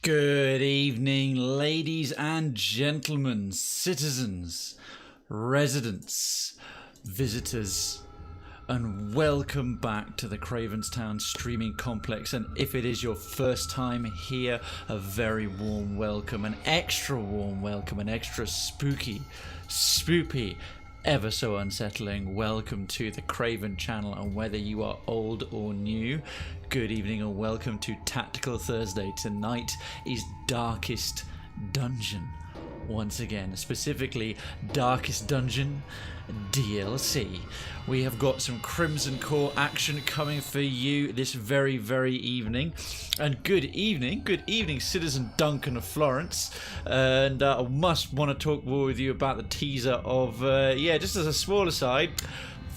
Good evening, ladies and gentlemen, citizens, residents, visitors, and welcome back to the Cravenstown streaming complex. And if it is your first time here, a very warm welcome, an extra warm welcome, an extra spooky, spoopy, ever so unsettling welcome to the Krayven channel. And whether you are old or new, good evening and welcome to Tactical Thursday. Tonight is Darkest Dungeon once again, specifically Darkest Dungeon DLC. We have got some Crimson Core action coming for you this very evening. And good evening Citizen Duncan of Florence. And I must want to talk more with you about the teaser of just as a small aside,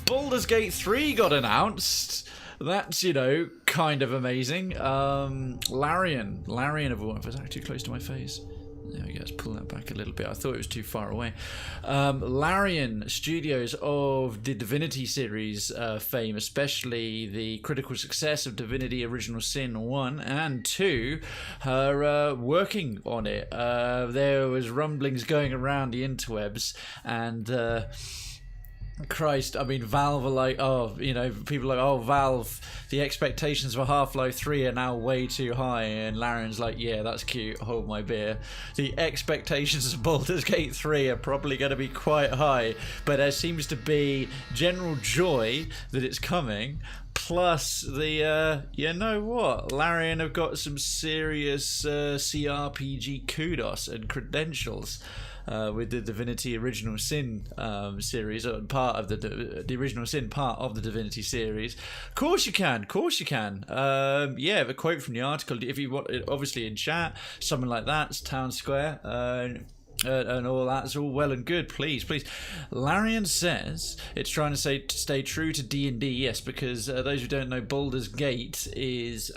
Baldur's Gate 3 got announced. That's, kind of amazing. Larian of all, if it's actually close to my face. There we go, let's pull that back a little bit. I thought it was too far away. Larian Studios of the Divinity series fame, especially the critical success of Divinity Original Sin 1 and 2, are working on it. There was rumblings going around the interwebs, and Christ, I mean, Valve are like, people are like, oh, Valve, the expectations for Half-Life 3 are now way too high, and Larian's like, yeah, that's cute, hold my beer. The expectations of Baldur's Gate 3 are probably going to be quite high, but there seems to be general joy that it's coming, plus the, Larian have got some serious CRPG kudos and credentials. With the Divinity Original Sin series, or part of the Original Sin part of the Divinity series. Of course you can. A quote from the article. If you want, obviously in chat, something like that, it's Town Square. And all that's all well and good. Please. Larian says it's trying to stay true to D&D. Yes, because those who don't know, Baldur's Gate is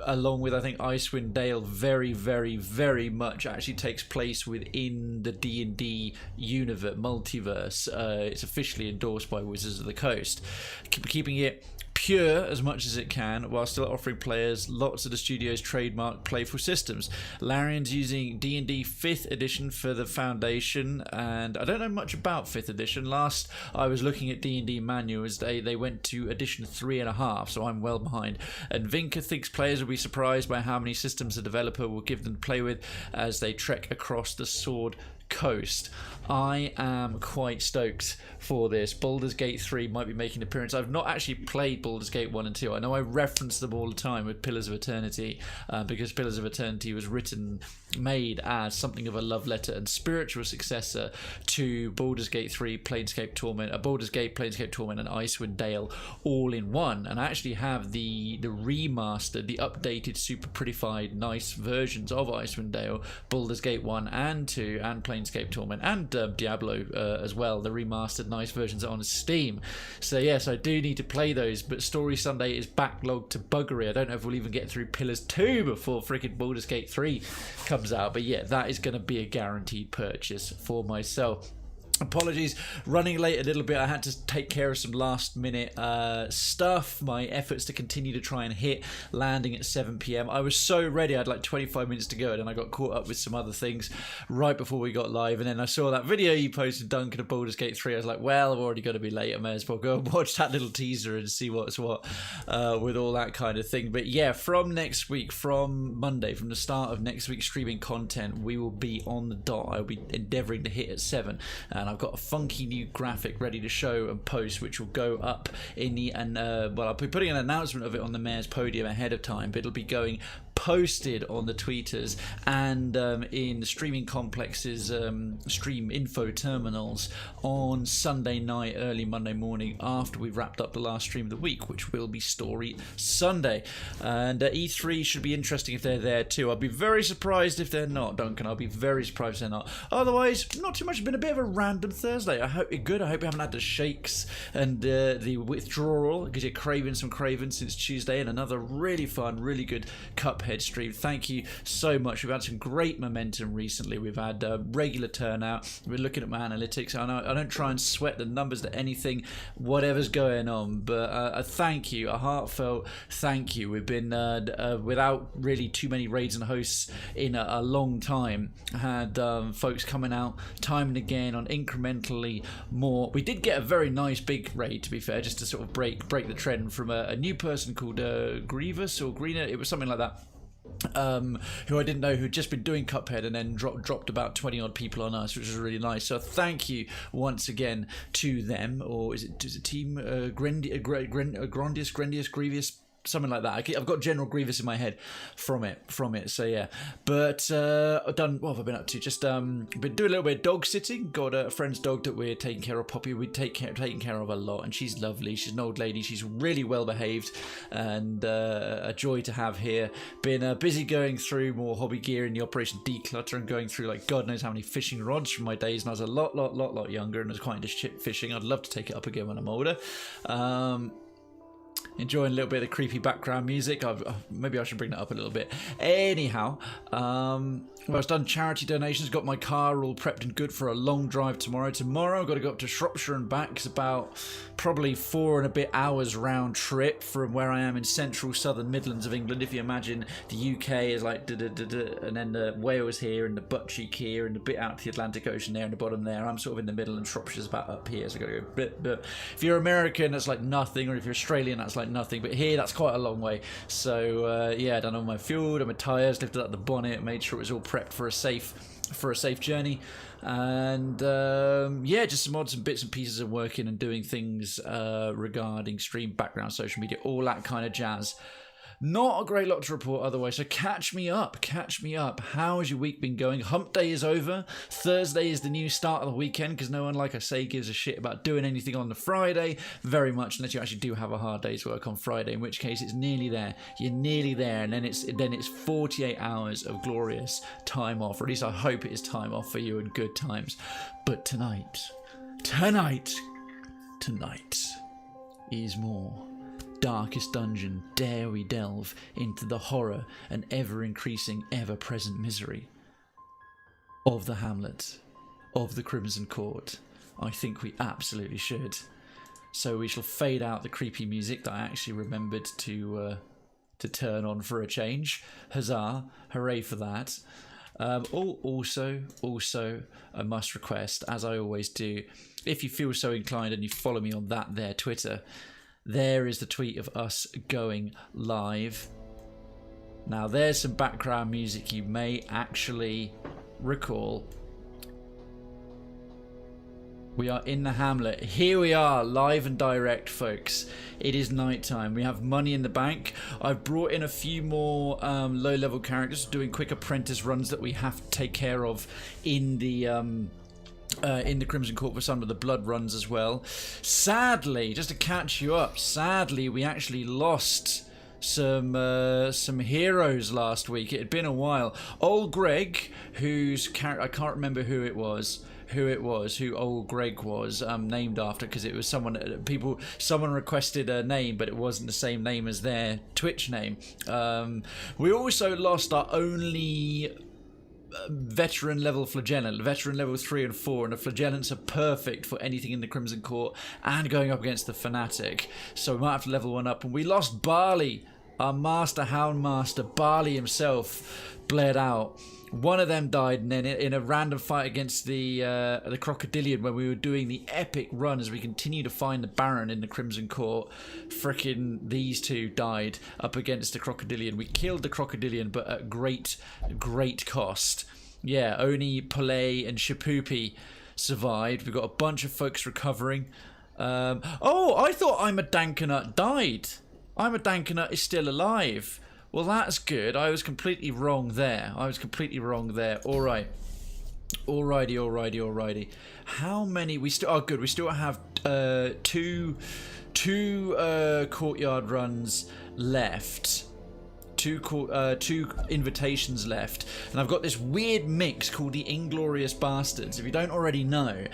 along with, I think, Icewind Dale, very much actually takes place within the D&D universe, multiverse. It's officially endorsed by Wizards of the Coast, keeping it pure as much as it can while still offering players lots of the studio's trademark playful systems. Larian's using D&D 5th edition for the foundation, and I don't know much about 5th edition. Last I was looking at D&D manuals, they went to edition 3.5, so I'm well behind. And Vinka thinks players will be surprised by how many systems the developer will give them to play with as they trek across the Sword Coast. I am quite stoked for this. Baldur's Gate 3 might be making an appearance. I've not actually played Baldur's Gate 1 and 2. I know I reference them all the time with Pillars of Eternity, because Pillars of Eternity was made as something of a love letter and spiritual successor to Baldur's Gate 3, Planescape Torment, Baldur's Gate, Planescape Torment, and Icewind Dale all in one. And I actually have the remastered, the updated, super prettified, nice versions of Icewind Dale, Baldur's Gate 1 and 2, and Planescape Torment, and Diablo as well. The remastered nice versions are on Steam. So yes, I do need to play those, but Story Sunday is backlogged to buggery. I don't know if we'll even get through Pillars 2 before freaking Baldur's Gate 3 comes out, but yeah, that is going to be a guaranteed purchase for myself. Apologies, running late a little bit. I had to take care of some last minute stuff. My efforts to continue to try and hit landing at 7 p.m. I was so ready. I had like 25 minutes to go, and then I got caught up with some other things right before we got live. And then I saw that video you posted, Duncan, of Baldur's Gate 3. I was like, well, I'm already going to be late. I may as well go and watch that little teaser and see what's what with all that kind of thing. But yeah, from next week, from Monday, from the start of next week's streaming content, we will be on the dot. I'll be endeavouring to hit at 7. And I've got a funky new graphic ready to show and post, which will go up in the I'll be putting an announcement of it on the Mayor's Podium ahead of time, but it'll be going posted on the tweeters and in the streaming complexes stream info terminals on Sunday night, early Monday morning, after we've wrapped up the last stream of the week, which will be Story Sunday. And E3 should be interesting if they're there too. I'll be very surprised if they're not, Duncan. I'll be very surprised if they're not. Otherwise, not too much. It's been a bit of a random Thursday. I hope you're good. I hope you haven't had the shakes and the withdrawal, because you're craving some Krayven since Tuesday, and another really fun, really good Cuphead Cuphead stream. Thank you so much. We've had some great momentum recently. We've had regular turnout. We're looking at my analytics. I don't try and sweat the numbers to anything, whatever's going on, but a thank you, a heartfelt thank you. We've been without really too many raids and hosts in a long time. Had folks coming out time and again on incrementally more. We did get a very nice big raid, to be fair, just to sort of break the trend from a new person called Grievous or Greener. It was something like that. Who I didn't know, who'd just been doing Cuphead and then dropped about 20 odd people on us, which was really nice. So thank you once again to them, or is it Team Grandius, Grievous, something like that. I've got General Grievous in my head from it. So yeah, but I've done. What have I been up to? Just been doing a little bit of dog sitting. Got a friend's dog that we're taking care of. Poppy, we taking care of a lot, and she's lovely. She's an old lady. She's really well behaved and a joy to have here. Been busy going through more hobby gear in the Operation Declutter and going through like God knows how many fishing rods from my days when I was a lot younger and was quite into shit fishing. I'd love to take it up again when I'm older. Enjoying a little bit of the creepy background music. Maybe I should bring that up a little bit. Anyhow, well, I've done charity donations, got my car all prepped and good for a long drive tomorrow. Tomorrow I've got to go up to Shropshire and back. It's about probably 4 and a bit hours round trip from where I am in central southern Midlands of England. If you imagine the UK is like and then the Wales here and the butt cheek here and a bit out to the Atlantic Ocean there and the bottom there. I'm sort of in the middle and Shropshire's about up here, so I've got to go but if you're American, that's like nothing, or if you're Australian, that's like nothing, but here that's quite a long way. So yeah, done all my fuel, done my tyres, lifted up the bonnet, made sure it was all prepped for a safe journey, and yeah, just some odds and bits and pieces of working and doing things regarding stream, background, social media, all that kind of jazz. Not a great lot to report otherwise, so catch me up. How has your week been going? Hump day is over. Thursday is the new start of the weekend, because no one, like I say, gives a shit about doing anything on the Friday, very much, unless you actually do have a hard day's work on Friday, in which case it's nearly there. You're nearly there, and then it's 48 hours of glorious time off, or at least I hope it is time off for you and good times. But tonight is more. Darkest dungeon, dare we delve into the horror and ever-increasing, ever-present misery of the Hamlet, of the Crimson Court? I think we absolutely should. So we shall fade out the creepy music that I actually remembered to turn on for a change. Huzzah, hooray for that. Also, I must request, as I always do, if you feel so inclined and you follow me on that there Twitter, there is the tweet of us going live. Now there's some background music you may actually recall. We are in the Hamlet. Here we are, live and direct, folks. It is night time. We have money in the bank. I've brought in a few more low-level characters doing quick apprentice runs that we have to take care of in the Crimson Court for some of the blood runs as well. Sadly, just to catch you up, sadly we actually lost some heroes last week. It had been a while. Old Greg, whose character, I can't remember who old Greg was named after, because it was someone requested a name, but it wasn't the same name as their Twitch name. We also lost our only veteran level flagellant, veteran level 3 and 4, and the flagellants are perfect for anything in the Crimson Court and going up against the Fanatic, so we might have to level one up. And we lost Barley, our master houndmaster. Barley himself bled out. One of them died, and then in a random fight against the Crocodilian, when we were doing the epic run as we continue to find the Baron in the Crimson Court, frickin' these two died up against the Crocodilian. We killed the Crocodilian, but at great cost. Yeah, only Pele and Shapoopy survived. We've got a bunch of folks recovering. Oh, I thought I'm a Dankanut died. I'm a Dankanut is still alive. Well, that's good. I was completely wrong there. Alrighty. How many? We still... Oh, good. We still have two courtyard runs left. two invitations left, and I've got this weird mix called the Inglorious Bastards. If you don't already know,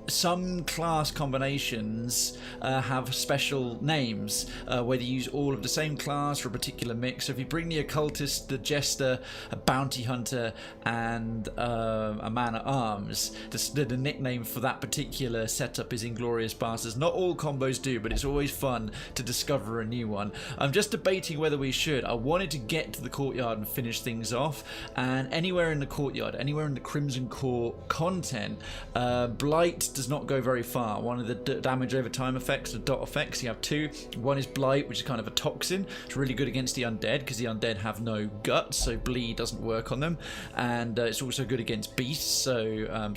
some class combinations have special names, whether you use all of the same class or a particular mix. So if you bring the Occultist, the Jester, a Bounty Hunter, and a Man-at-Arms, the nickname for that particular setup is Inglorious Bastards. Not all combos do, but it's always fun to discover a new one. I'm just debating whether we should. I wanted to get to the courtyard and finish things off, and anywhere in the courtyard, anywhere in the Crimson Court content, Blight does not go very far. One of the damage over time effects, the dot effects, you have two. One is Blight, which is kind of a toxin. It's really good against the undead because the undead have no guts, so bleed doesn't work on them, and it's also good against beasts. So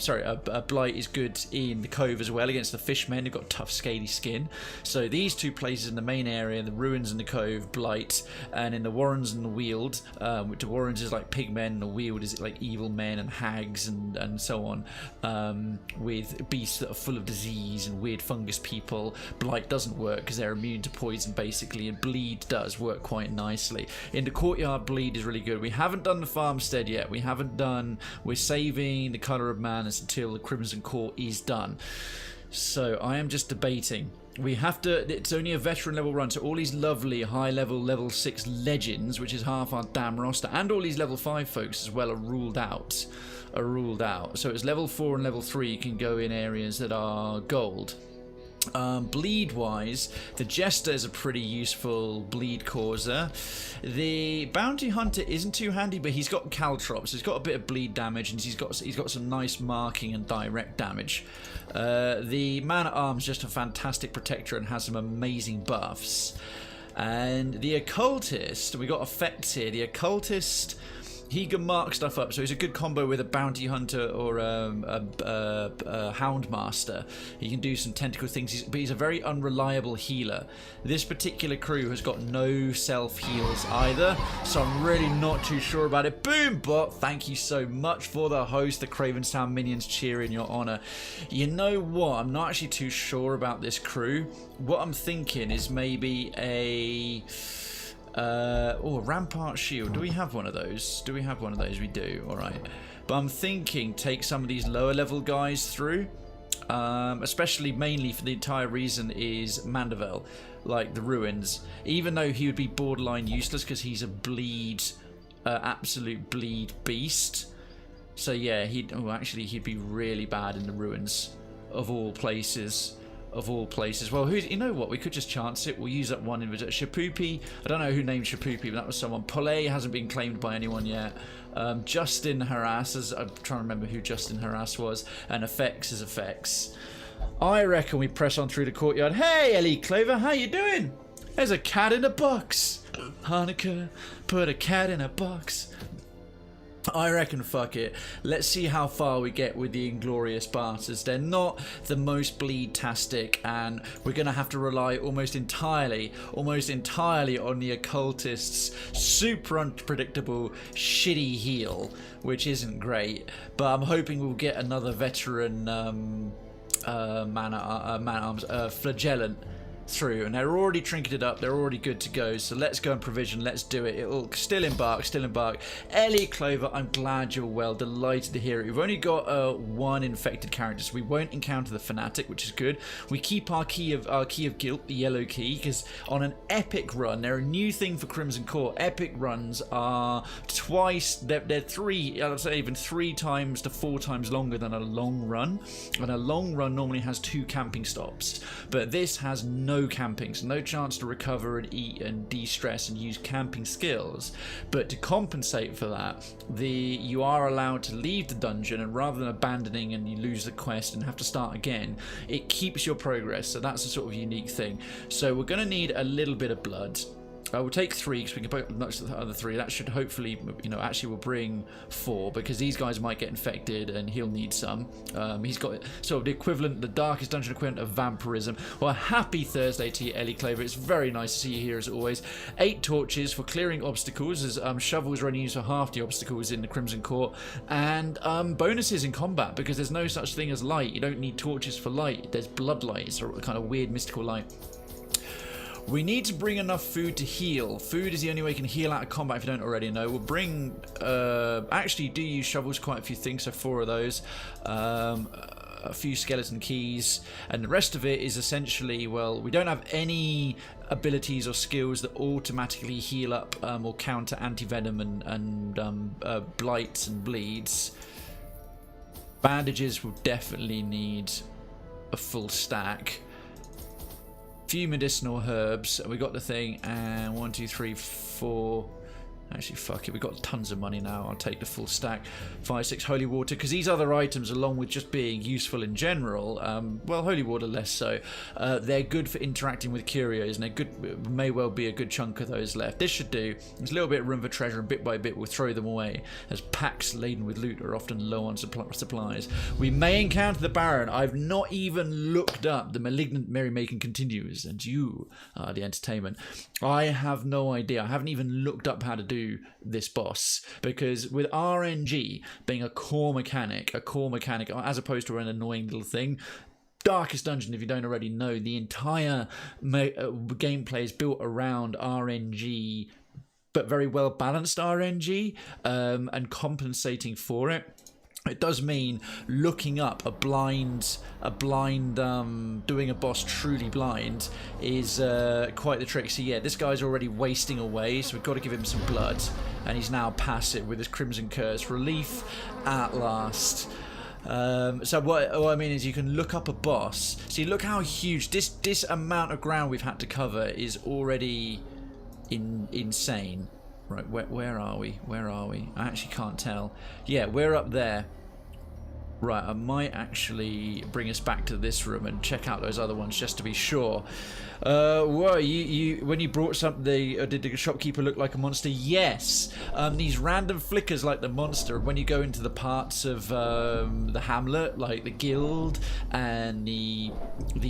Blight is good in the Cove as well against the fishmen who've got tough scaly skin. So these two places in the main area, the Ruins and the Cove, Blight, and in the Warrens and the Weald, which the Warrens is like pigmen and the Weald is like evil men and hags and so on, with beasts that are full of disease and weird fungus people. Blight doesn't work because they're immune to poison basically, and bleed does work quite nicely. In the courtyard, bleed is really good. We haven't done the farmstead yet. We're saving the Colour of Madness until the Crimson Court is done. So I am just debating. We have to, it's only a veteran level run, so all these lovely high level 6 legends, which is half our damn roster, and all these level 5 folks as well are ruled out. So it's level 4 and level 3 can go in areas that are gold. Bleed wise, the Jester is a pretty useful bleed causer. The Bounty Hunter isn't too handy, but he's got caltrops, so he's got a bit of bleed damage, and he's got some nice marking and direct damage. The Man-at-Arms is just a fantastic protector and has some amazing buffs. And the Occultist, we got effects here. The Occultist, he can mark stuff up, so he's a good combo with a Bounty Hunter or a Houndmaster. He can do some tentacle things, but he's a very unreliable healer. This particular crew has got no self-heals either, so I'm really not too sure about it. Boom bot, thank you so much for the host. The Cravenstown minions cheer in your honor. You know what? I'm not actually too sure about this crew. What I'm thinking is maybe a Rampart Shield. Do we have one of those? We do. Alright. But I'm thinking take some of these lower level guys through. Especially mainly for the entire reason is Mandeville, like the Ruins. Even though he would be borderline useless because he's a bleed, absolute bleed beast. So yeah, he'd be really bad in the Ruins of all places. Well, you know what? We could just chance it. We'll use that one invitation. Shapoopy. I don't know who named Shapoopy, but that was someone. Polay hasn't been claimed by anyone yet. Justin Harass. I'm trying to remember who Justin Harass was. And Effects is Effects. I reckon we press on through the courtyard. Hey, Ellie Clover, how you doing? There's a cat in a box. Hanukkah, put a cat in a box. I reckon fuck it. Let's see how far we get with the Inglorious Bastards. They're not the most bleed-tastic, and we're going to have to rely almost entirely on the Occultist's super unpredictable, shitty heal, which isn't great. But I'm hoping we'll get another veteran Man-at-Arms, Flagellant, through, and they're already trinketed up, they're already good to go, so let's go and provision, let's do it. It'll still embark. Ellie Clover, I'm glad you're well, delighted to hear it. We've only got one infected character, so we won't encounter the Fanatic, which is good. We keep our key of guilt, the yellow key, because on an epic run, they're a new thing for Crimson Court. Epic runs are twice, they're three, I'd say even 3 times to 4 times longer than a long run, and a long run normally has 2 camping stops, but this has no camping, so no chance to recover and eat and de-stress and use camping skills. But to compensate for that, you are allowed to leave the dungeon, and rather than abandoning and you lose the quest and have to start again, it keeps your progress, so that's a sort of unique thing. So we're going to need a little bit of blood. We'll take 3 because we can put much of the other 3. That should hopefully, actually will bring 4, because these guys might get infected and he'll need some. He's got sort of the equivalent, the darkest dungeon equivalent of vampirism. Well, happy Thursday to you, Ellie Clover. It's very nice to see you here as always. 8 torches for clearing obstacles, as shovels are only used for half the obstacles in the Crimson Court, and bonuses in combat, because there's no such thing as light. You don't need torches for light. There's blood light. It's a kind of weird mystical light. We need to bring enough food to heal. Food is the only way you can heal out of combat if you don't already know. We'll bring... actually, do use shovels, quite a few things, so 4 of those. A few skeleton keys. And the rest of it is essentially, well, we don't have any abilities or skills that automatically heal up or counter anti-venom and blights and bleeds. Bandages will definitely need a full stack. Few medicinal herbs. We got the thing, and 1, 2, 3, 4. Actually, fuck it, we've got tons of money now. I'll take the full stack. 5, 6 holy water, because these other items, along with just being useful in general, well, holy water less so, they're good for interacting with curios, and they're good, may well be a good chunk of those left. This should do. There's a little bit of room for treasure, and bit by bit we'll throw them away, as packs laden with loot are often low on supplies. We may encounter the Baron. I've not even looked up. The malignant merrymaking continues, and you are the entertainment. I have no idea. I haven't even looked up how to do this boss, because with RNG being a core mechanic as opposed to an annoying little thing, Darkest Dungeon, if you don't already know, the entire gameplay is built around RNG, but very well balanced RNG, and compensating for it. It does mean looking up doing a boss truly blind is quite the trick. So yeah, this guy's already wasting away, so we've got to give him some blood, and he's now passive with his Crimson Curse. Relief at last. So what I mean is you can look up a boss. See, look how huge this amount of ground we've had to cover is already insane. Right, where are we? Where are we? I actually can't tell. Yeah, we're up there. Right, I might actually bring us back to this room and check out those other ones just to be sure. Whoa, when you brought something, did the shopkeeper look like a monster? Yes. These random flickers like the monster, when you go into the parts of the hamlet, like the guild and the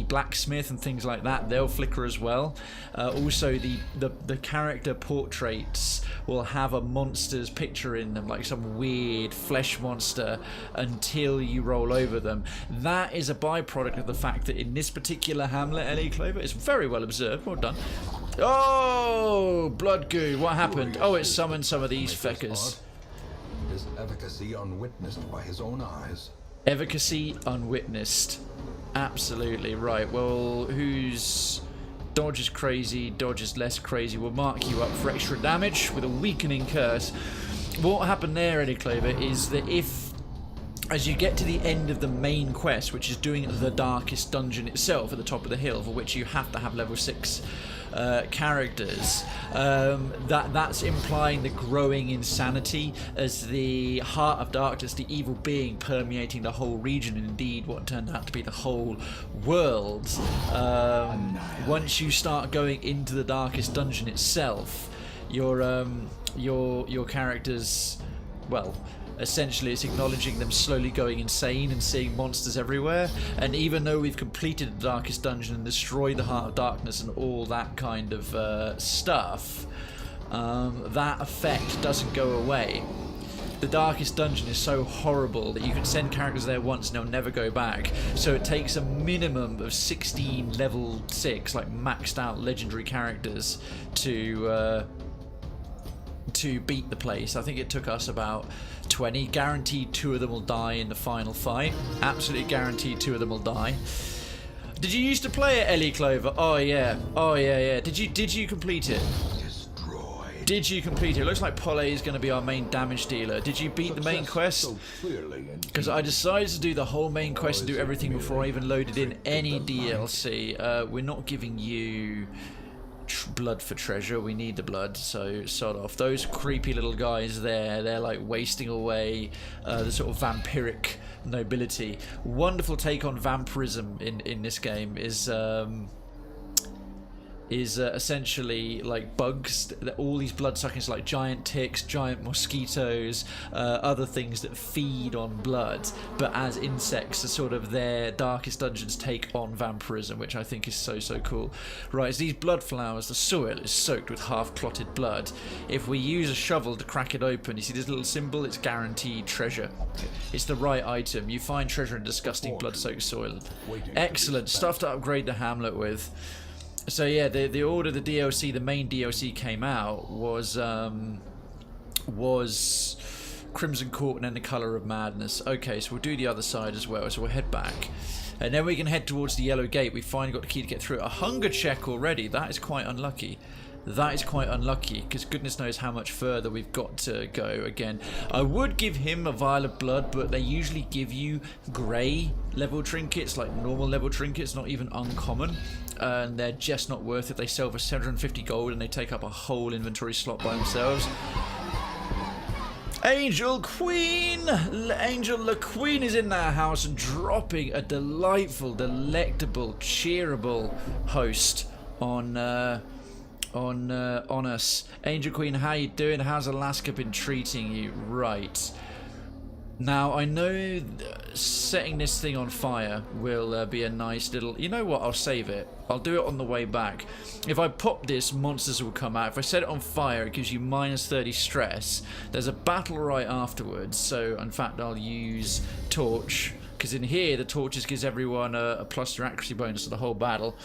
blacksmith and things like that, they'll flicker as well. Also, the character portraits will have a monster's picture in them, like some weird flesh monster, until you roll over them. That is a byproduct of the fact that in this particular hamlet, L.A. Clover, it's very well observed. Well done. Oh, blood goo. What happened? Oh, it summoned some of these feckers. His efficacy unwitnessed by his own eyes. Efficacy unwitnessed. Absolutely right. Well, who's... Dodge is crazy, Dodge is less crazy. We'll mark you up for extra damage with a weakening curse. What happened there, Eddie Clover, is that as you get to the end of the main quest, which is doing the Darkest Dungeon itself at the top of the hill, for which you have to have level 6 characters, that's implying the growing insanity as the Heart of Darkness, the evil being permeating the whole region, and indeed what turned out to be the whole world. Once you start going into the Darkest Dungeon itself, your characters, well, essentially it's acknowledging them slowly going insane and seeing monsters everywhere. And even though we've completed the Darkest Dungeon and destroyed the Heart of Darkness and all that kind of stuff, that effect doesn't go away. The Darkest Dungeon is so horrible that you can send characters there once and they'll never go back. So it takes a minimum of 16 level 6, like maxed out legendary characters to beat the place. I think it took us about 20. Guaranteed 2 of them will die in the final fight. Absolutely guaranteed 2 of them will die. Did you used to play it, Ellie Clover? Oh yeah. Oh yeah. Did you complete it? Destroyed. Did you complete it? It looks like Polly is going to be our main damage dealer. Did you beat the main quest? Because I decided to do the whole main quest and do everything before I even loaded in any DLC. We're not giving you blood for treasure. We need the blood, so sod off. Those creepy little guys there, they're like wasting away the sort of vampiric nobility. Wonderful take on vampirism in this game is essentially like bugs. All these bloodsuckers, like giant ticks, giant mosquitoes, other things that feed on blood, but as insects are sort of their Darkest Dungeon's take on vampirism, which I think is so cool. Right, so these blood flowers, the soil is soaked with half-clotted blood. If we use a shovel to crack it open, you see this little symbol? It's guaranteed treasure. It's the right item. You find treasure in disgusting blood-soaked soil. Excellent stuff to upgrade the hamlet with. So yeah, the order the DLC, the main DLC came out was Crimson Court and then the Colour of Madness. Okay, so we'll do the other side as well. So we'll head back. And then we can head towards the Yellow Gate. We finally got the key to get through it. A hunger check already. That is quite unlucky. That is quite unlucky, because goodness knows how much further we've got to go again. I would give him a vial of blood, but they usually give you grey level trinkets, like normal level trinkets, not even uncommon. And they're just not worth it. They sell for 750 gold and they take up a whole inventory slot by themselves. Angel Queen! Angel the Queen is in their house, dropping a delightful, delectable, cheerable host on us. Angel Queen, how you doing? How's Alaska been treating you? Right. Now, I know setting this thing on fire will be a nice little... You know what? I'll save it. I'll do it on the way back. If I pop this, monsters will come out. If I set it on fire, it gives you minus 30 stress. There's a battle right afterwards. So, in fact, I'll use Torch. Because in here, the Torches gives everyone a plus their accuracy bonus to the whole battle.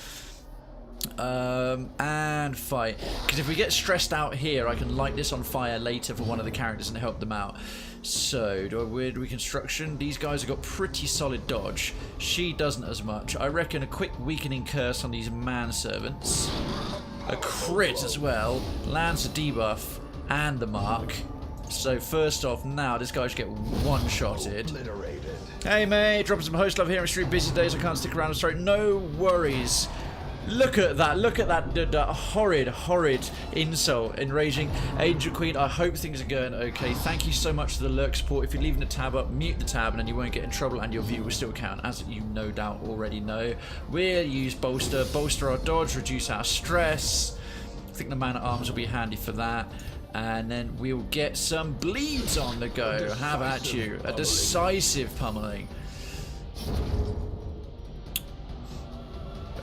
And fight. Because if we get stressed out here, I can light this on fire later for one of the characters and help them out. So, do a weird reconstruction. These guys have got pretty solid dodge. She doesn't as much. I reckon a quick weakening curse on these manservants. A crit as well. Lands a debuff and the mark. So first off, now this guy should get one-shotted. Hey mate, dropping some host love here in street. Busy days, I can't stick around. I'm sorry. No worries. Look at that, that horrid insult, enraging. Angel Queen, I hope things are going okay. Thank you so much for the lurk support. If you're leaving the tab up, mute the tab and then you won't get in trouble and your view will still count, as you no doubt already know. We'll use bolster our dodge, reduce our stress. I think the man-at-arms will be handy for that. And then we'll get some bleeds on the go. Have at you. A decisive pummeling.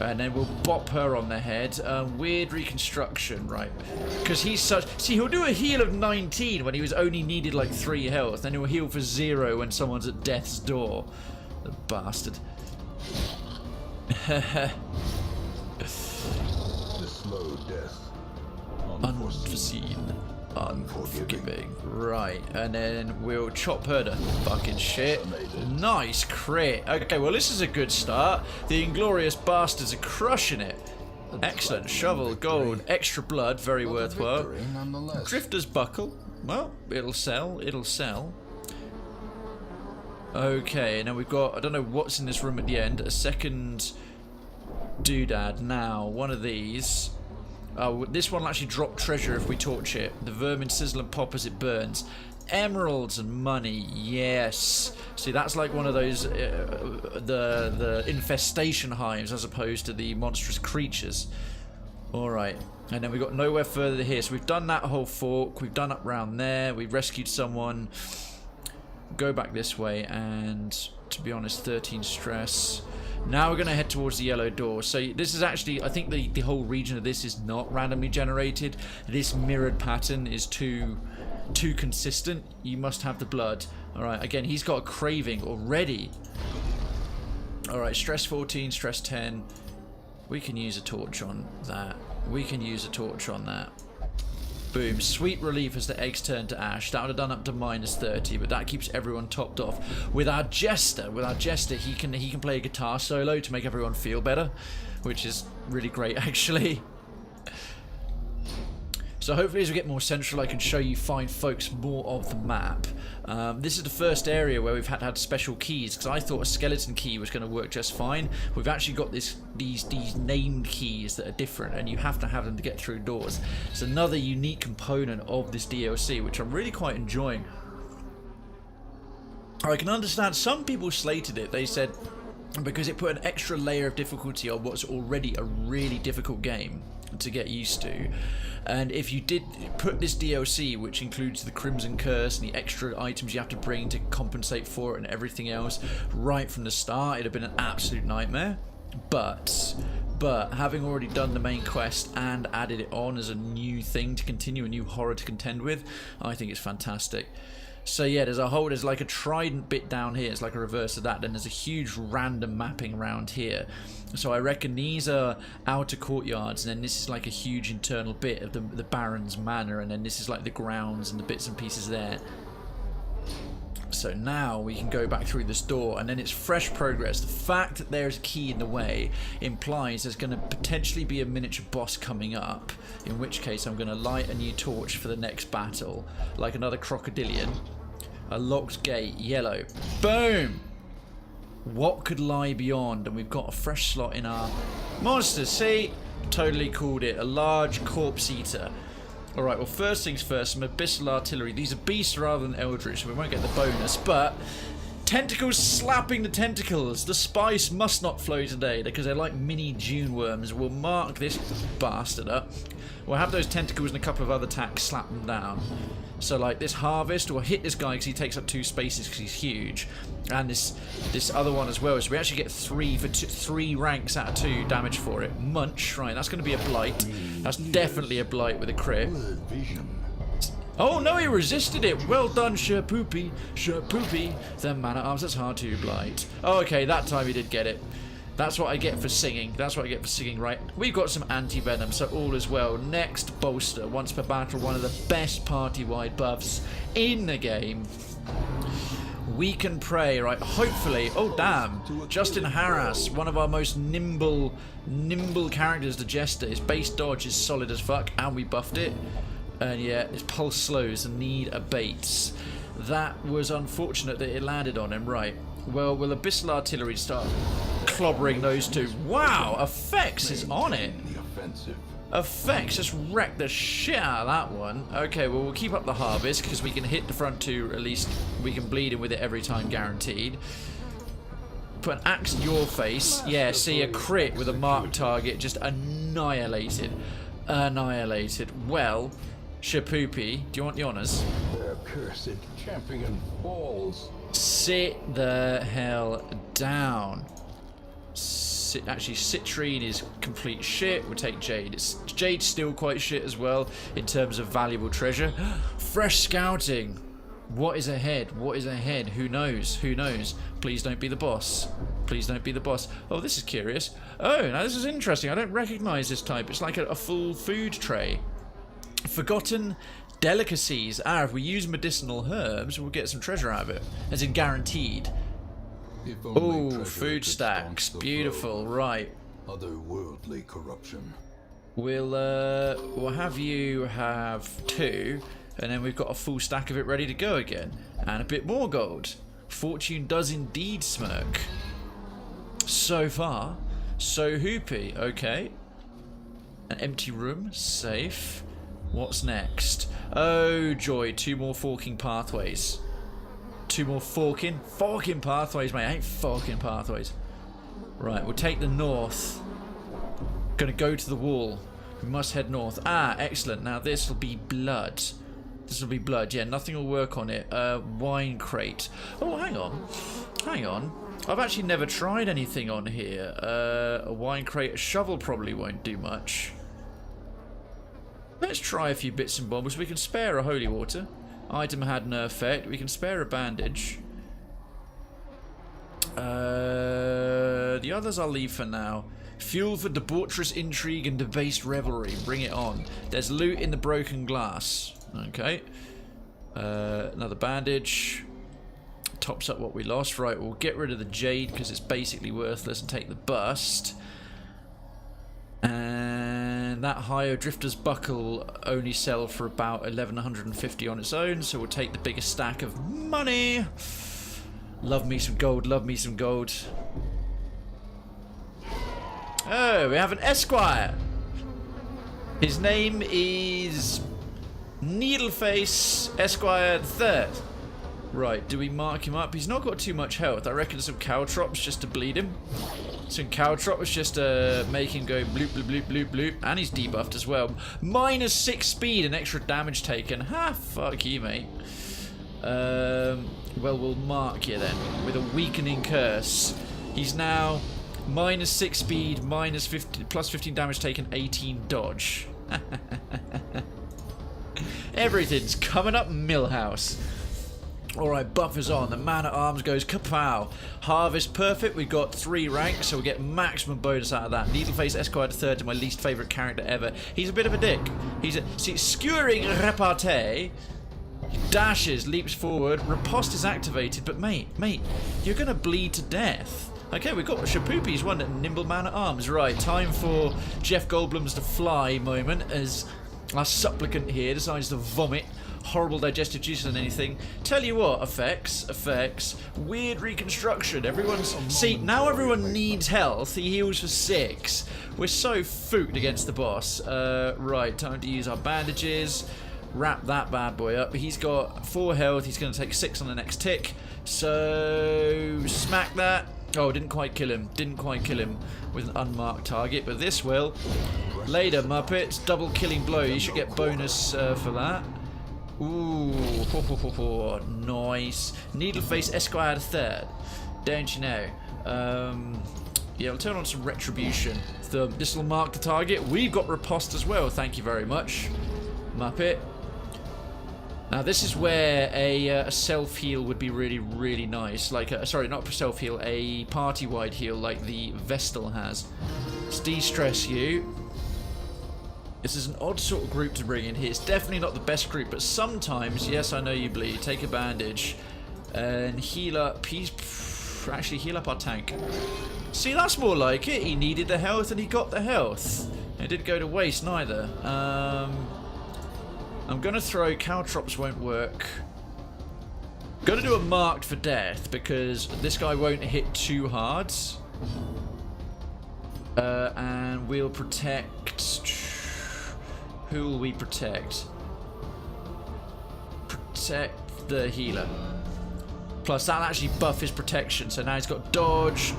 And then we'll bop her on the head. Weird reconstruction, right? Because he's such... See, he'll do a heal of 19 when he was only needed like 3 health. Then he'll heal for 0 when someone's at death's door. The bastard. The slow death. Unforeseen. Unforgiving. Right, and then we'll chop her to fucking shit. Nice crit. Okay, well this is a good start. The Inglorious Bastards are crushing it. Excellent. Shovel, gold, extra blood, very worthwhile. Drifter's Buckle. Well, it'll sell, it'll sell. Okay, now we've got, I don't know what's in this room at the end, a second doodad. Now, one of these... this one will actually drop treasure if we torch it. The vermin sizzle and pop as it burns. Emeralds and money, yes. See, that's like one of those the infestation hives as opposed to the monstrous creatures. All right, and then we've got nowhere further here. So we've done that whole fork. We've done up round there. We've rescued someone. Go back this way, and to be honest, 13 stress. Now we're going to head towards the yellow door. So this is actually, I think the whole region of this is not randomly generated. This mirrored pattern is too consistent. You must have the blood. Alright, again, he's got a craving already. Alright, stress 14, stress 10. We can use a torch on that. We can use a torch on that. Boom. Sweet relief as the eggs turn to ash. That would have done up to minus 30, but that keeps everyone topped off. With our jester, he can play a guitar solo to make everyone feel better, which is really great actually. So hopefully as we get more central, I can show you fine folks more of the map. This is the first area where we've had special keys, because I thought a skeleton key was going to work just fine. We've actually got these named keys that are different, and you have to have them to get through doors. It's another unique component of this DLC, which I'm really quite enjoying. I can understand some people slated it. They said because it put an extra layer of difficulty on what's already a really difficult game to get used to. And if you did put this DLC, which includes the Crimson Curse and the extra items you have to bring to compensate for it and everything else, right from the start, it'd have been an absolute nightmare. But having already done the main quest and added it on as a new thing to continue, a new horror to contend with, I think it's fantastic. So yeah, there's like a trident bit down here. It's like a reverse of that. Then there's a huge random mapping around here. So I reckon these are outer courtyards, and then this is like a huge internal bit of the Baron's manor, and then this is like the grounds and the bits and pieces there. So now we can go back through this door, and then it's fresh progress. The fact that there's a key in the way implies there's going to potentially be a miniature boss coming up, in which case I'm going to light a new torch for the next battle, like another crocodilian. A locked gate, yellow. Boom! What could lie beyond? And we've got a fresh slot in our monsters. See? Totally called it. A large corpse eater. Alright, well, first things first, some abyssal artillery. These are beasts rather than eldritch, so we won't get the bonus, but tentacles slapping the tentacles. The spice must not flow today, because they're like mini June worms. We'll mark this bastard up. We'll have those tentacles and a couple of other attacks slap them down. So, like, this harvest will hit this guy because he takes up 2 spaces because he's huge. And this other one as well. So we actually get 3 ranks out of 2 damage for it. Munch, right, that's going to be a blight. That's definitely a blight with a crit. Oh, no, he resisted it. Well done, Sherpoopy. Sherpoopy. The man-at-arms, that's hard to blight. Oh, okay, that time he did get it. That's what I get for singing. That's what I get for singing, right? We've got some anti-venom, so all is well. Next, bolster. Once per battle, one of the best party-wide buffs in the game. Weaken prey, right? Hopefully. Oh, damn. Justin Harras, one of our most nimble characters, the Jester. His base dodge is solid as fuck, and we buffed it. And yeah, his pulse slows and need abates. That was unfortunate that it landed on him, right? Well, will Abyssal Artillery start clobbering those two? Wow, Effects is on it. Effects just wrecked the shit out of that one. Okay, well, we'll keep up the harvest because we can hit the front 2, at least we can bleed him with it every time, guaranteed. Put an axe in your face. Yeah, see, a crit with a marked target, just annihilated. Annihilated. Well, Shapoopy, do you want the honours? Their cursed champion falls. Sit the hell down. Actually, Citrine is complete shit. We'll take Jade. Jade's still quite shit as well in terms of valuable treasure. Fresh scouting. What is ahead? What is ahead? Who knows? Who knows? Please don't be the boss. Please don't be the boss. Oh, this is curious. Oh, now this is interesting. I don't recognise this type. It's like a full food tray. Forgotten delicacies. Ah, if we use medicinal herbs, we'll get some treasure out of it. As in guaranteed. Oh, food stacks. Beautiful. Right. Otherworldly corruption. We'll have you have 2, and then we've got a full stack of it ready to go again. And a bit more gold. Fortune does indeed smirk. So far, so hoopy. Okay. An empty room. Safe. What's next? Oh, joy. 2 more forking pathways. 2 more forking pathways, mate. I ain't forking pathways. Right, we'll take the north. Gonna go to the wall. We must head north. Ah, excellent. Now this will be blood. This will be blood. Yeah, nothing will work on it. Wine crate. Oh, hang on. Hang on. I've actually never tried anything on here. A wine crate. A shovel probably won't do much. Let's try a few bits and bobs. We can spare a holy water. Item had no effect. We can spare a bandage. The others I'll leave for now. Fuel for debaucherous intrigue and debased revelry. Bring it on. There's loot in the broken glass. Okay. Another bandage. Tops up what we lost. Right, we'll get rid of the jade because it's basically worthless and take the bust. And that higher drifter's buckle only sell for about 1150 on its own, so we'll take the biggest stack of money. Love me some gold, love me some gold. Oh, we have an esquire. His name is Needleface Esquire III. Right, do we mark him up? He's not got too much health. I reckon some caltrops just to bleed him. Some caltrops just to make him go bloop, bloop, bloop, bloop, bloop. And he's debuffed as well. -6 speed and extra damage taken. Ha, fuck you, mate. Well, we'll mark you then with a weakening curse. He's now -6 speed, plus 15 damage taken, 18 dodge. Everything's coming up Millhouse. Alright, buff is on. The man-at-arms goes kapow. Harvest perfect. We've got 3 ranks, so we get maximum bonus out of that. Needleface Esquire III is my least favourite character ever. He's a bit of a dick. See, skewering repartee. Dashes, leaps forward. Riposte is activated, but mate, you're going to bleed to death. Okay, we've got Shapoopi's one at Nimble Man-at-Arms. Right, time for Jeff Goldblum's The Fly moment as our supplicant here decides to vomit horrible digestive juices and anything. Tell you what, effects, weird reconstruction. See, now everyone needs health. He heals for 6. We're so fooked against the boss. Right, time to use our bandages. Wrap that bad boy up. He's got 4 health. He's going to take 6 on the next tick. So, smack that. Oh, didn't quite kill him. Didn't quite kill him with an unmarked target, but this will. Later, Muppets. Double killing blow. You should get bonus for that. Ooh, nice. Needleface Esquire III. Don't you know? Yeah, we'll turn on some retribution. This will mark the target. We've got riposte as well. Thank you very much, Muppet. Now this is where a self-heal would be really, really nice. Like, sorry, not a self-heal, a party-wide heal like the Vestal has. Let's de-stress you. This is an odd sort of group to bring in here. It's definitely not the best group, but sometimes, yes, I know you bleed. Take a bandage and heal up. Actually, heal up our tank. See, that's more like it. He needed the health and he got the health. It didn't go to waste neither. I'm going to throw caltrops won't work. Going to do a marked for death because this guy won't hit too hard. And we'll protect... Who will we protect? Protect the healer. Plus, that'll actually buff his protection. So now he's got dodge.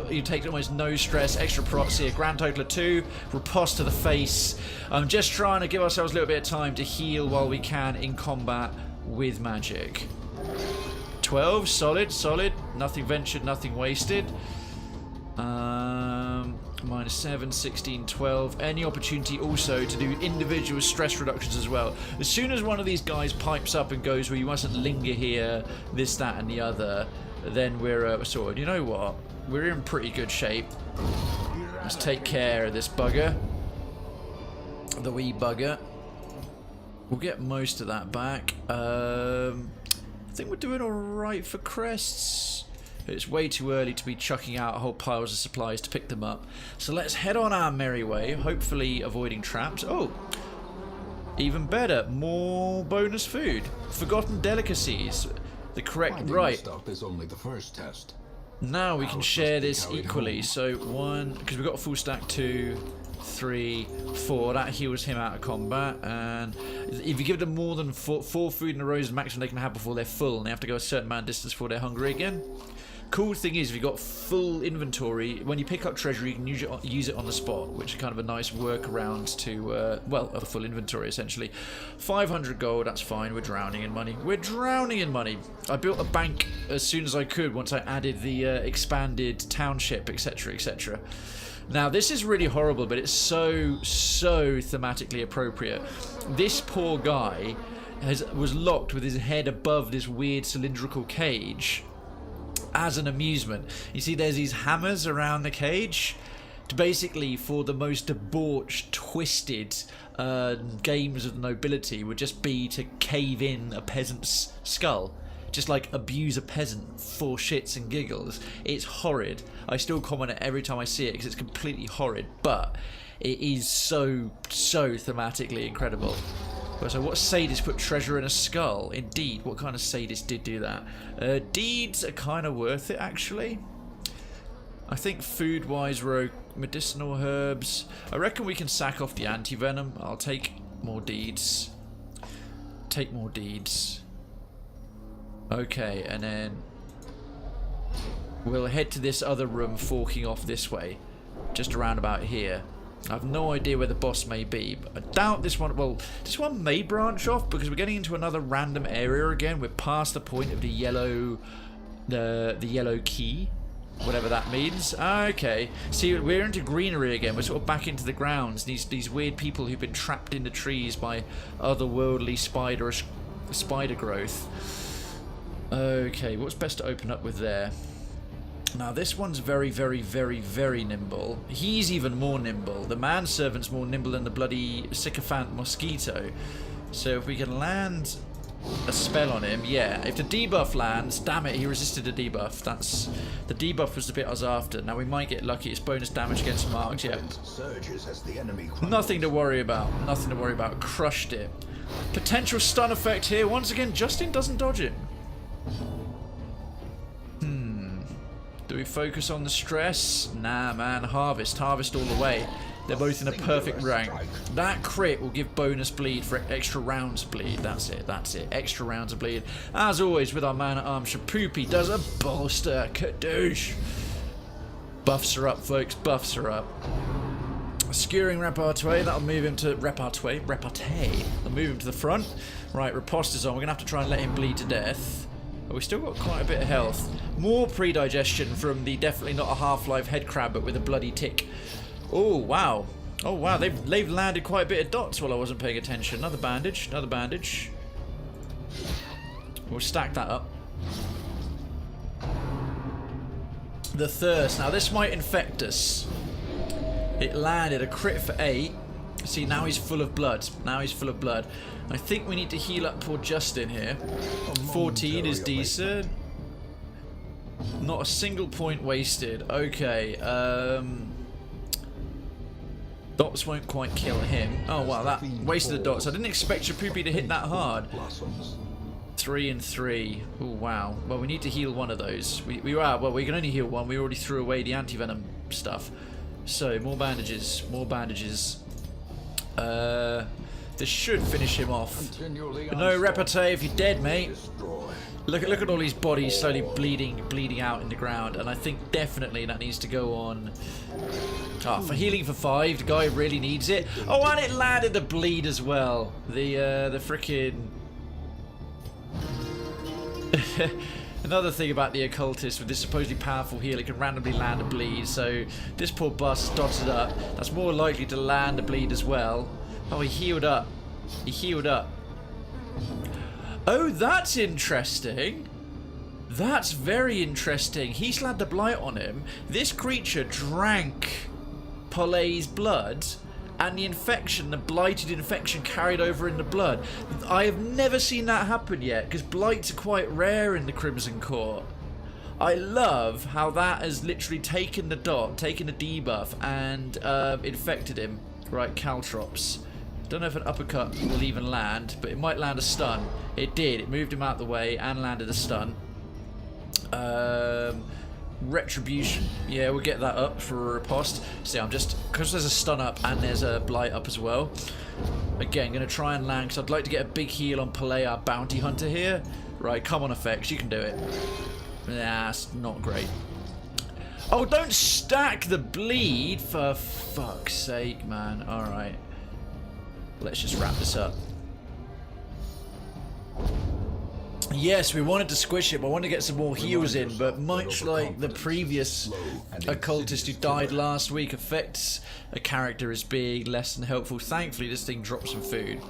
You take almost no stress. Extra procs here. Grand total of 2. Riposte to the face. I'm just trying to give ourselves a little bit of time to heal while we can in combat with magic. 12. Solid. Nothing ventured, nothing wasted. -7, 16, 12. Any opportunity also to do individual stress reductions as well. As soon as one of these guys pipes up and goes, well, you mustn't linger here, this, that, and the other, then we're sorted. You know what? We're in pretty good shape. Let's take care of this bugger. The wee bugger. We'll get most of that back. I think we're doing alright for crests. It's way too early to be chucking out whole piles of supplies to pick them up. So let's head on our merry way, hopefully avoiding traps. Oh, even better, more bonus food. Forgotten delicacies. The correct right. Stuff is only the first test. Now we can share this equally. So 1, because we've got a full stack, 2, 3, 4. That heals him out of combat. And if you give them more than 4 food in a row is the maximum they can have before they're full, and they have to go a certain amount of distance before they're hungry again. Cool thing is, if you've got full inventory, when you pick up treasure, you can use it on the spot, which is kind of a nice workaround to, well, a full inventory, essentially. 500 gold, that's fine. We're drowning in money. We're drowning in money. I built a bank as soon as I could once I added the expanded township, etc., etc. Now, this is really horrible, but it's so thematically appropriate. This poor guy was locked with his head above this weird cylindrical cage as an amusement. You see there's these hammers around the cage to basically, for the most debauched, twisted games of the nobility, would just be to cave in a peasant's skull. Just like abuse a peasant for shits and giggles. It's horrid. I still comment it every time I see it because it's completely horrid, but it is so thematically incredible. So what sadist put treasure in a skull? Indeed, what kind of sadist did do that? Deeds are kind of worth it, actually. I think food-wise, we're medicinal herbs. I reckon we can sack off the anti-venom. I'll take more deeds. Take more deeds. Okay, and then we'll head to this other room forking off this way. Just around about here. I have no idea where the boss may be, but I doubt this one. Well, this one may branch off because we're getting into another random area again. We're past the point of the yellow key, whatever that means. Okay, see, we're into greenery again. We're sort of back into the grounds. These weird people who've been trapped in the trees by otherworldly spider growth. Okay, what's best to open up with there? Now this one's very, very, very, very nimble. He's even more nimble. The manservant's more nimble than the bloody sycophant mosquito. So if we can land a spell on him, yeah. If the debuff lands, damn it, he resisted a debuff. That's the debuff was the bit I was after. Now we might get lucky. It's bonus damage against marks. Yeah. Nothing to worry about. Nothing to worry about. Crushed it. Potential stun effect here. Once again, Justin doesn't dodge it. Do we focus on the stress? Nah, man. Harvest. Harvest all the way. They're both in a perfect rank. That crit will give bonus bleed for extra rounds of bleed. That's it. That's it. Extra rounds of bleed. As always with our man-at-arms, Shapoopy does a bolster. Kadoosh. Buffs are up, folks. Buffs are up. Skewering repartee. That'll move him to... Repartee. That'll move him to the front. Right, riposte is on. We're going to have to try and let him bleed to death. But we've still got quite a bit of health. More pre-digestion from the definitely not a half-life head crab, but with a bloody tick. Oh, wow. Oh, wow. They've landed quite a bit of dots while I wasn't paying attention. Another bandage. Another bandage. We'll stack that up. The thirst. Now, this might infect us. It landed a crit for 8. See, now he's full of blood. Now he's full of blood. I think we need to heal up poor Justin here. 14 is decent. Not a single point wasted. Okay. Dots won't quite kill him. Oh, wow. That wasted the dots. I didn't expect Shapoopy to hit that hard. 3 and 3. Oh, wow. Well, we need to heal one of those. Well, we can only heal one. We already threw away the anti-venom stuff. So, more bandages. More bandages. This should finish him off. But no repartee if you're dead, mate. Look at all these bodies slowly bleeding out in the ground, and I think definitely that needs to go on. Ah, for healing for 5, the guy really needs it. Oh, and it landed the bleed as well. The frickin'. Another thing about the occultist with this supposedly powerful heal, it can randomly land a bleed. So this poor bus dotted up. That's more likely to land a bleed as well. Oh, he healed up. He healed up. Oh, that's interesting. That's very interesting. He slapped the blight on him. This creature drank Polay's blood, and the infection, the blighted infection, carried over in the blood. I have never seen that happen yet, because blights are quite rare in the Crimson Court. I love how that has literally taken the dot, taken the debuff, and infected him. Right, Caltrops. Don't know if an uppercut will even land, but it might land a stun. It did. It moved him out the way and landed a stun. Retribution. Yeah, we'll get that up for a riposte. See, I'm just... Because there's a stun up and there's a blight up as well. Again, going to try and land, because I'd like to get a big heal on Palay, our bounty hunter here. Right, come on, effects. You can do it. Nah, it's not great. Oh, don't stack the bleed, for fuck's sake, man. Alright. Let's just wrap this up. Yes, we wanted to squish him. I wanted to get some more heals in, but much like the previous occultist who died last week affects a character as being less than helpful. Thankfully, this thing drops some food.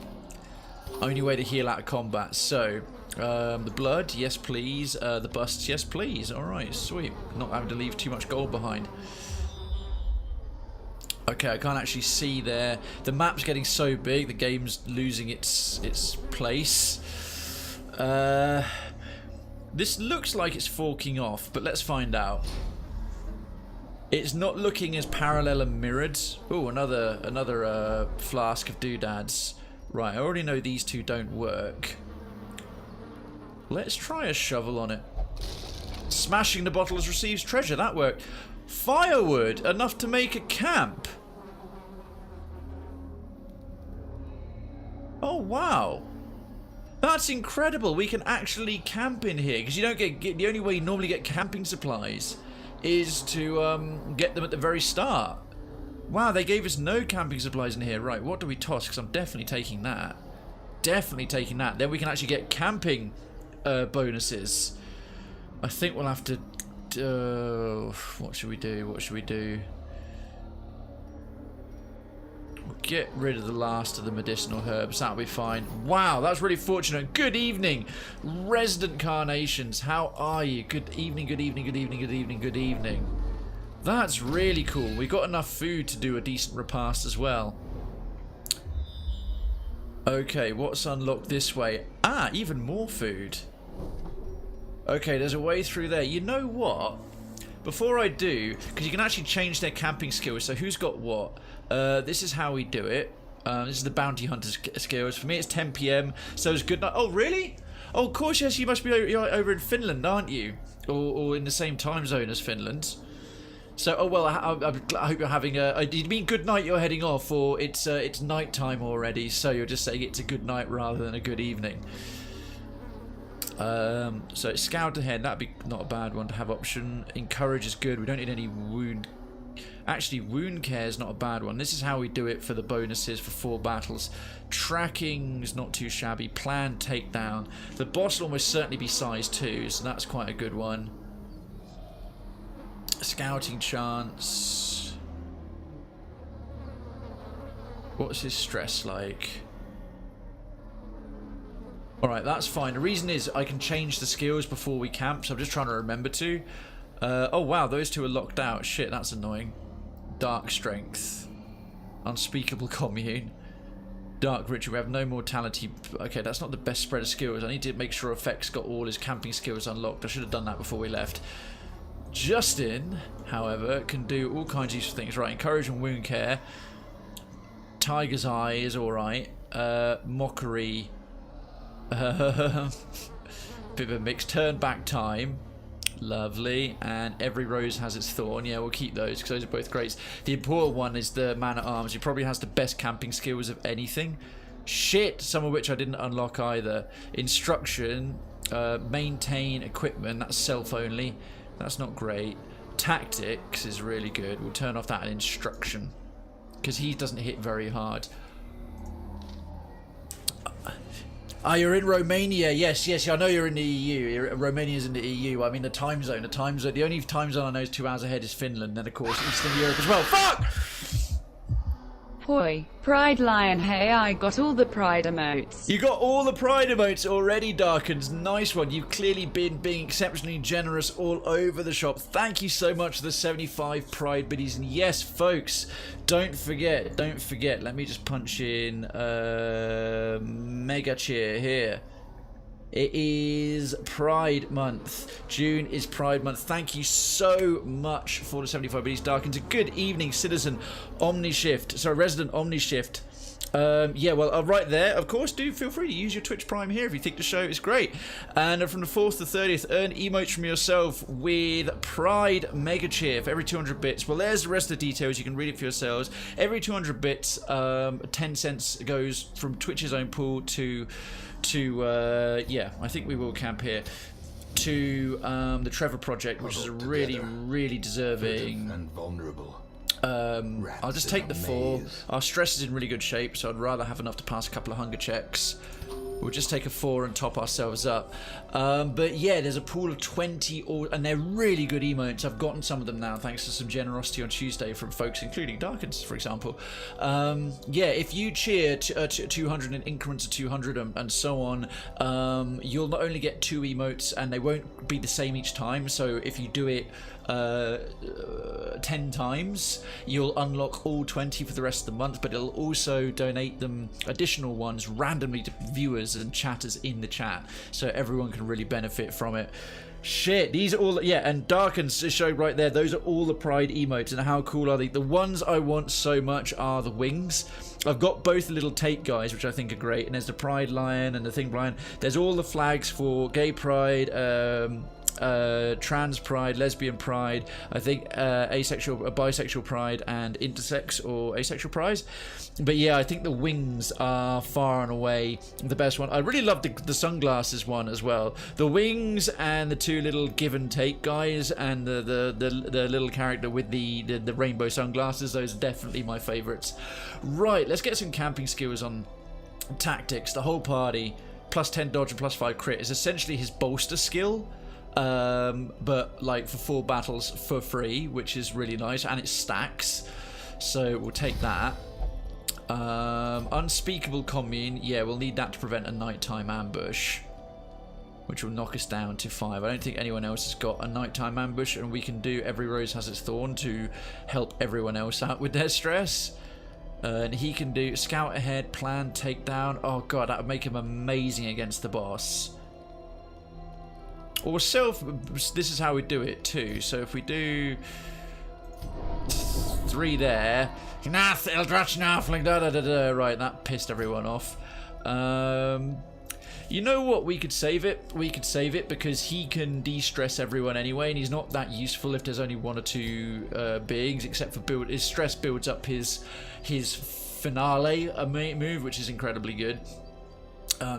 Only way to heal out of combat. So, the blood, yes please. The busts, yes please. Alright, sweet. Not having to leave too much gold behind. Okay, I can't actually see there. The map's getting so big, the game's losing its place. This looks like it's forking off, but let's find out. It's not looking as parallel and mirrored. Oh, another flask of doodads. Right, I already know these two don't work. Let's try a shovel on it. Smashing the bottles receives treasure. That worked. Firewood, enough to make a camp. Oh, wow. That's incredible. We can actually camp in here, because you don't get the only way you normally get camping supplies is to get them at the very start. Wow, they gave us no camping supplies in here. Right, what do we toss? Because I'm definitely taking that. Definitely taking that. Then we can actually get camping bonuses. I think we'll have to... what should we do? What should we do? get rid of the last of the medicinal herbs. That'll be fine. Wow, that's really fortunate. Good evening, resident carnations. How are you? Good evening, good evening, good evening, good evening, good evening. That's really cool. We got enough food to do a decent repast as well. Okay, what's unlocked this way? Ah, even more food. Okay, there's a way through there. You know what? Before I do, because you can actually change their camping skills, so who's got what? This is how we do it. This is the bounty hunter's skills. For me, it's 10 PM, so it's good night. Oh, really? Oh, of course, yes, you must be over in Finland, aren't you? Or in the same time zone as Finland. So, oh well, I hope you're having a... Do you mean good night you're heading off, or it's night time already, so you're just saying it's a good night rather than a good evening? So it's scout ahead, that'd be not a bad one to have option. Encourage is good, we don't need any wound. Actually, wound care is not a bad one. This is how we do it for the bonuses for 4 battles. Tracking's not too shabby. Planned takedown. The boss will almost certainly be size 2, so that's quite a good one. Scouting chance. What's his stress like? Alright, that's fine. The reason is I can change the skills before we camp, so I'm just trying to remember to. Oh wow, those 2 are locked out. Shit, that's annoying. Dark strength. Unspeakable commune. Dark ritual. We have no mortality. Okay, that's not the best spread of skills. I need to make sure Effects got all his camping skills unlocked. I should have done that before we left. Justin, however, can do all kinds of useful things. Right, encourage and wound care. Tiger's Eye is alright. Mockery. Bit of a mix. Turn back time. Lovely. And every rose has its thorn. Yeah, we'll keep those because those are both great. The important one is the man at arms. He probably has the best camping skills of anything. Shit, some of which I didn't unlock either. Instruction. Maintain equipment. That's self only. That's not great. Tactics is really good. We'll turn off that instruction because he doesn't hit very hard. Ah, you're in Romania. Yes, yes, I know you're in the EU. Romania's in the EU. I mean, the time zone. The only time zone I know is 2 hours ahead is Finland. Then, of course, Eastern Europe as well. Fuck! Hoi, Pride Lion, hey, I got all the Pride emotes. You got all the Pride emotes already, Darkens. Nice one. You've clearly been being exceptionally generous all over the shop. Thank you so much for the 75 Pride biddies. And yes, folks, don't forget. Let me just punch in Mega Cheer here. It is Pride Month. June is Pride Month. Thank you so much for the 75 biddies, Darkens. Good evening, citizen Omnishift. Sorry, resident Omnishift. Yeah, well, right there, of course, do feel free to use your Twitch Prime here if you think the show is great. And from the 4th to 30th, earn emotes from yourself with Pride Mega Cheer for every 200 bits. Well, there's the rest of the details. You can read it for yourselves. Every 200 bits, 10 cents goes from Twitch's own pool to yeah, I think we will camp here, to the Trevor Project, which is a really deserving and vulnerable. I'll just take the 4. Our stress is in really good shape, so I'd rather have enough to pass a couple of hunger checks. We'll just take a 4 and top ourselves up. But yeah, there's a pool of 20, and they're really good emotes. I've gotten some of them now, thanks to some generosity on Tuesday from folks, including Darkens, for example. Yeah, if you cheer 200 in increments of 200 and so on, you'll not only get 2 emotes, and they won't be the same each time. So if you do it 10 times, you'll unlock all 20 for the rest of the month, but it'll also donate them additional ones randomly to viewers and chatters in the chat, so everyone can really benefit from it. Shit, these are all, yeah, and Darkens showed right there, those are all the Pride emotes, and how cool are they? The ones I want so much are the wings. I've got both the little take guys, which I think are great, and there's the Pride Lion and the Thing Lion. There's all the flags for gay pride, trans pride, lesbian pride, I think asexual, bisexual pride, and intersex or asexual pride. But yeah, I think the wings are far and away the best one. I really love the sunglasses one as well. The wings and the 2 little give and take guys, and the little character with the rainbow sunglasses. Those are definitely my favourites. Right, let's get some camping skills on tactics. The whole party plus 10 dodge and plus 5 crit is essentially his bolster skill. But like for 4 battles for free, which is really nice, and it stacks, so we'll take that. Unspeakable commune. Yeah, we'll need that to prevent a nighttime ambush, which will knock us down to 5. I don't think anyone else has got a nighttime ambush, and we can do Every Rose Has Its Thorn to help everyone else out with their stress. And he can do Scout Ahead, Plan, Takedown. Oh god, that would make him amazing against the boss. Or this is how we do it too. So if we do 3 there. Right, that pissed everyone off. You know what? We could save it. We could save it because he can de-stress everyone anyway, and he's not that useful if there's only 1 or 2 bigs, except for his stress builds up his finale move, which is incredibly good.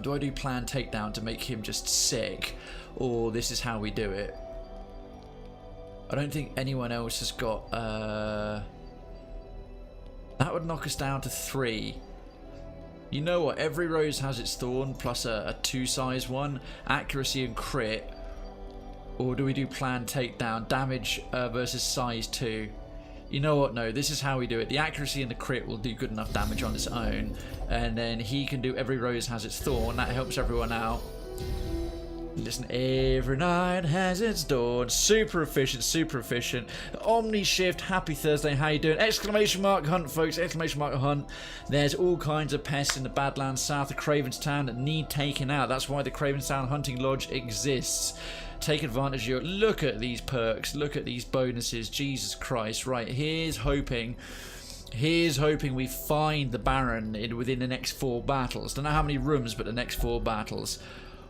Do I do Plan Takedown to make him just sick, or this is how we do it? I don't think anyone else has got. That would knock us down to 3. You know what? Every Rose Has Its Thorn plus a 2 size one, accuracy and crit. Or do we do Plan Takedown, damage versus size 2? You know what? No, this is how we do it. The accuracy and the crit will do good enough damage on its own, and then he can do Every Rose Has Its Thorn. That helps everyone out. Listen, every night has its dawn. Super efficient, super efficient. Omni Shift, happy Thursday, how you doing? Exclamation mark hunt, folks, exclamation mark hunt. There's all kinds of pests in the Badlands south of Krayven's Town that need taken out. That's why the Krayven's Town Hunting Lodge exists. Take advantage of your... Look at these perks, look at these bonuses, Jesus Christ. Right, here's hoping we find the Baron within the next 4 battles. Don't know how many rooms, but the next 4 battles.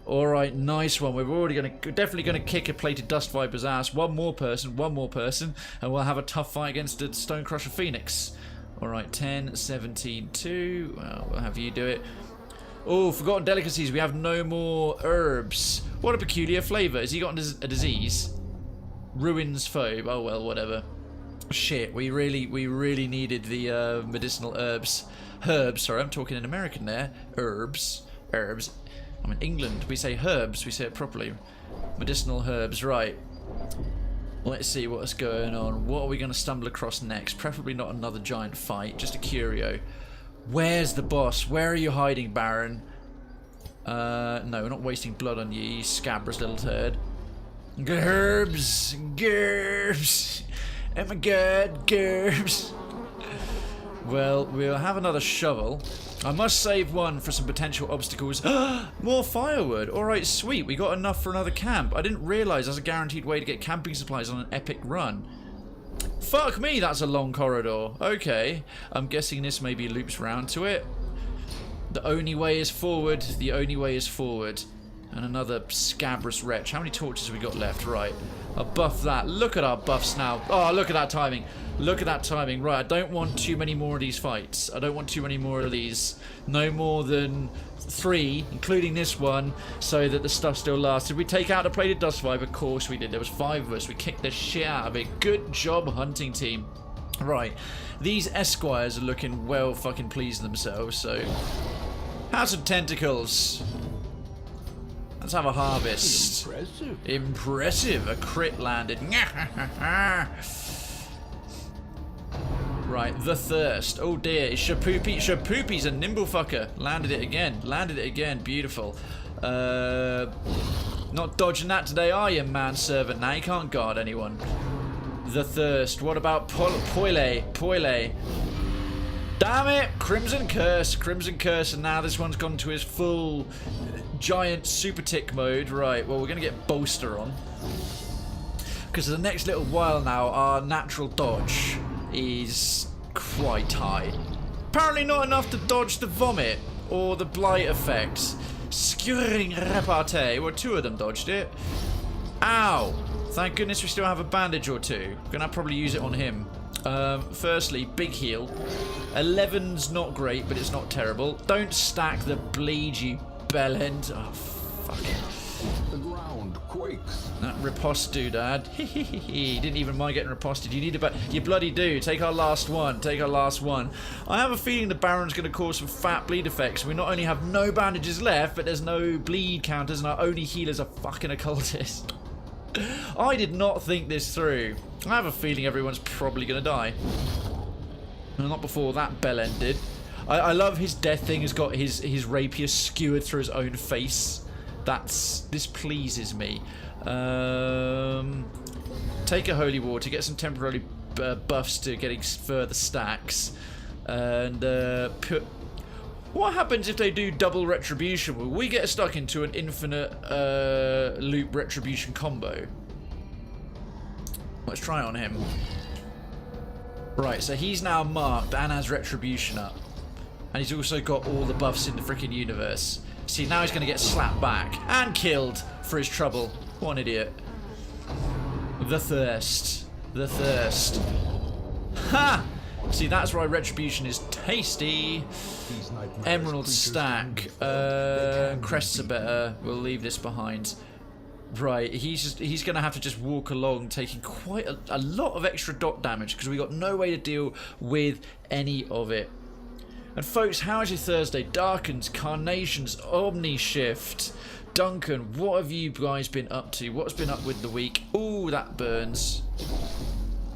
Alright, nice one. We're definitely going to kick a plated Dust Viper's ass. One more person, and we'll have a tough fight against the Stonecrusher Phoenix. Alright, 10, 17, 2. Well, we'll have you do it. Oh, forgotten delicacies. We have no more herbs. What a peculiar flavour. Has he got a disease? Ruins phobe. Oh well, whatever. Shit, we really needed the medicinal herbs. Herbs, sorry, I'm talking in American there. Herbs. I'm in England. We say herbs, we say it properly. Medicinal herbs, right. Let's see what's going on. What are we going to stumble across next? Preferably not another giant fight, just a curio. Where's the boss? Where are you hiding, Baron? No, we're not wasting blood on you, you scabrous little turd. Gerbs! Oh my god, gerbs! Well, we'll have another shovel. I must save one for some potential obstacles. More firewood. Alright, sweet. We got enough for another camp. I didn't realise there's a guaranteed way to get camping supplies on an epic run. Fuck me, that's a long corridor. Okay. I'm guessing this maybe loops round to it. The only way is forward. The only way is forward. And another scabrous wretch. How many torches have we got left? Right. I'll buff that. Look at our buffs now. Oh, look at that timing. Look at that timing. Right, I don't want too many more of these fights. I don't want too many more of these. No more than 3, including this one, so that the stuff still lasts. Did we take out the plated Dust Viper? Of course we did. There was 5 of us. We kicked the shit out of it. Good job, hunting team. Right. These esquires are looking well fucking pleased themselves, so... House of Tentacles. Let's have a harvest. Impressive. Impressive. A crit landed. Right, the thirst. Oh dear, it's Shapoopy. Shapoopy's a nimble fucker. Landed it again. Landed it again. Beautiful. Not dodging that today, are you, manservant? Now you can't guard anyone. The thirst. What about Poile? Damn it! Crimson Curse. Crimson Curse, and now this one's gone to his full giant super tick mode. Right, well, we're going to get Bolster on. Because the next little while now, our natural dodge is quite high. Apparently not enough to dodge the vomit or the blight effect. Skewering repartee. Well, 2 of them dodged it. Ow! Thank goodness we still have a bandage or 2. Gonna probably use it on him. Firstly, big heal. 11's not great, but it's not terrible. Don't stack the bleed, you bellend. Oh, fuck it. The ground quakes. That riposte doodad. Didn't even mind getting riposted. You need about. You bloody do. Take our last one. Take our last one. I have a feeling the Baron's going to cause some fat bleed effects. We not only have no bandages left, but there's no bleed counters, and our only healer's a fucking occultist. I did not think this through. I have a feeling everyone's probably going to die. Well, not before that bell ended. I love his death thing has got his rapier skewered through his own face. This pleases me. Take a holy water, get some temporary buffs to getting further stacks, and put. What happens if they do double retribution? Will we get stuck into an infinite loop retribution combo? Let's try it on him. Right, so he's now marked and has retribution up, and he's also got all the buffs in the freaking universe. See, now he's going to get slapped back and killed for his trouble. What an idiot. The thirst. The thirst. Ha! See, that's why retribution is tasty. Emerald stack. Crests are better. We'll leave this behind. Right, he's going to have to just walk along taking quite a lot of extra dot damage because we got no way to deal with any of it. And folks, how's your Thursday? Darkens, Carnations, Omnishift. Duncan, what have you guys been up to? What's been up with the week? Ooh, that burns.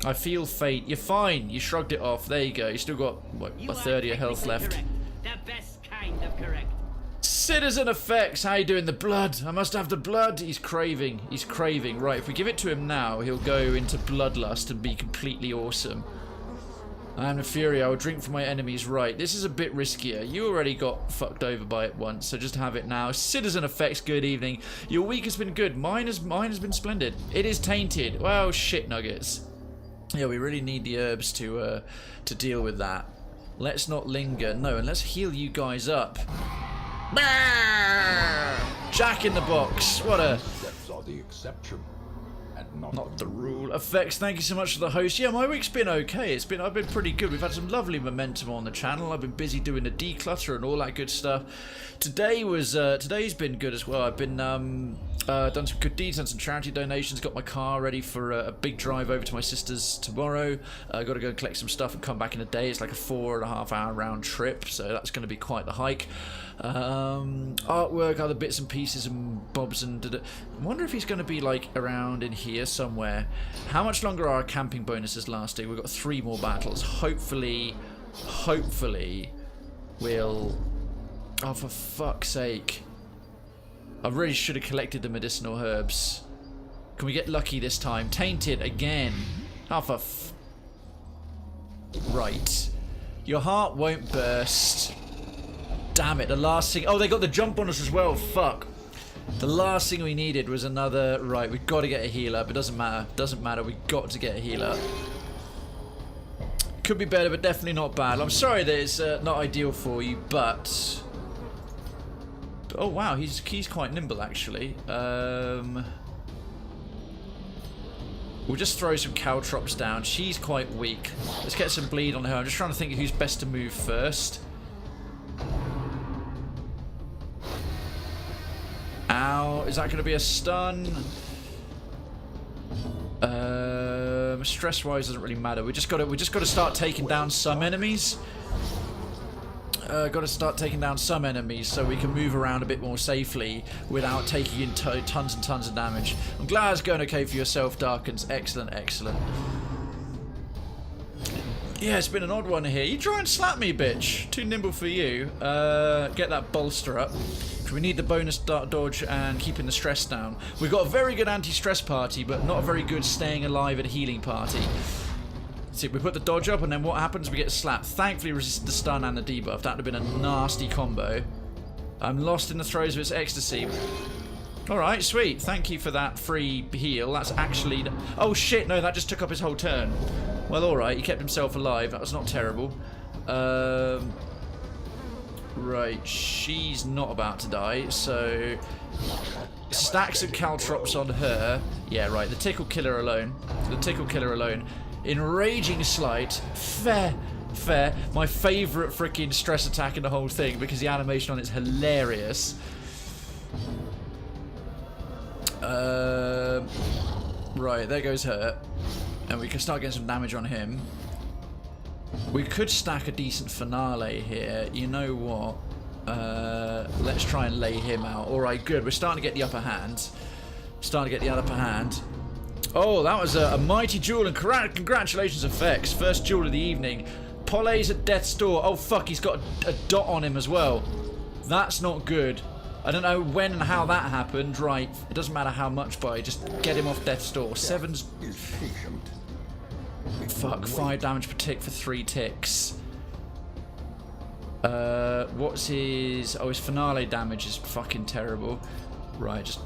I feel faint. You're fine. You shrugged it off. There you go. You still got, what, a 30 of health left. Correct. The best kind of correct. Citizen effects. How you doing? The blood. I must have the blood. He's craving. He's craving. Right, if we give it to him now, he'll go into bloodlust and be completely awesome. I am the Fury. I will drink for my enemies. Right, this is a bit riskier. You already got fucked over by it once, so just have it now. Citizen effects. Good evening. Your week has been good. Mine has been splendid. It is tainted. Well, shit nuggets. Yeah, we really need the herbs to deal with that. Let's not linger. No, and let's heal you guys up. Jack in the box. What a... Steps are the exception, and not the rule. Effects, thank you so much for the host. Yeah, my week's been okay. I've been pretty good. We've had some lovely momentum on the channel. I've been busy doing the declutter and all that good stuff. Today's been good as well. I've been done some good deeds, done some charity donations, got my car ready for a big drive over to my sister's tomorrow. Got to go collect some stuff and come back in a day. It's like a 4.5 hour round trip, so that's going to be quite the hike. Artwork, other bits and pieces and bobs, and I wonder if he's going to be like around in here somewhere. How much longer are our camping bonuses lasting? We've got 3 more battles. Hopefully we'll... Oh, for fuck's sake. I really should have collected the medicinal herbs. Can we get lucky this time? Tainted again. Oh, for right. Your heart won't burst. Damn it, the last thing... Oh, they got the jump on us as well. Fuck. The last thing we needed was another... Right, we've got to get a healer, but it doesn't matter. Doesn't matter, we've got to get a healer. Could be better, but definitely not bad. I'm sorry that it's not ideal for you, but... Oh wow, he's quite nimble actually. We'll just throw some caltrops down. She's quite weak. Let's get some bleed on her. I'm just trying to think of who's best to move first. Ow, is that going to be a stun? Stress-wise doesn't really matter. We just got to start taking down some enemies. Got to start taking down some enemies so we can move around a bit more safely without taking in tons and tons of damage. I'm glad it's going okay for yourself, Darkens. Excellent, excellent. Yeah, it's been an odd one here. You try and slap me, bitch. Too nimble for you. Get that bolster up. We need the bonus dodge and keeping the stress down. We've got a very good anti-stress party, but not a very good staying alive and healing party. See, we put the dodge up, and then what happens? We get slapped. Thankfully, resisted the stun and the debuff. That would have been a nasty combo. I'm lost in the throes of its ecstasy. Alright, sweet. Thank you for that free heal. That's actually... Oh, shit, no, that just took up his whole turn. Well, alright, he kept himself alive. That was not terrible. Right, she's not about to die, so... Stacks of caltrops on her. Yeah, right, the tick will kill her alone. The tick will kill her alone. Enraging Slight. Fair. My favourite freaking stress attack in the whole thing because the animation on it's hilarious. Right, there goes her. And we can start getting some damage on him. We could stack a decent finale here. You know what? Let's try and lay him out. Alright, good. We're starting to get the upper hand. Oh, that was a mighty duel, and congratulations, effects. First duel of the evening. Polle's at death's door. Oh fuck, he's got a dot on him as well. That's not good. I don't know when and how that happened. Right, it doesn't matter how much by, just get him off death's door. Seven's... Fuck, 5 damage per tick for 3 ticks. What's his... Oh, his finale damage is fucking terrible. Right, just...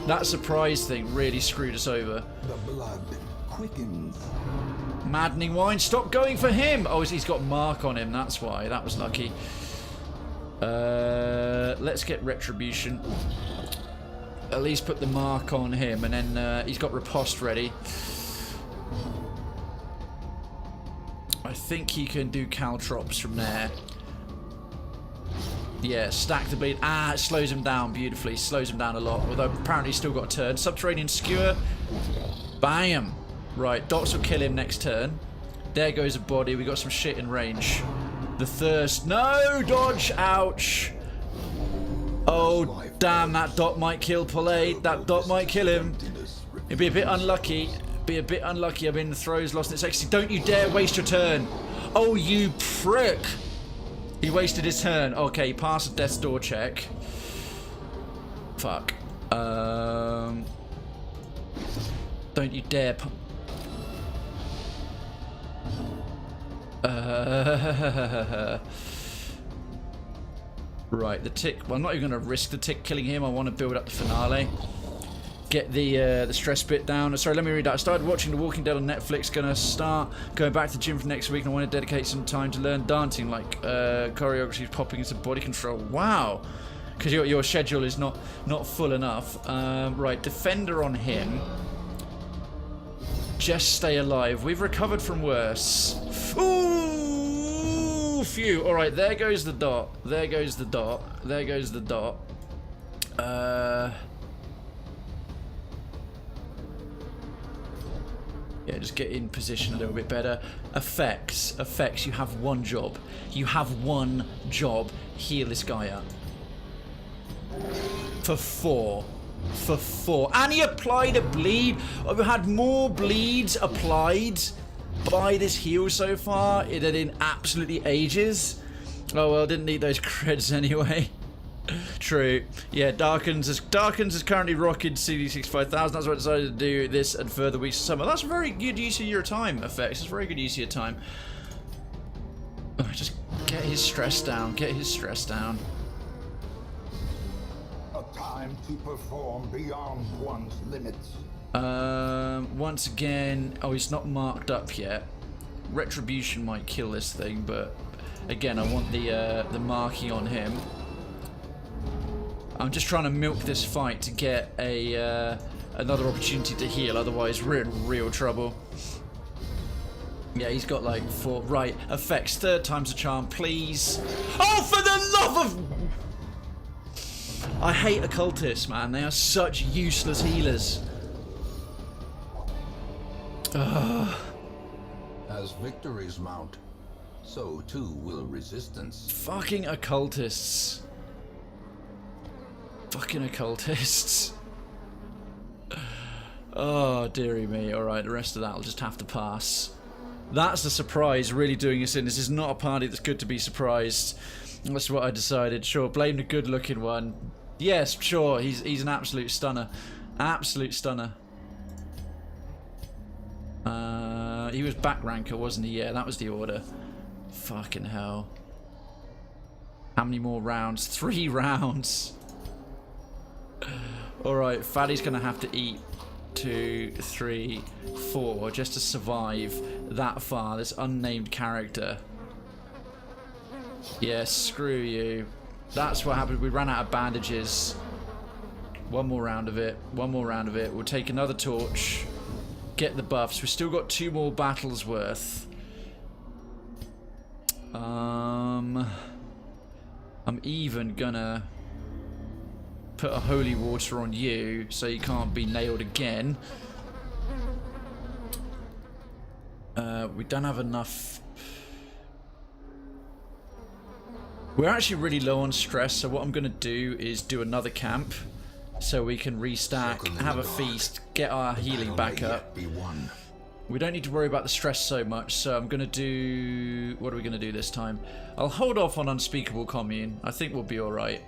That surprise thing really screwed us over. The blood quickens. Maddening wine, stop going for him! Oh, he's got mark on him, that's why. That was lucky. Let's get retribution. At least put the mark on him, and then he's got riposte ready. I think he can do caltrops from there. Yeah, stack the bleed. Ah, it slows him down beautifully. Slows him down a lot. Although apparently he's still got a turn. Subterranean skewer. Bam! Right, dots will kill him next turn. There goes a body. We got some shit in range. The thirst. No! Dodge! Ouch! Oh, damn. That dot might kill Polle. That dot might kill him. It'd be a bit unlucky. Be a bit unlucky. I mean, the throw's lost its ecstasy. Don't you dare waste your turn. Oh, you prick. He wasted his turn. Okay, he passed a death's door check. Fuck. Don't you dare. Right, the tick. Well, I'm not even going to risk the tick killing him. I want to build up the finale. Get the stress bit down. Sorry, let me read that. I started watching The Walking Dead on Netflix. Gonna start going back to the gym for next week, and I want to dedicate some time to learn dancing, like choreography, popping into body control. Wow, because your schedule is not full enough. Right, defender on him. Just stay alive. We've recovered from worse. Ooh, phew. All right, there goes the dot. There goes the dot. There goes the dot. Yeah, just get in position a little bit better. Effects. Effects, you have one job. You have one job. Heal this guy up. For 4. For 4. And he applied a bleed. I've had more bleeds applied by this heal so far than in absolutely ages. Oh well, didn't need those creds anyway. True. Yeah, Darkens is currently rocking CD6 5000. That's why I decided to do this and further weeks of summer. That's a very good use of your time, Effects. It's very good use of your time. Oh, just get his stress down. Get his stress down. A time to perform beyond one's limits. Once again, oh, he's not marked up yet. Retribution might kill this thing, but again, I want the marking on him. I'm just trying to milk this fight to get a another opportunity to heal, otherwise we're in real trouble. Yeah, he's got like 4. Right, effects, 3rd time's a charm, please. Oh, for the love of... I hate occultists, man. They are such useless healers. Ugh. As victories mount, so too will resistance. Fucking occultists. Fucking occultists. Oh, dearie me. Alright, the rest of that will just have to pass. That's the surprise really doing us in. This is not a party that's good to be surprised. That's what I decided. Sure, blame the good looking one. Yes, sure, he's an absolute stunner. Absolute stunner. He was back ranker, wasn't he? Yeah, that was the order. Fucking hell. How many more rounds? 3 rounds. Alright, Fatty's gonna have to eat 2, 3, 4 just to survive that far. This unnamed character. Yeah, screw you. That's what happened. We ran out of bandages. One more round of it. One more round of it. We'll take another torch. Get the buffs. We've still got 2 more battles worth. I'm even gonna put a holy water on you so you can't be nailed again. We don't have enough. We're actually really low on stress, so what I'm gonna do is do another camp so we can restack, have a feast, get our healing back up. We don't need to worry about the stress so much, so I'm going to do... What are we going to do this time? I'll hold off on Unspeakable Commune. I think we'll be alright.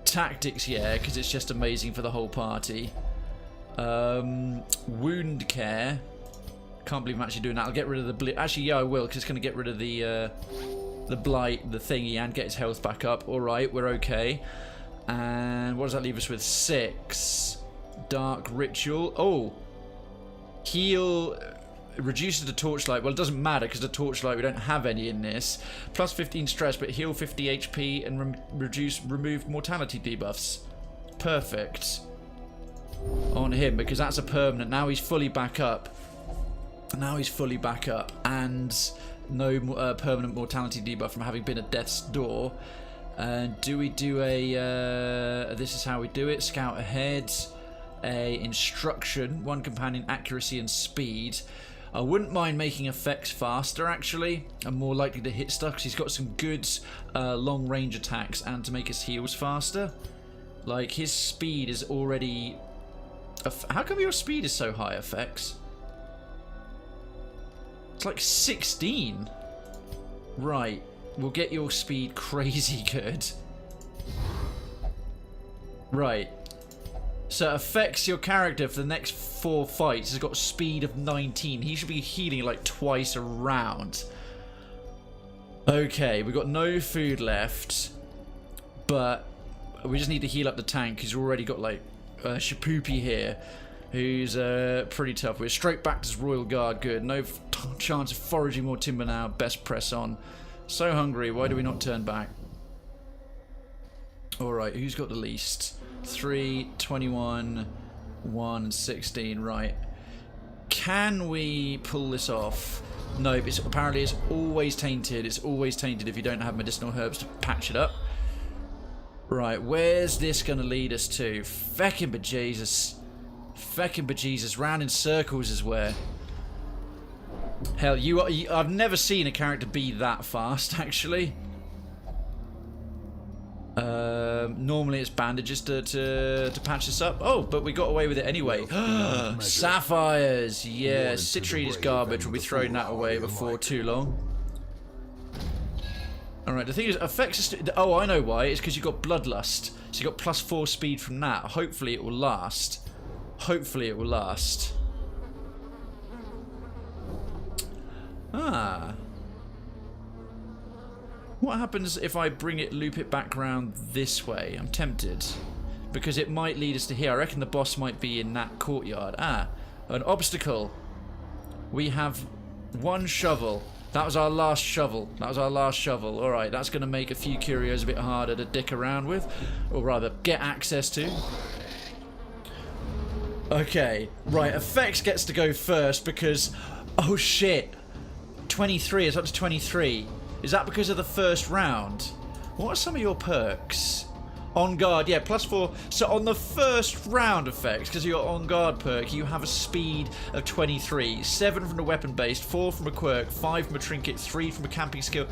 Tactics, yeah, because it's just amazing for the whole party. Wound Care. Can't believe I'm actually doing that. I'll get rid of the... Actually, yeah, I will, because it's going to get rid of the blight, the thingy, and get his health back up. Alright, we're okay. And what does that leave us with? 6. Dark Ritual. Oh, heal reduces the torchlight. Well, it doesn't matter because the torchlight, we don't have any in this. Plus 15 stress, but heal 50 HP and remove mortality debuffs. Perfect. On him, because that's a permanent. Now he's fully back up. Now he's fully back up. And no permanent mortality debuff from having been at death's door. Do we do a... this is how we do it. Scout ahead. A instruction, 1 companion, accuracy and speed. I wouldn't mind making effects faster, actually. I'm more likely to hit stuff because he's got some good long range attacks and to make his heals faster. Like, his speed is already... How come your speed is so high, effects? It's like 16. Right, we'll get your speed crazy good. Right. So it affects your character for the next 4 fights. He's got speed of 19. He should be healing like twice a round. Okay, we've got no food left. But we just need to heal up the tank. He's already got like Shapoopy here. Who's pretty tough. We're straight back to his Royal Guard. Good. No chance of foraging more timber now. Best press on. So hungry. Why do we not turn back? Alright, who's got the least? 3, 21, 1, and 16. Right. Can we pull this off? Nope. Apparently it's always tainted. It's always tainted if you don't have medicinal herbs to patch it up. Right. Where's this going to lead us to? Feckin' bejesus. Feckin' bejesus. Round in circles is where... Hell, I've never seen a character be that fast, actually. Normally it's bandages to patch this up. Oh, but we got away with it anyway. Sapphires! Yeah, citrine is garbage. We'll be throwing that away before too long. Alright, the thing is, affects... Oh, I know why. It's because you've got Bloodlust. So you've got +4 speed from that. Hopefully it will last. Hopefully it will last. Ah... What happens if I loop it back round this way? I'm tempted. Because it might lead us to here. I reckon the boss might be in that courtyard. Ah, an obstacle. We have 1 shovel. That was our last shovel. That was our last shovel. Alright, that's going to make a few curios a bit harder to dick around with. Or rather, get access to. Okay, right, effects gets to go first because... Oh shit! 23, it's up to 23. Is that because of the first round? What are some of your perks? On guard, yeah, +4. So on the first round effects, because of your on guard perk, you have a speed of 23. 7 from the weapon based, 4 from a quirk, 5 from a trinket, 3 from a camping skill,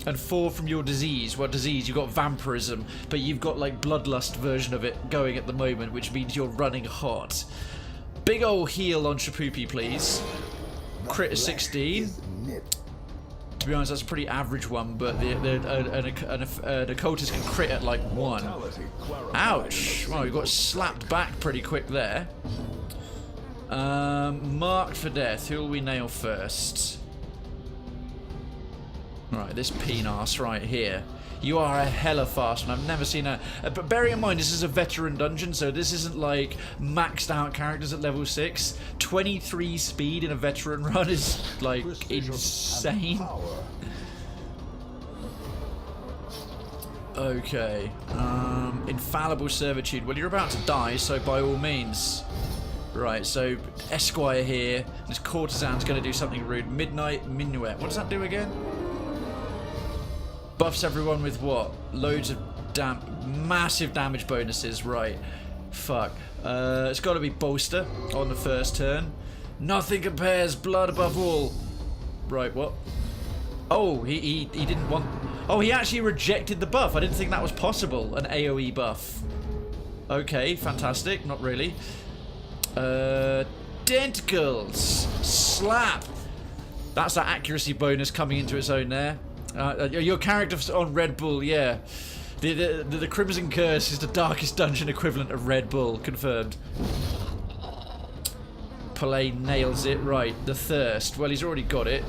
and 4 from your disease. Well, disease, you've got vampirism, but you've got like bloodlust version of it going at the moment, which means you're running hot. Big ol' heal on Shapoopy, please. Crit of 16. To be honest, that's a pretty average one, but an occultist can crit at like 1. Ouch! Well, we got slapped back pretty quick there. Marked for death. Who will we nail first? Right, this penis right here. You are a hella fast one. I've never seen a... But bearing in mind, this is a veteran dungeon, so this isn't like maxed out characters at level 6. 23 speed in a veteran run is like insane. Okay. Infallible servitude. Well, you're about to die, so by all means. Right, so Esquire here. This courtesan's going to do something rude. Midnight Minuet. What does that do again? Buffs everyone with what? Loads of massive damage bonuses, right. Fuck. It's got to be Bolster on the first turn. Nothing compares, blood above all. Right, what? Oh, he didn't want... Oh, he actually rejected the buff. I didn't think that was possible, an AoE buff. Okay, fantastic. Not really. Denticles. Slap. That's that accuracy bonus coming into its own there. Your character's on Red Bull, yeah. The Crimson Curse is the darkest dungeon equivalent of Red Bull, confirmed. Palais nails it. Right, the Thirst. Well, he's already got it.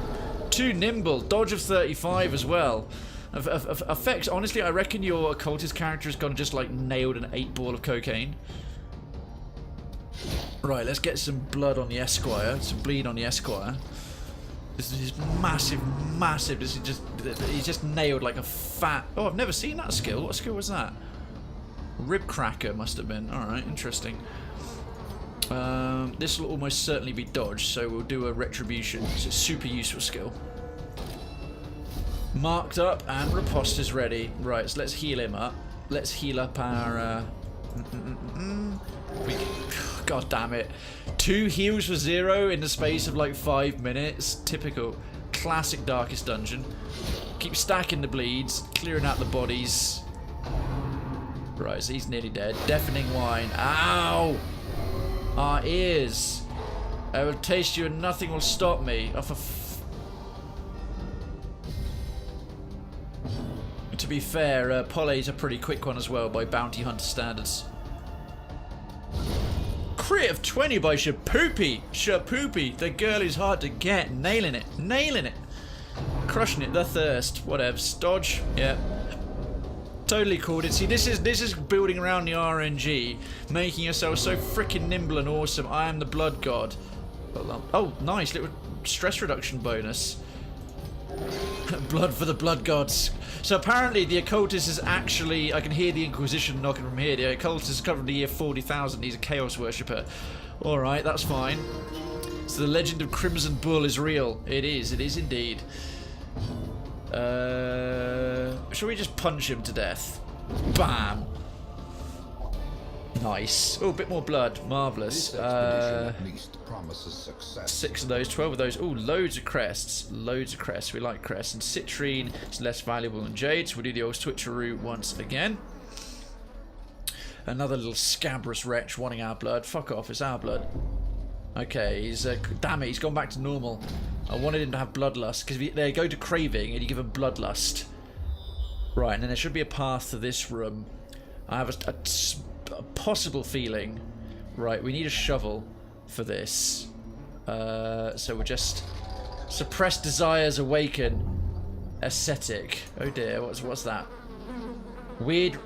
2 nimble. Dodge of 35 as well. Effects, honestly, I reckon your occultist character has gone just like nailed an 8-ball of cocaine. Right, let's get some blood on the Esquire. Some bleed on the Esquire. This is massive, massive. This is just, he's just nailed like a fat... Oh, I've never seen that skill. What skill was that? Rib Cracker must have been. Alright, interesting. This will almost certainly be dodged, so we'll do a Retribution. It's a super useful skill. Marked up and Riposte is ready. Right, so let's heal him up. Let's heal up our... God damn it. 2 heals for 0 in the space of like 5 minutes. Typical. Classic Darkest Dungeon. Keep stacking the bleeds, clearing out the bodies. Right, so he's nearly dead. Deafening Whine. Ow! Our ears. I will taste you and nothing will stop me. Oh, to be fair, Polly's a pretty quick one as well by bounty hunter standards. Crit of 20 by Shapoopy. Shapoopy. The girl is hard to get. Nailing it. Nailing it. Crushing it. The Thirst. Whatever. Dodge. Yeah. Totally called it. See, this is building around the RNG, making yourself so freaking nimble and awesome. I am the Blood God. Oh, nice. Little stress reduction bonus. Blood for the Blood Gods. So apparently the occultist is actually, I can hear the Inquisition knocking from here. The occultist is covering the year 40,000. He's a Chaos Worshipper. Alright, that's fine. So the legend of Crimson Bull is real. It is indeed. Shall we just punch him to death? Bam! Nice. Oh, a bit more blood. Marvellous. At least promises success. 6 of those, 12 of those. Oh, loads of crests. Loads of crests. We like crests. And citrine is less valuable than jade, so we'll do the old switcheroo once again. Another little scabrous wretch wanting our blood. Fuck off, it's our blood. Okay, he's... damn it, he's gone back to normal. I wanted him to have bloodlust, because they go to craving and you give him bloodlust. Right, and then there should be a path to this room. I have a possible feeling. Right, we need a shovel for this. So we'll just suppress desires awaken. Ascetic. Oh dear, what's that? Weird.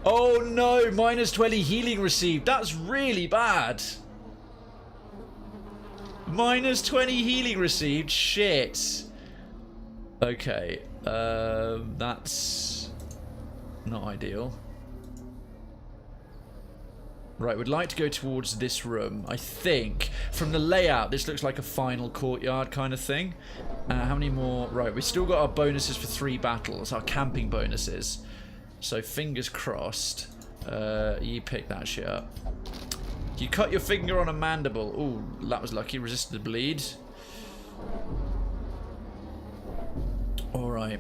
Oh no, minus 20 healing received. That's really bad. Minus 20 healing received. Shit. Okay. That's not ideal. Right, we'd like to go towards this room. I think, from the layout, this looks like a final courtyard kind of thing. How many more? Right, we've still got our bonuses for 3 battles, our camping bonuses. So, fingers crossed. You pick that shit up. You cut your finger on a mandible. Ooh, that was lucky. Resisted the bleed. Alright.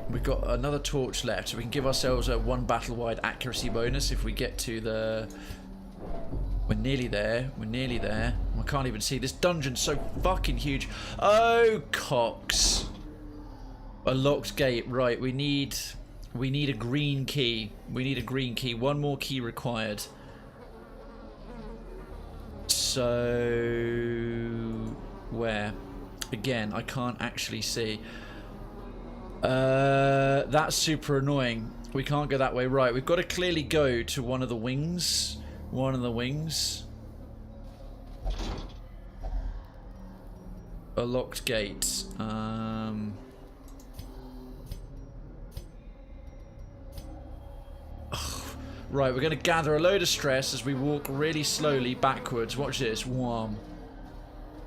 We've got another torch left, so we can give ourselves a 1 battle-wide accuracy bonus if we get to the... We're nearly there. We're nearly there. I can't even see. This dungeon's so fucking huge. Oh, cocks. A locked gate. Right, we need a green key. We need a green key. 1 more key required. So... Where? Again, I can't actually see. That's super annoying. We can't go that way. Right, we've got to clearly go to one of the wings. One of the wings. A locked gate. Right, we're going to gather a load of stress as we walk really slowly backwards. Watch this. Wham.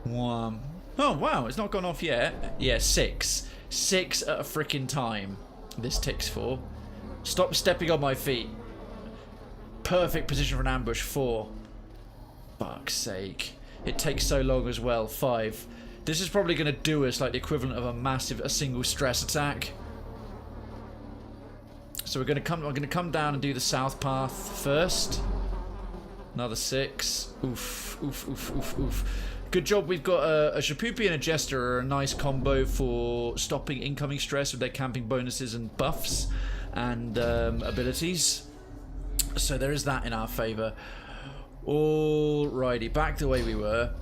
Wham. Oh, wow. It's not gone off yet. Yeah, 6. 6 at a freaking time. This ticks for. Stop stepping on my feet. Perfect position for an ambush. 4. Fuck's sake. It takes so long as well. 5. This is probably going to do us like the equivalent of a single stress attack. So we're going to come down and do the south path first. Another 6. Oof, oof, oof, oof, oof. Good job we've got a Shapupi and a Jester, a nice combo for stopping incoming stress with their camping bonuses and buffs and abilities. So there is that in our favour. Alrighty, back the way we were.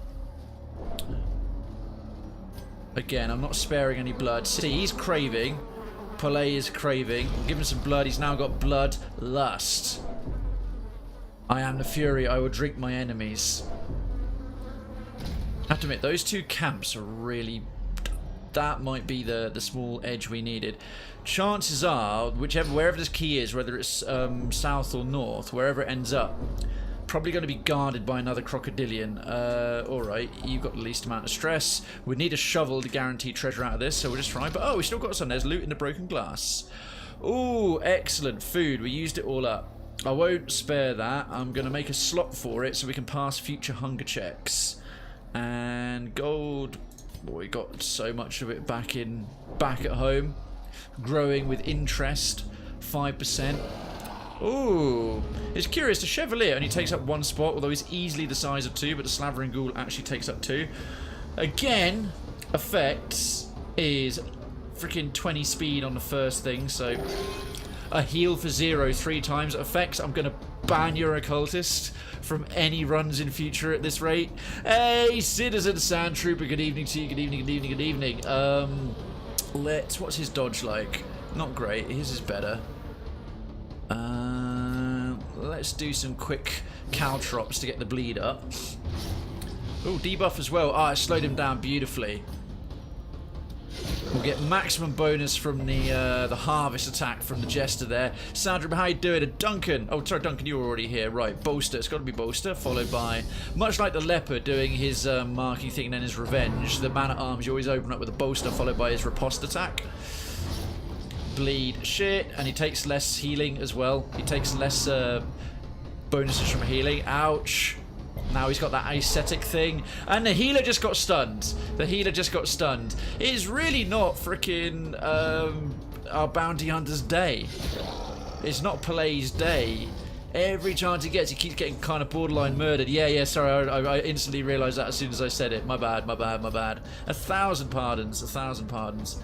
Again, I'm not sparing any blood. See, he's craving. Palais is craving. Give him some blood. He's now got blood lust. I am the fury. I will drink my enemies. I have to admit, those two camps are really... That might be the small edge we needed. Chances are, wherever this key is, whether it's south or north, wherever it ends up, probably going to be guarded by another crocodilian. Alright, you've got the least amount of stress. We need a shovel to guarantee treasure out of this, so we'll just try. But oh, we still got some. There's loot in the broken glass. Ooh, excellent. Food. We used it all up. I won't spare that. I'm going to make a slot for it so we can pass future hunger checks. And gold. Boy, we got so much of it back at home. Growing with interest. 5%. Ooh, it's curious. The Chevalier only takes up 1 spot, although he's easily the size of 2, but the Slavering Ghoul actually takes up 2. Again, effects is freaking 20 speed on the first thing, so a heal for 0 3 times. Effects, I'm going to ban your occultist from any runs in future at this rate. Hey, Citizen Sand Trooper, good evening to you. Good evening, good evening, good evening. What's his dodge like? Not great. His is better. Let's do some quick caltrops to get the bleed up. Oh, debuff as well. Ah, it slowed him down beautifully. We'll get maximum bonus from the harvest attack from the Jester there. Sandra, how you doing? Duncan. Oh, sorry, Duncan, you were already here. Right, Bolster. It's got to be Bolster, followed by, much like the Leper doing his marking thing and then his revenge, the Man-at-Arms, you always open up with a Bolster, followed by his riposte attack. Bleed shit, and he takes less healing as well. He takes less bonuses from healing. Ouch. Now he's got that aesthetic thing. And the healer just got stunned. The healer just got stunned. It's really not freaking our bounty hunter's day. It's not Palais' day. Every chance he gets, he keeps getting kind of borderline murdered. Yeah, sorry, I instantly realised that as soon as I said it. My bad, my bad, my bad. 1,000 pardons, 1,000 pardons.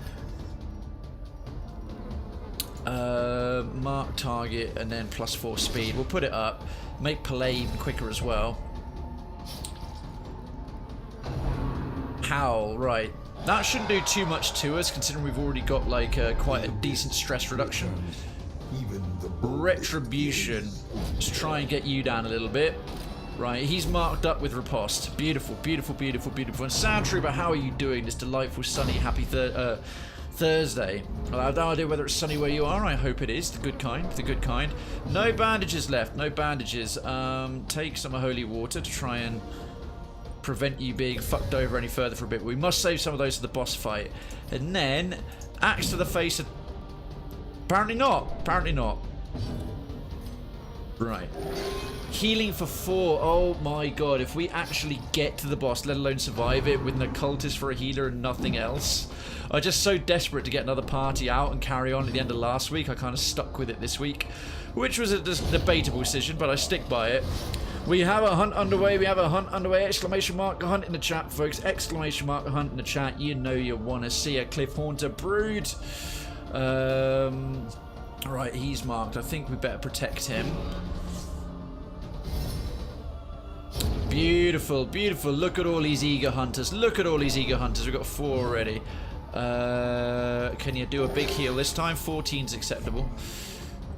Mark target and then +4 speed. We'll put it up. Make Palais even quicker as well. Howl, right. That shouldn't do too much to us, considering we've already got like quite a decent stress reduction. Retribution. Let's try and get you down a little bit. Right, he's marked up with riposte. Beautiful, beautiful, beautiful, beautiful. And Sound Trooper, how are you doing this delightful, sunny, happy Thursday? Well, I have no idea whether it's sunny where you are. I hope it is. The good kind. The good kind. No bandages left. No bandages. Take some holy water to try and prevent you being fucked over any further for a bit. We must save some of those for the boss fight. And then, axe to the face of... Apparently not. Apparently not. Right. Healing for 4. Oh my god. If we actually get to the boss, let alone survive it, with an occultist for a healer and nothing else. I'm just so desperate to get another party out and carry on at the end of last week. I kind of stuck with it this week, which was a debatable decision, but I stick by it. We have a hunt underway. We have a hunt underway. Exclamation mark hunt in the chat, folks. Exclamation mark hunt in the chat. You know you want to see a Cliff Haunter brood. Right, he's marked. I think we better protect him. Beautiful, beautiful. Look at all these eager hunters. Look at all these eager hunters. We've got 4 already. Can you do a big heal this time? 14's acceptable.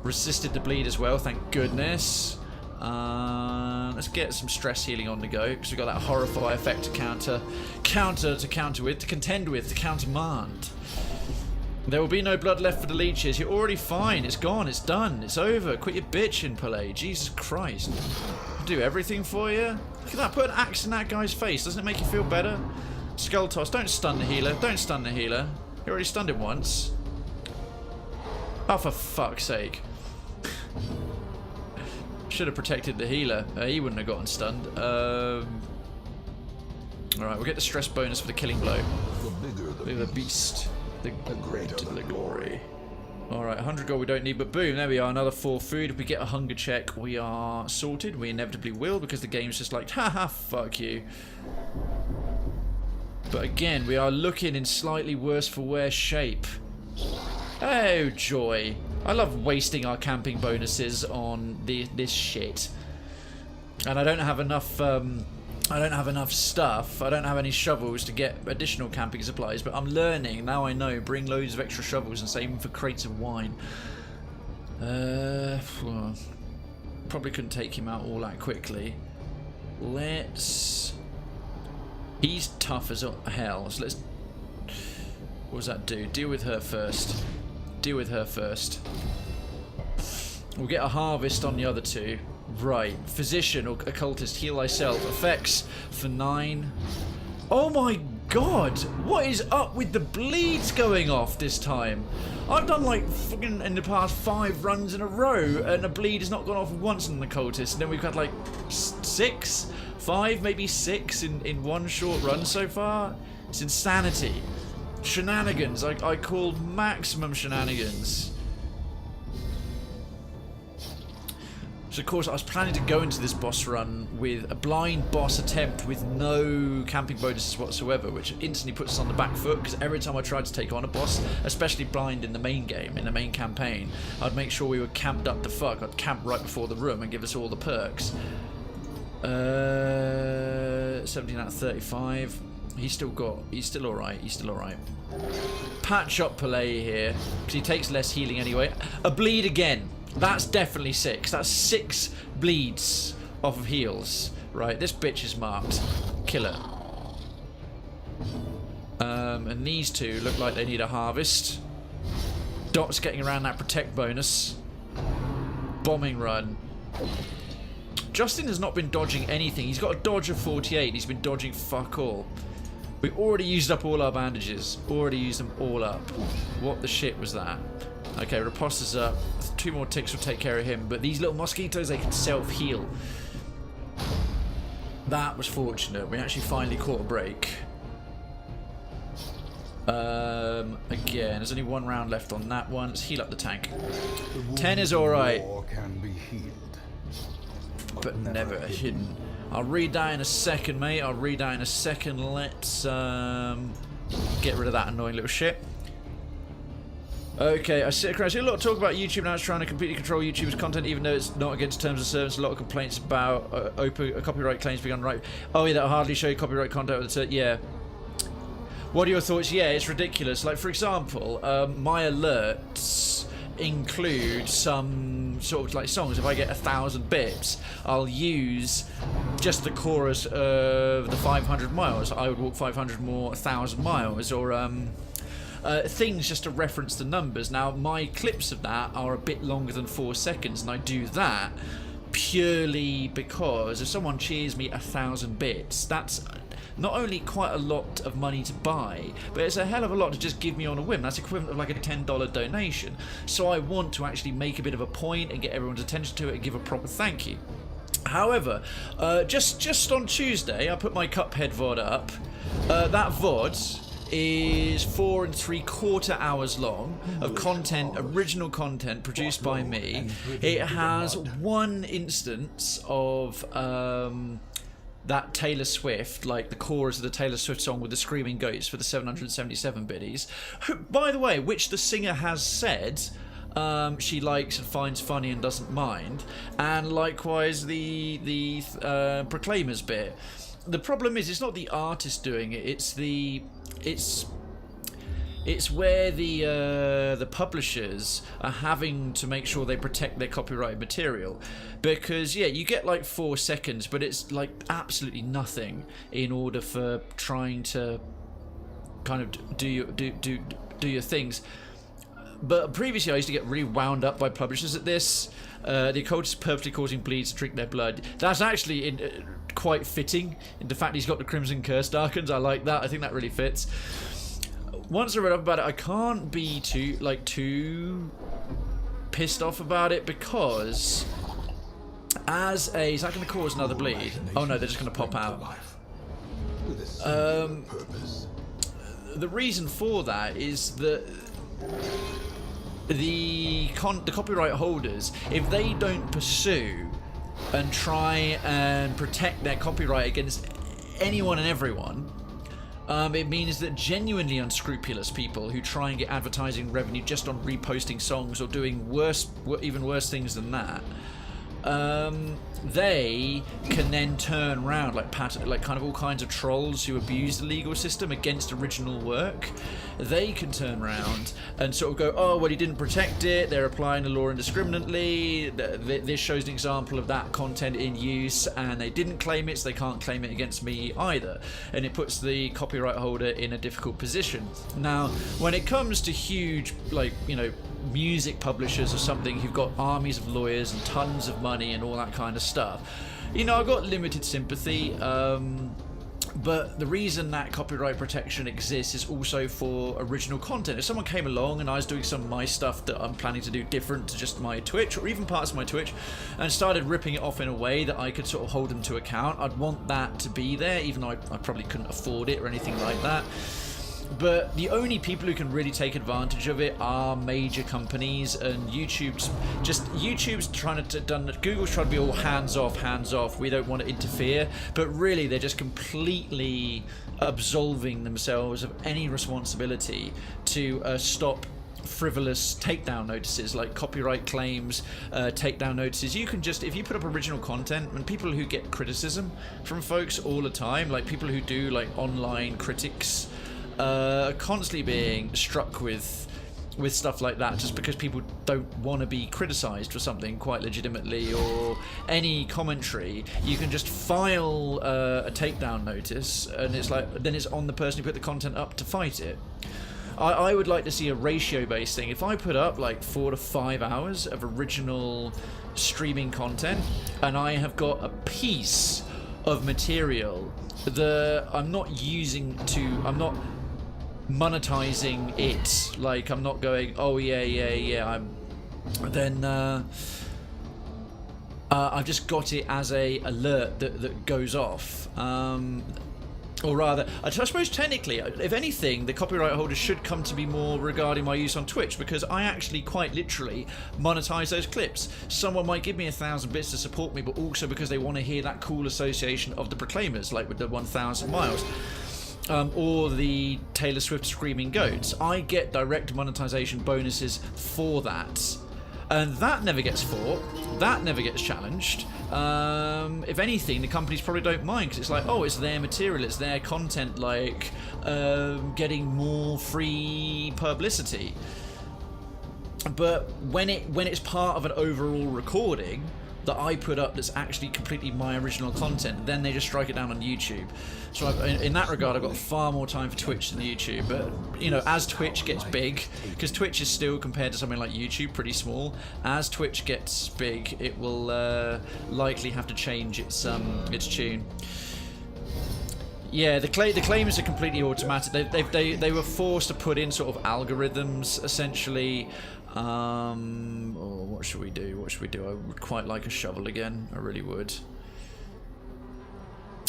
Resisted the bleed as well, thank goodness. Let's get some stress healing on the go, because we've got that horrify effect to contend with, to countermand. There will be no blood left for the leeches. You're already fine. It's gone. It's done. It's over. Quit your bitching, Palais. Jesus Christ. I'll do everything for you. Look at that. Put an axe in that guy's face. Doesn't it make you feel better? Skull toss. Don't stun the healer. Don't stun the healer. You already stunned him once. Oh, for fuck's sake. Should have protected the healer. He wouldn't have gotten stunned. Alright, we'll get the stress bonus for the killing blow. The bigger the beast. The greater the glory. Alright, 100 gold we don't need, but boom, there we are, another 4 food. If we get a hunger check, we are sorted. We inevitably will, because the game's just like, haha, fuck you. But again, we are looking in slightly worse for wear shape. Oh, joy. I love wasting our camping bonuses on this shit. And I don't have enough, stuff. I don't have any shovels to get additional camping supplies, but I'm learning. Now I know. Bring loads of extra shovels and save them for crates of wine. Well, probably couldn't take him out all that quickly. Let's... He's tough as hell, so let's... What does that do? Deal with her first. Deal with her first. We'll get a harvest on the other two. Right. Physician or occultist, heal thyself. Effects for 9. Oh my god! What is up with the bleeds going off this time? I've done like fucking in the past 5 runs in a row and a bleed has not gone off once in the occultist, and then we've had like 6? 5, maybe 6 in one short run so far. It's insanity. Shenanigans. I call maximum shenanigans. So of course I was planning to go into this boss run with a blind boss attempt with no camping bonuses whatsoever, which instantly puts us on the back foot, because every time I tried to take on a boss, especially blind in the main game, in the main campaign, I'd make sure we were camped up the fuck. I'd camp right before the room and give us all the perks. 17 out of 35. He's still alright. He's still alright. Patch up Pelé here, because he takes less healing anyway. A bleed again. That's definitely 6. That's 6 bleeds off of heals. Right, this bitch is marked. Kill her. And these two look like they need a harvest. Dot's getting around that protect bonus. Bombing run. Justin has not been dodging anything. He's got a dodge of 48. He's been dodging fuck all. We already used up all our bandages. Already used them all up. What the shit was that? Okay, Riposta's up. 2 more ticks will take care of him. But these little mosquitoes, they can self-heal. That was fortunate. We actually finally caught a break. Again, there's only 1 round left on that one. Let's heal up the tank. 10 is alright. Can be healed, But never hidden. I'll read that in a second, mate. I'll read that in a second. Let's get rid of that annoying little shit. Okay, I see a lot of talk about YouTube now. It's trying to completely control YouTube's content, even though it's not against terms of service. A lot of complaints about copyright claims being right. Oh yeah, that'll hardly show you copyright content with the yeah. What are your thoughts? Yeah, it's ridiculous. Like, for example, my alerts include some sort of like songs. If I get 1,000 bits, I'll use just the chorus of the 500 miles. I would walk 500 more, 1,000 miles, or things just to reference the numbers. Now, my clips of that are a bit longer than 4 seconds, and I do that purely because if someone cheers me 1,000 bits, that's not only quite a lot of money to buy, but it's a hell of a lot to just give me on a whim. That's equivalent of like a $10 donation. So I want to actually make a bit of a point and get everyone's attention to it and give a proper thank you. However, just on Tuesday, I put my Cuphead VOD up. That VOD is 4 3/4 hours long of content, original content produced by me. It has 1 instance of that Taylor Swift, like the chorus of the Taylor Swift song with the screaming goats for the 777 biddies, who, by the way, which the singer has said she likes and finds funny and doesn't mind, and likewise the Proclaimers bit. The problem is, it's not the artist doing it, it's where the publishers are having to make sure they protect their copyrighted material, because yeah, you get like 4 seconds, but it's like absolutely nothing in order for trying to kind of do your things. But previously I used to get really wound up by publishers at this. The occultist purposely causing bleeds to drink their blood. That's actually quite fitting in the fact he's got the Crimson Curse darkens. I like that. I think that really fits. Once I read up about it, I can't be too pissed off about it, because is that going to cause another bleed? Oh no, they're just going to pop out. The reason for that is that the copyright holders, if they don't pursue and try and protect their copyright against anyone and everyone, it means that genuinely unscrupulous people who try and get advertising revenue just on reposting songs or doing even worse things than that, they can then turn around like kind of all kinds of trolls who abuse the legal system against original work. They can turn around and sort of go, oh well, he didn't protect it, they're applying the law indiscriminately, this shows an example of that content in use, and they didn't claim it, so they can't claim it against me either, and it puts the copyright holder in a difficult position. Now when it comes to huge, like, you know, music publishers or something who've got armies of lawyers and tons of money and all that kind of stuff, you know, I've got limited sympathy, but the reason that copyright protection exists is also for original content. If someone came along and I was doing some of my stuff that I'm planning to do different to just my Twitch, or even parts of my Twitch, and started ripping it off in a way that I could sort of hold them to account, I'd want that to be there, even though I probably couldn't afford it or anything like that. But the only people who can really take advantage of it are major companies, and Google's trying to Google's trying to be all hands off, we don't want to interfere, but really they're just completely absolving themselves of any responsibility to stop frivolous takedown notices, like copyright claims, takedown notices. You can just, if you put up original content, and people who get criticism from folks all the time, like people who do like online critics, constantly being struck with stuff like that, just because people don't want to be criticised for something quite legitimately, or any commentary. You can just file a takedown notice, and it's like, then it's on the person who put the content up to fight it. I would like to see a ratio-based thing. If I put up like 4 to 5 hours of original streaming content, and I have got a piece of material that I'm not monetizing it, like I'm not going, oh yeah, I've just got it as a alert that goes off, or rather, I suppose technically, if anything, the copyright holders should come to be more regarding my use on Twitch, because I actually quite literally monetize those clips. Someone might give me 1,000 bits to support me, but also because they want to hear that cool association of the Proclaimers, like with the 1,000 miles. Or the Taylor Swift Screaming Goats. I get direct monetization bonuses for that. And that never gets fought. That never gets challenged. If anything, the companies probably don't mind, because it's like, oh, it's their material, it's their content, like getting more free publicity. But when it's part of an overall recording that I put up that's actually completely my original content, then they just strike it down on YouTube. So in that regard, I've got far more time for Twitch than YouTube. But, you know, as Twitch gets big, because Twitch is still, compared to something like YouTube, pretty small, as Twitch gets big, it will likely have to change its tune. Yeah, the claims are completely automatic. They were forced to put in sort of algorithms, essentially. Oh, what should we do? What should we do? I would quite like a shovel again. I really would.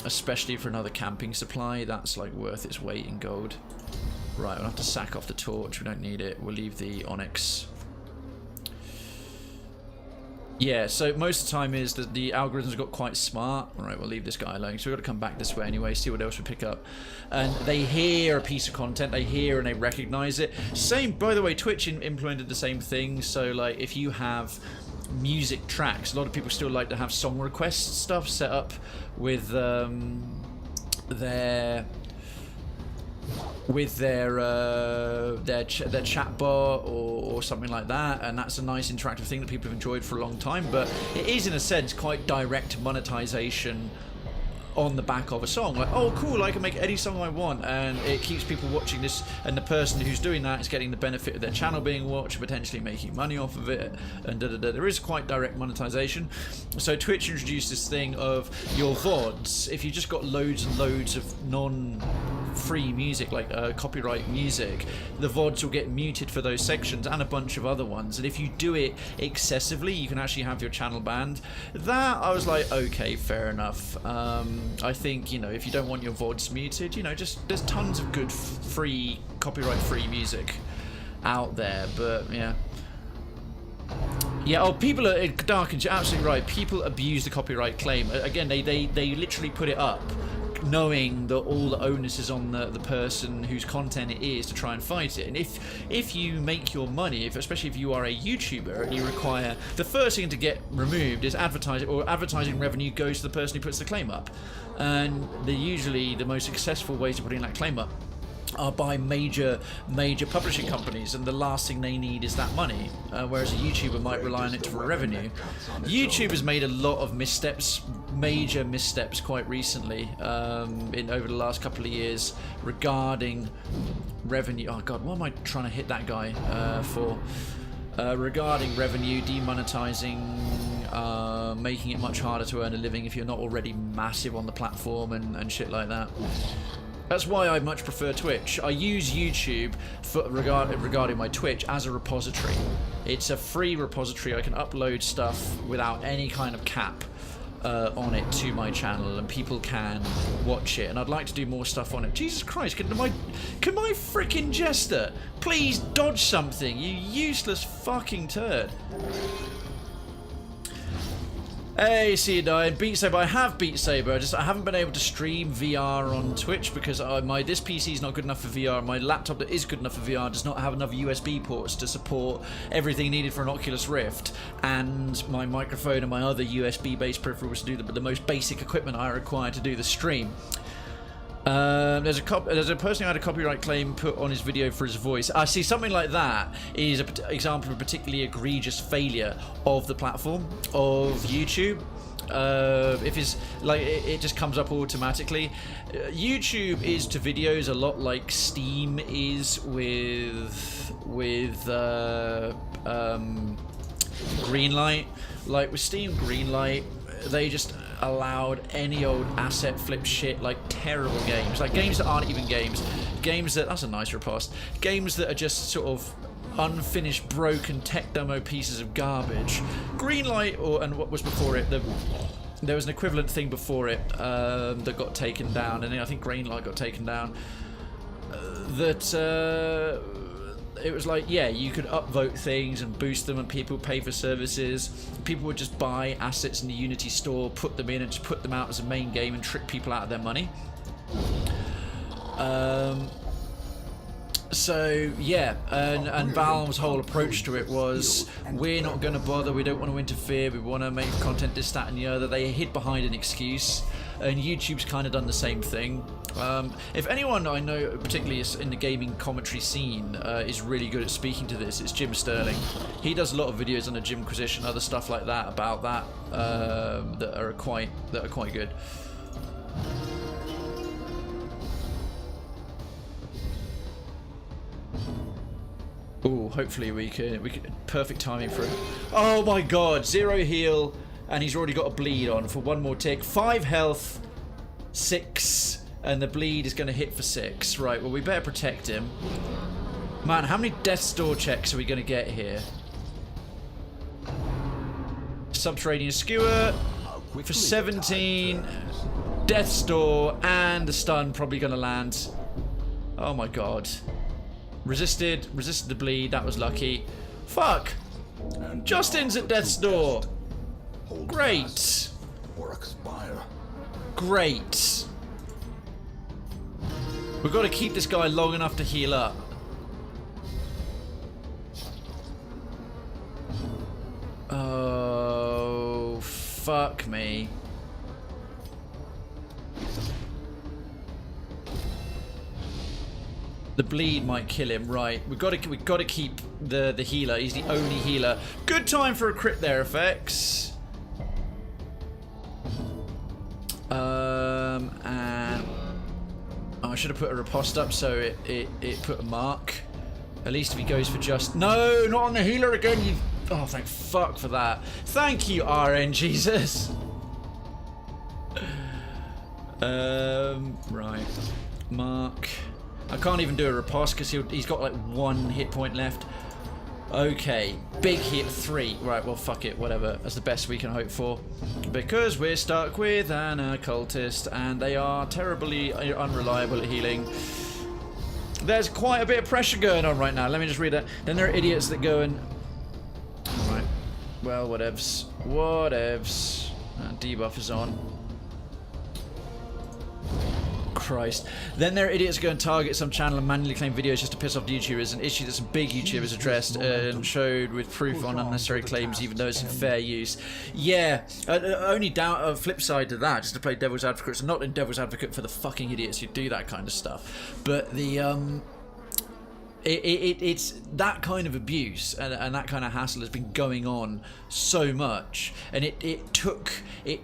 Especially for another camping supply. That's like worth its weight in gold. Right, we'll have to sack off the torch. We don't need it. We'll leave the onyx. Yeah, so most of the time is that the algorithms got quite smart. Alright, we'll leave this guy alone. So we've got to come back this way anyway, see what else we pick up. And they hear a piece of content, they hear and they recognize it. Same, by the way, Twitch implemented the same thing. So, like, if you have music tracks, a lot of people still like to have song request stuff set up with their chat bot or something like that, and that's a nice interactive thing that people have enjoyed for a long time. But it is, in a sense, quite direct monetization on the back of a song. Like, oh cool, I can make any song I want, and it keeps people watching this, and the person who's doing that is getting the benefit of their channel being watched, potentially making money off of it, and there is quite direct monetization. So Twitch introduced this thing of your VODs. If you just got loads and loads of non-free music, like copyright music, the VODs will get muted for those sections and a bunch of other ones, and if you do it excessively, you can actually have your channel banned. That, I was like, okay, fair enough. I think, you know, if you don't want your VODs muted, you know, just there's tons of good free, copyright free music out there. But yeah, Yeah, oh, people are dark and you're absolutely right. People abuse the copyright claim. Again, they literally put it up knowing that all the onus is on the person whose content it is to try and fight it. And if you make your money, especially if you are a YouTuber and you require, the first thing to get removed is advertising, or advertising revenue goes to the person who puts the claim up. And they're usually the most successful ways of putting that claim up are by major publishing companies, and the last thing they need is that money, whereas a YouTuber might rely on it for revenue. YouTube has made a lot of missteps, major missteps quite recently, over the last couple of years regarding revenue. Oh god, what am I trying to hit that guy for? Regarding revenue, demonetizing, making it much harder to earn a living if you're not already massive on the platform and shit like that. That's why I much prefer Twitch. I use YouTube regarding my Twitch as a repository. It's a free repository. I can upload stuff without any kind of cap on it to my channel, and people can watch it. And I'd like to do more stuff on it. Jesus Christ, can my freaking jester please dodge something, you useless fucking turd. Hey, see you dying. Beat Saber. I have Beat Saber. I haven't been able to stream VR on Twitch because this PC is not good enough for VR. My laptop that is good enough for VR does not have enough USB ports to support everything needed for an Oculus Rift, and my microphone and my other USB-based peripherals to do the most basic equipment I require to do the stream. There's a person who had a copyright claim put on his video for his voice. I see something like that is an example of a particularly egregious failure of the platform of YouTube. If it's like it just comes up automatically. YouTube is to videos a lot like Steam is with Greenlight. Like with Steam Greenlight, they just allowed any old asset flip shit, like terrible games, like games that aren't even games that's a nice riposte, games that are just sort of unfinished, broken tech demo pieces of garbage. Greenlight, and what was before it, there was an equivalent thing before it that got taken down, and then I think Greenlight got taken down. It was like, yeah, you could upvote things and boost them, and people pay for services. People would just buy assets in the Unity store, put them in, and just put them out as a main game and trick people out of their money. So yeah, and Valve's whole approach to it was, we're not going to bother, we don't want to interfere, we want to make content this, that and the other. They hid behind an excuse, and YouTube's kind of done the same thing. If anyone I know, particularly in the gaming commentary scene, is really good at speaking to this, it's Jim Sterling. He does a lot of videos on the Jimquisition, other stuff like that about that, that are quite good. Ooh, hopefully we can perfect timing for it. Oh my god, 0 heal, and he's already got a bleed on for one more tick. 5 health, 6, and the bleed is going to hit for 6. Right, well we better protect him. Man, how many Death's Door checks are we going to get here? Subterranean Skewer for 17. Death's Door, and the stun probably going to land. Oh my god. Resisted the bleed, that was lucky. Fuck! Justin's at Death's Door! Great! Or expire. Great! We've got to keep this guy long enough to heal up. Oh, fuck me. The bleed might kill him, right? We've got to keep the healer. He's the only healer. Good time for a crit there, effects. And oh, I should have put a riposte up so it put a mark. At least if he goes for just no, not on the healer again. You oh, thank fuck for that. Thank you, RN Jesus. Right, mark. I can't even do a riposte because he's got like 1 hit point left. Okay, big hit 3. Right, well fuck it, whatever. That's the best we can hope for. Because we're stuck with an occultist and they are terribly unreliable at healing. There's quite a bit of pressure going on right now. Let me just read that. Then there are idiots that go and... Right. Well, whatevs. Whatevs. Debuff is on. Christ. Then there are idiots go and target some channel and manually claim videos just to piss off YouTubers, an issue that some big YouTubers addressed and showed with proof on unnecessary claims, even though it's in fair use. Yeah, only flip side to that, just to play devil's advocate. It's not in devil's advocate for the fucking idiots who do that kind of stuff, but the it's that kind of abuse and that kind of hassle has been going on so much, and it took the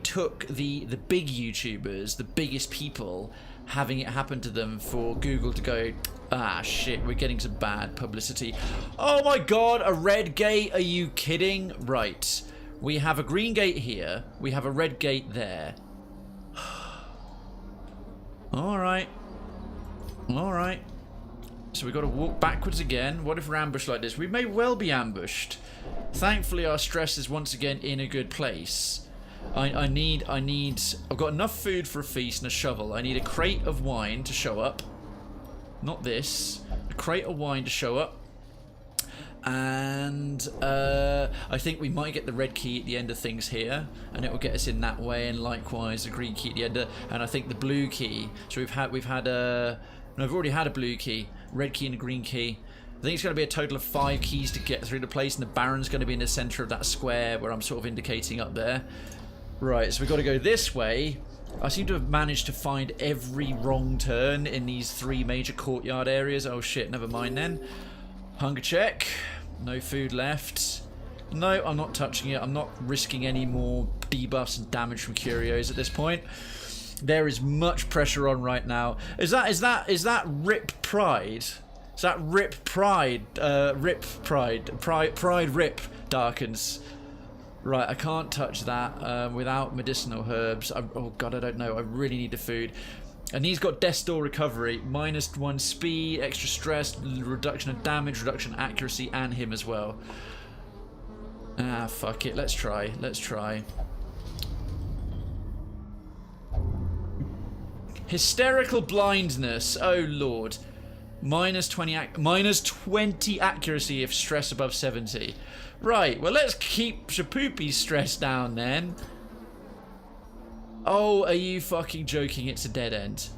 big YouTubers, the biggest people, having it happen to them for Google to go, ah shit, we're getting some bad publicity. Oh my god, a red gate? Are you kidding? Right, we have a green gate here, we have a red gate there. Alright. So we've got to walk backwards again. What if we're ambushed like this? We may well be ambushed. Thankfully, our stress is once again in a good place. I've got enough food for a feast and a shovel. I need a crate of wine to show up. Not this. A crate of wine to show up. And I think we might get the red key at the end of things here, and it will get us in that way. And likewise, the green key at the end, and I think the blue key. So we've had no, I've already had a blue key, red key, and a green key. I think it's going to be a total of 5 keys to get through the place, and the Baron's going to be in the centre of that square where I'm sort of indicating up there. Right, so we've got to go this way. I seem to have managed to find every wrong turn in these 3 major courtyard areas. Oh shit, never mind then. Hunger check. No food left. No, I'm not touching it. I'm not risking any more debuffs and damage from curios at this point. There is much pressure on right now. Is that Rip Pride? Is that Rip Pride? Pride Rip darkens. Right, I can't touch that without medicinal herbs. Oh god, I don't know. I really need the food. And he's got Death Door Recovery, -1 speed, extra stress, reduction of damage, reduction of accuracy, and him as well. Ah, fuck it. Let's try. Let's try. Hysterical blindness. Oh lord. -20 accuracy if stress above 70. Right, well let's keep Shapoopy's stress down then. Oh, are you fucking joking? It's a dead end.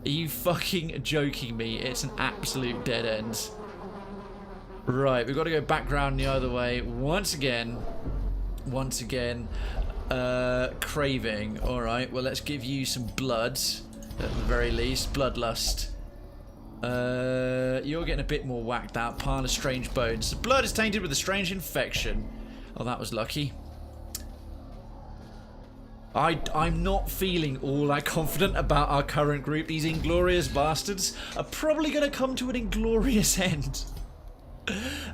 Are you fucking joking me? It's an absolute dead end. Right, we've got to go back round the other way. Once again, craving. Alright, well let's give you some blood. At the very least, bloodlust. You're getting a bit more whacked out. Pile of strange bones. The blood is tainted with a strange infection. Oh, that was lucky. I'm not feeling all that confident about our current group. These inglorious bastards are probably going to come to an inglorious end.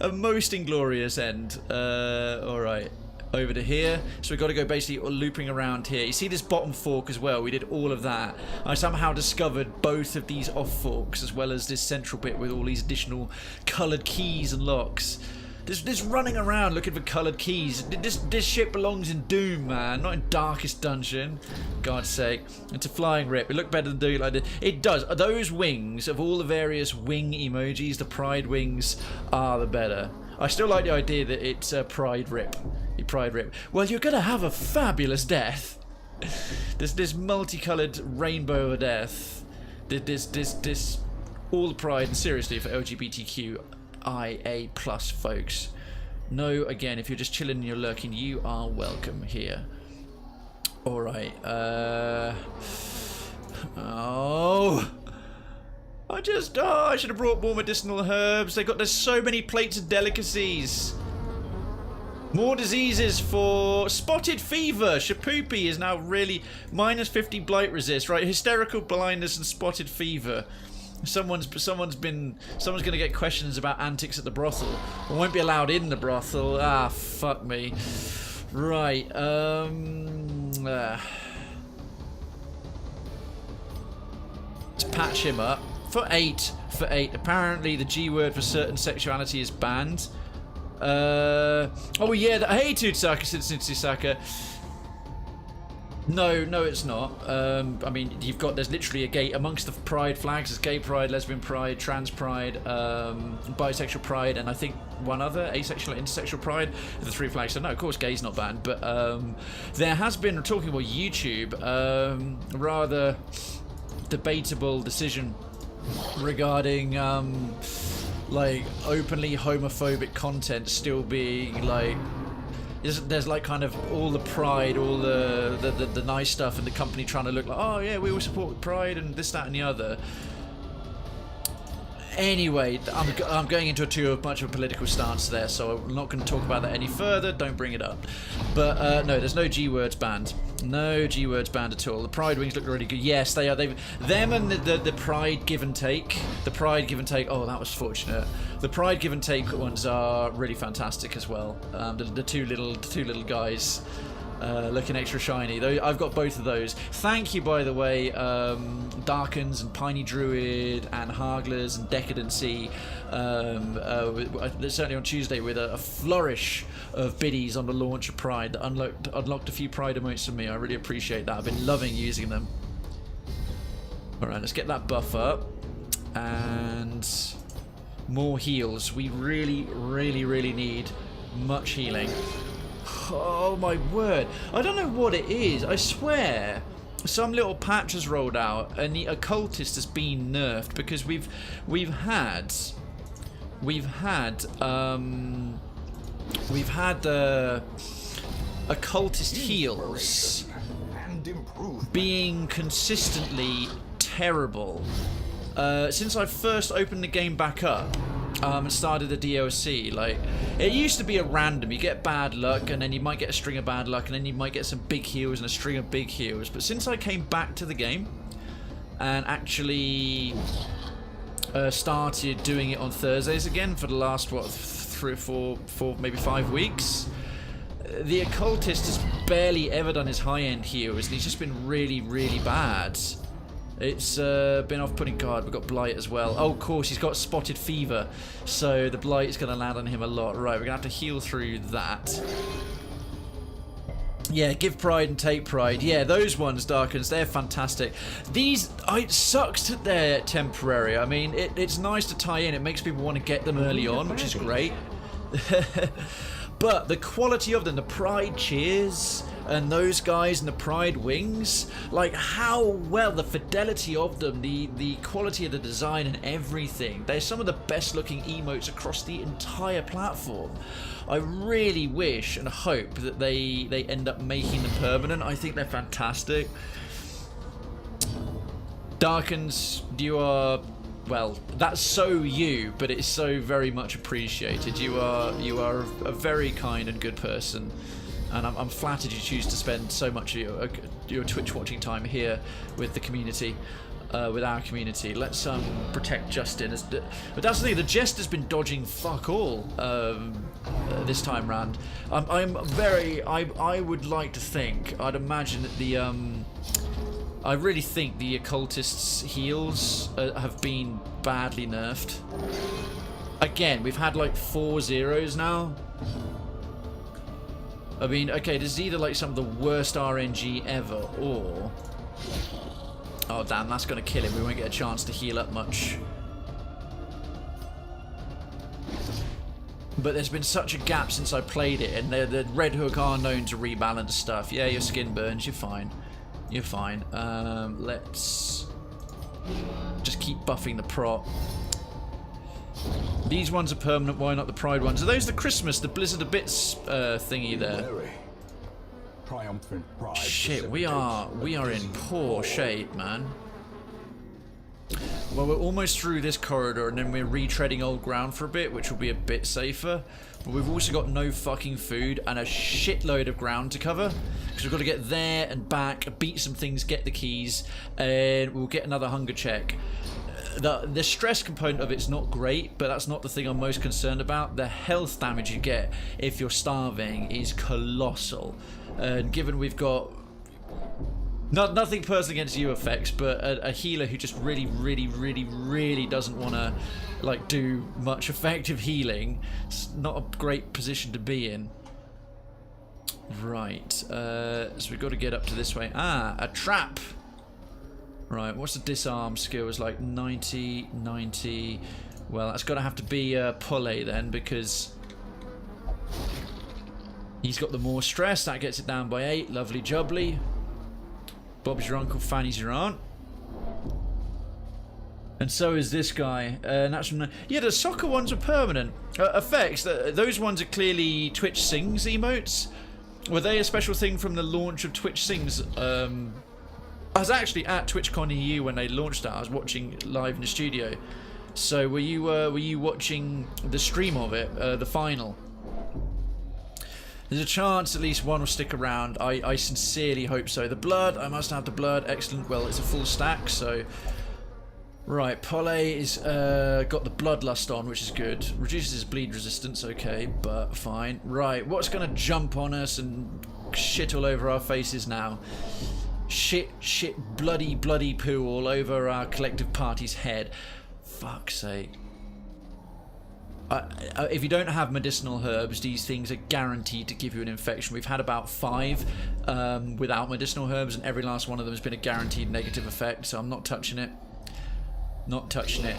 A most inglorious end. Alright. Over to here. So we've got to go basically looping around here. You see this bottom fork as well. We did all of that. I somehow discovered both of these off forks as well as this central bit with all these additional coloured keys and locks. This running around looking for coloured keys. This shit belongs in Doom, man, not in Darkest Dungeon. God's sake. It's a flying rip. It looked better than doing it like this. It does. Those wings, of all the various wing emojis, the pride wings are the better. I still like the idea that it's a pride rip. Pride rip. Well, you're gonna have a fabulous death. This multicoloured rainbow of death. This all the pride, and seriously for LGBTQIA+ folks. No, again, if you're just chilling and you're lurking, you are welcome here. Alright, oh, I should have brought more medicinal herbs. There's so many plates of delicacies. More diseases for spotted fever. Shapoopy is now really -50 blight resist. Right, hysterical blindness and spotted fever. Someone's gonna get questions about antics at the brothel. I won't be allowed in the brothel. Ah, fuck me. Right. Let's patch him up for 8. For 8. Apparently, the G word for certain sexuality is banned. Oh yeah, hey Tutsaka, Tsutsaka. No, it's not. I mean, there's literally a gate amongst the pride flags. There's gay pride, lesbian pride, trans pride, bisexual pride, and I think one other, asexual and intersexual pride. The three flags said, no, of course, gay's not banned. But there has been, talking about YouTube, rather debatable decision regarding like openly homophobic content still being like. There's like kind of all the pride, all the nice stuff, and the company trying to look like, oh yeah, we all support pride and this, that, and the other. Anyway, I'm going into too much of a political stance there, so I'm not going to talk about that any further. Don't bring it up. But no, there's no G words banned. No G words banned at all. The Pride wings look really good. Yes, they are. Them and the Pride give and take. The Pride give and take. Oh, that was fortunate. The Pride give and take ones are really fantastic as well. The two little guys. Looking extra shiny. I've got both of those. Thank you, by the way, Darkens and Piney Druid and Harglers and Decadency. Certainly on Tuesday with a flourish of biddies on the launch of Pride that unlocked a few Pride emotes for me. I really appreciate that. I've been loving using them. Alright, let's get that buff up. And more heals. We really, really, really need much healing. Oh my word. I don't know what it is. I swear some little patch has rolled out and the occultist has been nerfed because we've had occultist heals being consistently terrible since I first opened the game back up. And started the DLC. Like, it used to be a random. You get bad luck, and then you might get a string of bad luck, and then you might get some big heals and a string of big heals. But since I came back to the game and actually started doing it on Thursdays again for the last, what, 3 or 4, maybe 5 weeks, the occultist has barely ever done his high-end heals, and he's just been really, really bad. It's been off-putting. God, we've got Blight as well. Oh, of course, he's got Spotted Fever, so the Blight is going to land on him a lot. Right, we're going to have to heal through that. Yeah, give Pride and take Pride. Yeah, those ones, Darkens, they're fantastic. These, it sucks that they're temporary. I mean, it's nice to tie in. It makes people want to get them early on, which is great. But the quality of them, the Pride cheers and those guys and the Pride wings, like how well, the fidelity of them, the quality of the design and everything. They're some of the best looking emotes across the entire platform. I really wish and hope that they end up making them permanent. I think they're fantastic. Darkens, you are... Well, that's so you, but it's so very much appreciated. You are a very kind and good person, and I'm flattered you choose to spend so much of your Twitch watching time here with the community, with our community. Let's protect Justin. But that's the thing. The Jester's been dodging fuck all this time round. I would like to think. I'd imagine that the I really think the occultist's heals have been badly nerfed. Again, we've had like 4 zeros now. I mean, okay, this is either like some of the worst RNG ever, or... Oh damn, that's going to kill him. We won't get a chance to heal up much. But there's been such a gap since I played it, and the Red Hook are known to rebalance stuff. Yeah, your skin burns, you're fine. You're fine. Let's just keep buffing the prot. These ones are permanent. Why not the Pride ones? Are those the Christmas, the Blizzard of Bits thingy there? Triumphant pride. Shit, we are in poor shape, man. Well, we're almost through this corridor, and then we're retreading old ground for a bit, which will be a bit safer. But we've also got no fucking food and a shitload of ground to cover. Because we've got to get there and back, beat some things, get the keys, and we'll get another hunger check. The stress component of it's not great, but that's not the thing I'm most concerned about. The health damage you get if you're starving is colossal. And given we've got... nothing personally against you effects, but a healer who just really doesn't want to like do much effective healing. It's not a great position to be in. Right, so we've got to get up to this way. Ah, a trap. Right, what's the disarm skill? It's like 90, 90, Well, that's got to have to be Pulley then, because he's got the more stress. That gets it down by 8. Lovely jubbly. Bob's your uncle, Fanny's your aunt. And so is this guy. Yeah, the soccer ones are permanent. Effects, those ones are clearly Twitch Sings emotes. Were they a special thing from the launch of Twitch Sings? I was actually at TwitchCon EU when they launched that. I was watching live in the studio. So were you watching the stream of it, the final? There's a chance at least one will stick around. I sincerely hope so. The blood, I must have the blood. Excellent. Well, it's a full stack, so... Right, Pulley is got the bloodlust on, which is good. Reduces his bleed resistance, okay, but fine. Right, what's going to jump on us and shit all over our faces now? Shit, bloody poo all over our collective party's head. Fuck's sake. If you don't have medicinal herbs, these things are guaranteed to give you an infection. We've had about 5 without medicinal herbs, and every last one of them has been a guaranteed negative effect, so I'm not touching it. Not touching it.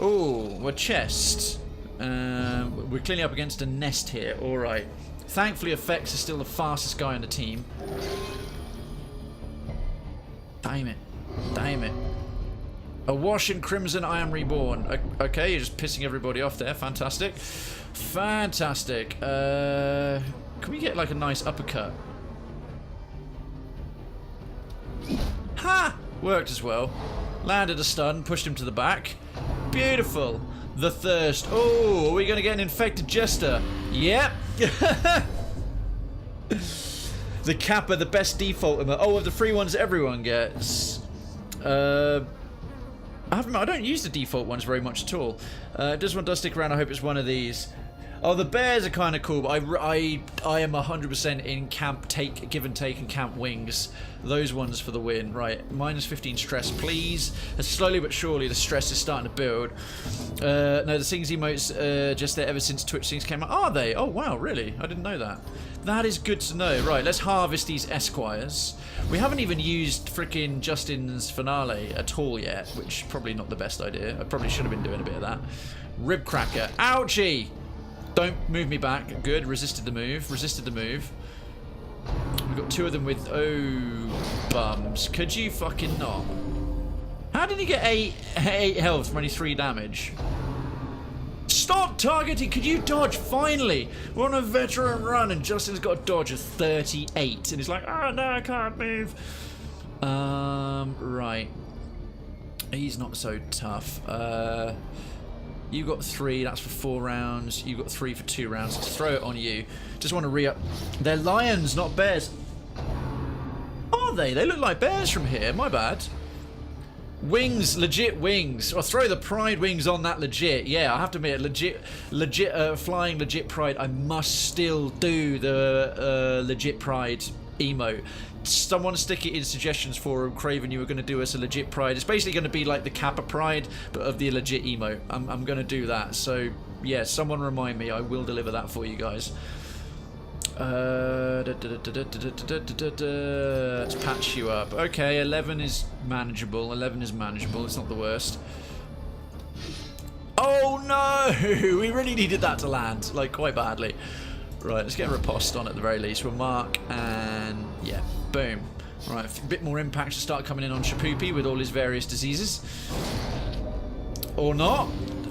Oh, we're chest. We're clearly up against a nest here. Alright. Thankfully, Effects is still the fastest guy on the team. Damn it. Damn it. Awash in crimson, I am reborn. Okay, you're just pissing everybody off there. Fantastic. Fantastic. Can we get like a nice uppercut? Ha! Worked as well. Landed a stun, pushed him to the back. Beautiful. The thirst. Oh, are we going to get an infected jester? Yep. The Kappa, the best default. Oh, of the free ones everyone gets. I don't use the default ones very much at all. This one does stick around. I hope it's one of these. Oh, the bears are kind of cool, but I am 100% in camp give and take and camp wings. Those ones for the win. Right, minus 15 stress, please. And slowly but surely the stress is starting to build. No, the Sings emotes just there ever since Twitch Sings came out. Are they? Oh, wow, really? I didn't know that. That is good to know. Right, let's harvest these Esquires. We haven't even used frickin' Justin's finale at all yet, which probably not the best idea. I probably should have been doing a bit of that. Rib cracker. Ouchie! Don't move me back. Good. Resisted the move. Resisted the move. We've got 2 of them with... Oh, bums. Could you fucking not? How did he get 8 health from only 3 damage? Stop targeting! Could you dodge? Finally! We're on a veteran run and Justin's got a dodge of 38. And he's like, oh no, I can't move. Right. He's not so tough. You got 3, that's for 4 rounds. You got 3 for 2 rounds. Let's throw it on you. Just want to re-up. They're lions, not bears. Are they? They look like bears from here. My bad. Wings, legit wings. I'll throw the pride wings on that legit. Yeah, I have to admit, legit flying legit pride. I must still do the legit pride emote. Someone stick it in suggestions for Krayven. You were going to do us a legit pride. It's basically going to be like the Kappa pride, but of the legit emote. I'm going to do that. So yeah, someone remind me. I will deliver that for you guys. Let's patch you up. Okay, 11 is manageable. 11 is manageable. It's not the worst. Oh no! We really needed that to land, like quite badly. Right, let's get a riposte on at the very least. We'll mark and yeah, boom. Right, a bit more impact to start coming in on Shapoopy with all his various diseases. Or not.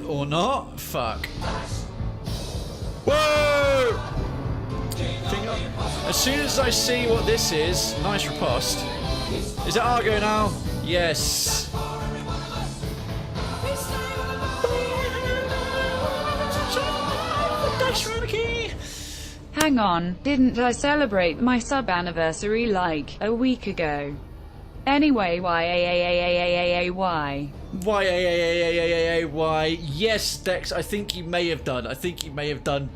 Or not. Fuck. Whoa! As soon as I see what this is, nice riposte. Is it Argo now? Yes. Hang on, didn't I celebrate my sub-anniversary like a week ago? Anyway, why? Why? Yes, Dex, I think you may have done.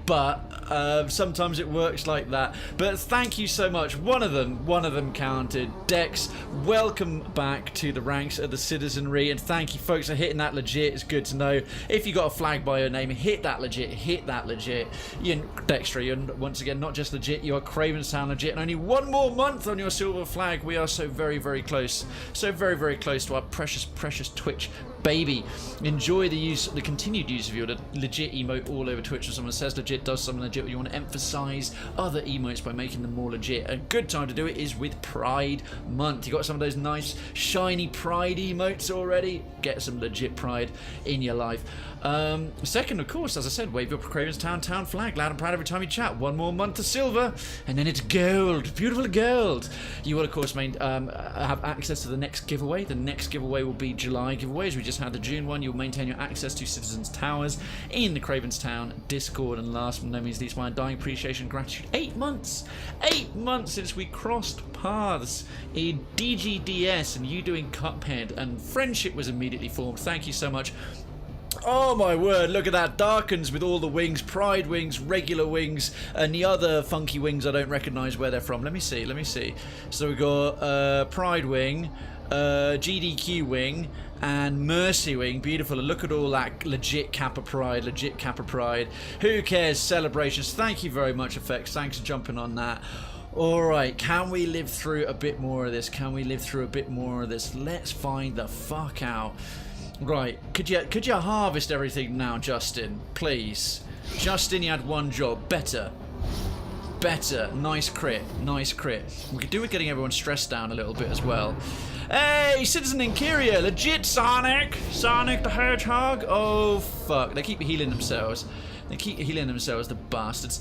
But sometimes it works like that. But thank you so much. One of them counted. Dex, welcome back to the ranks of the citizenry, and thank you, folks, for hitting that legit. It's good to know. If you got a flag by your name, hit that legit. You're Dexter. You're once again not just legit. You are Krayven's Town legit, and only 1 more month on your silver flag. We are so very, very close. So very, very close to our precious Twitch baby. Enjoy the continued use of your legit emote all over Twitch. If someone says legit, does something legit, you want to emphasize other emotes by making them more legit. A good time to do it is with Pride Month. You got some of those nice shiny Pride emotes already? Get some legit Pride in your life. Second, of course, as I said, wave your Krayven's town flag loud and proud every time you chat. One more month of silver, and then it's gold, beautiful gold. You will, of course, have access to the next giveaway. The next giveaway will be July giveaways. We just had the June one. You'll maintain your access to Citizens Towers in the Krayven's Town Discord. And last but no means least, my undying appreciation and gratitude. 8 months! 8 months since we crossed paths in DGDS and you doing Cuphead, and friendship was immediately formed. Thank you so much. Oh my word, look at that. Darkens with all the wings, Pride wings, regular wings, and the other funky wings I don't recognise where they're from. Let me see. So we've got Pride wing, GDQ wing, and Mercy wing. Beautiful. And look at all that legit Kappa Pride, Who cares? Celebrations. Thank you very much, Effects. Thanks for jumping on that. Alright, can we live through a bit more of this? Let's find the fuck out. Right, could you harvest everything now, Justin? Please. Justin, you had one job. Better. Nice crit. We could do with getting everyone stressed down a little bit as well. Hey, Citizen Interior, legit Sonic the Hedgehog. Oh fuck, they keep healing themselves. The bastards.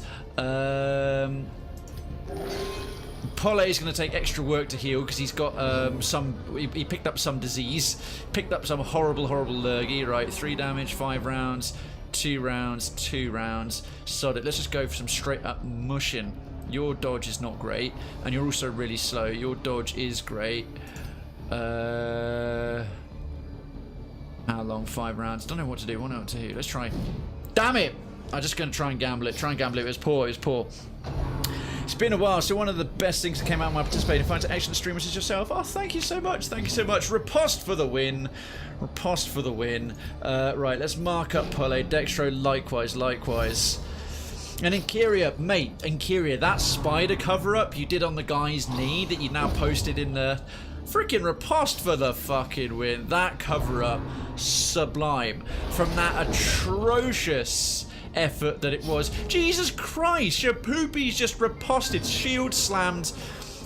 Pole's going to take extra work to heal because he's got he picked up some disease, picked up some horrible lurgy. Right, 3 damage, 5 rounds, 2 rounds. Sod it. Let's just go for some straight up mushing. Your dodge is not great, and you're also really slow. Your dodge is great. How long? 5 rounds. Don't know what to do. Let's try. Damn it! I'm just going to try and gamble it. It was poor. It's been a while, so one of the best things that came out of my participating fights action streamers is yourself. Oh, thank you so much. Riposte for the win. Right, let's mark up Pole. Dextro, likewise. And Interior, that spider cover-up you did on the guy's knee that you now posted in the freaking riposte for the fucking win. That cover-up, sublime. From that atrocious effort that it was. Jesus Christ, Shapoopy's just riposted,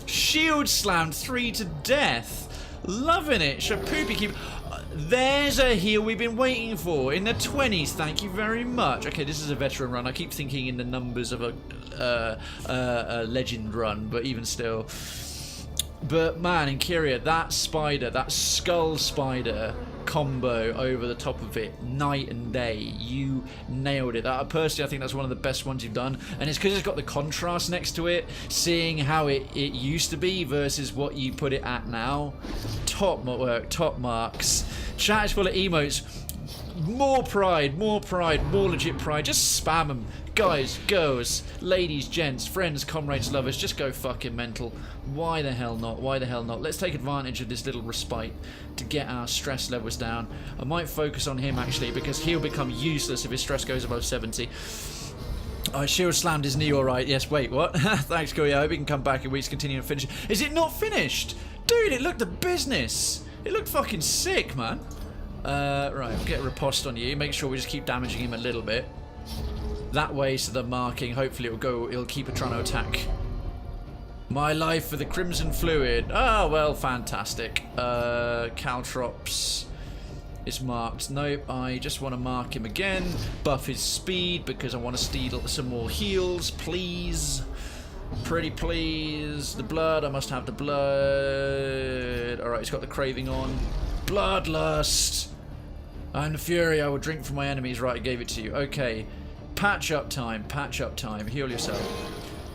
shield slammed 3 to death. Loving it. Shapoopy keep. There's a heal we've been waiting for in the 20s. Thank you very much. Okay, this is a veteran run. I keep thinking in the numbers of a legend run, but even still. But man, Interior, that spider, that skull spider combo over the top of it, night and day. You nailed it. Personally, I think that's one of the best ones you've done, and it's because it's got the contrast next to it, seeing how it used to be versus what you put it at now. Top work, top marks. Chat is full of emotes. More pride, more legit pride. Just spam them. Guys, girls, ladies, gents, friends, comrades, lovers, just go fucking mental. Why the hell not? Let's take advantage of this little respite to get our stress levels down. I might focus on him actually, because he'll become useless if his stress goes above 70. Oh, shield slammed his knee alright. Yes, wait, what? Thanks, Koya. I hope he can come back in weeks, continue and finish. Is it not finished? Dude, it looked a business. It looked fucking sick, man. Right, we'll get a riposte on you. Make sure we just keep damaging him a little bit. That way, so the marking, hopefully it'll keep trying to attack. My life for the Crimson Fluid. Oh, well, fantastic. Caltrops is marked. Nope, I just want to mark him again. Buff his speed because I want to steal some more heals, please. Pretty please. The blood, I must have the blood. Alright, he's got the craving on. Bloodlust. I'm the fury, I will drink from my enemies. Right, I gave it to you. Okay. Patch up time. Heal yourself.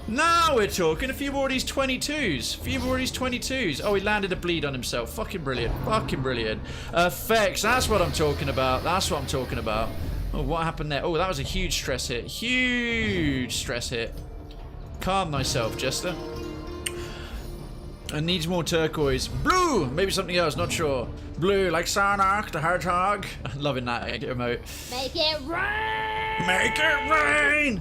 Now we're talking. A few more of these 22s. Oh, he landed a bleed on himself. Fucking brilliant. Effects. That's what I'm talking about. Oh, what happened there? Oh, that was a huge stress hit. Calm thyself, Jester. And needs more turquoise. Blue! Maybe something else, not sure. Blue, like Sonic the Hedgehog. Loving that emote. Make it rain! Make it rain!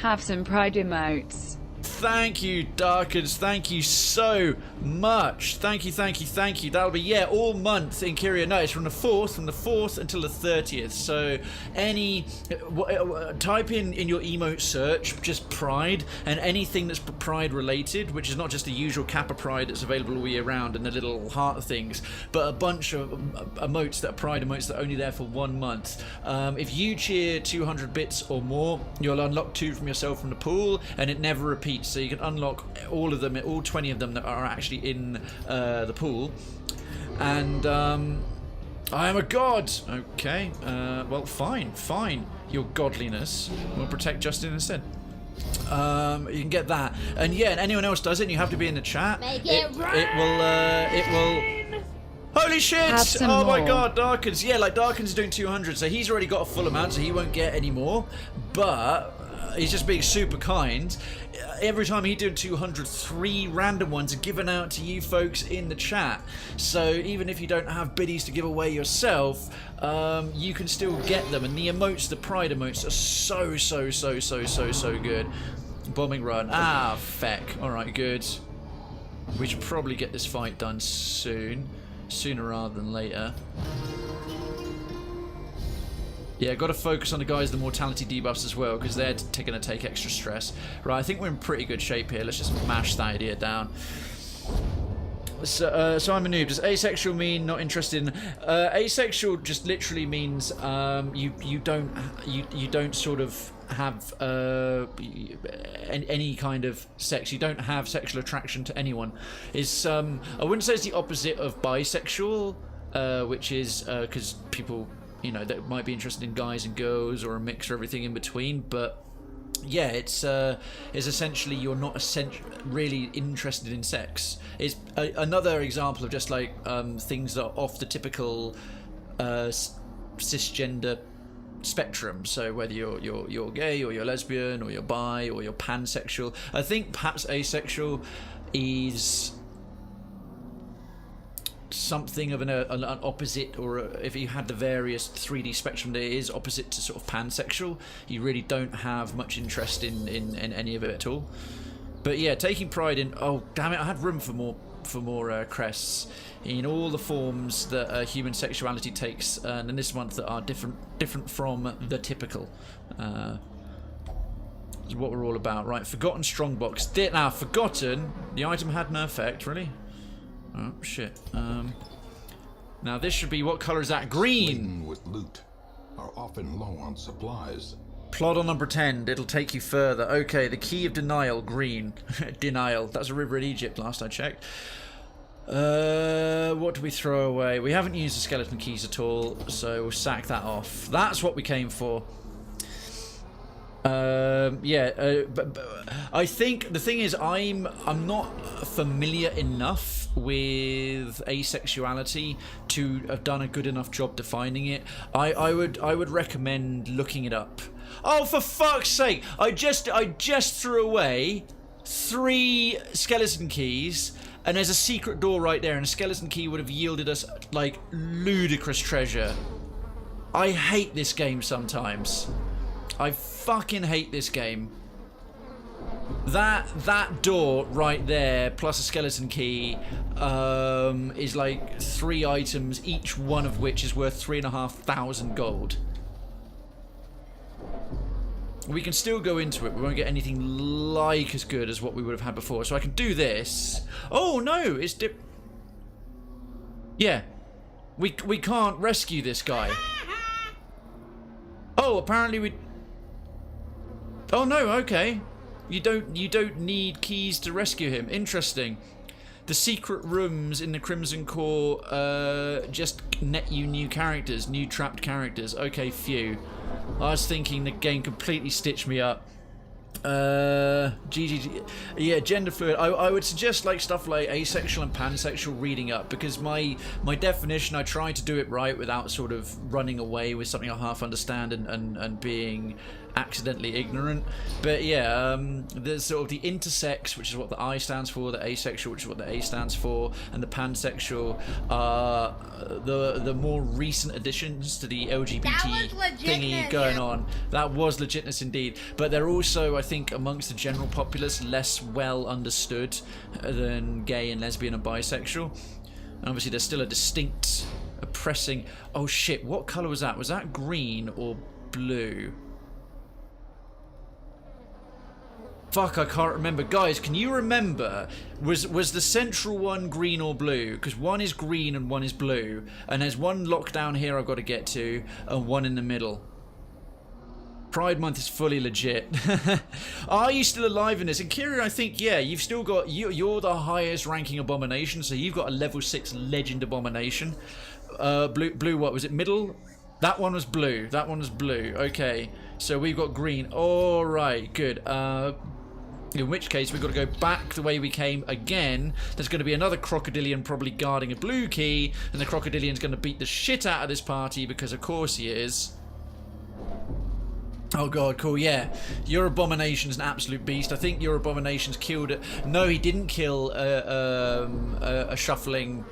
Have some pride emotes. Thank you, Darkens. Thank you so much. Thank you, thank you, thank you. That'll be, yeah, all month in Kyria Nights from the 4th until the 30th. So type in your emote search just Pride, and anything that's Pride related, which is not just the usual Kappa Pride that's available all year round and the little heart things, but a bunch of emotes that are Pride emotes that are only there for 1 month. If you cheer 200 bits or more, you'll unlock 2 from yourself from the pool, and it never repeats. So you can unlock all of them, all 20 of them that are actually in the pool. And I am a god. Okay. Well, fine. Your godliness will protect Justin instead. You can get that, and yeah, and anyone else does it, and you have to be in the chat. It will. Holy shit! Oh my god, Darkens. Yeah, like Darkens is doing 200, so he's already got a full amount, so he won't get any more. But he's just being super kind. Every time he did 200, 3 random ones are given out to you folks in the chat. So even if you don't have biddies to give away yourself, you can still get them. And the emotes, the Pride emotes, are so good. Bombing run. Ah, feck. Alright, good. We should probably get this fight done soon. Sooner rather than later. Yeah, got to focus on the guys with the mortality debuffs as well, because they're going to take extra stress. Right, I think we're in pretty good shape here. Let's just mash that idea down. So I'm a noob. Does asexual mean not interested in? Asexual just literally means you don't sort of have any kind of sex. You don't have sexual attraction to anyone. It's I wouldn't say it's the opposite of bisexual, which is because people, you know, that might be interested in guys and girls or a mix or everything in between, but yeah, it's essentially you're not really interested in sex. It's another example of just like things that are off the typical cisgender spectrum. So whether you're gay or you're lesbian or you're bi or you're pansexual, I think perhaps asexual is something of an opposite, or if you had the various 3D spectrum that is opposite to sort of pansexual, you really don't have much interest in any of it at all. But yeah, taking pride in, oh damn it, I had room for more crests in all the forms that human sexuality takes, and in this month that are different from the typical. Is what we're all about. Right, Forgotten Strongbox. Now, Forgotten, the item had no effect, really? Oh, shit. Now, this should be, what colour is that? Green! Laden with loot are often low on supplies. Plod on and pretend, it'll take you further. Okay, the Key of Denial, green. Denial. That's a river in Egypt, last I checked. What do we throw away? We haven't used the skeleton keys at all, so we'll sack that off. That's what we came for. But I think the thing is, I'm not familiar enough with asexuality to have done a good enough job defining it. I would recommend looking it up. Oh, for fuck's sake! I just threw away 3 skeleton keys, and there's a secret door right there, and a skeleton key would have yielded us like ludicrous treasure. I hate this game sometimes. I fucking hate this game. That door right there, plus a skeleton key, is like 3 items, each one of which is worth 3,500 gold. We can still go into it. We won't get anything like as good as what we would have had before. So I can do this. Oh no, it's yeah, we can't rescue this guy. Oh, apparently we. Oh no, okay. You don't need keys to rescue him. Interesting. The secret rooms in the Crimson Core just net you new characters, new trapped characters. Okay, phew. I was thinking the game completely stitched me up. GG. Yeah, gender fluid. I would suggest like stuff like asexual and pansexual reading up, because my definition, I try to do it right without sort of running away with something I half understand and being accidentally ignorant. But yeah, there's sort of the intersex, which is what the I stands for, the asexual, which is what the A stands for, and the pansexual are the more recent additions to the LGBT thingy going on. That was legitness indeed. But they're also, I think, amongst the general populace, less well understood than gay and lesbian and bisexual. And obviously there's still a distinct oppressing... Oh shit, what colour was that? Was that green or blue? Fuck, I can't remember. Guys, can you remember? Was the central one green or blue? Because one is green and one is blue. And there's one lockdown here I've got to get to, and one in the middle. Pride Month is fully legit. Are you still alive in this? And Kieran, I think, yeah, you've still got... You're the highest ranking abomination, so you've got a level 6 legend abomination. Blue, what was it? Middle? That one was blue. That one was blue. Okay, so we've got green. All right, good. In which case, we've got to go back the way we came again. There's going to be another crocodilian probably guarding a blue key, and the crocodilian's going to beat the shit out of this party because of course he is. Oh god, cool, yeah. Your abomination's an absolute beast. I think your abomination's killed it. No, he didn't kill a shuffling...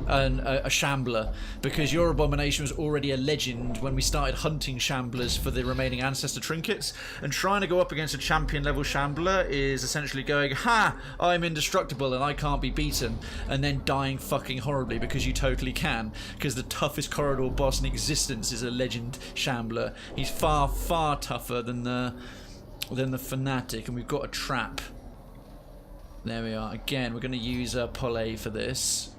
a shambler, because your abomination was already a legend when we started hunting shamblers for the remaining ancestor trinkets, and trying to go up against a champion level shambler is essentially going, ha, I'm indestructible and I can't be beaten, and then dying fucking horribly because you totally can, because the toughest corridor boss in existence is a legend shambler. He's far, far tougher than the fanatic, and we've got a trap. There we are. Again, we're going to use Polly for this.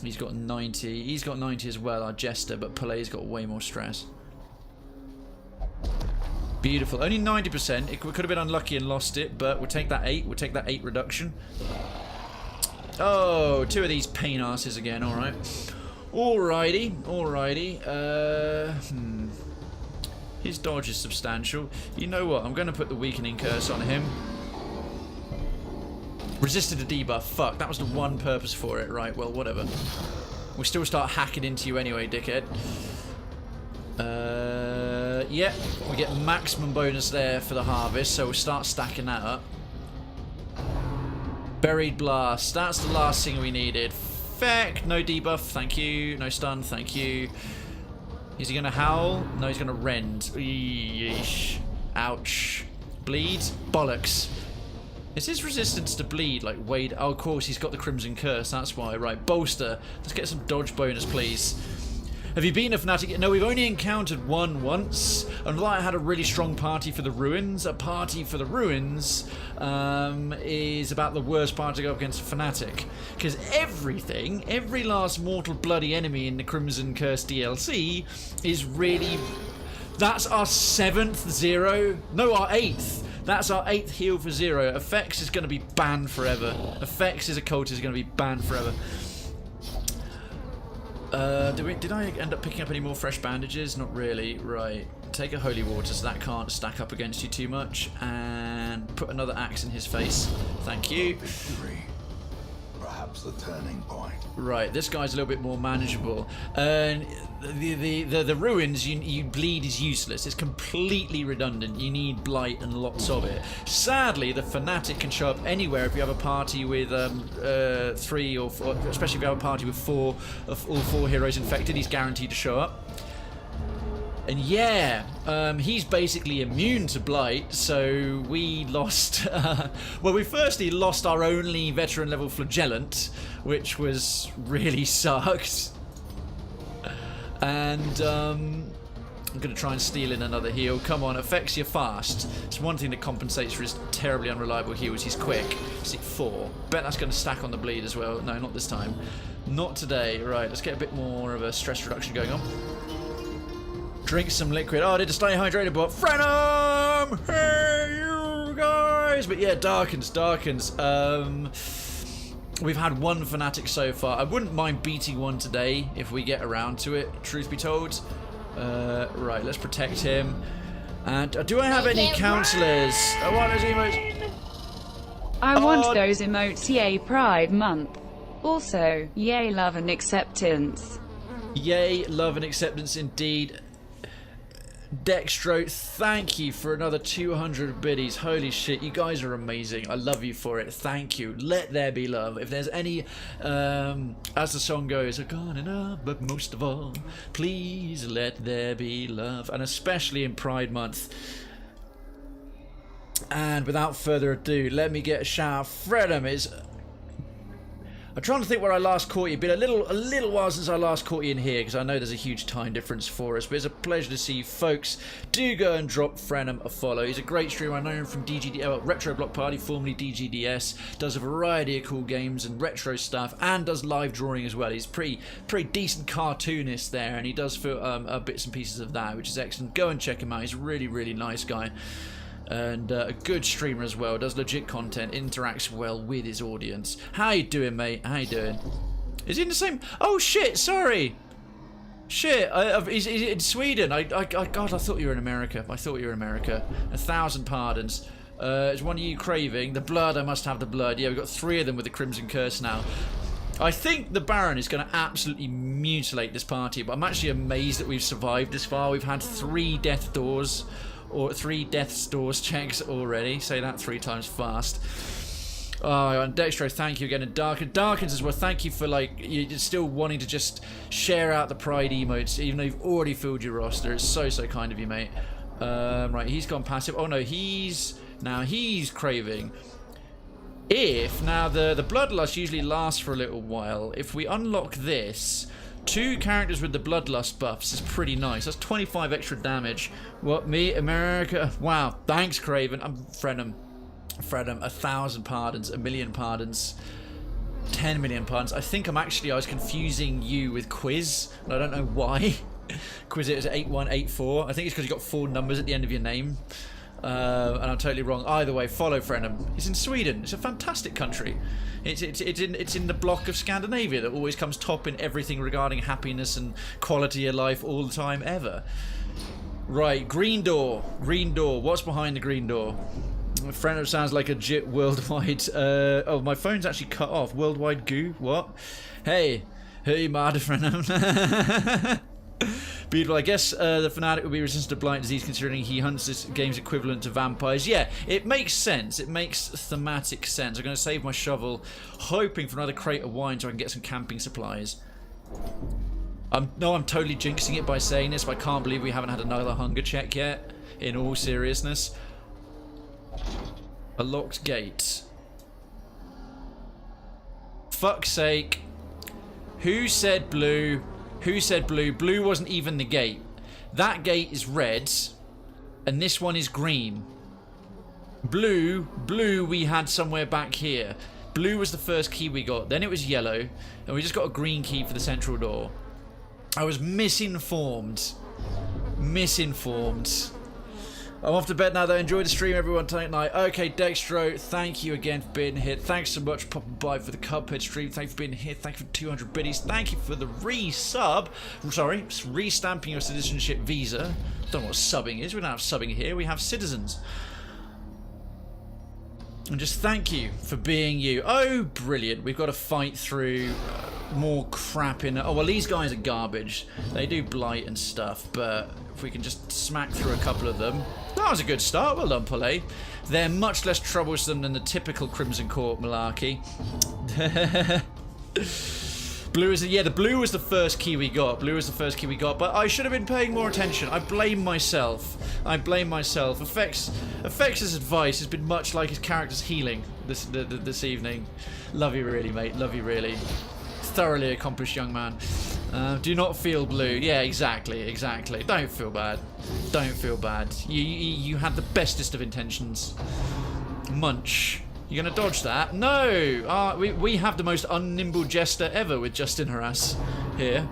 He's got 90. He's got 90 as well, our jester, but Pele's got way more stress. Beautiful. Only 90%. It could have been unlucky and lost it, but we'll take that 8. We'll take that 8 reduction. Oh, 2 of these pain asses again. All right. Alrighty. Alrighty. His dodge is substantial. You know what? I'm going to put the weakening curse on him. Resisted a debuff. Fuck, that was the one purpose for it. Right, well, whatever. We'll still start hacking into you anyway, dickhead. Yeah, we get maximum bonus there for the harvest, so we'll start stacking that up. Buried Blast. That's the last thing we needed. Feck, no debuff, thank you. No stun, thank you. Is he going to howl? No, he's going to rend. Yeesh. Ouch. Bleed? Bollocks. Is his resistance to bleed like Wade? Oh, of course, he's got the Crimson Curse, that's why. Right, Bolster. Let's get some dodge bonus, please. Have you been a Fanatic? No, we've only encountered one once. And although I had a really strong party for the Ruins, a party for the Ruins is about the worst party to go up against a Fanatic. Because everything, every last mortal bloody enemy in the Crimson Curse DLC is really... That's our 7th 0. No, our 8th. That's our 8th heal for 0. Effects is going to be banned forever. Effects as a cult is going to be banned forever. Did I end up picking up any more fresh bandages? Not really. Right. Take a holy water so that can't stack up against you too much. And put another axe in his face. Thank you. Victory. Perhaps the turning point. Right, this guy's a little bit more manageable. And the ruins, you bleed is useless. It's completely redundant. You need blight and lots of it. Sadly, the fanatic can show up anywhere if you have a party with 3 or 4, especially if you have a party with 4 of all 4 heroes infected. He's guaranteed to show up. And yeah, he's basically immune to blight, so we lost... well, we firstly lost our only veteran level flagellant, which was really sucked. And I'm going to try and steal in another heal. Come on, affects you fast. It's one thing that compensates for his terribly unreliable heals. He's quick. Is 4? Bet that's going to stack on the bleed as well. No, not this time. Not today. Right, let's get a bit more of a stress reduction going on. Drink some liquid. Oh, I did to stay hydrated, but Frenum! Hey, you guys! But yeah, darkens. We've had one fanatic so far. I wouldn't mind beating one today if we get around to it, truth be told. Right, let's protect him. And do I have any counselors? I want those emotes. I want those emotes, yay Pride Month. Also, yay love and acceptance. Yay, love and acceptance indeed. Dextro, thank you for another 200 biddies. Holy shit, you guys are amazing. I love you for it. Thank you. Let there be love. If there's any, as the song goes, I've gone enough, but most of all, please let there be love. And especially in Pride Month. And without further ado, let me get a shout out. Fredham is... I'm trying to think where I last caught you. Been a little while since I last caught you in here, because I know there's a huge time difference for us. But it's a pleasure to see you, folks. Do go and drop Frenham a follow. He's a great streamer. I know him from Retro Block Party, formerly DGDS. Does a variety of cool games and retro stuff, and does live drawing as well. He's pretty decent cartoonist there, and he does bits and pieces of that, which is excellent. Go and check him out. He's a really nice guy. And a good streamer as well, does legit content, interacts well with his audience. How you doing, mate? How you doing? Is he in the same... Oh shit, sorry. Shit, he's in Sweden. God, I thought you were in America. I thought you were in America. 1,000 pardons. It's one of you craving the blood. I must have the blood. Yeah, we've got 3 of them with the Crimson Curse now. I think the Baron is going to absolutely mutilate this party, but I'm actually amazed that we've survived this far. We've had 3 death doors. Or 3 death's doors checks already. Say that 3 times fast. Oh, and Dextro, thank you again. And Darkins as well. Thank you for, like, you're still wanting to just share out the Pride emotes, even though you've already filled your roster. It's so kind of you, mate. Right, he's gone passive. Oh no, he's craving. If now the Bloodlust usually lasts for a little while. If we unlock this. 2 characters with the Bloodlust buffs is pretty nice. That's 25 extra damage. What, me? America? Wow. Thanks, Krayven. I'm Frenham. 1,000 pardons. 1,000,000 pardons. 10 million pardons. I think I was confusing you with Quiz. And I don't know why. Quiz it is 8184. I think it's because you got 4 numbers at the end of your name. And I'm totally wrong. Either way, follow Frenham. It's in Sweden. It's a fantastic country. It's in the block of Scandinavia that always comes top in everything regarding happiness and quality of life all the time ever. Right, green door. Green door. What's behind the green door? Frenham sounds like a jit worldwide. Oh, my phone's actually cut off. Worldwide goo. What? Hey, mad Frenham. Beautiful. I guess the fanatic would be resistant to blight disease, considering he hunts this game's equivalent to vampires. Yeah, it makes sense. It makes thematic sense. I'm going to save my shovel, hoping for another crate of wine so I can get some camping supplies. I'm totally jinxing it by saying this, but I can't believe we haven't had another hunger check yet, in all seriousness. A locked gate. Fuck's sake. Who said blue? Who said blue? Blue wasn't even the gate. That gate is red, and this one is green. Blue we had somewhere back here. Blue was the first key we got, then it was yellow, and we just got a green key for the central door. I was misinformed. I'm off to bed now though. Enjoy the stream everyone tonight. Okay, Dextro, thank you again for being here. Thanks so much for popping by for the Cuphead stream. Thank you for being here. Thank you for 200 biddies. Thank you for the restamping your citizenship visa. Don't know what subbing is. We don't have subbing here. We have citizens. And just thank you for being you. Oh, brilliant. We've got to fight through more crap in... Oh, well, these guys are garbage. They do blight and stuff, but if we can just smack through a couple of them... That was a good start. Well done, Paulet. They're much less troublesome than the typical Crimson Court malarkey. Blue is... Yeah, the blue was the first key we got. But I should have been paying more attention. I blame myself. Effects' advice has been much like his character's healing this evening. Love you really, mate. Love you really. Thoroughly accomplished young man. Do not feel blue. Yeah, exactly. Don't feel bad. You had the bestest of intentions. Munch. You gonna dodge that? No! We have the most unnimble jester ever with Justin Harass here.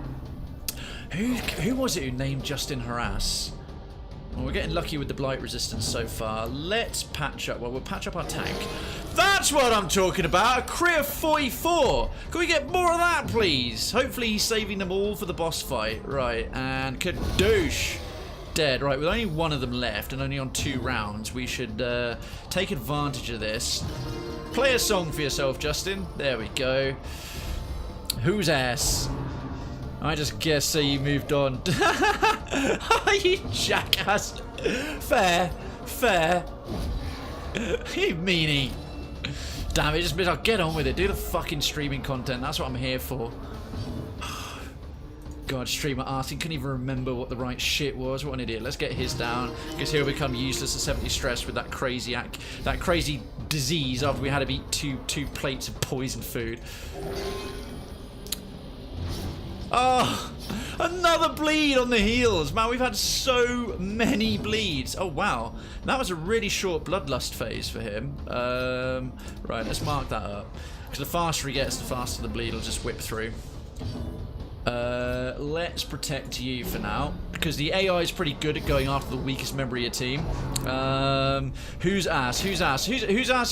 Who was it who named Justin Harass? Well, we're getting lucky with the blight resistance so far. Let's patch up. Well, we'll patch up our tank. That's what I'm talking about! A crit of 44! Can we get more of that, please? Hopefully he's saving them all for the boss fight. Right, and kadoosh! Dead. Right, with only one of them left and only on 2 rounds, we should take advantage of this. Play a song for yourself, Justin. There we go. Whose ass? I just guess so you moved on. You jackass. Fair. You meanie. Damn it, just I'll get on with it. Do the fucking streaming content. That's what I'm here for. God, streamer Artie couldn't even remember what the right shit was. What an idiot. Let's get his down. Because he'll become useless at 70 stress with that crazy disease after we had him eat two plates of poisoned food. Oh, another bleed on the heels. Man, we've had so many bleeds. Oh, wow. That was a really short bloodlust phase for him. Right, let's mark that up. Because the faster he gets, the faster the bleed will just whip through. Let's protect you for now, because the AI is pretty good at going after the weakest member of your team. Whose ass? Whose ass are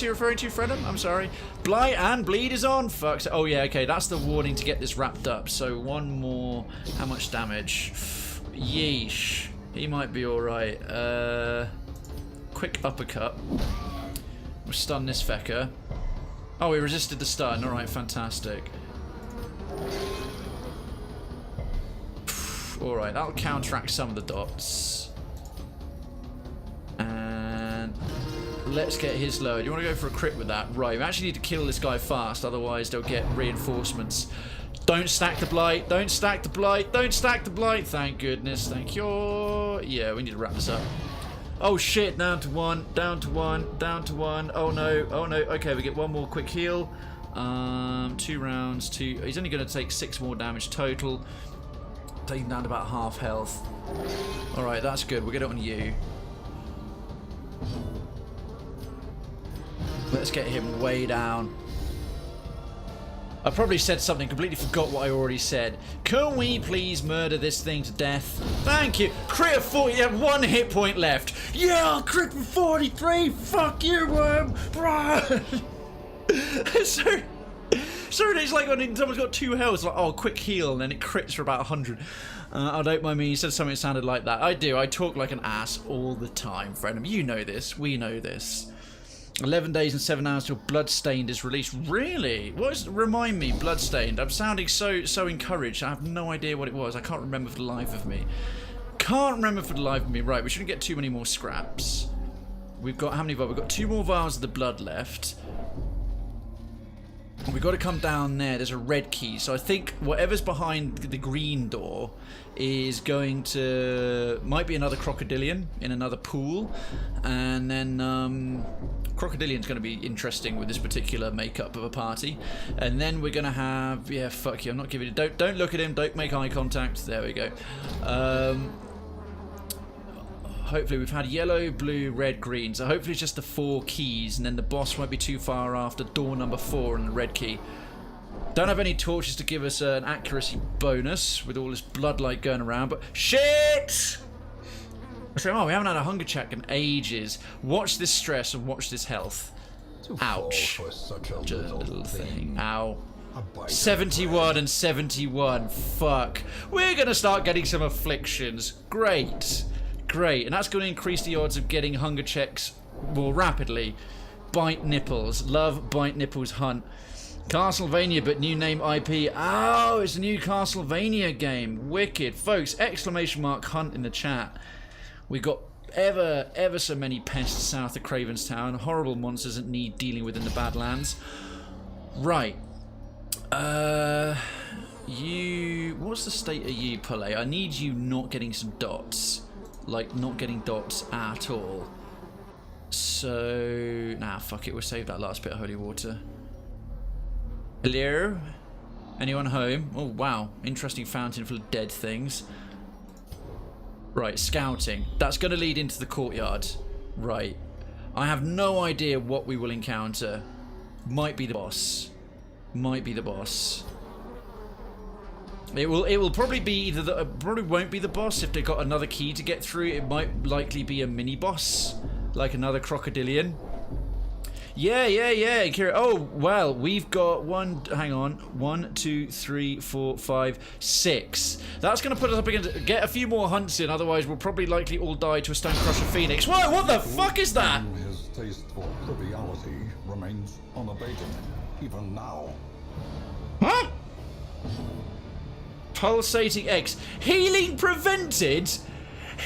you referring to, Fredham? I'm sorry. Blight and bleed is on. Fuck. Oh yeah, okay, that's the warning to get this wrapped up. So one more. How much damage? Yeesh. He might be alright. Quick uppercut. We'll stun this fecker. Oh, he resisted the stun. Alright, fantastic. Alright, that'll counteract some of the dots. And let's get his load. You want to go for a crit with that? Right, we actually need to kill this guy fast, otherwise they'll get reinforcements. Don't stack the blight, don't stack the blight, don't stack the blight. Thank goodness, thank you. Yeah, we need to wrap this up. Oh shit, down to one, down to one, down to one. Oh no, oh no. Okay, we get one more quick heal. 2 rounds, he's only going to take 6 more damage total. Taking down to about half health. Alright, that's good. We'll get it on you. Let's get him way down. I probably said something, completely forgot what I already said. Can we please murder this thing to death? Thank you. Crit of 40, you have 1 hit point left. Yeah, crit for 43. Fuck you, worm. So it's like when someone's got 2 health, it's like, oh, quick heal, and then it crits for about 100. I don't mind me, you said something that sounded like that. I do, I talk like an ass all the time, Fredham. You know this, we know this. 11 days and 7 hours till Bloodstained is released. Really? Remind me, Bloodstained. I'm sounding so encouraged. I have no idea what it was. I can't remember for the life of me. Right, we shouldn't get too many more scraps. We've got, how many vials? We've got 2 more vials of the blood left. We've got to come down there. There's a red key. So I think whatever's behind the green door is going to... might be another crocodilian in another pool. And then crocodilian's going to be interesting with this particular makeup of a party. And then we're going to have... yeah, fuck you. I'm not giving it... Don't look at him. Don't make eye contact. There we go. Hopefully we've had yellow, blue, red, green. So hopefully it's just the 4 keys, and then the boss won't be too far after door number 4 and the red key. Don't have any torches to give us an accuracy bonus with all this bloodlight going around, but shit! So, oh, we haven't had a hunger check in ages. Watch this stress and watch this health. Ouch. For such a Just a little thing. Ow. A bite of 71 and 71. Fuck. We're going to start getting some afflictions. Great. Great, and that's going to increase the odds of getting hunger checks more rapidly. Bite nipples. Love bite nipples hunt. Castlevania, but new name IP. Oh, it's a new Castlevania game. Wicked. Folks, exclamation mark hunt in the chat. We got ever so many pests south of Krayven's Town. Horrible monsters that need dealing with in the Badlands. Right. You... what's the state of you, Pele? I need you not getting some dots. Like, not getting dots at all. So... nah, fuck it. We'll save that last bit of holy water. Hello? Anyone home? Oh, wow. Interesting fountain full of dead things. Right, scouting. That's going to lead into the courtyard. Right. I have no idea what we will encounter. Might be the boss. Might be the boss. It will probably be either the... probably won't be the boss if they got another key to get through. It might likely be a mini-boss. Like another crocodilian. Yeah. Kira. Oh, well, we've got one... hang on. 1, 2, 3, 4, 5, 6. That's going to put us up against... get a few more hunts in, otherwise we'll probably likely all die to a Stone Crusher Phoenix. Whoa, what the fuck is that? His taste for triviality remains unabated, even now. Huh? Pulsating eggs. Healing prevented?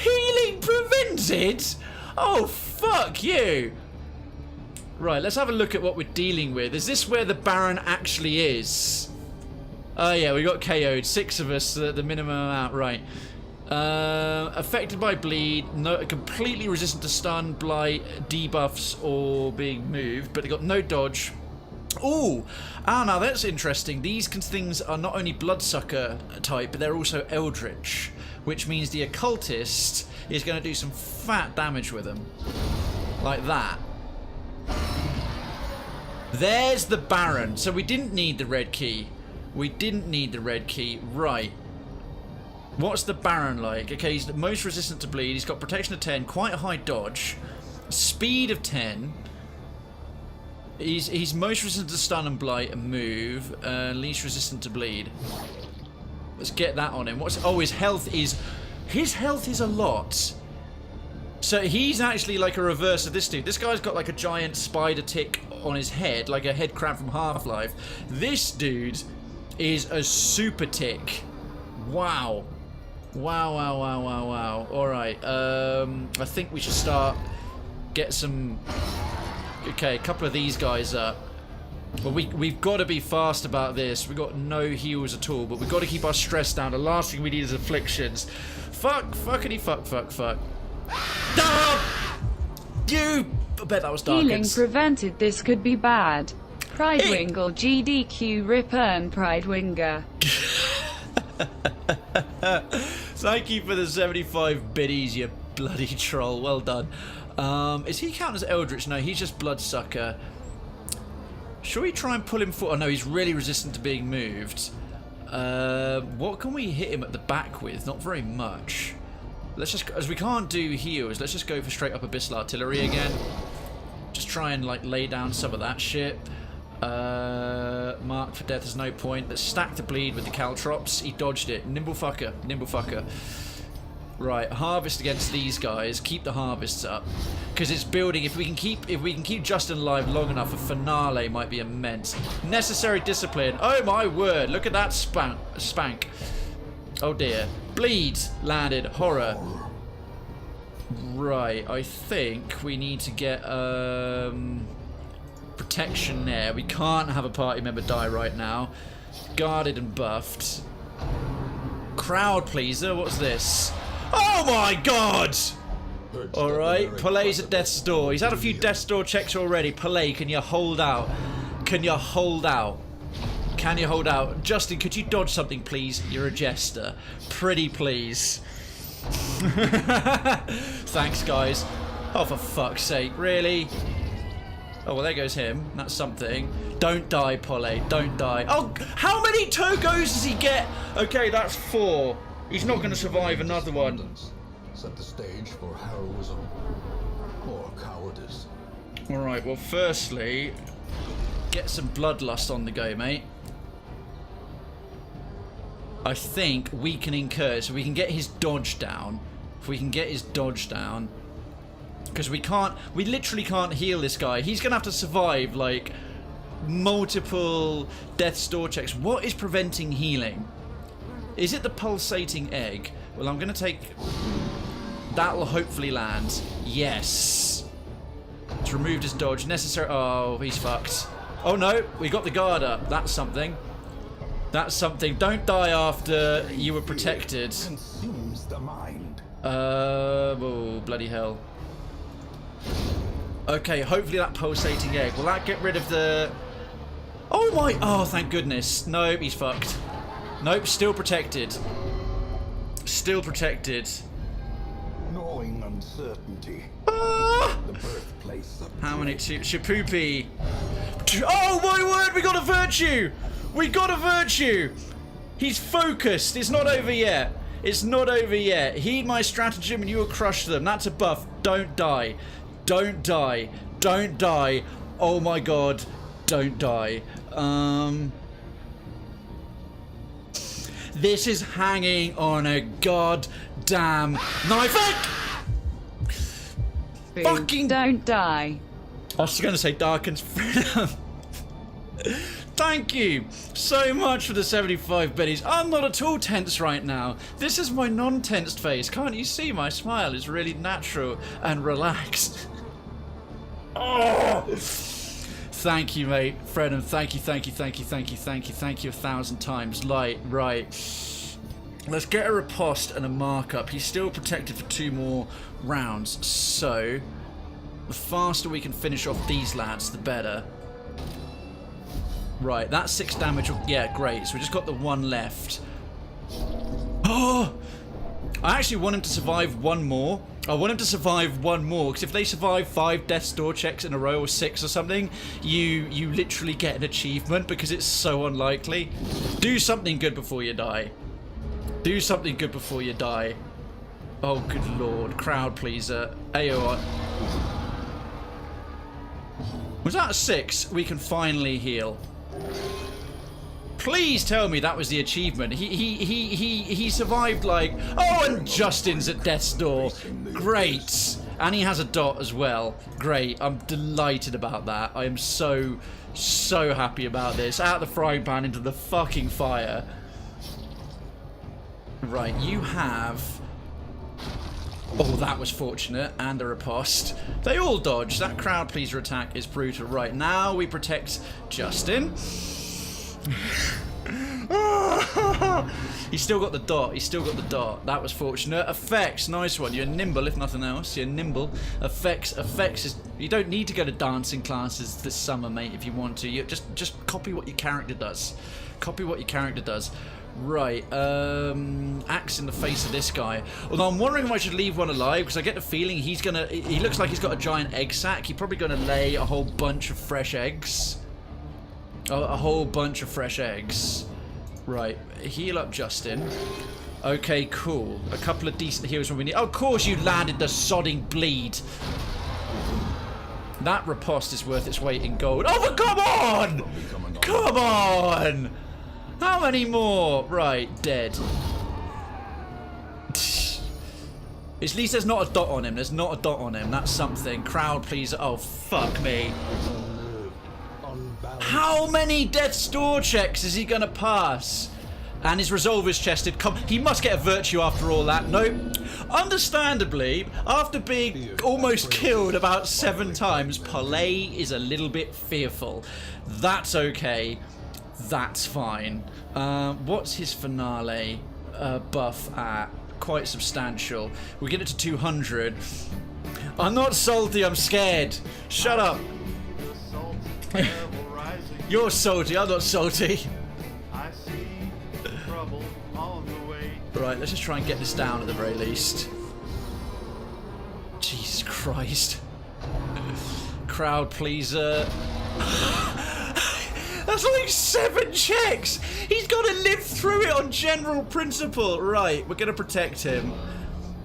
Healing prevented? Oh, fuck you. Right, let's have a look at what we're dealing with. Is this where the Baron actually is? Oh, yeah, we got KO'd. 6 of us, the minimum amount. Right. Affected by bleed. No, completely resistant to stun, blight, debuffs, or being moved. But they got no dodge. Ooh! Ah, now that's interesting. These things are not only Bloodsucker type, but they're also Eldritch. Which means the Occultist is going to do some fat damage with them. Like that. There's the Baron. So we didn't need the red key. We didn't need the red key. Right. What's the Baron like? Okay, he's most resistant to bleed. He's got protection of 10, quite a high dodge, speed of 10. He's most resistant to stun and blight and move, least resistant to bleed. Let's get that on him. What's his health is a lot. So he's actually like a reverse of this dude. This guy's got like a giant spider tick on his head, like a head crab from Half-Life. This dude is a super tick. Wow. Wow. Alright, I think we should get some... Okay, a couple of these guys up. But we've got to be fast about this. We've got no heals at all, but we've got to keep our stress down. The last thing we need is afflictions. Fuckity fuck. Ah! I bet that was Healing Darkins. prevented. This could be bad. Pridewingle GDQ Return Pridewinger. Thank you for the 75 biddies, you bloody troll. Well done. Is he counted as Eldritch? No, he's just Bloodsucker. Should we try and pull him forward? Oh no, he's really resistant to being moved. What can we hit him at the back with? Not very much. Let's just, as we can't do heals, let's just go for straight up Abyssal Artillery again. Just try and like lay down some of that shit. Marked for death is no point. Let's stack the bleed with the Caltrops. He dodged it. Nimble fucker. Right, harvest against these guys. Keep the harvests up because it's building. If we can keep Justin alive long enough, a finale might be immense. Necessary discipline. Oh my word! Look at that spank. Oh dear. Bleed landed. Horror. Right, I think we need to get protection there. We can't have a party member die right now. Guarded and buffed. Crowd pleaser. What's this? Oh my god! Alright, Palay's at death's door. He's had a few death's door checks already. Palay, can you hold out? Can you hold out? Justin, could you dodge something, please? You're a jester. Pretty please. Thanks, guys. Oh, for fuck's sake. Really? Oh, well, there goes him. That's something. Don't die, Polly. Don't die. Oh, how many Togos does he get? Okay, that's 4. He's not going to survive another one. Set the stage for heroism or cowardice. Alright, well, firstly, get some bloodlust on the go, mate. I think weakening curse, so we can get his dodge down. If we can get his dodge down. Because we literally can't heal this guy. He's going to have to survive, like, multiple death's door checks. What is preventing healing? Is it the pulsating egg? Well, I'm going to take... That'll hopefully land. Yes. It's removed his dodge. Necessary... Oh, he's fucked. Oh, no. We got the guard up. That's something. That's something. Don't die after you were protected. Consumes the mind. Oh, bloody hell. Okay, hopefully that pulsating egg. Will that get rid of the... Oh, my... Oh, thank goodness. Nope, he's fucked. Nope, still protected. Still protected. Knowing uncertainty. Ah! The birthplace of How many? Shapoopy. Oh my word, we got a virtue! We got a virtue! He's focused. It's not over yet. It's not over yet. Heed my stratagem and you will crush them. That's a buff. Don't die. Don't die. Don't die. Oh my god. Don't die. This is hanging on a goddamn knife. Fucking don't die. I was going to say Darken's freedom. Thank you so much for the 75 biddies. I'm not at all tense right now. This is my non-tensed face. Can't you see my smile is really natural and relaxed? Oh! Thank you, mate. Fredham, thank you, thank you, thank you, thank you, thank you, thank you 1,000 times. Right. Let's get a riposte and a markup. He's still protected for 2 more rounds, so the faster we can finish off these lads, the better. Right, that's 6 damage. Yeah, great. So we just got the 1 left. Oh! I actually want him to survive 1 more. I want him to survive 1 more, because if they survive 5 death's door checks in a row or 6 or something, you literally get an achievement, because it's so unlikely. Do something good before you die. Do something good before you die. Oh, good lord. Crowd pleaser. AOR. Was that a 6? We can finally heal. Please tell me that was the achievement. He survived like... Oh, and Justin's at death's door. Great. And he has a dot as well. Great. I'm delighted about that. I am so happy about this. Out of the frying pan into the fucking fire. Right, you have... Oh, that was fortunate. And a riposte. They all dodge. That crowd pleaser attack is brutal. Right, now we protect Justin. He's still got the dot. He's still got the dot. That was fortunate. Effects, nice one. You're nimble, if nothing else. You're nimble. Effects is... You don't need to go to dancing classes this summer, mate, if you want to. You just copy what your character does. Copy what your character does. Right, axe in the face of this guy. Although I'm wondering if I should leave one alive, because I get the feeling he's gonna... He looks like he's got a giant egg sack. He's probably gonna lay a whole bunch of fresh eggs. A whole bunch of fresh eggs. Right, heal up Justin. Okay, cool. A couple of decent heals when we need... Oh, of course you landed the sodding bleed. That riposte is worth its weight in gold. Oh, but come on! Come on! How many more? Right, dead. At least there's not a dot on him. There's not a dot on him. That's something. Crowd pleaser. Oh, fuck me. How many death's door checks is he going to pass? And his resolve is chested. Come, he must get a virtue after all that. Nope. Understandably, after being almost killed about 7 times, Palais is a little bit fearful. That's okay. That's fine. What's his finale buff at? Quite substantial. We get it to 200. I'm not salty, I'm scared. Shut up. You're salty, I'm not salty. I see trouble on the way. Right, let's just try and get this down at the very least. Jesus Christ. Crowd pleaser. That's like 7 checks! He's got to live through it on general principle. Right, we're going to protect him.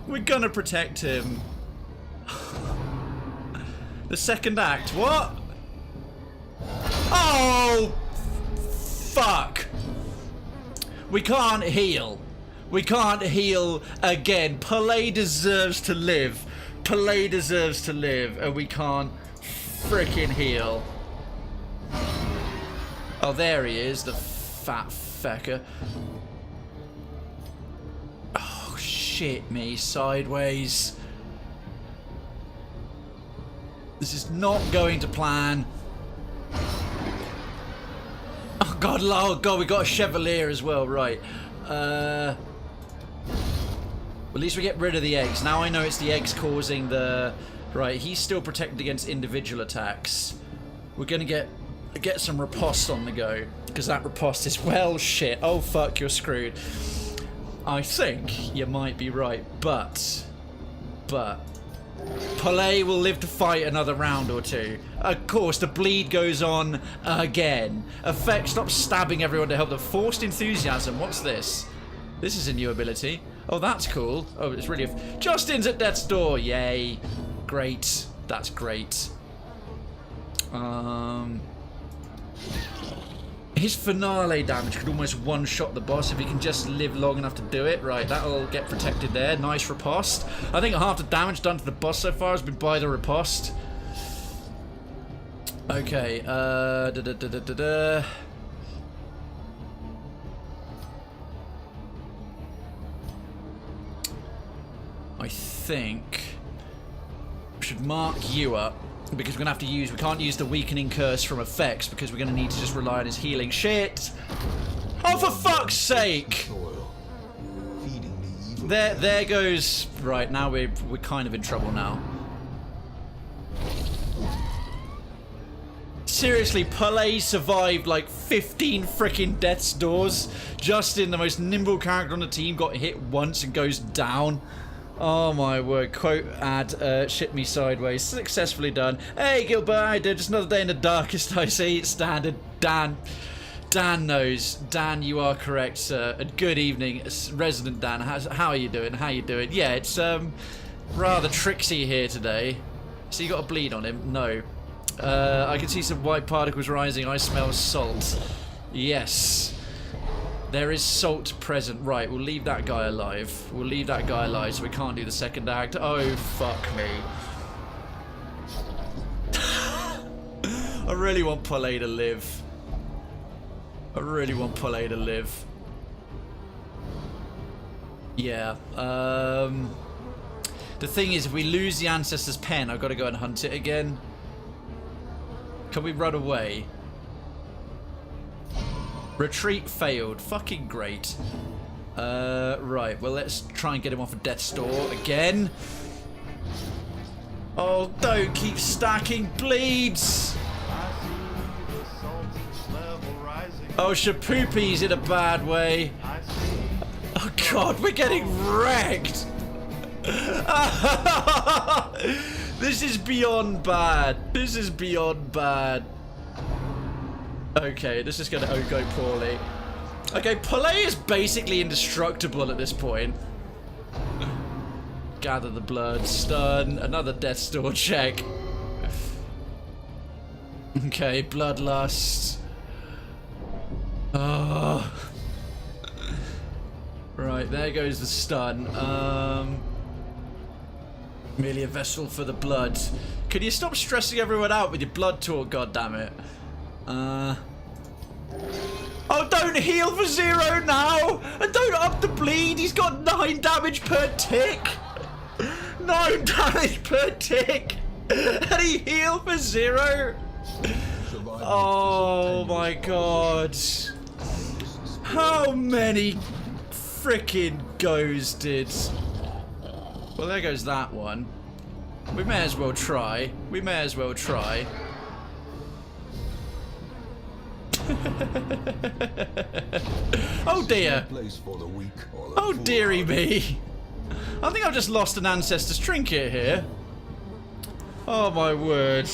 We're going to protect him. The second act. What? Oh! Fuck. We can't heal. We can't heal again. Palais deserves to live. Palais deserves to live. And we can't frickin' heal. Oh, there he is, the fat fecker. Oh, shit me, sideways. This is not going to plan. Oh, God, we got a Chevalier as well, right. Well, at least we get rid of the eggs. Now I know it's the eggs causing the... Right, he's still protected against individual attacks. We're going to get some riposte on the go, because that riposte is, well, shit. Oh, fuck, you're screwed. I think you might be right, but Palais will live to fight another round or 2. Of course, the bleed goes on again. Effect, stop stabbing everyone to help them. Forced enthusiasm, what's this? This is a new ability. Oh, that's cool. Oh, it's really... Justin's at death's door, yay. Great, that's great. His finale damage could almost one-shot the boss if he can just live long enough to do it. Right, that'll get protected there. Nice riposte. I think half the damage done to the boss so far has been by the riposte. Okay, think we should mark you up because we're gonna have to use. We can't use the weakening curse from effects because we're gonna need to just rely on his healing. Shit! Oh, for fuck's sake! Soil, feeding the evil. There goes. Right, now we're kind of in trouble now. Seriously, Palais survived like 15 freaking death's doors. Justin, the most nimble character on the team, got hit once and goes down. Oh my word. Quote ad, shit me sideways. Successfully done. Hey Gilbert, I did just another day in the darkest. I see it's standard. Dan knows. Dan, you are correct, sir. And good evening, resident Dan. How are you doing? How you doing? Yeah, it's rather tricksy here today. So you got a bleed on him? No. I can see some white particles rising. I smell salt. Yes. There is salt present. Right, we'll leave that guy alive. We'll leave that guy alive so we can't do the second act. Oh, fuck me. I really want Palais to live. I really want Palais to live. Yeah. The thing is, if we lose the Ancestor's Pen, I've got to go and hunt it again. Can we run away? Retreat failed. Fucking great. Right. Well, let's try and get him off of Death's Door again. Oh, don't keep stacking bleeds. I see the salt's level rising. Oh, Shapoopi's in a bad way. I see. Oh, God, we're getting wrecked. This is beyond bad. This is beyond bad. Okay, this is going to go poorly. Okay, Palais is basically indestructible at this point. Gather the blood, stun, another Death's Door check. Okay, bloodlust. Oh. Right, there goes the stun. Merely a vessel for the blood. Can you stop stressing everyone out with your blood talk, goddammit? Oh, don't heal for 0 now! And don't up the bleed! He's got 9 damage per tick! 9 damage per tick! And he healed for 0? Oh my god. How many frickin' goes did... Well, there goes that one. We may as well try. We may as well try. Oh dear. Oh dearie me. I think I've just lost an Ancestor's Trinket here. Oh my word.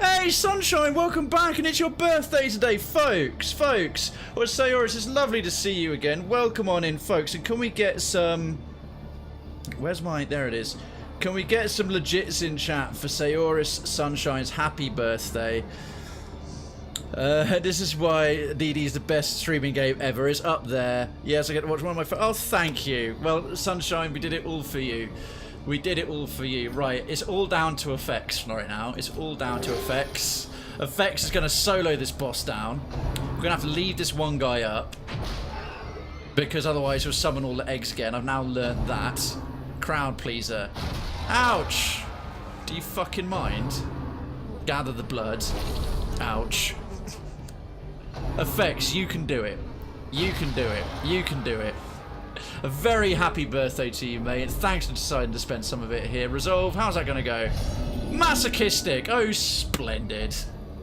Hey Sunshine, welcome back, and it's your birthday today, folks. Well, Sayoris, it's lovely to see you again. Welcome on in, folks. And can we get some... Where's my... There it is. Can we get some legits in chat for Sayoris Sunshine's happy birthday? This is why DD's the best streaming game ever. It's up there. Yes, I get to watch one of my... Oh, thank you. Well, Sunshine, we did it all for you. We did it all for you. Right, it's all down to effects right now. It's all down to effects. Effects is going to solo this boss down. We're going to have to leave this one guy up, because otherwise he'll summon all the eggs again. I've now learned that. Crowd pleaser. Ouch! Do you fucking mind? Gather the blood. Ouch. Effects, you can do it. You can do it. You can do it. A very happy birthday to you, mate. Thanks for deciding to spend some of it here. Resolve, how's that going to go? Masochistic. Oh, splendid.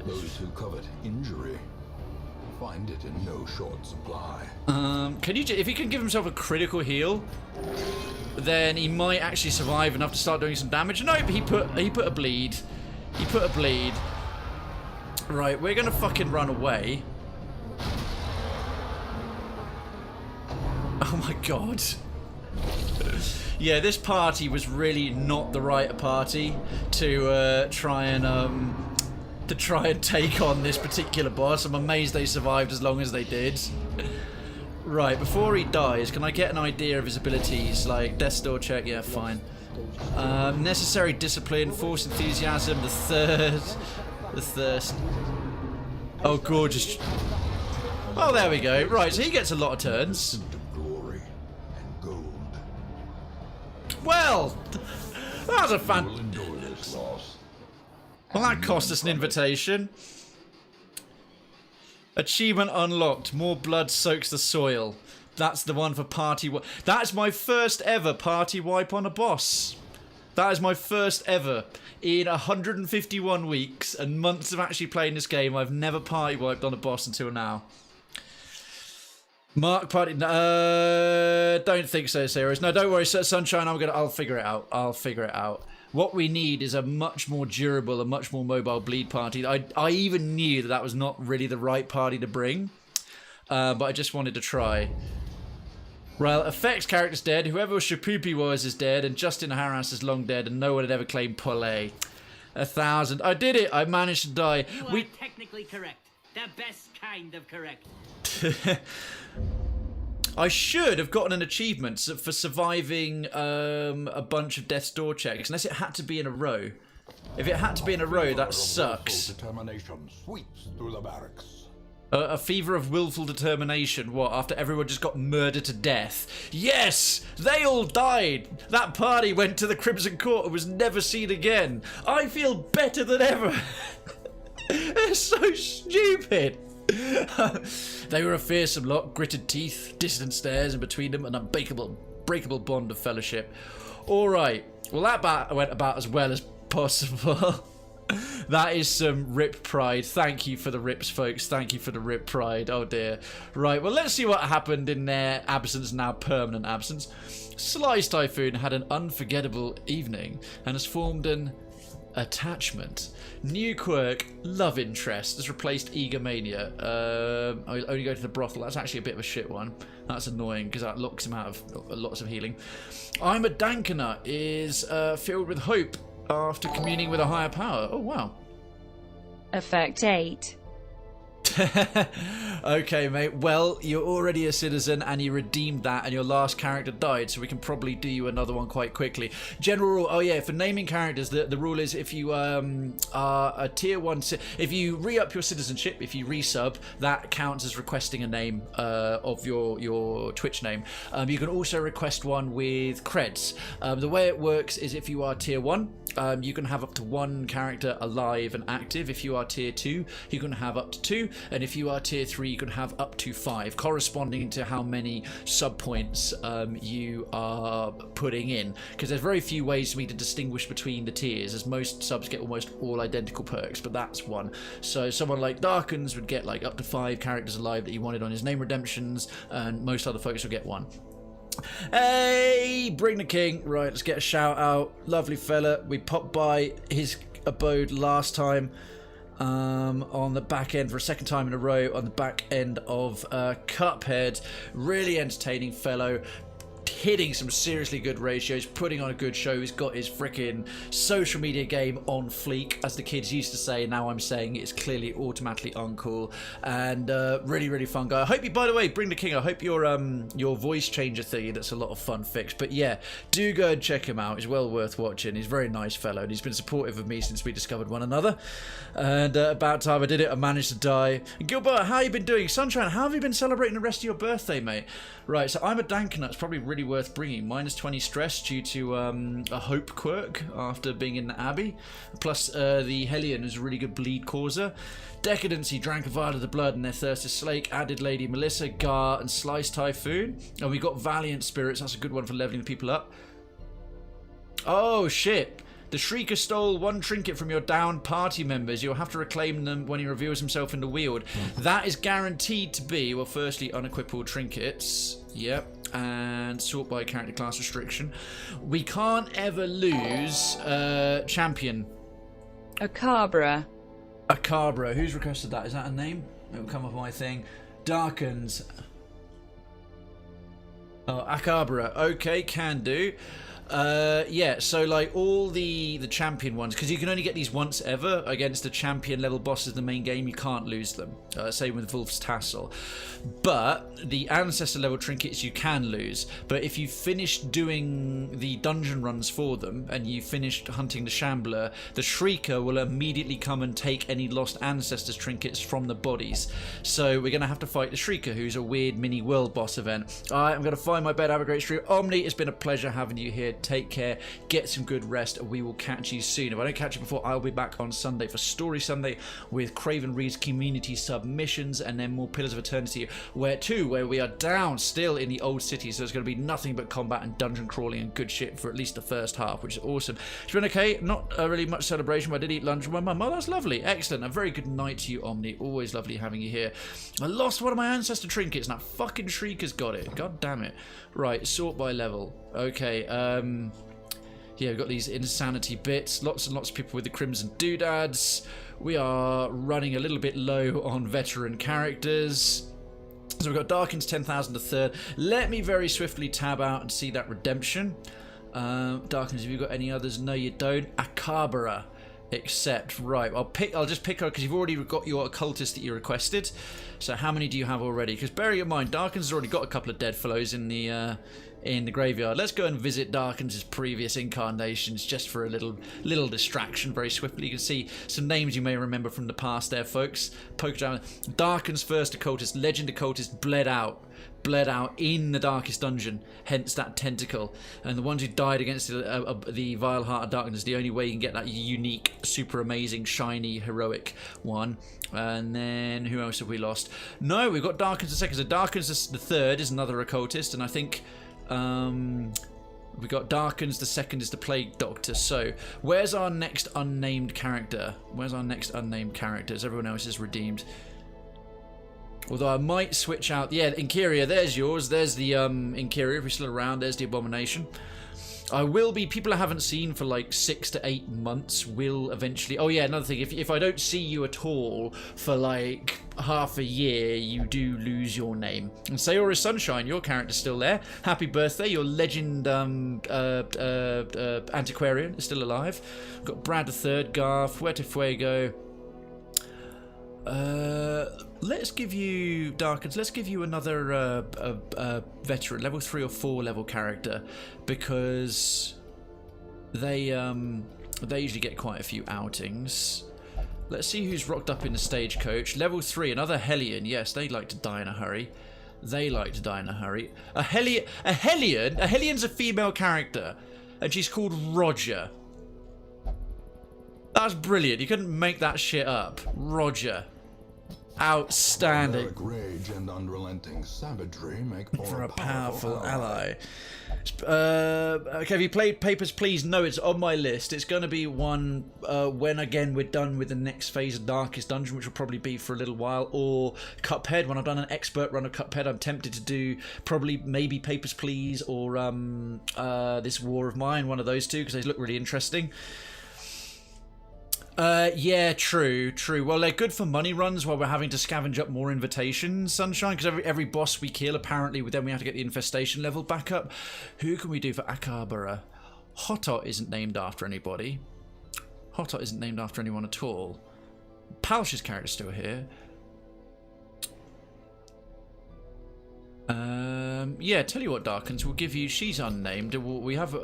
Those who covet injury find it in no short supply. Can you, if he can give himself a critical heal, then he might actually survive enough to start doing some damage. Nope, he put a bleed. He put a bleed. Right, we're gonna fucking run away. Oh my god. Yeah, this party was really not the right party to try and take on this particular boss. I'm amazed they survived as long as they did. Right, before he dies, can I get an idea of his abilities? Like, Death's Door check, yeah, fine. Necessary discipline, force enthusiasm, the thirst. Oh, gorgeous. Oh, there we go. Right, so he gets a lot of turns. Glory and gold. Well, that was a You will endure this loss. Well, that cost us an invitation. Achievement unlocked. More blood soaks the soil. That's the one for party. That's my first ever party wipe on a boss. That is my first ever. In 151 weeks and months of actually playing this game, I've never party wiped on a boss until now. Mark party. Don't think so, serious. No, don't worry, Sunshine. I'll figure it out. I'll figure it out. What we need is a much more durable, a much more mobile bleed party. I even knew that was not really the right party to bring, but I just wanted to try. Well, effects character's dead. Whoever Shapoopy was is dead, and Justin Harras is long dead, and no one had ever claimed Pollet. 1,000. I did it. I managed to die. You are technically correct. The best kind of correct. I should have gotten an achievement for surviving a bunch of death's door checks, unless it had to be in a row. If it had to be in a row, that sucks. Determination sweeps through the barracks. A fever of willful determination. What, after everyone just got murdered to death? Yes! They all died! That party went to the Crimson Court and was never seen again. I feel better than ever. They're so stupid. They were a fearsome lot, gritted teeth, distant stares, and between them an unbreakable bond of fellowship. Alright, well that went about as well as possible. That is some rip pride. Thank you for the rips, folks. Thank you for the rip pride. Oh dear. Right, well let's see what happened in their absence, now permanent absence. Slice Typhoon had an unforgettable evening and has formed an attachment. New quirk, love interest, has replaced egomania. I only go to the brothel. That's actually a bit of a shit one. That's annoying because that locks him out of lots of healing. I'm a Dankanut is filled with hope after communing with a higher power. Oh wow. Effect 8. Okay, mate. Well, you're already a citizen and you redeemed that and your last character died, so we can probably do you another one quite quickly. General rule, oh yeah, for naming characters, the rule is if you are a tier 1, if you re-up your citizenship, if you resub, that counts as requesting a name of your Twitch name. You can also request one with creds. The way it works is if you are tier 1, you can have up to 1 character alive and active. If you are tier 2, you can have up to 2. And if you are tier 3, you can have up to 5, corresponding to how many sub points you are putting in. Because there's very few ways for me to distinguish between the tiers, as most subs get almost all identical perks, but that's one. So someone like Darkens would get like up to 5 characters alive that you wanted on his name redemptions, and most other folks will get 1. Hey, bring the king. Right, let's get a shout out. Lovely fella. We popped by his abode last time. On the back end for a second time in a row on the back end of Cuphead. Really entertaining fellow, hitting some seriously good ratios, putting on a good show. He's got his freaking social media game on fleek, as the kids used to say. Now I'm saying it's clearly automatically uncool, and really fun guy. I hope you, by the way, bring the king, I hope your voice changer thingy, that's a lot of fun fixed. But yeah, do go and check him out. He's well worth watching. He's a very nice fellow, and he's been supportive of me since we discovered one another. And about time I did it. I managed to die. And Gilbert, how you been doing? Sunshine, how have you been celebrating the rest of your birthday, mate? Right, so I'm a Dankanut. It's probably really worth bringing. Minus 20 stress due to a hope quirk after being in the Abbey. Plus the Hellion is a really good bleed causer. Decadency drank a vial of the blood and their thirst is slake. Added Lady Melissa, Gar, and Slice Typhoon. And we got Valiant Spirits. That's a good one for leveling the people up. Oh, shit. The Shrieker stole 1 trinket from your downed party members. You'll have to reclaim them when he reveals himself in the Weald. That is guaranteed to be, well, firstly, unequipped trinkets. Yep. And sort by character class restriction. We can't ever lose champion. Akabra. Akabra. Who's requested that? Is that a name? It will come up on my thing. Darkens. Oh, Akabra. Okay, can do. Yeah, so like all the champion ones, because you can only get these once ever against the champion level bosses in the main game, you can't lose them. Same with Wolf's Tassel. But the ancestor level trinkets you can lose. But if you finish doing the dungeon runs for them and you finished hunting the Shambler, the Shrieker will immediately come and take any lost ancestors trinkets from the bodies. So we're going to have to fight the Shrieker, who's a weird mini world boss event. Alright, I'm going to find my bed, have a great stream. Omni, it's been a pleasure having you here, enjoyed. Take care. Get some good rest. We will catch you soon. If I don't catch you before, I'll be back on Sunday for Story Sunday with Krayven reads community submissions, and then more Pillars of Eternity, where we are down still in the old city. So there's going to be nothing but combat and dungeon crawling and good shit for at least the first half, which is awesome. It's been okay. Not really much celebration, but I did eat lunch with my mum. Oh, that's lovely. Excellent. A very good night to you, Omni. Always lovely having you here. I lost one of my ancestor trinkets, and that fucking shriek has got it. God damn it. Right, sort by level. Okay, yeah, we've got these insanity bits. Lots and lots of people with the crimson doodads. We are running a little bit low on veteran characters. So we've got Darkins 10,000 a third. Let me very swiftly tab out and see that redemption. Darkins, have you got any others? No, you don't. Akabara. Except, right, I'll just pick her because you've already got your occultist that you requested. So how many do you have already? Because bearing in mind, Darkins has already got a couple of dead fellows in the graveyard. Let's go and visit Darkins' previous incarnations just for a little distraction very swiftly. You can see some names you may remember from the past there, folks. Poke down. Darkins' first occultist, legend occultist, bled out in the darkest dungeon, hence that tentacle. And the ones who died against the vile heart of darkness is the only way you can get that unique, super amazing, shiny, heroic one. And then who else have we lost? No, we've got Darkins the second. So Darkins the third is another occultist, and I think we got Darkins the second is the Plague Doctor. So where's our next unnamed character? As everyone else is redeemed. Although I might switch out... Yeah, Incuria, there's yours. There's the Incuria, if you're still around. There's the Abomination. I will be... People I haven't seen for like 6 to 8 months will eventually... Oh yeah, another thing. If I don't see you at all for like half a year, you do lose your name. And Sayora Sunshine, your character's still there. Happy birthday. Your legend antiquarian is still alive. We've got Brad III, Garth, Fuerte Fuego... let's give you Darkins. Let's give you another veteran, level 3 or 4 level character, because they usually get quite a few outings. Let's see who's rocked up in the stagecoach. Level 3, another Hellion. Yes, they like to die in a hurry. A Hellion's a female character, and she's called Roger. That's brilliant. You couldn't make that shit up. Roger. Outstanding. Rage and unrelenting savagery make for a powerful ally. Okay, have you played Papers, Please? No, it's on my list. It's going to be one when, again, we're done with the next phase of Darkest Dungeon, which will probably be for a little while, or Cuphead. When I've done an expert run of Cuphead, I'm tempted to do maybe Papers, Please, or this War of Mine, one of those two, because they look really interesting. Yeah, true. Well, they're good for money runs while we're having to scavenge up more invitations, Sunshine, because every boss we kill, apparently, then we have to get the infestation level back up. Who can we do for Akabara? Hotot isn't named after anybody. Hotot isn't named after anyone at all. Palsh's character's still here. Yeah, tell you what, Darkins, we'll give you... She's unnamed. We have...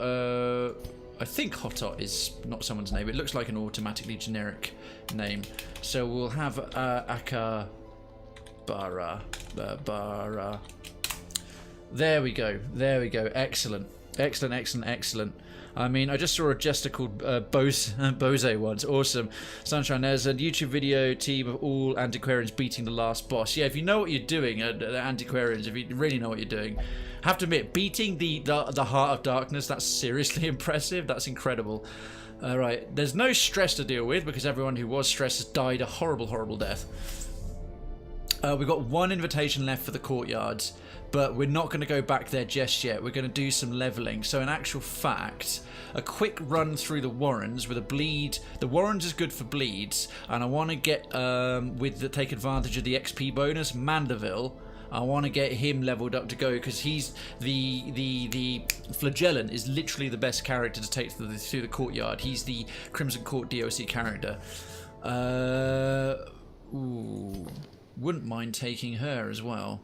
I think Hotot is not someone's name. It looks like an automatically generic name. So we'll have Akabara. There we go. Excellent. I mean, I just saw a jester called Bose once. Awesome. Sunshine, there's a YouTube video team of all antiquarians beating the last boss. Yeah, if you know what you're doing, antiquarians, if you really know what you're doing, I have to admit, beating the Heart of Darkness, that's seriously impressive. That's incredible. Right, there's no stress to deal with because everyone who was stressed has died a horrible, horrible death. We've got one invitation left for the courtyards, but we're not going to go back there just yet. We're going to do some leveling. So in actual fact, a quick run through the Warrens with a bleed. The Warrens is good for bleeds, and I want to get take advantage of the XP bonus. Mandeville, I want to get him leveled up to go because he's the Flagellant is literally the best character to take through the courtyard. He's the Crimson Court DLC character. Wouldn't mind taking her as well.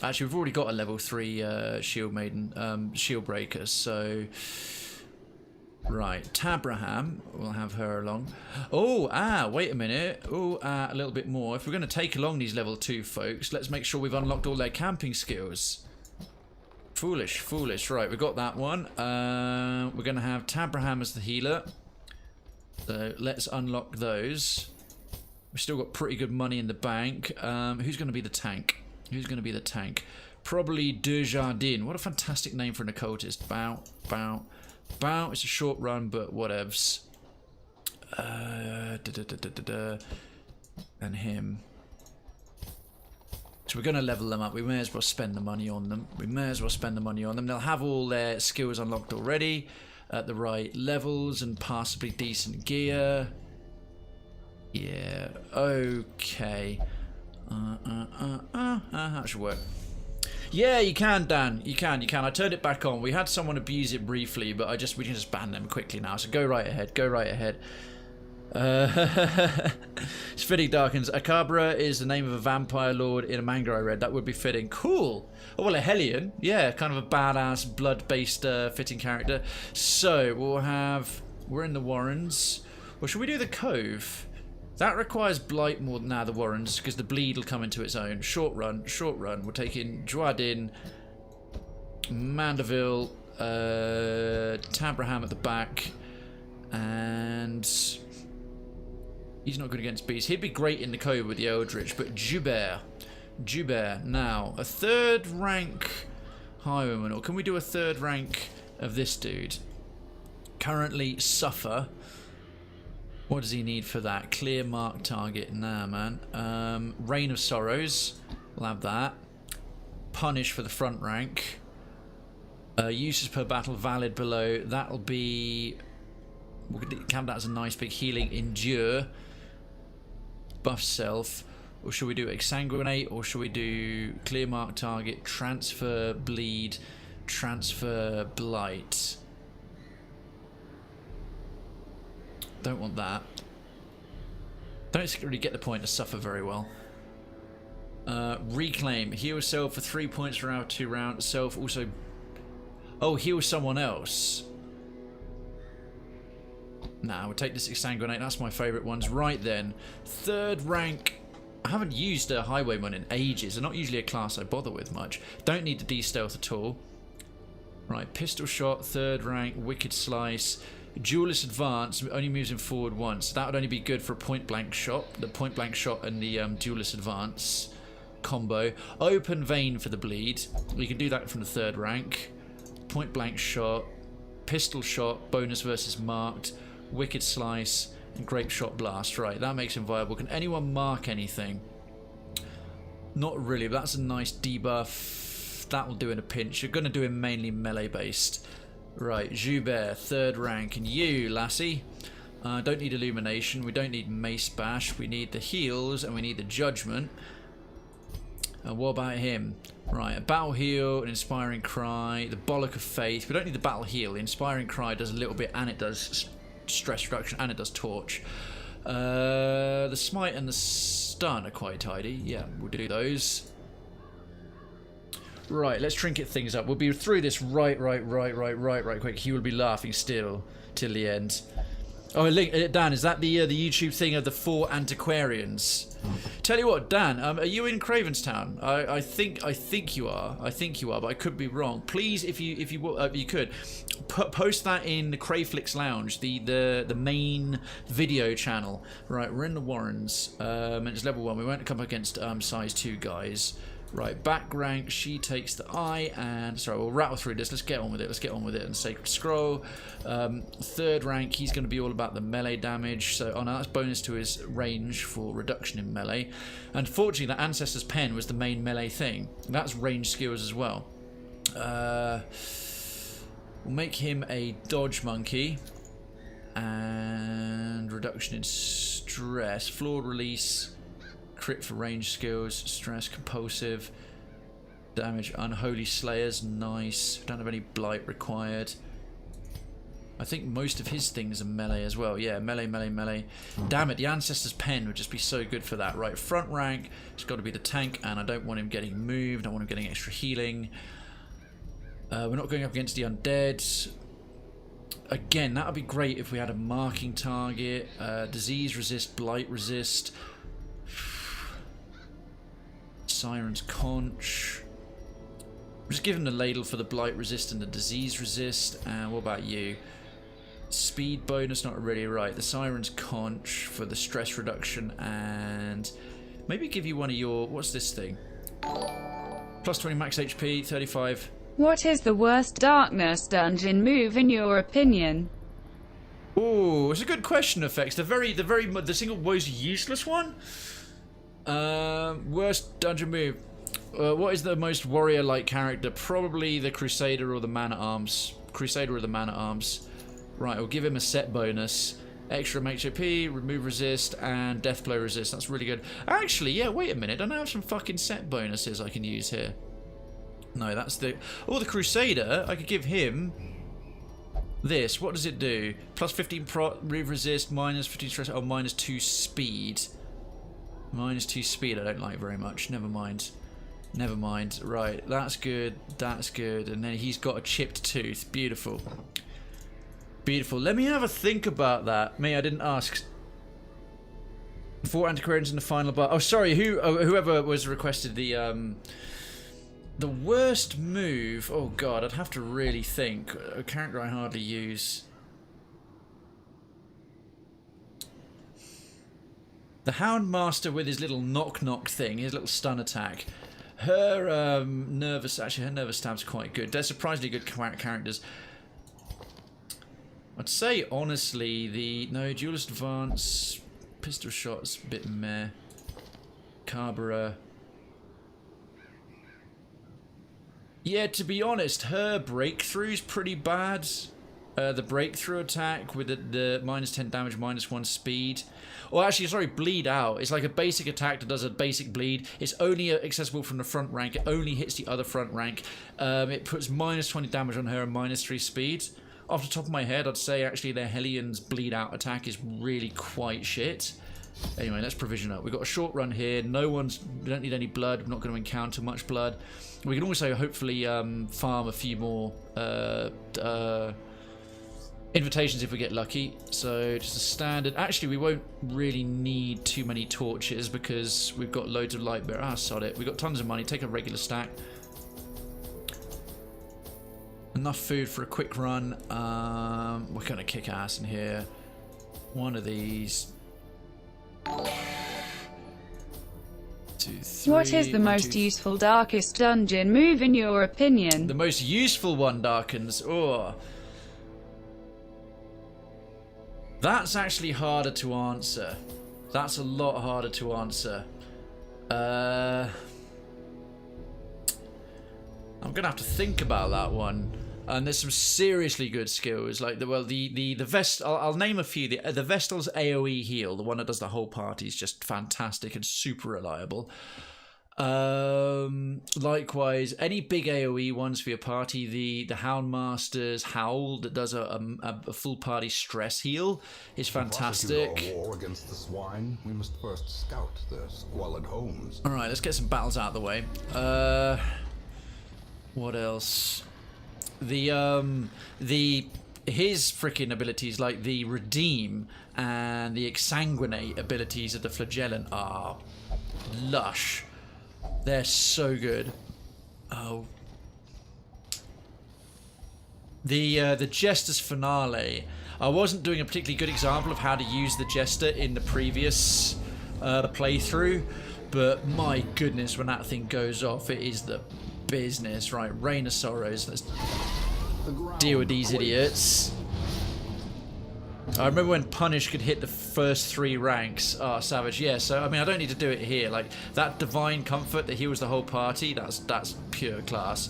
Actually, we've already got a level 3 Shield Maiden, Shield Breaker, so... Right, Tabraham, we'll have her along. Wait a minute. A little bit more. If we're going to take along these level 2 folks, let's make sure we've unlocked all their camping skills. Foolish, foolish. Right, we got that one. We're going to have Tabraham as the healer. So let's unlock those. We've still got pretty good money in the bank. Who's going to be the tank? Who's going to be the tank? Probably Desjardins. What a fantastic name for an occultist. Bow, bow, bow. It's a short run, but whatevs. And him. So we're going to level them up. We may as well spend the money on them. They'll have all their skills unlocked already at the right levels and possibly decent gear. Yeah, okay. That should work. Yeah, you can, Dan. You can. I turned it back on. We had someone abuse it briefly, but we can just ban them quickly now. So go right ahead. It's fitting, Darkens. Akabra is the name of a vampire lord in a manga I read. That would be fitting. Cool. Oh, well, a Hellion. Yeah, kind of a badass, blood-based fitting character. So, we're in the Warrens. Well, should we do the Cove? That requires Blight more than the Warrens, because the bleed will come into its own. Short run. We're taking Drouadin, Mandeville, Tabraham at the back, and he's not good against beasts. He'd be great in the Cove with the Eldritch, but Joubert. Now, a third rank highwayman, or can we do a third rank of this dude? Currently Suffer. What does he need for that? Clear mark target. Nah, man. Reign of Sorrows. We'll have that. Punish for the front rank. Uses per battle valid below. That'll be... We'll count that as a nice big healing. Endure. Buff self. Or should we do Exsanguinate? Or should we do clear mark target? Transfer bleed. Transfer blight. Don't want that. Don't really get the point to Suffer very well. Reclaim. Heal self for 3 points for our 2 rounds. Self also... Oh, heal someone else. Nah, we'll take this Exsanguinate. That's my favourite ones. Right then. Third rank. I haven't used a Highwayman in ages. They're not usually a class I bother with much. Don't need the D-Stealth at all. Right, Pistol Shot. Third rank. Wicked Slice. Duelist Advance only moves him forward once. That would only be good for a point blank shot. The point blank shot and the Duelist Advance combo. Open Vein for the bleed. We can do that from the third rank. Point blank shot. Pistol Shot. Bonus versus marked. Wicked Slice. And Grape Shot Blast. Right, that makes him viable. Can anyone mark anything? Not really, but that's a nice debuff. That will do in a pinch. You're going to do him mainly melee based. Right, Joubert, third rank, and you, lassie. Don't need Illumination, we don't need Mace Bash, we need the heals, and we need the Judgment. And what about him? Right, a Battle Heal, an Inspiring Cry, the Bollock of Faith. We don't need the Battle Heal, the Inspiring Cry does a little bit, and it does Stress Reduction, and it does Torch. The Smite and the Stun are quite tidy, yeah, we'll do those. Right, let's trinket things up. We'll be through this right quick. He will be laughing still till the end. Oh, Dan, is that the YouTube thing of the 4 antiquarians? Tell you what, Dan, are you in Cravenstown? I think you are. But I could be wrong. Please, if you could post that in the Crayflix Lounge, the main video channel. Right, we're in the Warrens. And it's level 1. We won't come up against size 2 guys. Right, back rank, she takes the eye, and sorry, we'll rattle through this. Let's get on with it. And Sacred Scroll. Third rank, he's going to be all about the melee damage. So, oh no, that's bonus to his range for reduction in melee. Unfortunately, that Ancestor's Pen was the main melee thing. That's range skills as well. We'll make him a dodge monkey. And reduction in stress. Flawed release. Crit for range skills, stress, compulsive, damage, unholy slayers, nice. Don't have any blight required. I think most of his things are melee as well. Yeah, melee. Damn it, the Ancestor's Pen would just be so good for that. Right, front rank, it's got to be the tank, and I don't want him getting moved. I want him getting extra healing. We're not going up against the undead. Again, that would be great if we had a marking target. Disease resist, blight resist. Siren's Conch. Just give him the ladle for the blight resist and the disease resist. And what about you? Speed bonus, not really right. The siren's conch for the stress reduction, and maybe give you one of your, what's this thing? Plus 20 max HP, 35. What is the worst darkness dungeon move in your opinion? Oh, it's a good question. Effects. The single most useless one. Worst dungeon move. What is the most warrior-like character? Probably the Crusader or the Man-at-Arms. Crusader or the Man-at-Arms. Right, we'll give him a set bonus. Extra HP, remove resist, and death blow resist. That's really good. Actually, yeah, wait a minute. I now have some fucking set bonuses I can use here. No, that's the... Oh, the Crusader. I could give him this. What does it do? Plus 15 remove resist, minus 15 stress. Oh, minus 2 speed. Minus 2 speed I don't like very much. Never mind. Never mind. Right, that's good. That's good. And then he's got a chipped tooth. Beautiful. Beautiful. Let me have a think about that. Me, I didn't ask. 4 antiquarians in the final bar. Oh, sorry. Whoever was requested the worst move. Oh God, I'd have to really think. A character I hardly use. The Houndmaster with his little knock thing, his little stun attack. Her nervous stab's quite good. They're surprisingly good characters. I'd say honestly duelist advance, pistol shots a bit meh. Carburer. Yeah, to be honest, her breakthrough's pretty bad. The breakthrough attack with the minus 10 damage, minus 1 speed. Or actually, sorry, bleed out. It's like a basic attack that does a basic bleed. It's only accessible from the front rank. It only hits the other front rank. It puts minus 20 damage on her and minus 3 speed. Off the top of my head, I'd say actually their Hellions bleed out attack is really quite shit. Anyway, let's provision up. We've got a short run here. We don't need any blood. We're not going to encounter much blood. We can also hopefully farm a few more invitations if we get lucky. So just a standard. Actually, we won't really need too many torches because we've got loads of light bearer. Ah, sod it. We've got tons of money. Take a regular stack. Enough food for a quick run. We're gonna kick ass in here. One of these. 2, 3. What is the most useful darkest dungeon move in your opinion? The most useful one, Darkens. Oh. That's actually harder to answer. That's a lot harder to answer. I'm gonna have to think about that one. And there's some seriously good skills, like the Vest. I'll name a few. The Vestal's AOE heal, the one that does the whole party, is just fantastic and super reliable. Likewise, any big AOE ones for your party. The Houndmaster's Howl that does a full party stress heal is fantastic. To war against the swine, we must first scout their squalid homes. All right, let's get some battles out of the way. What else? His freaking abilities, like the Redeem and the Exsanguinate abilities of the Flagellant, are lush. They're so good. Oh. The Jester's Finale. I wasn't doing a particularly good example of how to use the Jester in the previous playthrough, but my goodness, when that thing goes off, it is the business. Right, Rain of Sorrows. Let's deal with these idiots. I remember when Punish could hit the first 3 ranks. Ah, savage. Yeah, so, I mean, I don't need to do it here. Like, that Divine Comfort that heals the whole party, that's pure class.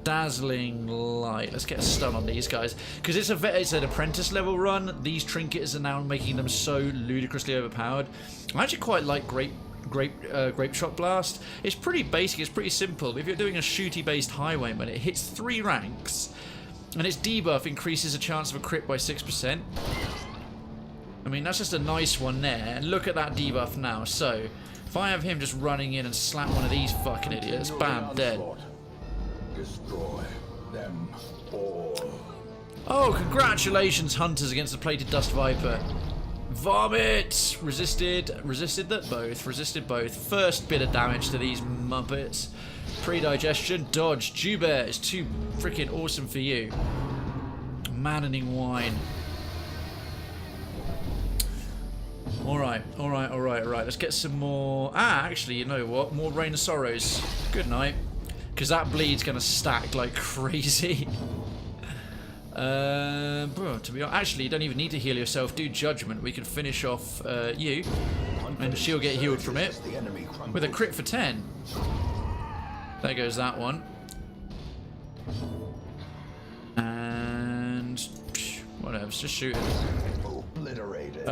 Dazzling Light. Let's get a stun on these guys. Because it's an apprentice level run. These trinkets are now making them so ludicrously overpowered. I actually quite like Grape Shot Blast. It's pretty basic, it's pretty simple. If you're doing a shooty based highwayman, it hits 3 ranks and its debuff increases a chance of a crit by 6%. I mean, that's just a nice one there. And look at that debuff now. So if I have him just running in and slap one of these fucking idiots, bam, dead. Destroy them all. Oh, congratulations, hunters, against the plated dust viper. Vomit! Resisted that both. Resisted both. First bit of damage to these muppets. Pre-digestion, dodge. Jubear is too freaking awesome for you. Maddening wine. Alright. Let's get some more. Actually, you know what? More Rain of Sorrows. Good night. Because that bleed's going to stack like crazy. Bro, to be honest, actually, you don't even need to heal yourself. Do Judgment. We can finish off you. And she'll get healed from it. With a crit for 10. There goes that one. And whatever, just shoot it. Obliterated.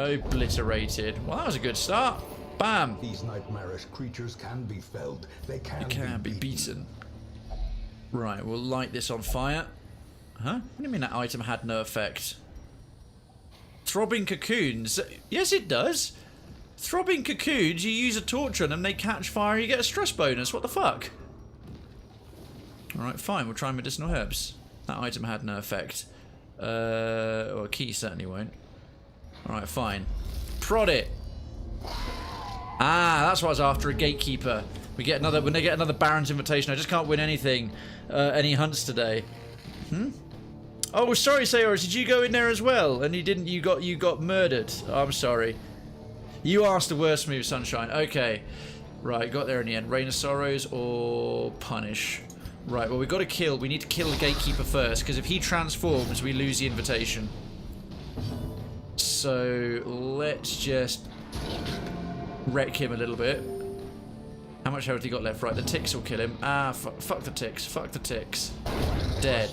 Well, that was a good start. Bam. These nightmarish creatures can be felled. They can be beaten. Right, we'll light this on fire. Huh? What do you mean that item had no effect? Throbbing cocoons. Yes, it does. Throbbing cocoons, you use a torch on them, they catch fire, you get a stress bonus. What the fuck? Alright, fine, we'll try medicinal herbs. That item had no effect. Well, a key certainly won't. Alright, fine. Prod it! Ah, that's what I was after, a gatekeeper. We get another, when they get another Baron's invitation, I just can't win anything, any hunts today. Oh, sorry, Sayors, did you go in there as well? And you didn't, you got murdered. Oh, I'm sorry. You asked the worst move, Sunshine. Okay. Right, got there in the end. Rain of Sorrows or Punish. Right, well, we need to kill the Gatekeeper first, because if he transforms, we lose the invitation. So, let's just wreck him a little bit. How much health he got left? Right, the ticks will kill him. Ah, fuck the ticks. Fuck the ticks. Dead.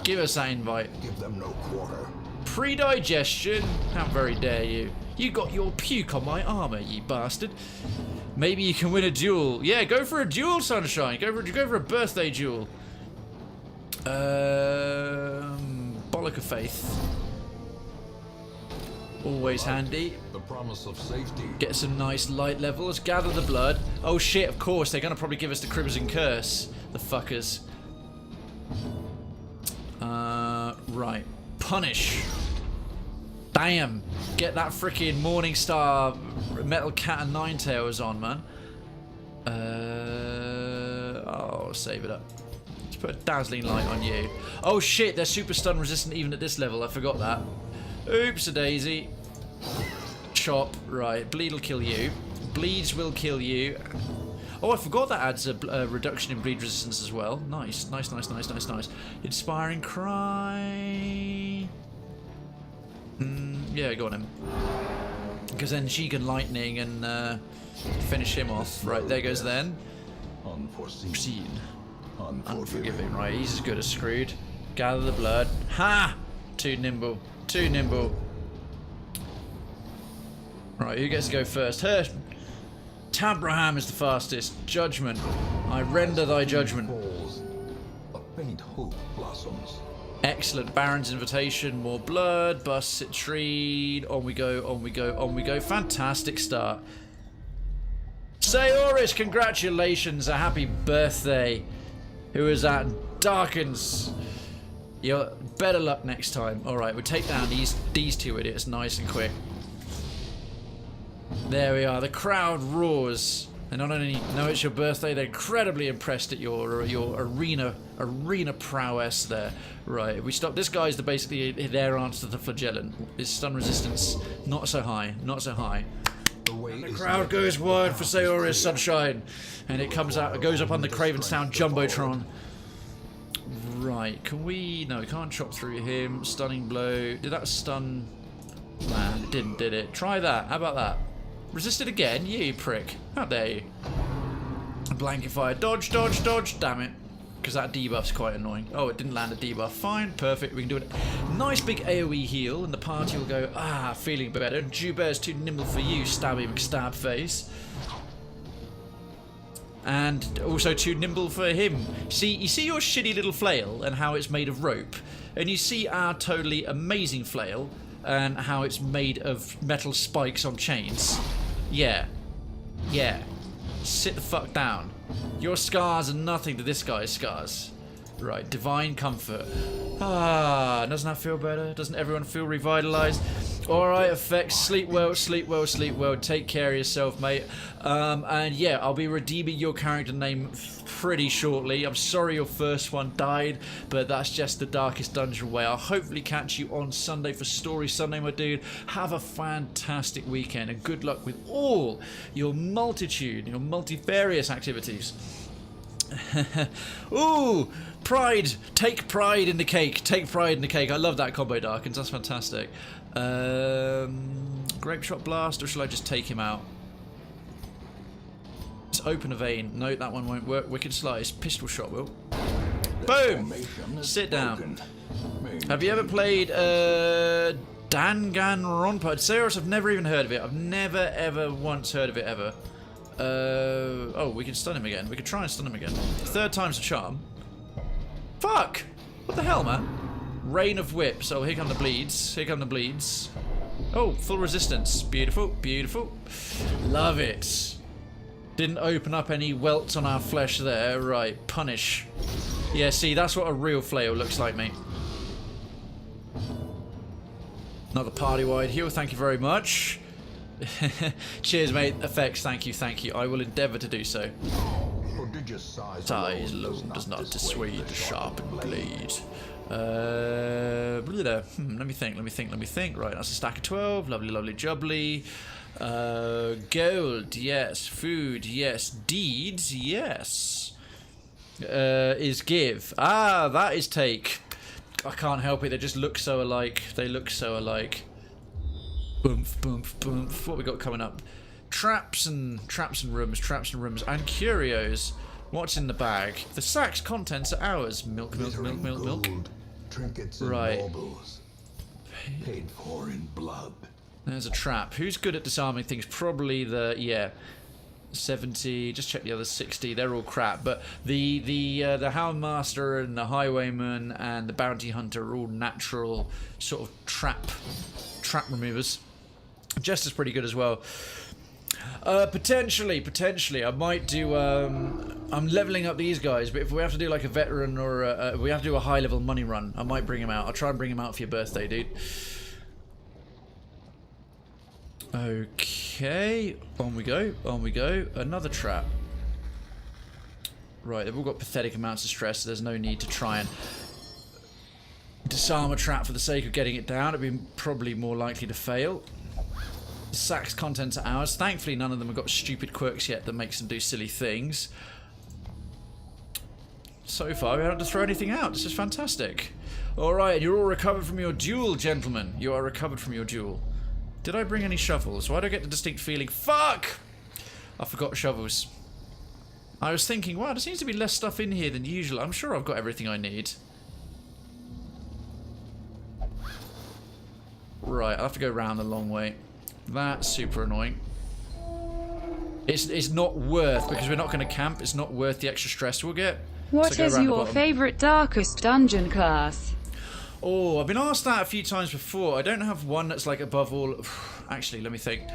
Give us that invite. Give them no quarter. Pre-digestion? How very dare you. You got your puke on my armor, you bastard. Maybe you can win a duel. Yeah, go for a duel, Sunshine. Go for a birthday duel. Bollock of Faith. Always handy. The promise of safety. Get some nice light levels. Gather the blood. Oh shit, of course. They're going to probably give us the Crimson Curse. The fuckers. Right. Punish. Damn. Get that freaking Morningstar Metal Cat and Ninetails on, man. Oh, save it up. Let's put a dazzling light on you. Oh shit, they're super stun resistant even at this level. I forgot that. Oops a daisy. Chop. Right, bleed will kill you. Bleeds will kill you. Oh, I forgot that adds a reduction in bleed resistance as well. Nice, nice, nice, nice, nice, nice. Inspiring Cry. Yeah, go on him. Because then she can lightning and finish him off. Right, there goes then. Unforeseen. Unforgiving. Right, he's as good as screwed. Gather the blood. Ha! Too nimble. Too nimble. Right, who gets to go first? Her. Tabraham is the fastest. Judgment. I render thy judgment. A faint hope blossoms. Excellent. Baron's invitation. More blood. Bust citrine. On we go. On we go. On we go. Fantastic start. Sayoris, congratulations. A happy birthday. Who is that? Darkens. You're better luck next time. Alright, we'll take down these two idiots nice and quick. There we are. The crowd roars. They not only know it's your birthday, they're incredibly impressed at your arena prowess there. Right, if we stop. This guy's basically their answer to the Flagellant. His stun resistance not so high, not so high. And the crowd goes wide for Sayoris Sunshine, and it comes out. It goes up on the Cravenstown jumbotron. Right, can we? No, we can't chop through him. Stunning blow. Did that stun? Nah, it didn't, did it? Try that. How about that? Resisted again? You prick. How dare you? Blanket fire. Dodge, dodge, dodge. Damn it. Because that debuff's quite annoying. Oh, it didn't land a debuff. Fine. Perfect. We can do it. Nice big AoE heal, and the party will go, ah, feeling better. Jubear's too nimble for you, stabby McStab face. And also too nimble for him. See, you see your shitty little flail and how it's made of rope, and you see our totally amazing flail and how it's made of metal spikes on chains. Yeah. Yeah. Sit the fuck down. Your scars are nothing to this guy's scars. Right, divine comfort. Ah, doesn't that feel better? Doesn't everyone feel revitalized? Alright, effects. Sleep well, sleep well, sleep well. Take care of yourself, mate. And yeah, I'll be redeeming your character name pretty shortly. I'm sorry your first one died, but that's just the Darkest Dungeon way. I'll hopefully catch you on Sunday for Story Sunday, my dude. Have a fantastic weekend and good luck with all your multifarious activities. Ooh, pride. Take pride in the cake. Take pride in the cake. I love that combo, Darkens. That's fantastic. Grape shot blast, or shall I just take him out? Let's open a vein. No, that one won't work. Wicked slice. Pistol shot will. Boom! Sit down. Have you ever played Danganronpa? Serious, I've never even heard of it. I've never ever once heard of it ever. Oh, we can stun him again. We could try and stun him again. Third time's a charm. Fuck! What the hell, man? Rain of whips. Oh, here come the bleeds. Here come the bleeds. Oh, full resistance. Beautiful, beautiful. Love it. Didn't open up any welts on our flesh there. Right, punish. Yeah, see, that's what a real flail looks like, mate. Another party-wide heal. Thank you very much. Cheers, mate. Effects, thank you, thank you. I will endeavour to do so. Size alone does not dissuade the sharpened blade. Let me think. Right, that's a stack of 12. Lovely, lovely, jubbly. Gold, yes. Food, yes. Deeds, yes. Is give. Ah, that is take. I can't help it. They just look so alike. They look so alike. Boomph, boomph, boomph. What we got coming up? Traps and rooms, and curios. What's in the bag? The sack's contents are ours. Milk. Trinkets and Right. baubles, paid for in blood. There's a trap. Who's good at disarming things? Probably the 70. Just check the other 60. They're all crap. But the Houndmaster and the Highwayman and the Bounty Hunter are all natural sort of trap removers. Jester's pretty good as well. Potentially, I might do. I'm leveling up these guys, but if we have to do like a veteran or if we have to do a high level money run, I might bring him out. I'll try and bring him out for your birthday, dude. Okay, on we go. Another trap. Right, they've all got pathetic amounts of stress, so there's no need to try and disarm a trap for the sake of getting it down. It'd be probably more likely to fail. The sack's contents are ours. Thankfully, none of them have got stupid quirks yet that makes them do silly things. So far, we haven't had to throw anything out. This is fantastic. Alright, you're all recovered from your duel, gentlemen. You are recovered from your duel. Did I bring any shovels? Why do I get the distinct feeling? Fuck! I forgot shovels. I was thinking, wow, there seems to be less stuff in here than usual. I'm sure I've got everything I need. Right, I'll have to go round the long way. That's super annoying. It's not worth, because we're not going to camp, it's not worth the extra stress we'll get. What is your favourite Darkest Dungeon class? Oh, I've been asked that a few times before. I don't have one that's like above all. Actually, let me think.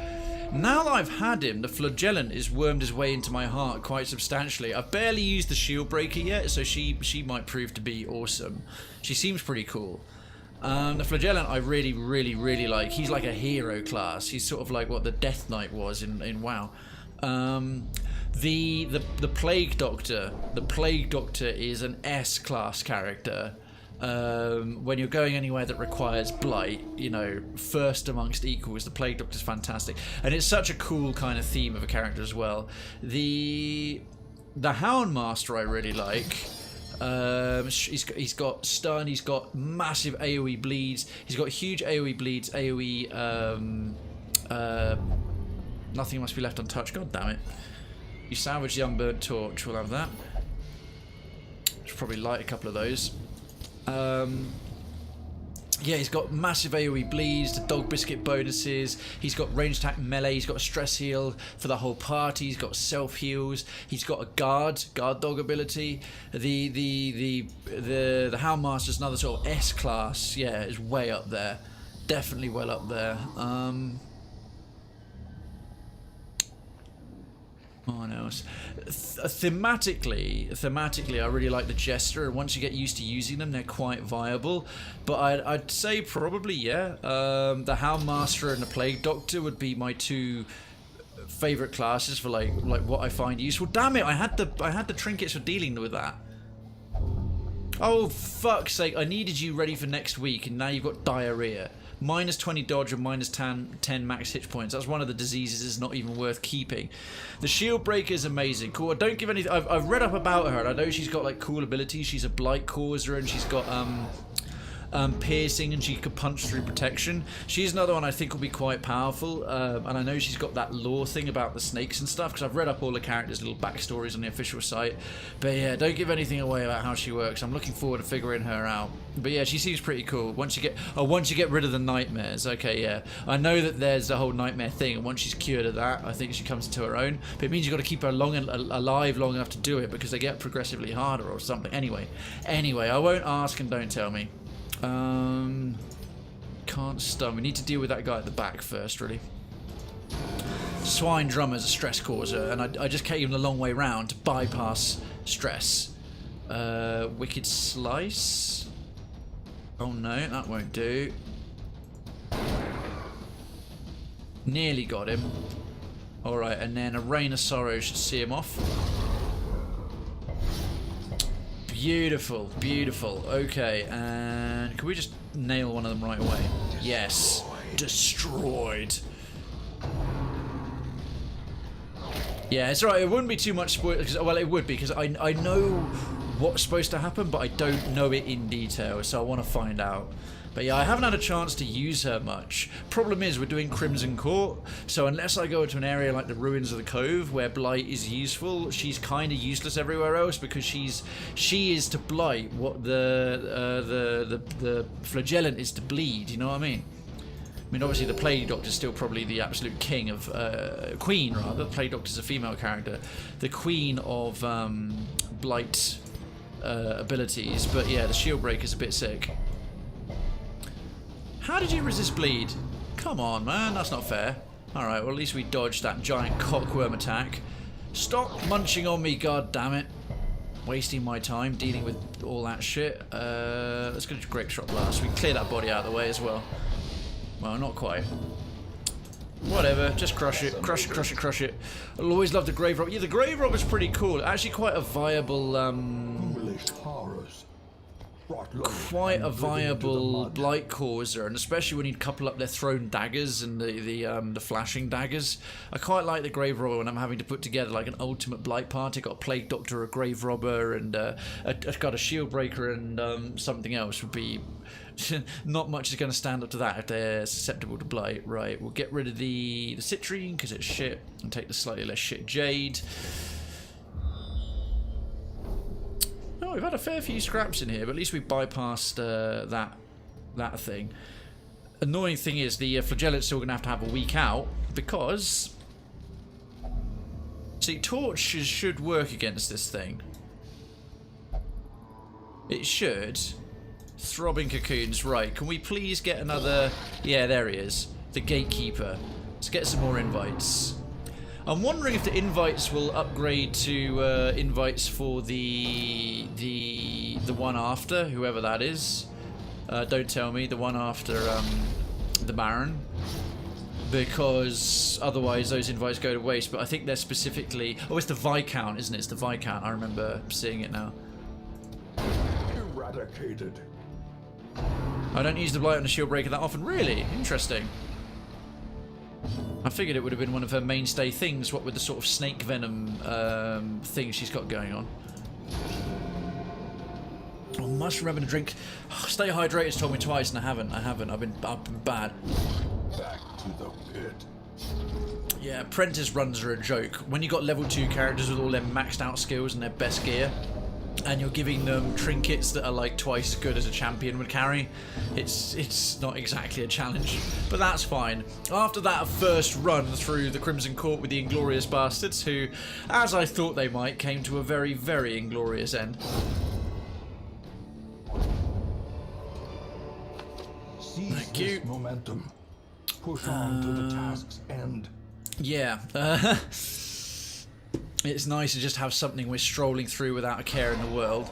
Now that I've had him, the Flagellant has wormed his way into my heart quite substantially. I've barely used the Shield Breaker yet, so she might prove to be awesome. She seems pretty cool. The Flagellant I really, really, really like. He's like a hero class. He's sort of like what the Death Knight was in WoW. The Plague Doctor. The Plague Doctor is an S-class character. When you're going anywhere that requires blight, you know, first amongst equals, the Plague Doctor's fantastic. And it's such a cool kind of theme of a character as well. The Houndmaster I really like. He's got stun, he's got massive AoE bleeds, he's got huge AoE bleeds, AoE, nothing must be left untouched, god damn it. You salvage the unburnt torch, we'll have that. Should probably light a couple of those. Yeah, he's got massive AoE bleeds, the dog biscuit bonuses, he's got range attack melee, he's got a stress heal for the whole party, he's got self heals, he's got a guard dog ability. The Houndmaster's another sort of S class, yeah, is way up there. Definitely well up there. on else. Thematically, I really like the Jester, and once you get used to using them, they're quite viable. But I'd say probably, yeah, the Houndmaster and the Plague Doctor would be my two favorite classes for like what I find useful. Damn it! I had the trinkets for dealing with that. Oh fuck's sake! I needed you ready for next week, and now you've got diarrhea. Minus 20 dodge and minus 10 max hit points. That's one of the diseases is not even worth keeping. The shield breaker is amazing. Cool. I don't give anything. I've read up about her, and I know she's got like cool abilities. She's a blight causer, and she's got piercing, and she could punch through protection. She's another one I think will be quite powerful, and I know she's got that lore thing about the snakes and stuff, because I've read up all the characters' little backstories on the official site. But yeah, don't give anything away about how she works. I'm looking forward to figuring her out. But yeah, she seems pretty cool. Once you get rid of the nightmares, okay, yeah. I know that there's the whole nightmare thing, and once she's cured of that, I think she comes to her own. But it means you've got to keep her alive long enough to do it, because they get progressively harder or something. Anyway, I won't ask and don't tell me. Can't stun. We need to deal with that guy at the back first, really. Swine Drummer's a stress causer, and I just came the long way round to bypass stress. Wicked Slice. Oh no, that won't do. Nearly got him. Alright, and then a Rain of Sorrow should see him off. Beautiful, beautiful. Okay, and can we just nail one of them right away? Yes. Destroyed. Yeah, it's alright. It wouldn't be too much spoil. Well, it would be, because I know what's supposed to happen, but I don't know it in detail, so I want to find out. But yeah, I haven't had a chance to use her much. Problem is, we're doing Crimson Court, so unless I go to an area like the Ruins of the Cove, where Blight is useful, she's kind of useless everywhere else, because she is to Blight what the Flagellant is to Bleed, you know what I mean? I mean, obviously the Plague Doctor's still probably the absolute king of... Queen, rather. The Plague Doctor's a female character. The queen of Blight abilities, but yeah, the Shield Breaker's a bit sick. How did you resist bleed? Come on, man, that's not fair. Alright, well at least we dodged that giant cockworm attack. Stop munching on me, god damn it. Wasting my time dealing with all that shit. Let's go to Grape Shot Blast. We can clear that body out of the way as well. Well, not quite. Whatever, just crush it. Crush it, crush it, crush it. I'll always love the Grave Robber. Yeah, the Grave Robber's pretty cool. Actually quite a viable quite a viable blight causer, and especially when you couple up their thrown daggers and the flashing daggers. I quite like the Grave Robber when I'm having to put together like an ultimate blight party. Got a Plague Doctor, a Grave Robber, and got a Shield Breaker and something else would be. Not much is going to stand up to that if they're susceptible to blight. Right, we'll get rid of the citrine because it's shit, and take the slightly less shit Jade. Oh, we've had a fair few scraps in here, but at least we bypassed that thing. Annoying thing is the Flagellant's still going to have a week out, because... See, torches should work against this thing. It should. Throbbing Cocoons, right. Can we please get another... Yeah, there he is. The Gatekeeper. Let's get some more invites. I'm wondering if the invites will upgrade to invites for the one after, whoever that is. Don't tell me, the one after the Baron. Because otherwise those invites go to waste, but I think they're specifically... Oh, it's the Viscount, isn't it? It's the Viscount. I remember seeing it now. Eradicated. I don't use the Blight on the Shield Breaker that often. Really? Interesting. I figured it would have been one of her mainstay things, what with the sort of snake venom thing she's got going on. I must remember to drink. Stay hydrated told me twice, and I haven't. I've been bad. Back to the pit. Yeah, apprentice runs are a joke. When you got level 2 characters with all their maxed out skills and their best gear, and you're giving them trinkets that are like twice as good as a champion would carry, it's not exactly a challenge, but that's fine. After that first run through the Crimson Court with the Inglorious Bastards, who, as I thought they might, came to a very, very inglorious end. Seize this momentum. Push on to the task's end. Yeah. It's nice to just have something we're strolling through without a care in the world.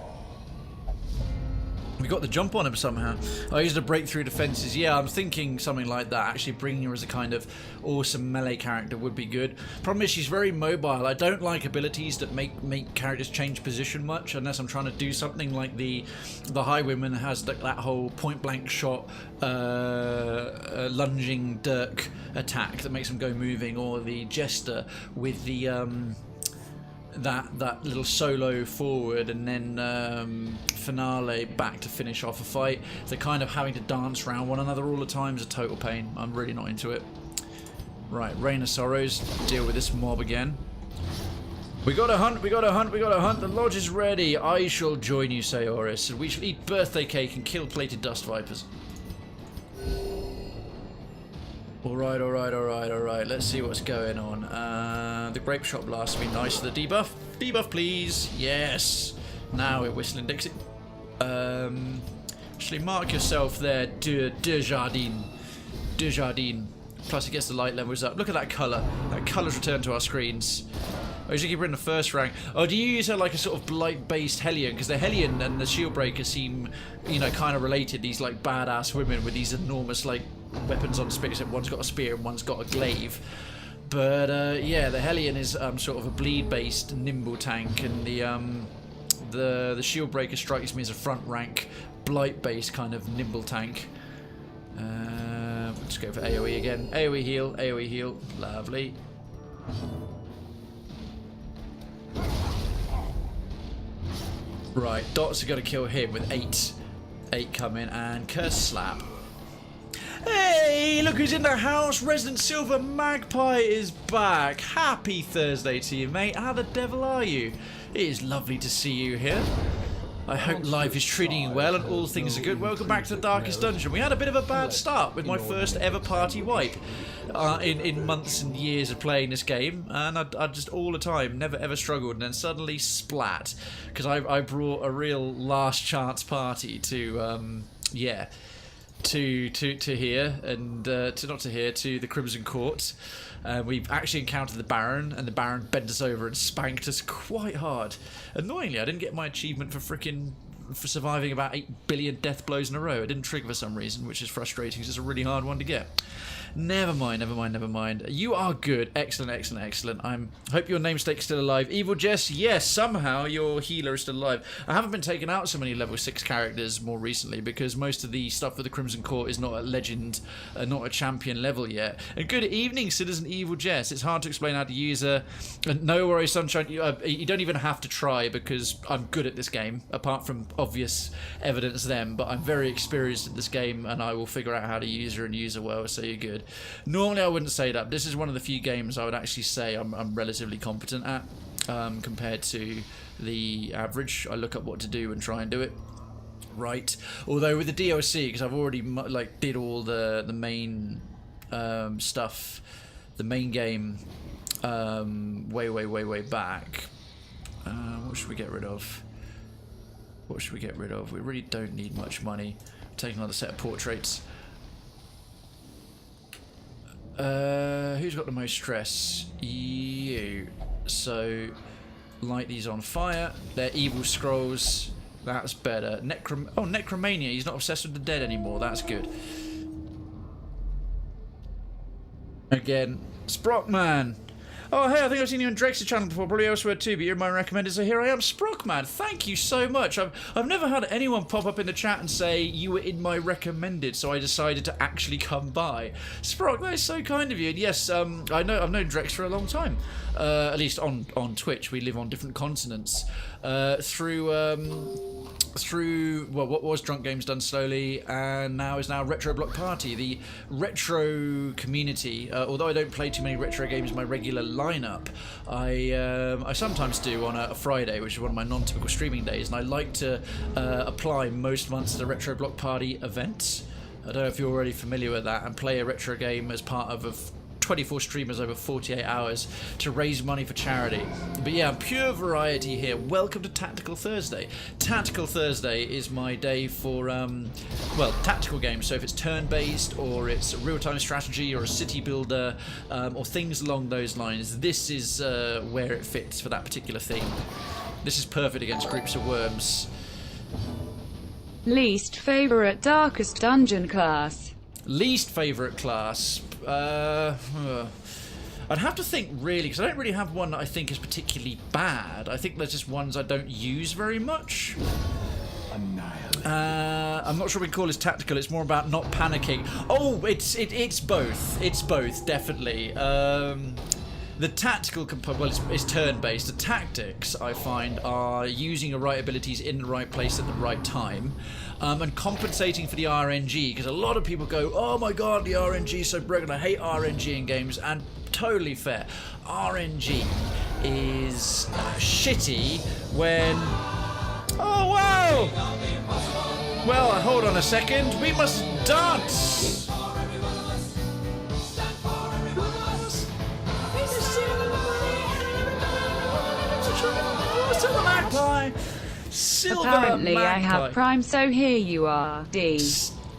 We got the jump on him somehow. I used a breakthrough defenses. Yeah, I'm thinking something like that. Actually bringing her as a kind of awesome melee character would be good. Problem is she's very mobile. I don't like abilities that make characters change position much unless I'm trying to do something like the Highwayman has that whole point blank shot lunging dirk attack that makes them go moving, or the Jester with the that little solo forward and then finale back to finish off a fight. So kind of having to dance around one another all the time is a total pain. I'm really not into it. Right, Rain of Sorrows, deal with this mob again. We gotta hunt, we gotta hunt, we gotta hunt. The lodge is ready. I shall join you, Saoris, and we shall eat birthday cake and kill plated dust vipers. Alright, alright, alright, alright. Let's see what's going on. The grape shot blast would be nice for the debuff. Debuff, please. Yes. Now we're whistling Dixie. Actually, mark yourself there, Desjardins. Desjardins. Plus, it gets the light levels up. Look at that colour. That colour's returned to our screens. Oh, you keep her in the first rank. Oh, do you use her like a sort of blight-based Hellion? Because the Hellion and the Shieldbreaker seem, you know, kind of related. These, like, badass women with these enormous, like, weapons on spears. One's got a spear and one's got a glaive. But, yeah, the Hellion is sort of a bleed-based nimble tank, and the Shieldbreaker strikes me as a front-rank, blight-based kind of nimble tank. Let's go for AoE again. AoE heal, AoE heal. Lovely. Right, Dots are going to kill him with 8 coming, and Curse Slap. Hey, look who's in the house! Resident Silver Magpie is back! Happy Thursday to you, mate. How the devil are you? It is lovely to see you here. I hope life is treating you well and all things are good. Welcome back to the Darkest Dungeon. We had a bit of a bad start with my first ever party wipe in months and years of playing this game, and I just all the time never ever struggled, and then suddenly splat because I brought a real last chance party to yeah, to here and to the Crimson Court. We've actually encountered the Baron, and the Baron bent us over and spanked us quite hard. Annoyingly, I didn't get my achievement for surviving about 8 billion death blows in a row. It didn't trigger for some reason, which is frustrating because it's a really hard one to get. Never mind, never mind, never mind. You are good. Excellent, excellent, excellent. I hope your namesake's still alive. Evil Jess, yes, somehow your healer is still alive. I haven't been taking out so many level 6 characters more recently because most of the stuff with the Crimson Court is not a legend, not a champion level yet. And good evening, Citizen Evil Jess. It's hard to explain how to use her. No worries, Sunshine. You don't even have to try because I'm good at this game, apart from obvious evidence then, but I'm very experienced at this game and I will figure out how to use her and use her well, so you're good. Normally I wouldn't say that. This is one of the few games I would actually say I'm relatively competent at compared to the average. I look up what to do and try and do it right. Although with the DLC, because I've already like did all the main stuff, the main game way back. What should we get rid of? What should we get rid of? We really don't need much money. Take another set of portraits. Who's got the most stress? You. So, light these on fire. They're evil scrolls. That's better. Necromania. He's not obsessed with the dead anymore. That's good. Again, Sprockman. Oh, hey, I think I've seen you on Drex's channel before, probably elsewhere too, but you're my recommended, so here I am, Sprockman. Thank you so much. I've never had anyone pop up in the chat and say you were in my recommended, so I decided to actually come by. Sprock, that is so kind of you. And yes, I've known Drex for a long time, at least on Twitch. We live on different continents. Through well, what was Drunk Games Done Slowly, and now is Retro Block Party, the retro community. Although I don't play too many retro games in my regular lineup, I sometimes do on a Friday, which is one of my non-typical streaming days, and I like to apply most months to the Retro Block Party events. I don't know if you're already familiar with that, and play a retro game as part of a 24 streamers over 48 hours to raise money for charity. But yeah, pure variety here. Welcome to Tactical Thursday. Tactical Thursday is my day for, well, tactical games. So if it's turn-based, or it's a real-time strategy, or a city builder, or things along those lines, this is where it fits for that particular theme. This is perfect against groups of worms. Least favorite darkest dungeon class. Least favorite class. I'd have to think really, because I don't really have one that I think is particularly bad. I think there's just ones I don't use very much. I'm not sure we can call this tactical. It's more about not panicking. Oh, it's both. It's both, definitely. The tactical component, well, it's turn-based. The tactics, I find, are using your right abilities in the right place at the right time, and compensating for the RNG, because a lot of people go, oh my god, the RNG is so broken, I hate RNG in games, and totally fair. RNG is shitty when... Oh, wow! Well, hold on a second, we must dance! Silver Magpie! Silver Apparently Magpie. I have Prime, so here you are, D.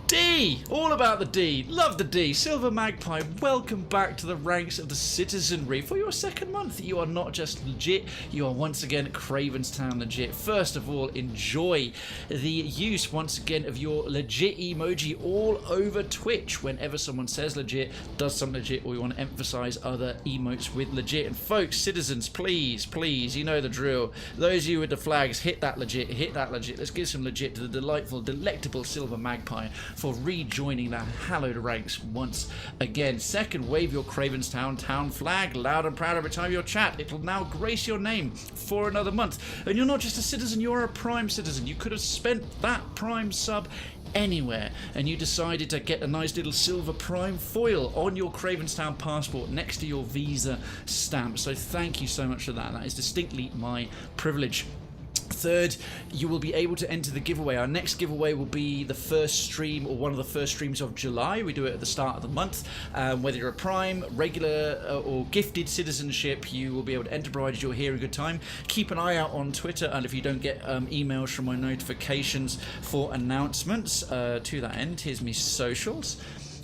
D! All about the D. Love the D. Silver Magpie, welcome back to the ranks of the citizenry. For your second month, you are not just legit, you are once again Krayvenstown legit. First of all, enjoy the use once again of your legit emoji all over Twitch. Whenever someone says legit, does something legit, or you want to emphasize other emotes with legit. And folks, citizens, please, please, you know the drill. Those of you with the flags, hit that legit, hit that legit. Let's give some legit to the delightful, delectable Silver Magpie for rejoining the hallowed ranks once again. Second, wave your Krayvenstown town flag loud and proud every time you chat. It will now grace your name for another month. And you're not just a citizen, you're a Prime citizen. You could have spent that Prime sub anywhere, and you decided to get a nice little silver Prime foil on your Krayvenstown passport next to your visa stamp. So thank you so much for that. That is distinctly my privilege. Third, you will be able to enter the giveaway. Our next giveaway will be the first stream, or one of the first streams of July. We do it at the start of the month. Whether you're a Prime, regular, or gifted citizenship, you will be able to enter provided you're here a good time. Keep an eye out on Twitter, and if you don't get emails from my notifications for announcements, to that end, here's me socials.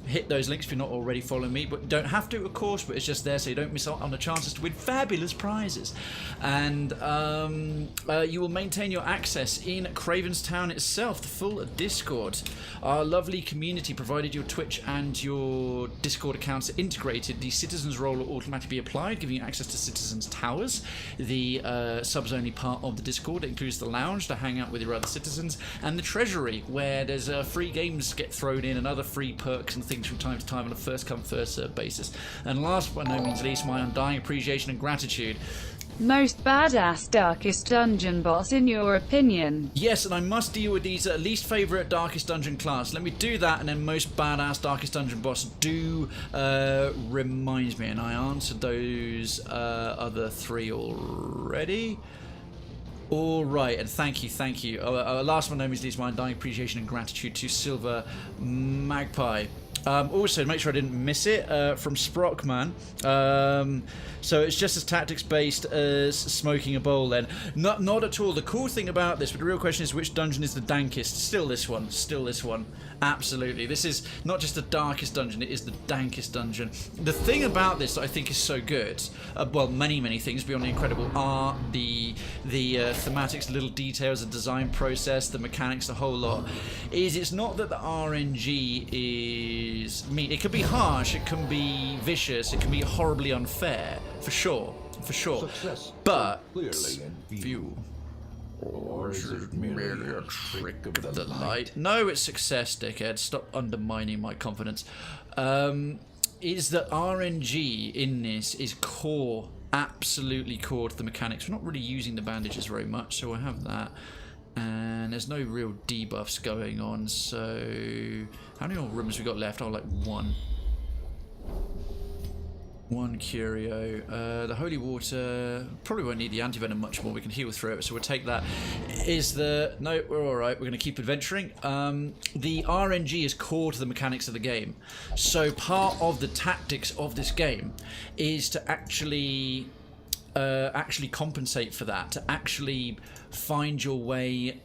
Hit those links if you're not already following me, but you don't have to, of course, but it's just there so you don't miss out on the chances to win fabulous prizes. And you will maintain your access in Krayvenstown itself, the full Discord. Our lovely community, provided your Twitch and your Discord accounts are integrated, the Citizens role will automatically be applied, giving you access to Citizens Towers, the subs-only part of the Discord. It includes the lounge to hang out with your other citizens, and the Treasury, where there's free games get thrown in and other free perks and things from time to time on a first-come, first-served basis. And last but no means least, my undying appreciation and gratitude. Most badass darkest dungeon boss in your opinion? Yes, and I must deal with these least favourite darkest dungeon class. Let me do that, and then most badass darkest dungeon boss do reminds me, and I answered those other three already. All right, and thank you. Last but no means least, my undying appreciation and gratitude to Silver Magpie. Also, make sure I didn't miss it, from Sprockman. So it's just as tactics based as smoking a bowl then. Not at all. The cool thing about this, but the real question is which dungeon is the dankest? Still this one. Absolutely. This is not just the darkest dungeon, it is the dankest dungeon. The thing about this that I think is so good, well, many things beyond the incredible art, the thematics, little details, the design process, the mechanics, the whole lot, is it's not that the RNG is... I mean, it can be harsh, it can be vicious, it can be horribly unfair, for sure. Success But clearly in view. or is it merely a trick of the light? No, it's success, dickhead. Stop undermining my confidence. Is that RNG in this is core, absolutely core to the mechanics. We're not really using the bandages very much, so we'll have that. And there's no real debuffs going on, so... How many more rooms we got left? Oh, like one. 1 curio. The holy water, probably won't need the antivenom much more. We can heal through it, so we'll take that. No, we're alright. We're going to keep adventuring. The RNG is core to the mechanics of the game. So part of the tactics of this game is to actually compensate for that, to actually find your way,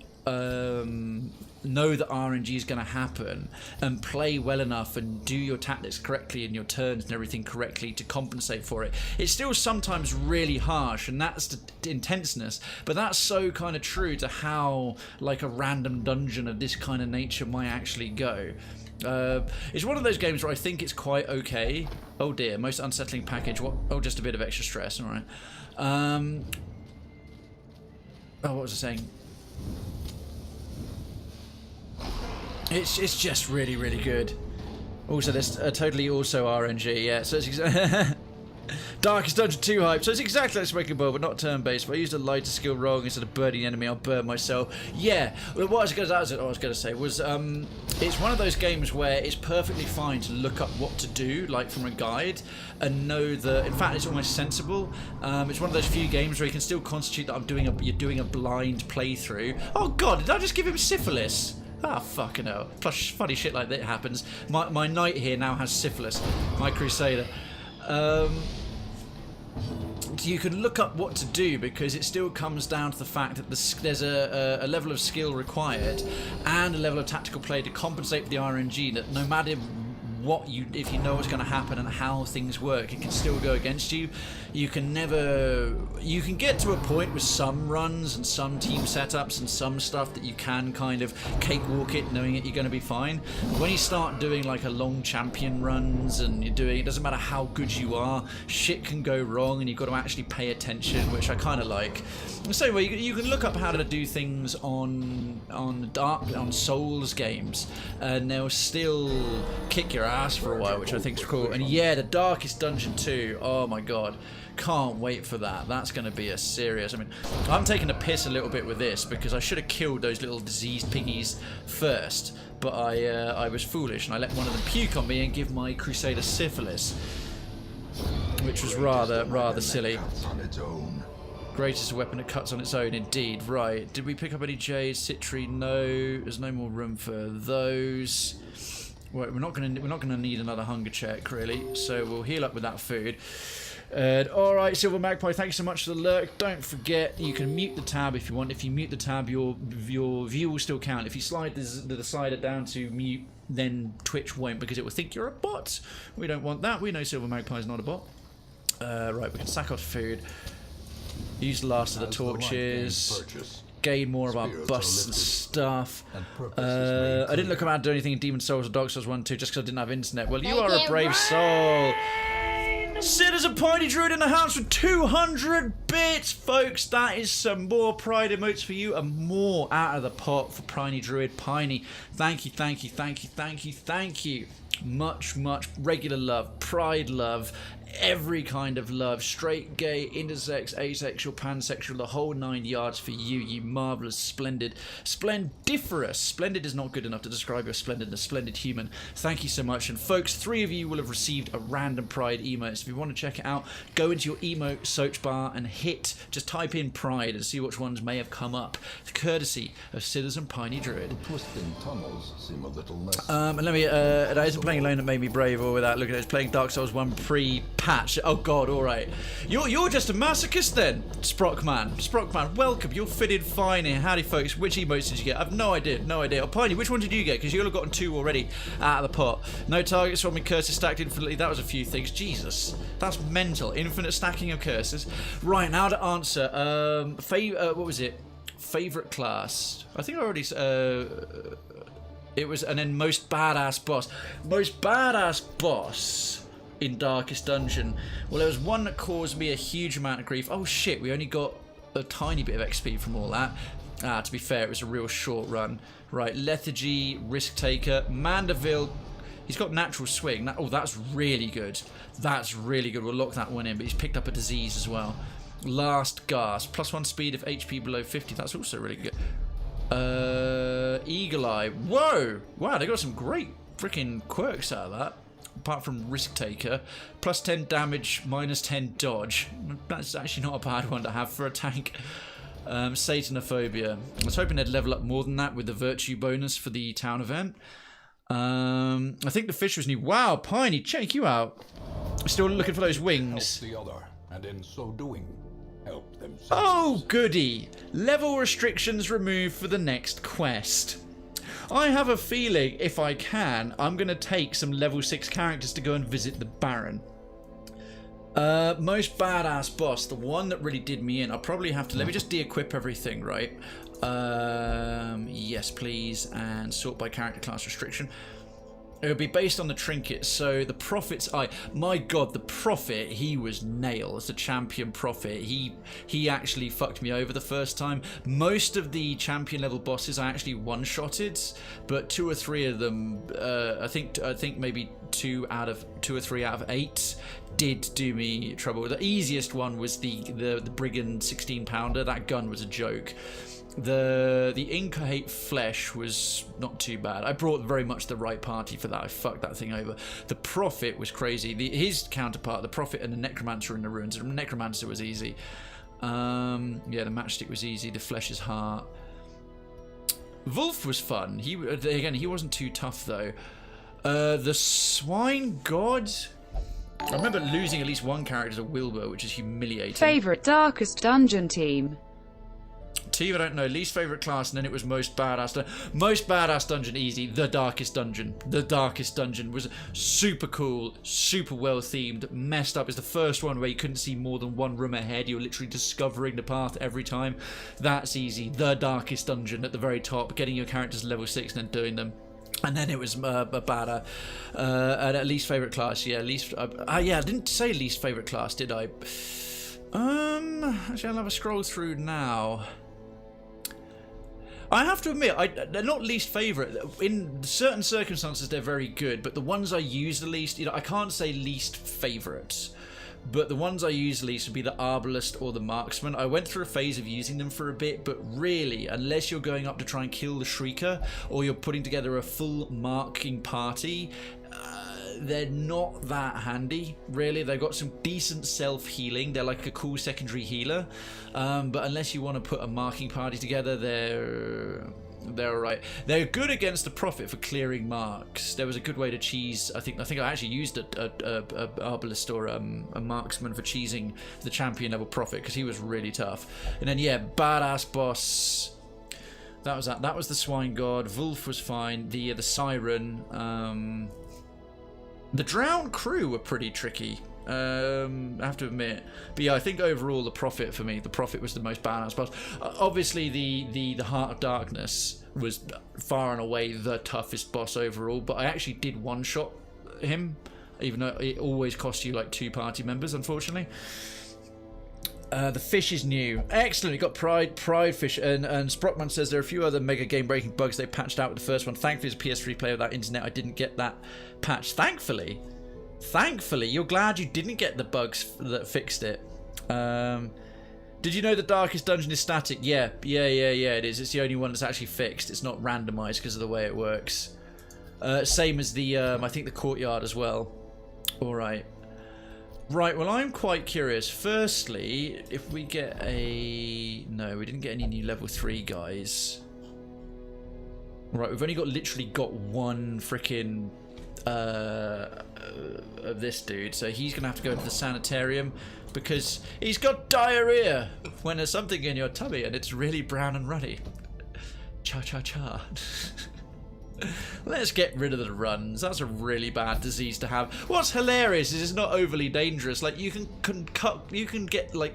know that RNG is going to happen and play well enough and do your tactics correctly and your turns and everything correctly to compensate for it. It's still sometimes really harsh, and that's the intenseness, but that's so kind of true to how like a random dungeon of this kind of nature might actually go. It's one of those games where I think it's quite okay. Oh dear, most unsettling package. What? Oh, just a bit of extra stress. All right. Oh, what was I saying? It's just really, really good. Also, there's totally also RNG, yeah. So it's Darkest Dungeon 2 hype. So it's exactly like Smoking Bowl, but not turn-based. If I used a lighter skill wrong instead of burning the enemy, I'll burn myself. Yeah. Well, what I was going to say was, it's one of those games where it's perfectly fine to look up what to do, like from a guide, and know that. In fact, it's almost sensible. It's one of those few games where you can still constitute that you're doing a blind playthrough. Oh God, did I just give him syphilis? Ah, fucking hell. Plus, funny shit like that happens. My knight here now has syphilis. My crusader. You can look up what to do because it still comes down to the fact that there's a level of skill required and a level of tactical play to compensate for the RNG, that no matter if you know what's going to happen and how things work, it can still go against you. You can get to a point with some runs and some team setups and some stuff that you can kind of cakewalk it, knowing that you're going to be fine. When you start doing like a long champion runs and it doesn't matter how good you are, shit can go wrong and you've got to actually pay attention, which I kind of like. The same way you can look up how to do things on Souls games, and they'll still kick your ass for a while, which I think is cool. And yeah, the Darkest Dungeon 2, oh my god, can't wait for that. That's going to be a serious. I mean, I'm taking a piss a little bit with this because I should have killed those little diseased piggies first, but I was foolish and I let one of them puke on me and give my crusader syphilis, which was rather silly. Greatest weapon that cuts on its own, indeed. Right, did we pick up any jade, citri? No, there's no more room for those. Right, we're not gonna need another hunger check really, so we'll heal up with that food. Alright, Silver Magpie, thank you so much for the lurk. Don't forget, you can mute the tab if you want. If you mute the tab, your view will still count. If you slide the slider down to mute, then Twitch won't, because it will think you're a bot. We don't want that. We know Silver Magpie is not a bot. Right, we can sack off food. Use the last of the torches. Gain more of our busts and stuff. I didn't look around to do anything in Demon Souls or Dark Souls 1 2 just because I didn't have internet. Well, you are a brave soul. Citizen Piney Druid in the house with 200 bits, folks. That is some more pride emotes for you and more out of the pot for Piney Druid. Piney, thank you, thank you, thank you, thank you, thank you. Much regular love, pride love, every kind of love, straight, gay, intersex, asexual, pansexual, the whole 9 yards for you, you marvellous, splendid, splendiferous. Splendid is not good enough to describe your splendidness, splendid human. Thank you so much. And folks, 3 of you will have received a random pride emote. So if you want to check it out, go into your emote search bar and just type in pride and see which ones may have come up, courtesy of Citizen Piney Druid. Twisting tunnels seem a little less. And let me, it isn't playing alone that made me brave, or without looking at it, it's playing Dark Souls 1 pre-patch. Oh god, alright. You're just a masochist then, Sprockman. Sprockman, welcome, you'll fit in fine here. Howdy folks, which emotes did you get? I've no idea. Oh, Piney, which one did you get? Because you'll have gotten 2 already out of the pot. No targets from me, curses stacked infinitely. That was a few things. Jesus, that's mental. Infinite stacking of curses. Right, now to answer. What was it? Favorite class? I think I already... it was, and then most badass boss. Most badass boss in Darkest Dungeon. Well, there was one that caused me a huge amount of grief. Oh shit, we only got a tiny bit of XP from all that. To be fair, it was a real short run. Right, Lethargy, Risk Taker, Mandeville. He's got natural swing. Oh, that's really good. That's really good. We'll lock that one in, but he's picked up a disease as well. Last Gasp, +1 speed of HP below 50. That's also really good. Eagle Eye. Whoa! Wow, they got some great freaking quirks out of that. apart from Risk Taker. Plus 10 damage, minus 10 dodge. That's actually not a bad one to have for a tank. Satanophobia. I was hoping they'd level up more than that with the virtue bonus for the town event. I think the fish was new. Wow, Piney, check you out. Still looking for those wings. Help the other, and in so doing, help themselves. Oh, goody. Level restrictions removed for the next quest. I have a feeling, if I can, I'm going to take some level 6 characters to go and visit the Baron. Most badass boss, the one that really did me in. I'll probably have to, let me just de-equip everything, right? Yes, please, and sort by character class restriction. It'll be based on the trinket, so the Prophet's Eye. My god, the Prophet, he was nails, the champion Prophet. He actually fucked me over the first time. Most of the champion level bosses I actually one-shotted, but 2 or 3 of them, I think maybe 2 or 3 out of 8 did do me trouble. The easiest one was the Brigand 16-pounder. That gun was a joke. The Incohate Flesh was not too bad. I brought very much the right party for that. I fucked that thing over. The Prophet was crazy. His counterpart, the Prophet and the Necromancer in the ruins. The Necromancer was easy. Yeah, the Matchstick was easy. The Flesh's Heart. Wolf was fun. He wasn't too tough though. The Swine God. I remember losing at least one character to Wilbur, which is humiliating. Favorite Darkest Dungeon team? Team, I don't know. Least favorite class, and then it was most badass. Most badass dungeon, easy. The Darkest Dungeon. The Darkest Dungeon was super cool, super well themed, messed up. It's the first one where you couldn't see more than one room ahead. You were literally discovering the path every time. That's easy. The Darkest Dungeon at the very top, getting your characters level 6 and then doing them. And then it was badder. At least favorite class, yeah. I didn't say least favorite class, did I? Actually, I'll have a scroll through now. I have to admit, they're not least favourite. In certain circumstances, they're very good, but the ones I use the least, I can't say least favourites, but the ones I use the least would be the Arbalist or the Marksman. I went through a phase of using them for a bit, but really, unless you're going up to try and kill the Shrieker, or you're putting together a full marking party, they're not that handy, really. They've got some decent self-healing. They're like a cool secondary healer. But unless you want to put a marking party together, they're alright. They're good against the Prophet for clearing marks. There was a good way to cheese. I think I actually used a Arbalist or a Marksman for cheesing the champion level Prophet because he was really tough. And then, yeah, badass boss. That was that. That was the Swine God. Wolf was fine. The Siren. The Drowned Crew were pretty tricky, I have to admit. But yeah, I think overall the Prophet for me, the Prophet was the most balanced boss. Obviously the Heart of Darkness was far and away the toughest boss overall, but I actually did one-shot him, even though it always cost you like 2 party members, unfortunately. The fish is new. Excellent. You got Pride Fish, and Sprockman says there are a few other mega game breaking bugs they patched out with the first one. Thankfully, as a PS3 player without internet, I didn't get that patch. Thankfully, you're glad you didn't get the bugs that fixed it. Did you know the Darkest Dungeon is static? Yeah, it is. It's the only one that's actually fixed. It's not randomized because of the way it works. Same as the I think the Courtyard as well. All right. Right, well, I'm quite curious. Firstly, if we get a... No, we didn't get any new level 3 guys. Right, we've only literally got one freaking of this dude, so he's going to have to go to the sanitarium because he's got diarrhea when there's something in your tummy and it's really brown and ruddy. Cha-cha-cha. Let's get rid of the runs. That's a really bad disease to have. What's hilarious is it's not overly dangerous. Like you can get like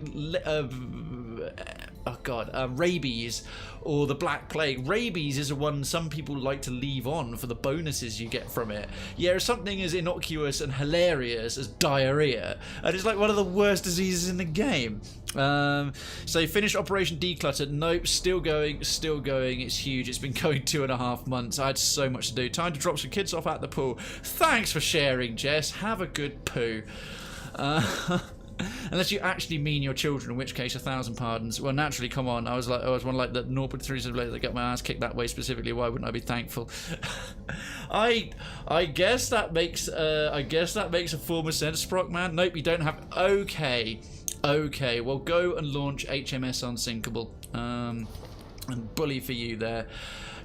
rabies or the Black Plague. Rabies is a one some people like to leave on for the bonuses you get from it. Yeah, something as innocuous and hilarious as diarrhea, and it's like one of the worst diseases in the game. So finish Operation Declutter. Nope, still going. It's huge. It's been going 2.5 months. I had so much to do. Time to drop some kids off at the pool. Thanks for sharing, Jess. Have a good poo. Unless you actually mean your children, in which case 1,000 pardons. Well, naturally, come on. I was one like the 0.3 later that got my ass kicked that way specifically. Why wouldn't I be thankful? I guess that makes a form of sense, Sprockman. Nope, you don't have. Okay, well, go and launch HMS Unsinkable. And bully for you there.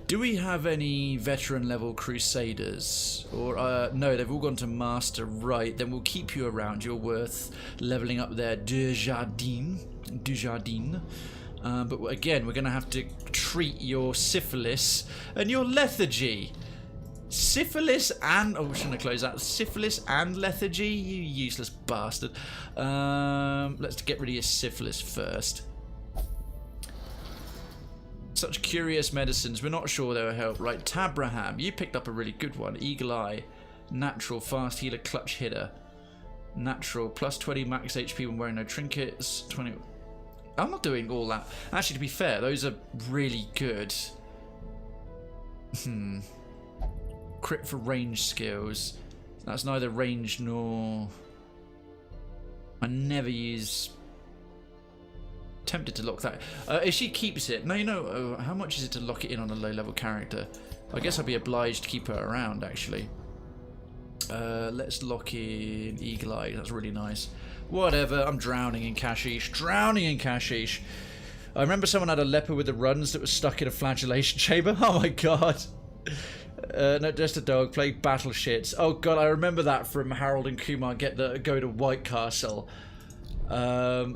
Do we have any veteran level Crusaders? Or no, they've all gone to Master. Right, then we'll keep you around. You're worth leveling up there. Dujardin. But again, we're going to have to treat your syphilis and your lethargy. Syphilis and... Oh, we're trying to close that. Syphilis and lethargy? You useless bastard. Let's get rid of your syphilis first. Such curious medicines. We're not sure they will help. Right, Tabraham. You picked up a really good one. Eagle Eye. Natural. Fast healer. Clutch hitter. Natural. Plus 20 max HP when wearing no trinkets. 20... I'm not doing all that. Actually, to be fair, those are really good. Crit for range skills. That's neither range nor... I never use... Tempted to lock that. If she keeps it... No, you know, how much is it to lock it in on a low-level character? I guess I'd be obliged to keep her around, actually. Let's lock in Eagle Eye. That's really nice. Whatever, I'm drowning in Kashyyyk. Drowning in Kashyyyk. I remember someone had a leper with the runs that was stuck in a flagellation chamber. Oh my god. No, just a dog. Play battle shits. Oh god, I remember that from Harold and Kumar go to White Castle. Oh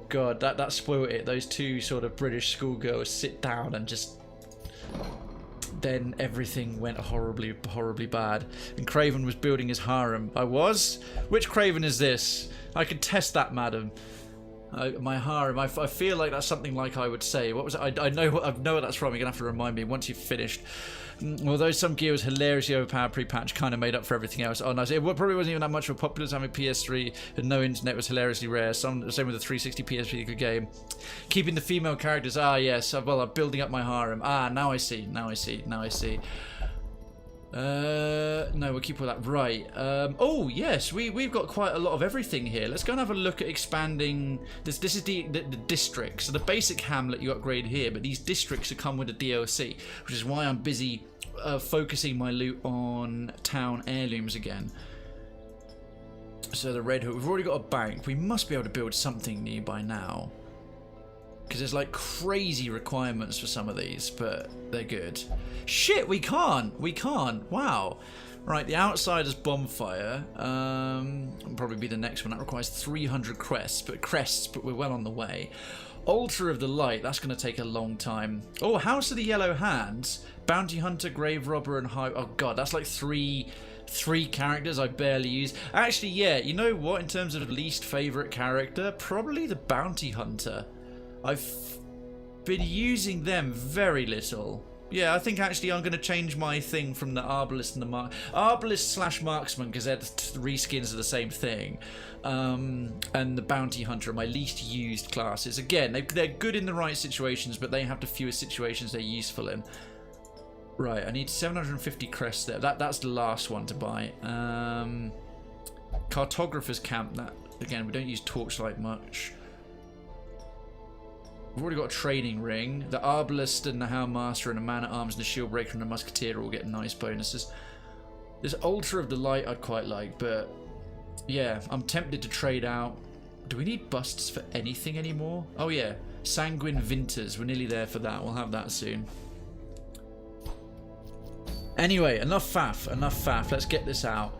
god, that spoiled it. Those two sort of British schoolgirls sit down and just... Then everything went horribly bad. And Krayven was building his harem. I was? Which Krayven is this? I can test that, madam. My harem. I feel like that's something like I would say. What was it? I know what that's from. You're going to have to remind me once you've finished. Although some gear was hilariously overpowered pre-patch, kind of made up for everything else. Oh, nice. It probably wasn't even that much of a popular time with PS3, and no internet was hilariously rare. Same with the 360 PSP game. Keeping the female characters. Ah, yes. Well, I'm building up my harem. Ah, now I see. Now I see. No, we'll keep all that. Right. Oh, yes. We've got quite a lot of everything here. Let's go and have a look at expanding. This is the district. So the basic hamlet you upgrade here, but these districts that come with the DLC, which is why I'm busy focusing my loot on town heirlooms again. So the Red Hook. We've already got a bank. We must be able to build something new by now. Because there's like crazy requirements for some of these, but they're good. Shit, we can't. Wow. Right, the Outsider's Bonfire. Will probably be the next one. That requires 300 crests, but we're well on the way. Altar of the Light. That's going to take a long time. Oh, House of the Yellow Hands. Bounty Hunter, Grave Robber, and High... Oh god, that's like three characters I barely use. Actually, yeah, you know what? In terms of least favourite character, probably the Bounty Hunter. I've been using them very little. Yeah, I think actually I'm going to change my thing from the Arbalist and the Arbalist / Marksman, because they're three skins of the same thing. And the Bounty Hunter are my least used classes. Again, they're good in the right situations, but they have the fewest situations they're useful in. Right, I need 750 crests there. That's the last one to buy. Cartographer's Camp. That again, we don't use Torchlight much. We've already got a training ring. The Arbalist and the Houndmaster and the Man-at-Arms and the Shieldbreaker and the Musketeer all get nice bonuses. This Altar of the Light I'd quite like, but yeah, I'm tempted to trade out. Do we need busts for anything anymore? Oh yeah, Sanguine Vinters. We're nearly there for that. We'll have that soon. Anyway, enough faff. Let's get this out.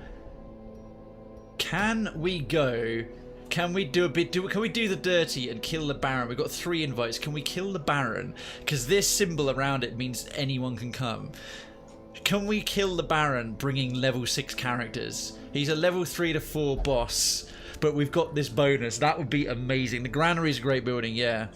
Can we go... Can we do the dirty and kill the Baron? We've got 3 invites. Can we kill the Baron? Because this symbol around it means anyone can come. Can we kill the Baron bringing level 6 characters? He's a level 3 to 4 boss, but we've got this bonus. That would be amazing. The Granary is a great building, yeah.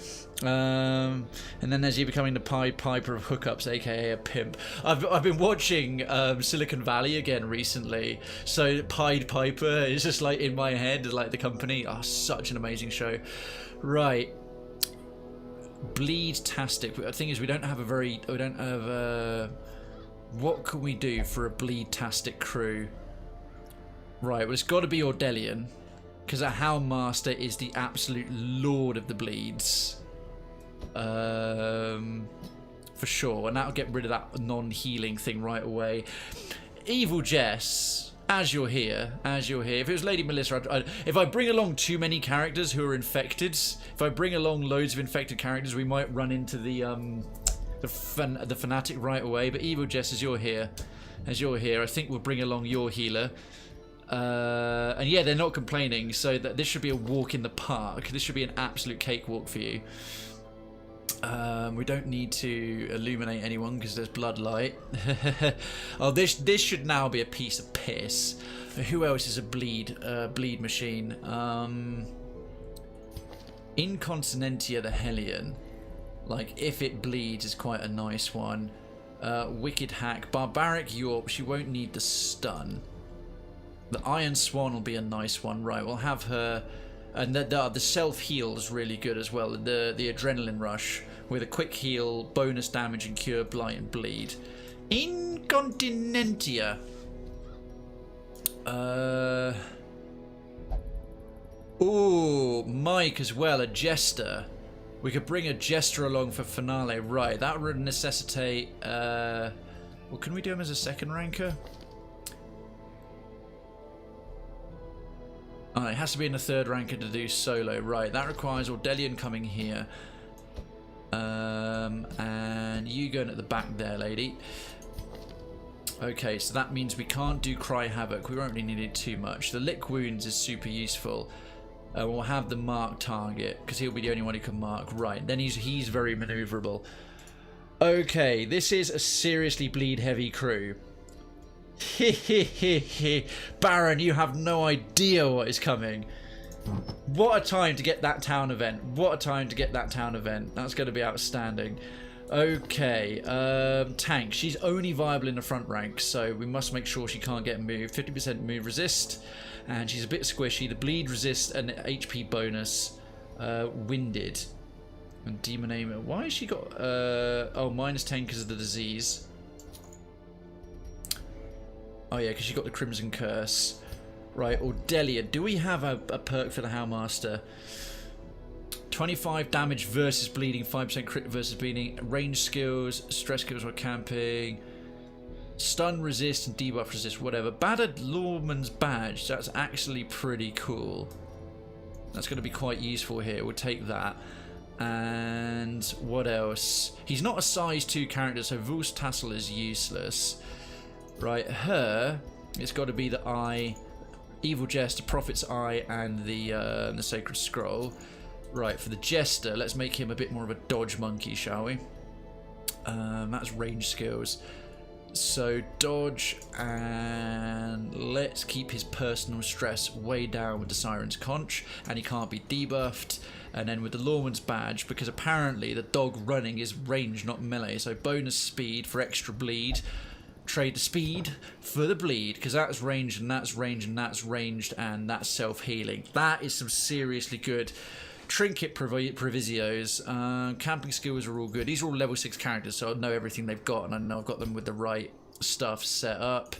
And then there's you becoming the Pied Piper of hookups, aka a pimp. I've been watching Silicon Valley again recently, so Pied Piper is just like in my head, like the company. Oh, such an amazing show. Right, Bleed-tastic. The thing is, we don't have what can we do for a Bleed-tastic crew? Right, well, it's got to be Ordelian, because a Houndmaster is the absolute lord of the bleeds. for sure, and that'll get rid of that non-healing thing right away. Evil Jess, as you're here, if it was Lady Melissa, if I bring along too many characters who are infected, if I bring along loads of infected characters, we might run into the fanatic right away. But Evil Jess, as you're here, I think we'll bring along your healer. And yeah, they're not complaining, so that this should be a walk in the park. This should be an absolute cakewalk for you. We don't need to illuminate anyone because there's bloodlight. Oh, this should now be a piece of piss. Who else is a bleed machine? Incontinentia the Hellion. Like, if it bleeds, is quite a nice one. Wicked Hack. Barbaric York. She won't need the stun. The Iron Swan will be a nice one. Right, we'll have her. And the self-heal is really good as well. The Adrenaline Rush with a quick heal, bonus damage, and cure blight and bleed. Incontinentia. Ooh, Mike as well, a Jester. We could bring a Jester along for finale. Right, that would necessitate... well, can we do him as a second ranker? Oh, it has to be in a third ranker to do solo. Right, that requires Ordelian coming here. And you going at the back there, lady. Okay, so that means we can't do Cry Havoc. We won't really need it too much. The Lick Wounds is super useful. We'll have the mark target, because he'll be the only one who can mark. Right, then he's very maneuverable. Okay, this is a seriously bleed-heavy crew. Baron, you have no idea what is coming. What a time to get that town event. What a time to get that town event. That's going to be outstanding. Okay, tank. She's only viable in the front rank, so we must make sure she can't get moved. 50% move resist, and she's a bit squishy. The bleed resist and HP bonus. Winded. And demon aim. Why has she got... oh, -10 because of the disease. Oh yeah, because she got the Crimson Curse. Right, Ordelia. Do we have a perk for the Howmaster? 25 damage versus bleeding, 5% crit versus bleeding, range skills, stress skills while camping, stun resist and debuff resist, whatever. Battered Lawman's Badge. That's actually pretty cool. That's going to be quite useful here. We'll take that. And what else? He's not a size 2 character, so Vul's Tassel is useless. Right, her, it's got to be the Eye, Evil Jester, Prophet's Eye, and the Sacred Scroll. Right, for the Jester, let's make him a bit more of a dodge monkey, shall we? That's range skills. So dodge, and let's keep his personal stress way down with the Siren's Conch, and he can't be debuffed. And then with the Lawman's Badge, because apparently the dog running is range, not melee, so bonus speed for extra bleed. Trade the speed for the bleed, because that's ranged and that's ranged and that's ranged and that's self-healing. That is some seriously good trinket provisios. Camping skills are all good. These are all level 6 characters, so I know everything they've got, and I know I've got them with the right stuff set up.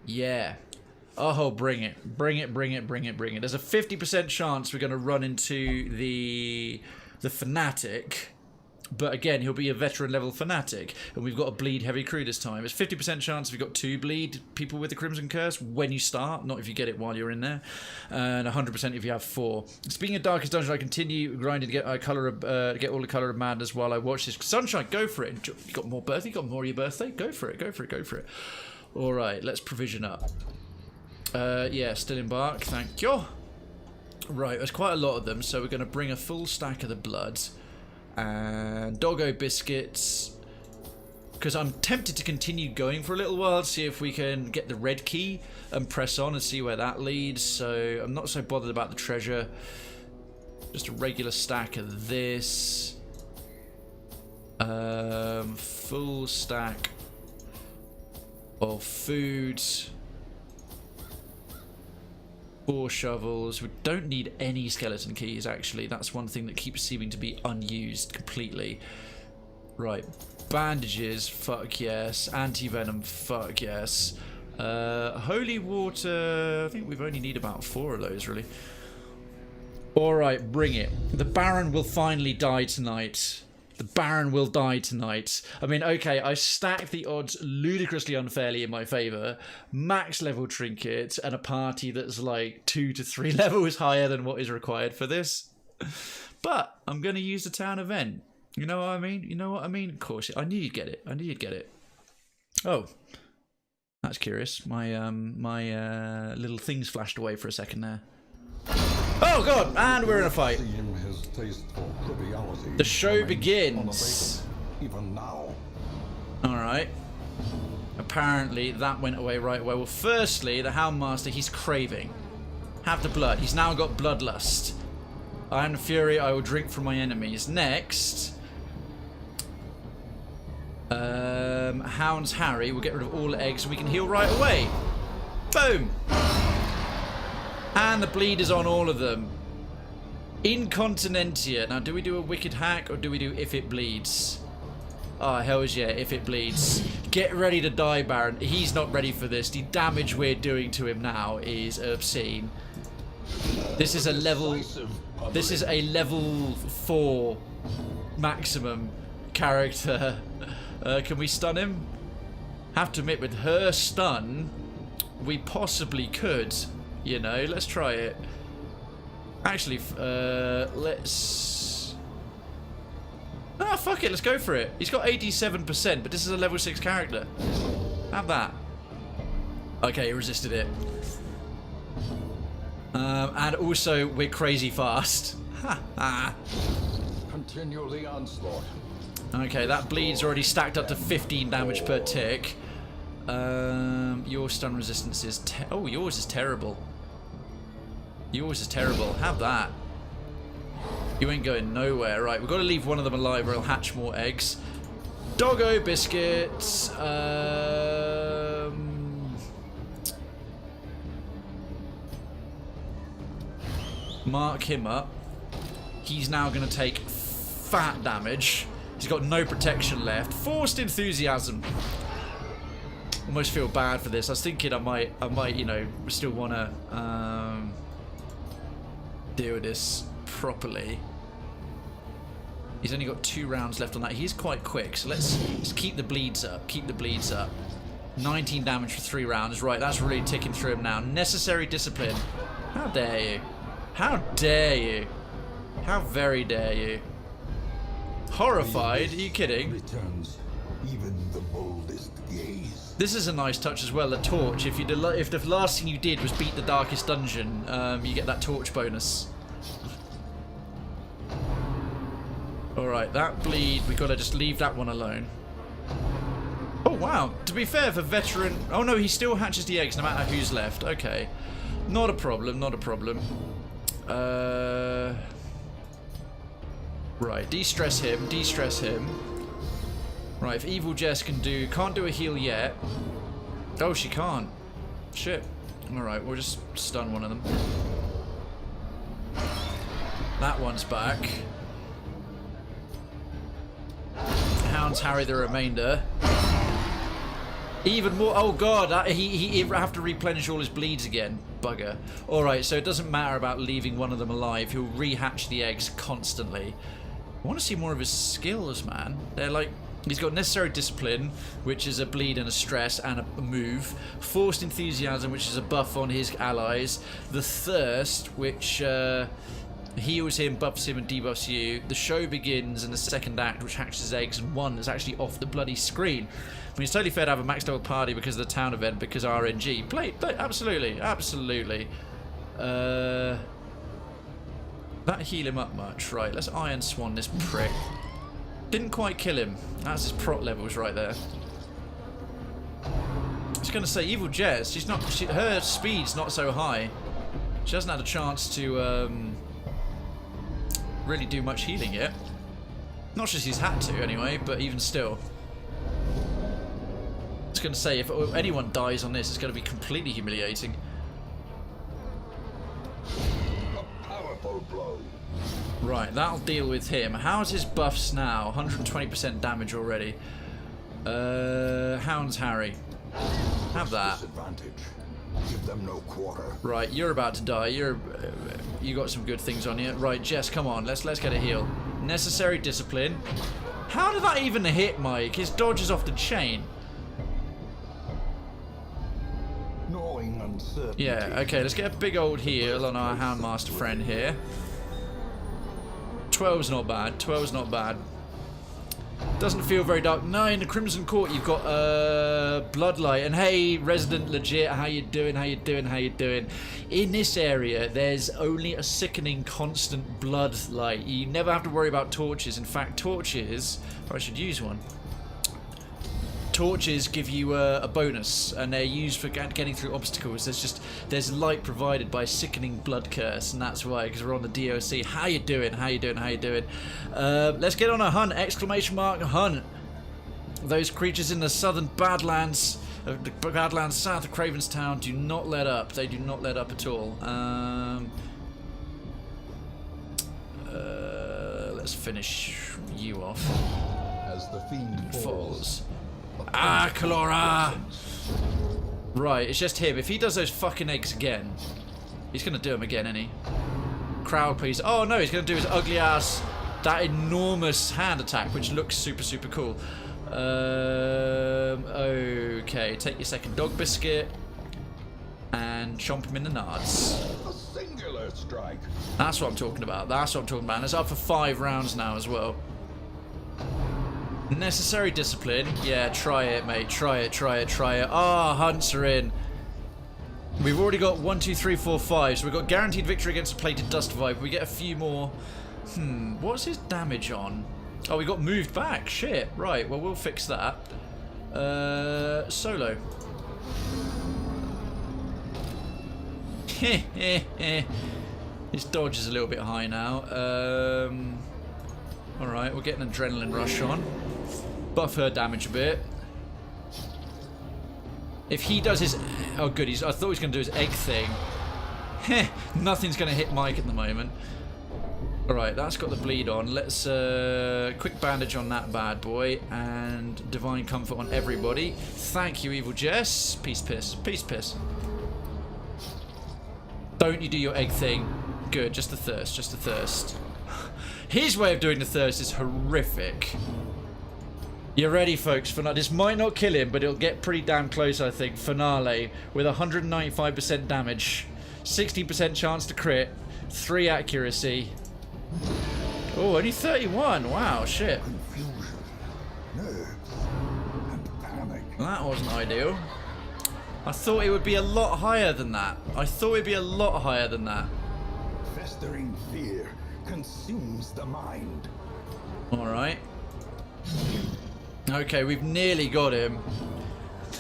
Yeah. Oh, bring it. Bring it, bring it, bring it, bring it. There's a 50% chance we're going to run into the Fanatic. But again, he'll be a veteran level Fanatic, and we've got a bleed heavy crew this time. There's 50% chance we've got 2 bleed people with the Crimson Curse when you start, not if you get it while you're in there, and 100% if you have 4. Speaking of Darkest Dungeon, I continue grinding to get all the Colour of Madness while I watch this. Sunshine, go for it. You got more birthday? You got more of your birthday? Go for it. Go for it. Go for it. All right, let's provision up. Yeah, still embark. Thank you. Right, there's quite a lot of them, so we're going to bring a full stack of the Bloods. And Doggo Biscuits, because I'm tempted to continue going for a little while, see if we can get the red key and press on and see where that leads. So I'm not so bothered about the treasure. Just a regular stack of this. Full stack of food. 4 shovels. We don't need any skeleton keys, actually. That's one thing that keeps seeming to be unused completely. Right. Bandages, fuck yes. Anti-venom, fuck yes. Holy water, I think we've only need about 4 of those, really. Alright, bring it. The Baron will finally die tonight. The Baron will die tonight. I mean, okay, I stacked the odds ludicrously unfairly in my favour. Max level trinket and a party that's like 2 to 3 levels higher than what is required for this. But I'm going to use the town event. You know what I mean? You know what I mean? Of course. I knew you'd get it. I knew you'd get it. Oh. That's curious. My little things flashed away for a second there. Oh god! And we're in a fight. The show begins. Even now. Alright. Apparently that went away right away. Well, firstly, the Houndmaster, he's craving. Have the blood. He's now got bloodlust. I am the fury, I will drink from my enemies. Next. Hound's Harry will get rid of all the eggs and we can heal right away. Boom! And the bleed is on all of them. Incontinentia. Now, do we do a wicked hack or do we do if it bleeds? Oh, hell's yeah, if it bleeds. Get ready to die, Baron. He's not ready for this. The damage we're doing to him now is obscene. This is a level... This is a level 4 maximum character. Can we stun him? Have to admit, with her stun, we possibly could. You know, let's try it. Actually, let's... Ah, fuck it, let's go for it. He's got 87%, but this is a level 6 character. Have that. Okay, he resisted it. And also, we're crazy fast. Ha ha. Continue the onslaught. Okay, that bleed's already stacked up to 15 damage per tick. Your stun resistance is... Oh, yours is terrible. Yours is terrible. Have that. You ain't going nowhere. Right, we've got to leave one of them alive or he'll hatch more eggs. Doggo biscuits. Mark him up. He's now going to take fat damage. He's got no protection left. Forced enthusiasm. Almost feel bad for this. I was thinking I might, you know, still want to deal with this properly. He's only got 2 rounds left on that. He's quite quick, so let's keep the bleeds up. Keep the bleeds up. 19 damage for 3 rounds. Right, that's really ticking through him now. Necessary discipline. How dare you? How dare you? How very dare you? Horrified? Are you kidding? Returns even the boldest gaze. This is a nice touch as well, the torch. If the last thing you did was beat the darkest dungeon, you get that torch bonus. Alright, that bleed, we've got to just leave that one alone. Oh wow, to be fair, for veteran... Oh no, he still hatches the eggs no matter who's left. Okay. Not a problem, not a problem. Right, de-stress him, de-stress him. Right, if Evil Jess can't do a heal yet. Oh, she can't. Shit. Alright, we'll just stun one of them. That one's back. Hounds harry the remainder. Even more. Oh god, he have to replenish all his bleeds again. Bugger. Alright, so it doesn't matter about leaving one of them alive. He'll rehatch the eggs constantly. I want to see more of his skills, man. They're like... He's got necessary discipline, which is a bleed and a stress and a move. Forced enthusiasm, which is a buff on his allies. The thirst, which heals him, buffs him, and debuffs you. The show begins in the second act, which hatches eggs, and one is actually off the bloody screen. I mean, it's totally fair to have a maxed level party because of the town event, because RNG. Play, absolutely, absolutely. That heal him up much, right? Let's Iron Swan this prick. Didn't quite kill him. That's his prot levels right there. I was going to say, Evil Jess, her speed's not so high. She hasn't had a chance to really do much healing yet. Not sure she's had to anyway, but even still. I was going to say, if anyone dies on this, it's going to be completely humiliating. A powerful blow. Right, that'll deal with him. How's his buffs now? 120% damage already. Hounds Harry. Have that. Disadvantage. Give them no quarter. Right, you're about to die. You got some good things on you. Right, Jess, come on. Let's get a heal. Necessary discipline. How did that even hit Mike? His dodge is off the chain. Gnawing uncertainty. Yeah, okay, let's get a big old heal on our Houndmaster friend here. 12's not bad. 12's not bad. Doesn't feel very dark. No, in the Crimson Court you've got Bloodlight. And hey, Resident Legit, how you doing? How you doing? How you doing? In this area, there's only a sickening constant Bloodlight. You never have to worry about torches. In fact, torches, I should use one. Torches give you a bonus, and they're used for getting through obstacles. There's light provided by Sickening Blood Curse, and that's why, because we're on the DOC. How you doing? How you doing? How you doing? Let's get on a hunt! Exclamation mark hunt! Those creatures in the southern Badlands, the Badlands south of Krayven's town, do not let up. They do not let up at all. Let's finish you off. As the fiend falls. Ah, Kalora! Right, it's just him. If he does those fucking eggs again, he's going to do them again, isn't he? Crowd, please. Oh, no, he's going to do his ugly ass, that enormous hand attack, which looks super, super cool. Okay, take your second dog biscuit and chomp him in the nards. A singular strike. That's what I'm talking about. That's what I'm talking about. And it's up for 5 rounds now as well. Necessary discipline. Yeah, try it, mate. Try it, try it, try it. Ah, hunts are in. We've already got 1, 2, 3, 4, 5. So we've got guaranteed victory against a plated dust vibe. We get a few more. What's his damage on? Oh, we got moved back. Shit. Right, well, we'll fix that. Solo. His dodge is a little bit high now. Alright, we'll get an adrenaline rush on. Buff her damage a bit. If he does his... Oh, good. I thought he was going to do his egg thing. Heh. Nothing's going to hit Mike at the moment. Alright, that's got the bleed on. Let's... quick bandage on that bad boy. And Divine Comfort on everybody. Thank you, Evil Jess. Peace, piss. Peace, piss. Don't you do your egg thing. Good. Just the thirst. Just the thirst. His way of doing the thirst is horrific. You ready, folks? For this might not kill him, but it'll get pretty damn close, I think. Finale with 195% damage, 60% chance to crit, 3 accuracy. Oh, only 31. Wow, shit. Confusion, nerves, and panic. That wasn't ideal. I thought it would be a lot higher than that. I thought it'd be a lot higher than that. Festering fear consumes the mind. Alright. Okay, we've nearly got him.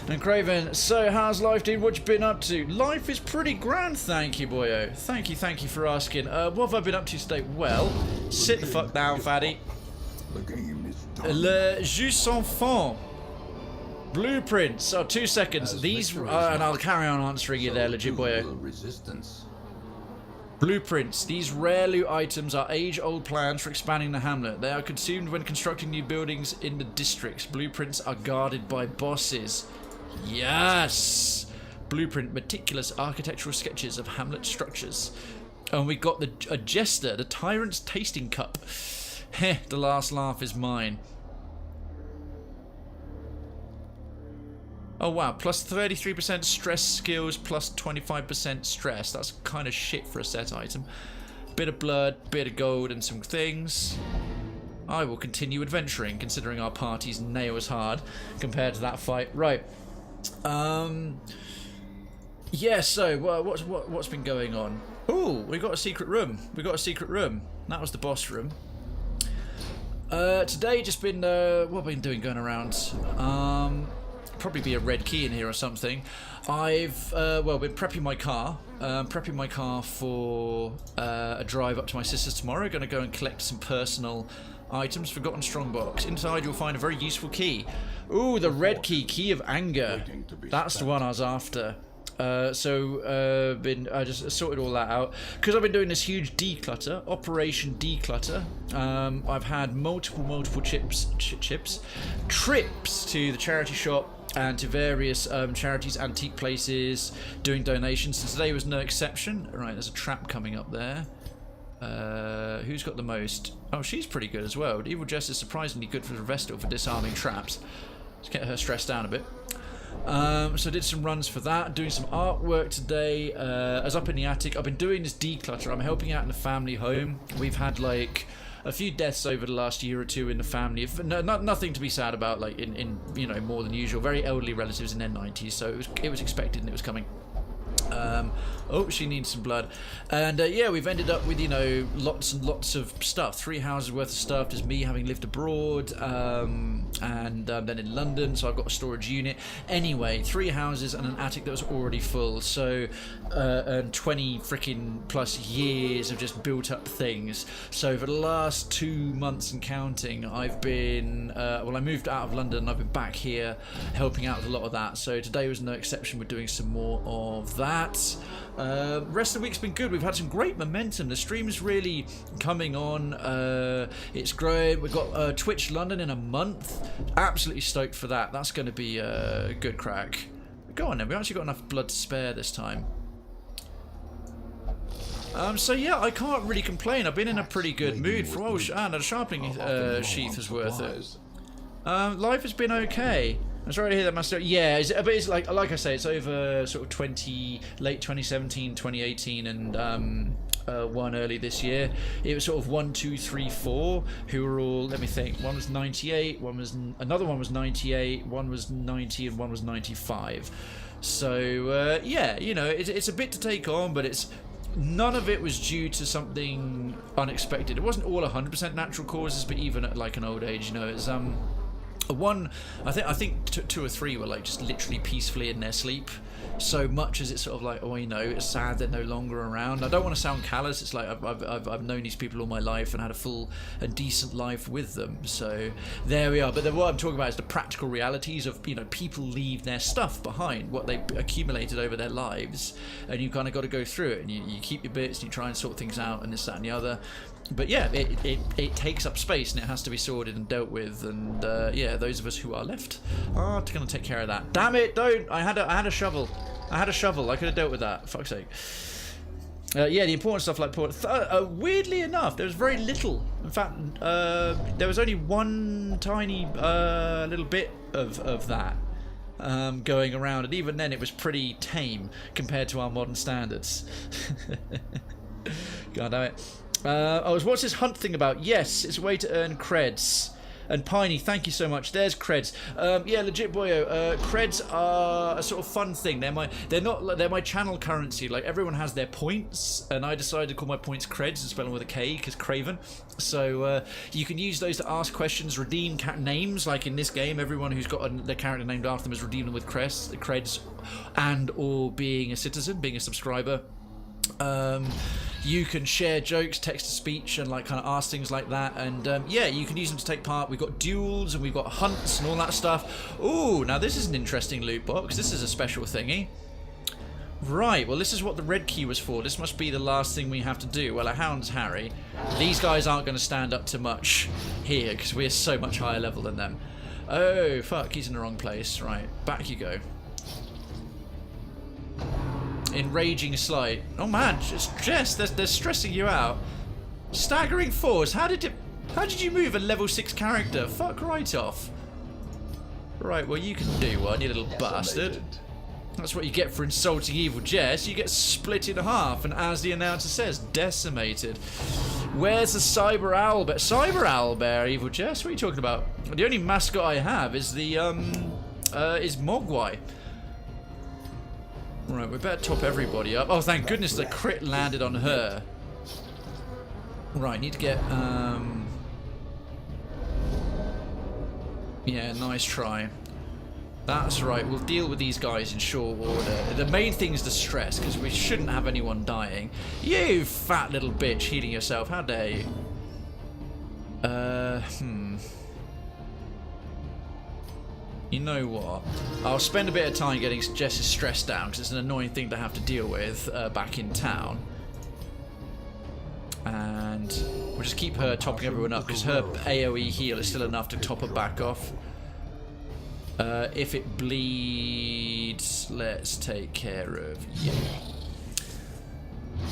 And Krayven, so how's life, dude? What you been up to? Life is pretty grand, thank you, boyo. Thank you for asking. What have I been up to today? Well, sit the fuck down, fatty. The game is done. Le jus sans fond. Blueprints. Oh, 2 seconds. As These, victory and I'll is carry on answering you there, legit boyo. will resistance. Blueprints. These rare loot items are age-old plans for expanding the hamlet. They are consumed when constructing new buildings in the districts. Blueprints are guarded by bosses. Yes! Blueprint. Meticulous architectural sketches of hamlet structures. And we got a jester, the tyrant's tasting cup. Heh, the last laugh is mine. Oh wow, plus 33% stress skills, plus 25% stress. That's kind of shit for a set item. Bit of blood, bit of gold, and some things. I will continue adventuring, considering our party's nails hard compared to that fight. Right. Yeah, so what's been going on? Ooh, we got a secret room. We got a secret room. That was the boss room. Today just been what have I been doing going around? Probably be a red key in here or something. I've well been prepping my car for a drive up to my sister's tomorrow. Going to go and collect some personal items. Forgotten strongbox. Inside you'll find a very useful key. Ooh, the red key, key of anger. That's the one I was after. I just sorted all that out because I've been doing this huge declutter, Operation Declutter. I've had multiple trips to the charity shop and to various charities, antique places, doing donations. And today was no exception. Right, there's a trap coming up there. Who's got the most? Oh, she's pretty good as well. Evil Jess is surprisingly good for the Vestal for disarming traps. Let's get her stressed down a bit. So I did some runs for that, doing some artwork today. I was up in the attic. I've been doing this declutter. I'm helping out in the family home. We've had like a few deaths over the last year or two in the family. Nothing to be sad about, like in you know, more than usual. Very elderly relatives in their 90s, so it was expected and it was coming. Oh, she needs some blood. And yeah, we've ended up with, you know, lots and lots of stuff. 3 houses worth of stuff. Just me having lived abroad, and then in London, so I've got a storage unit. Anyway, 3 houses and an attic that was already full. So and 20 freaking plus years of just built up things. So for the last 2 months and counting, I've been well, I moved out of London. I've been back here helping out with a lot of that. So today was no exception. We're doing some more of that. Rest of the week's been good. We've had some great momentum. The stream's really coming on. It's growing. We've got Twitch London in a month. Absolutely stoked for that. That's going to be a good crack. Go on then. We've actually got enough blood to spare this time. So yeah, I can't really complain. I've been in a pretty good mood for a while. And a sharpening sheath is worth it. Life has been okay. I'm sorry to hear that, Master. Yeah, but it's like I say, it's over sort of late 2017, 2018, and one early this year. It was sort of 1, 2, 3, 4 who were all. Let me think. One was 98. Another one was 98. One was 90, and one was 95. So yeah, you know, it's a bit to take on, but it's. None of it was due to something unexpected. It wasn't all 100% natural causes, but even at like an old age, you know, it's one, I think 2 or 3 were like just literally peacefully in their sleep. So much as it's sort of like, oh, you know, it's sad they're no longer around. I don't want to sound callous. It's like I've known these people all my life and had a full and decent life with them. So there we are. But then what I'm talking about is the practical realities of, you know, people leave their stuff behind, what they accumulated over their lives, and you kind of got to go through it, and you keep your bits and you try and sort things out and this, that, and the other. But yeah, it takes up space and it has to be sorted and dealt with, and yeah, those of us who are left are going to take care of that. Damn it! Don't! I had a shovel. I could have dealt with that. Fuck's sake. Yeah, the important stuff like weirdly enough, there was very little. In fact, there was only one tiny little bit of that going around, and even then, it was pretty tame compared to our modern standards. God damn it. Oh, what's this hunt thing about? Yes, it's a way to earn creds. And Piney, thank you so much. There's creds. Yeah, legit boyo. Creds are a sort of fun thing. They're my channel currency. Like, everyone has their points, and I decided to call my points creds and spell them with a K because Krayven. So you can use those to ask questions, redeem names. Like in this game, everyone who's got their character named after them is redeemed them with creds, and or being a citizen, being a subscriber. You can share jokes, text-to-speech, and like kind of ask things like that, and yeah, you can use them to take part. We've got duels and we've got hunts and all that stuff. Ooh, now this is an interesting loot box. This is a special thingy. Right, well this is what the red key was for. This must be the last thing we have to do. Well, a hound's Harry. These guys aren't going to stand up to much here because we're so much higher level than them. Oh, fuck, he's in the wrong place. Right, back you go. Enraging slight. Oh man, Jess, they're stressing you out. Staggering force. How did you move a level 6 character? Fuck right off. Right, well you can do one, you little bastard. That's what you get for insulting evil Jess. You get split in half, and as the announcer says, decimated. Where's the Cyber Owlbear? Cyber Owlbear, evil Jess? What are you talking about? The only mascot I have is the is Mogwai. Right, we better top everybody up. Oh, thank goodness the crit landed on her. Right, need to get, yeah, nice try. That's right, we'll deal with these guys in short order. The main thing is the stress, because we shouldn't have anyone dying. You fat little bitch, healing yourself, how dare you? You know what? I'll spend a bit of time getting Jess's stress down because it's an annoying thing to have to deal with back in town. And we'll just keep her topping everyone up because her AoE heal is still enough to top her back off. If it bleeds, let's take care of you.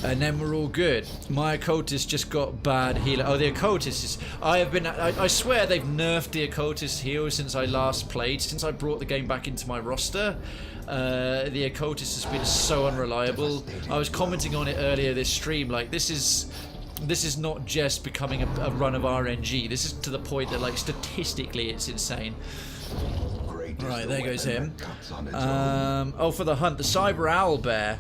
And then we're all good. My occultist just got bad healer. Oh, the occultist is... I swear they've nerfed the occultist heal since I last played. Since I brought the game back into my roster. The occultist has been so unreliable. I was commenting on it earlier this stream. Like, this is not just becoming a run of RNG. This is to the point that, like, statistically it's insane. Right, there goes him. Oh, for the hunt. The Cyber Owl Bear.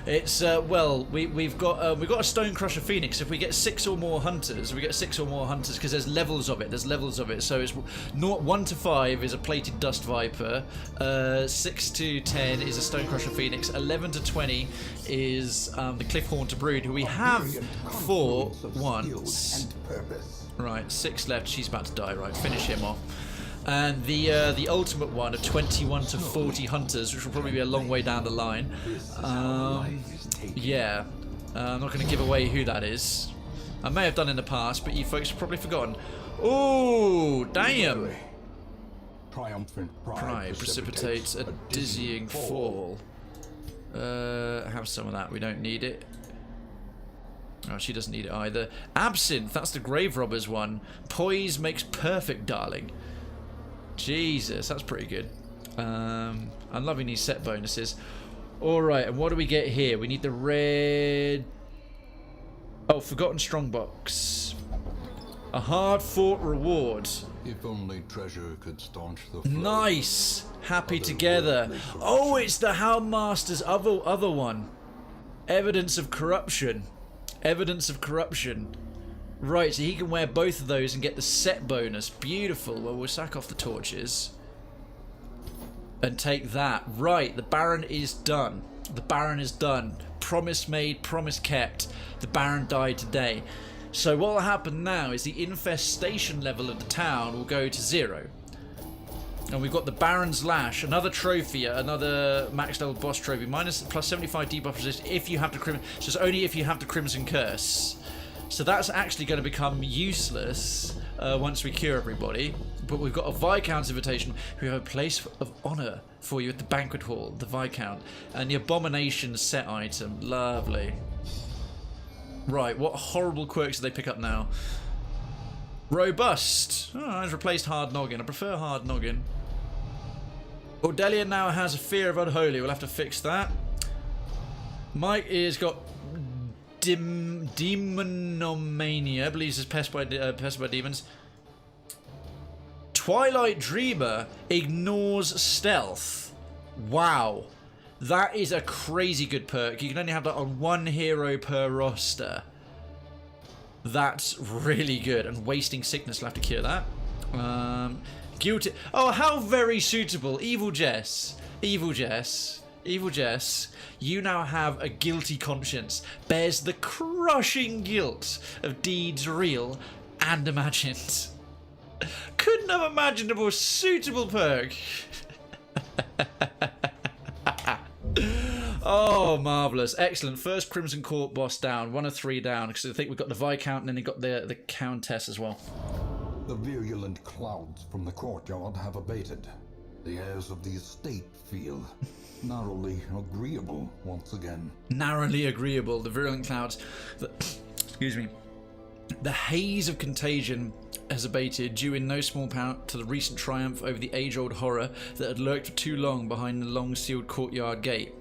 It's well, we've got a Stone Crusher Phoenix. If we get 6 or more hunters, because there's levels of it. So it's 1 to 5 is a Plated Dust Viper, 6 to 10 is a Stone Crusher Phoenix, 11 to 20 is the Cliff Haunter Brood, who we have fought once. Right, 6 left. She's about to die. Right, finish him off. And the ultimate one of 21 to 40 hunters, which will probably be a long way down the line. Yeah, I'm not going to give away who that is. I may have done in the past, but you folks have probably forgotten. Oh, damn! Triumphant Pride precipitates a dizzying fall. Have some of that. We don't need it. Oh, she doesn't need it either. Absinthe, that's the Grave Robbers one. Poise makes perfect, darling. Jesus, that's pretty good. I'm loving these set bonuses. Alright, and what do we get here? We need the red... Oh, Forgotten Strongbox. A hard-fought reward. If only treasure could staunch the flow. Nice! Happy together. Oh, it's the Houndmaster's other one. Evidence of corruption. Evidence of corruption. Right, so he can wear both of those and get the set bonus. Beautiful. Well, we'll sack off the torches. And take that. Right, the Baron is done. The Baron is done. Promise made, promise kept. The Baron died today. So what will happen now is the infestation level of the town will go to 0. And we've got the Baron's Lash, another trophy, another maxed level boss trophy, plus 75 debuff resist if you have the Crimson. So it's only if you have the Crimson Curse. So that's actually going to become useless once we cure everybody. But we've got a Viscount's invitation. We have a place of honour for you at the banquet hall, the Viscount. And the Abomination set item. Lovely. Right, what horrible quirks do they pick up now? Robust. Oh, I've replaced Hard Noggin. I prefer Hard Noggin. Ordelia now has a fear of Unholy. We'll have to fix that. Mike has got Demonomania, believes is pest by demons. Twilight Dreamer ignores stealth. Wow, that is a crazy good perk. You can only have that on 1 hero per roster. That's really good. And Wasting Sickness, we'll have to cure that. Guilty. Oh, how very suitable. Evil Jess. Evil Jess. Evil Jess. You now have a guilty conscience. Bears the crushing guilt of deeds real and imagined. Couldn't have imagined a more suitable perk. Oh, marvellous. Excellent. First Crimson Court boss down. 1 of 3 down. Because I think we've got the Viscount and then we've got the Countess as well. The virulent clouds from the courtyard have abated. The airs of the estate feel narrowly agreeable once again. Narrowly agreeable. The virulent clouds. Excuse me. The haze of contagion has abated, due in no small part to the recent triumph over the age-old horror that had lurked for too long behind the long-sealed courtyard gate.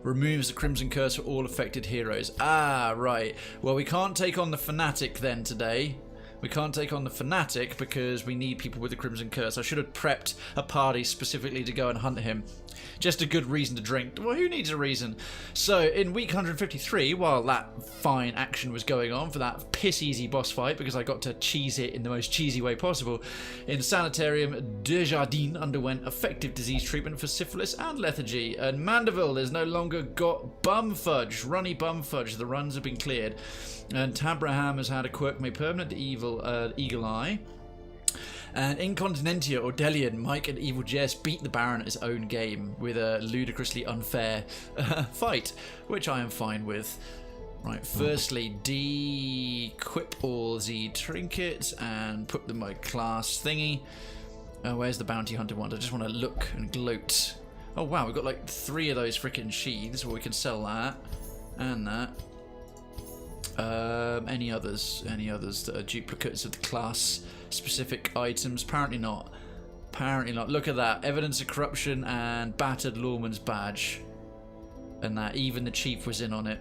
Removes the Crimson Curse for all affected heroes. Ah, right. Well, we can't take on the Fanatic then today. We can't take on the Fanatic because we need people with the Crimson Curse. I should have prepped a party specifically to go and hunt him. Just a good reason to drink. Well, who needs a reason? So, in week 153, while that fine action was going on for that piss-easy boss fight, because I got to cheese it in the most cheesy way possible, in Sanitarium, Desjardins underwent effective disease treatment for syphilis and lethargy, and Mandeville has no longer got bum fudge, runny bum fudge. The runs have been cleared. And Tabraham has had a quirk made permanent, the Eagle Eye. And in Continentia, Ordelian, Mike and Evil Jess beat the Baron at his own game with a ludicrously unfair fight, which I am fine with. Right, firstly, de-equip all the trinkets and put them in my class thingy. Where's the bounty hunter one? I just want to look and gloat. Oh wow, we've got like 3 of those freaking sheaths where we can sell that and that. Any others? Any others that are duplicates of the class specific items? Apparently not. Apparently not. Look at that. Evidence of corruption and battered lawman's badge. And that even the chief was in on it.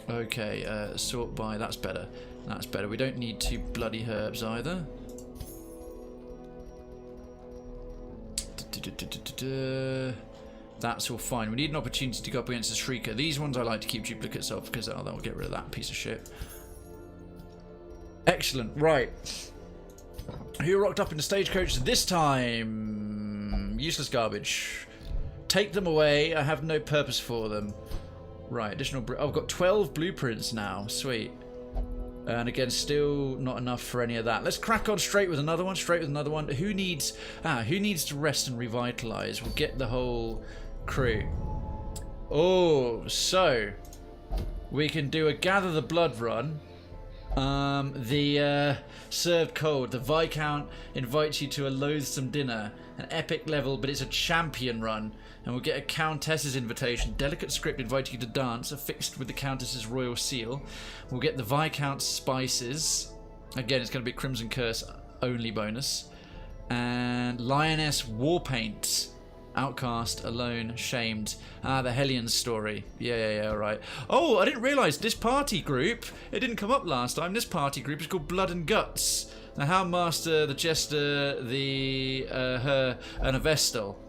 Okay, sort by. That's better. That's better. We don't need 2 bloody herbs either. That's all fine. We need an opportunity to go up against the Shrieker. These ones I like to keep duplicates of because that will get rid of that piece of shit. Excellent. Right. Who rocked up in the stagecoach this time? Useless garbage. Take them away. I have no purpose for them. Right. Additional. I've got 12 blueprints now. Sweet. And again, still not enough for any of that. Let's crack on straight with another one. Straight with another one. Who needs to rest and revitalize? We'll get the whole crew. Oh, so we can do a gather the blood run. Served cold. The Viscount invites you to a loathsome dinner. An epic level, but it's a champion run. And we'll get a Countess's invitation. Delicate script inviting you to dance, affixed with the Countess's royal seal. We'll get the Viscount's spices. Again, it's going to be Crimson Curse only bonus. And Lioness Warpaint. Outcast, alone, shamed. The Hellion story. Yeah, right. Oh, I didn't realise this party group, it didn't come up last time. This party group is called Blood and Guts. The Houndmaster, the Jester, her, and a Vestal.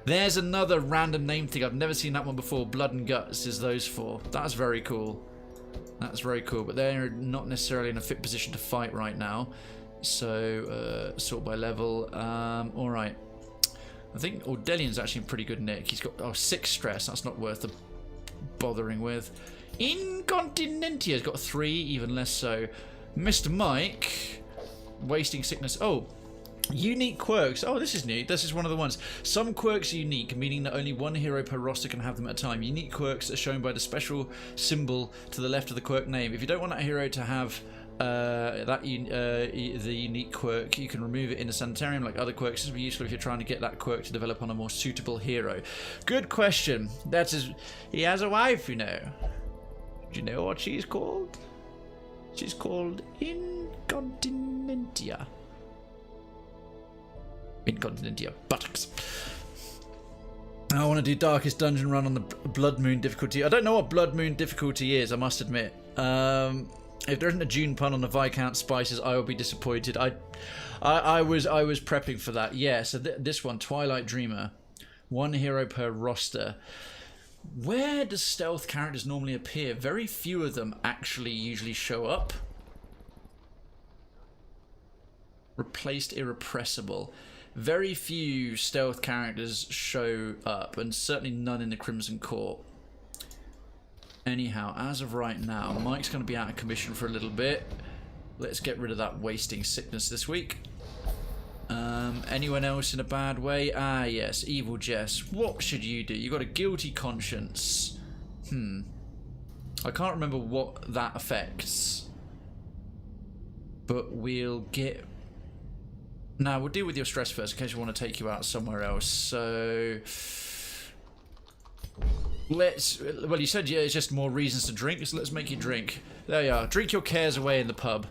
There's another random name thing. I've never seen that one before. Blood and Guts is those 4. That's very cool. That's very cool. But they're not necessarily in a fit position to fight right now. So, sort by level. Alright. I think Ordelian's actually in pretty good nick. He's got 6 stress. That's not worth the bothering with. Incontinentia's got 3, even less so. Mr. Mike, wasting sickness. Oh, unique quirks. Oh, this is new. This is one of the ones. Some quirks are unique, meaning that only 1 hero per roster can have them at a time. Unique quirks are shown by the special symbol to the left of the quirk name. If you don't want that hero to have the unique quirk, you can remove it in a sanitarium like other quirks. This will be useful if you're trying to get that quirk to develop on a more suitable hero. Good question. That is, he has a wife, you know. Do you know what she's called? She's called Incontinentia. Incontinentia buttocks. I want to do Darkest Dungeon run on the Blood Moon difficulty. I don't know what Blood Moon difficulty is, I must admit. If there isn't a June pun on the Viscount spices, I will be disappointed. I was prepping for that. Yeah, so this one, Twilight Dreamer. 1 hero per roster. Where does stealth characters normally appear? Very few of them actually usually show up. Replaced Irrepressible. Very few stealth characters show up, and certainly none in the Crimson Court. Anyhow, as of right now, Mike's going to be out of commission for a little bit. Let's get rid of that wasting sickness this week. Anyone else in a bad way? Ah, yes, Evil Jess. What should you do? You've got a guilty conscience. I can't remember what that affects. But we'll get... Now, we'll deal with your stress first in case we want to take you out somewhere else. So... Let's... Well, you said yeah, it's just more reasons to drink, so let's make you drink. There you are. Drink your cares away in the pub.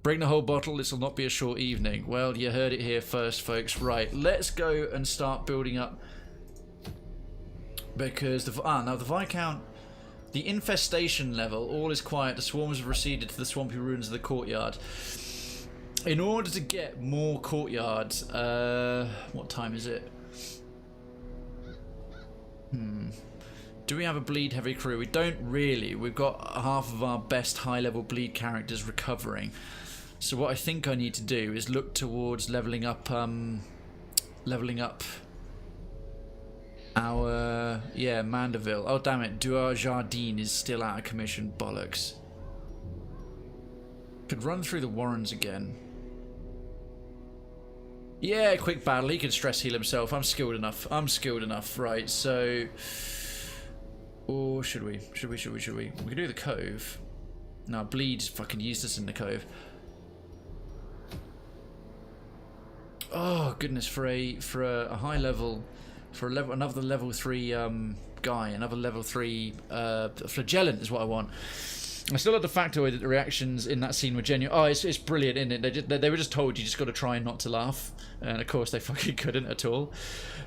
Bring the whole bottle, this will not be a short evening. Well, you heard it here first, folks. Right, let's go and start building up. Because now the Viscount... The infestation level, all is quiet. The swarms have receded to the swampy ruins of the courtyard. In order to get more courtyards... what time is it? Do we have a bleed heavy crew? We don't really. We've got half of our best high level bleed characters recovering. So what I think I need to do is look towards leveling up our Mandeville. Oh damn it, Duar Jardine is still out of commission. Bollocks. Could run through the Warrens again. Yeah, quick battle. He can stress heal himself. I'm skilled enough. Right, so... Or should we? Should we? We can do the Cove. No, Bleed's fucking useless in the Cove. Oh goodness, for a high level, another level 3 guy, another level 3 flagellant is what I want. I still had the factoid that the reactions in that scene were genuine. Oh, it's brilliant, isn't it? They were just told you just got to try not to laugh, and of course they fucking couldn't at all.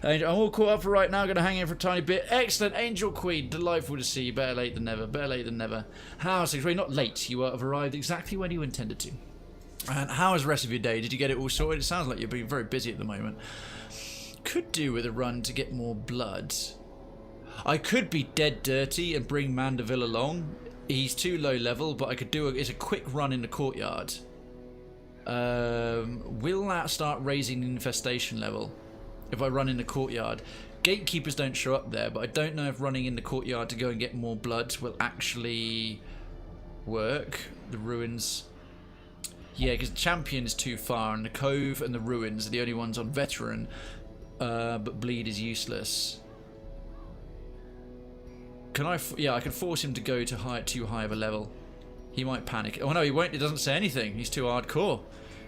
And I'm all caught up for right now. Going to hang in for a tiny bit. Excellent, Angel Queen, delightful to see you. Better late than never. Better late than never. How? So you're not late. You have arrived exactly when you intended to. And how was the rest of your day? Did you get it all sorted? It sounds like you're being very busy at the moment. Could do with a run to get more blood. I could be dead dirty and bring Mandeville along. He's too low level, but I could do it's a quick run in the courtyard. Will that start raising the infestation level if I run in the courtyard? Gatekeepers don't show up there, but I don't know if running in the courtyard to go and get more blood will actually work. The ruins. Yeah, because Champion is too far, and the Cove and the Ruins are the only ones on Veteran, but Bleed is useless. Can I? Yeah, I can force him to go to too high of a level. He might panic. Oh no, he won't. It doesn't say anything. He's too hardcore.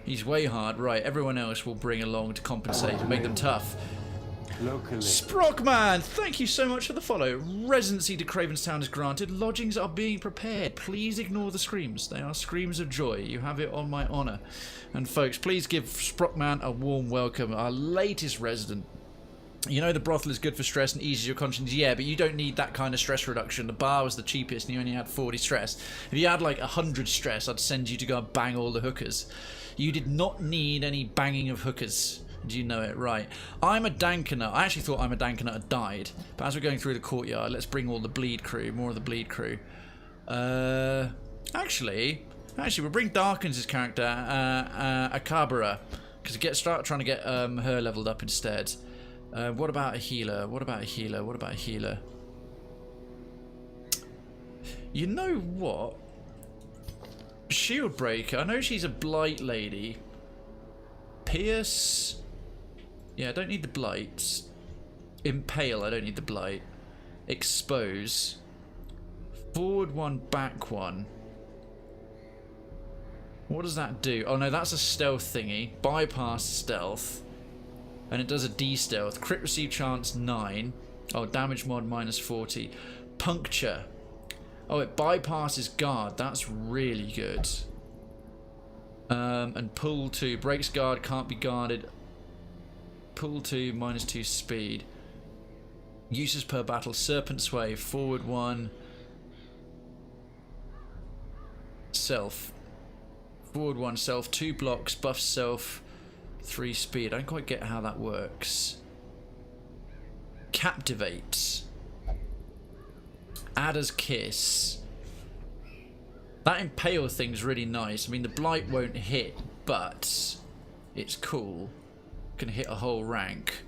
He's way hard. Right, everyone else will bring along to compensate and make them tough. Locally. Sprockman, thank you so much for the follow. Residency to Cravenstown is granted. Lodgings are being prepared. Please ignore the screams. They are screams of joy. You have it on my honour. And folks, please give Sprockman a warm welcome. Our latest resident. You know the brothel is good for stress and eases your conscience. Yeah, but you don't need that kind of stress reduction. The bar was the cheapest and you only had 40 stress. If you had like 100 stress, I'd send you to go and bang all the hookers. You did not need any banging of hookers. Do you know it? Right. I'm a Dankener. I actually thought I'm a Dankener had died. But as we're going through the courtyard, let's bring all the bleed crew. More of the bleed crew. Actually, we'll bring Darkins' character, Akabara. Because start trying to get her leveled up instead. What about a healer? What about a healer? What about a healer? You know what? Shield Breaker. I know she's a Blight lady. Pierce. Yeah, I don't need the Blight. Impale. I don't need the Blight. Expose. Forward one, back one. What does that do? Oh no, that's a stealth thingy. Bypass stealth. And it does a D-stealth. Crit receive chance 9. Oh, damage mod minus 40. Puncture. Oh, it bypasses guard. That's really good. And pull 2. Breaks guard, can't be guarded. Pull 2, minus 2 speed. Uses per battle. Serpent Sway. Forward 1. Self. Forward 1 self. 2 blocks. Buff self. 3 speed. I don't quite get how that works. Captivate. Adder's Kiss. That Impale thing's really nice. I mean, the Blight won't hit, but it's cool. Can hit a whole rank.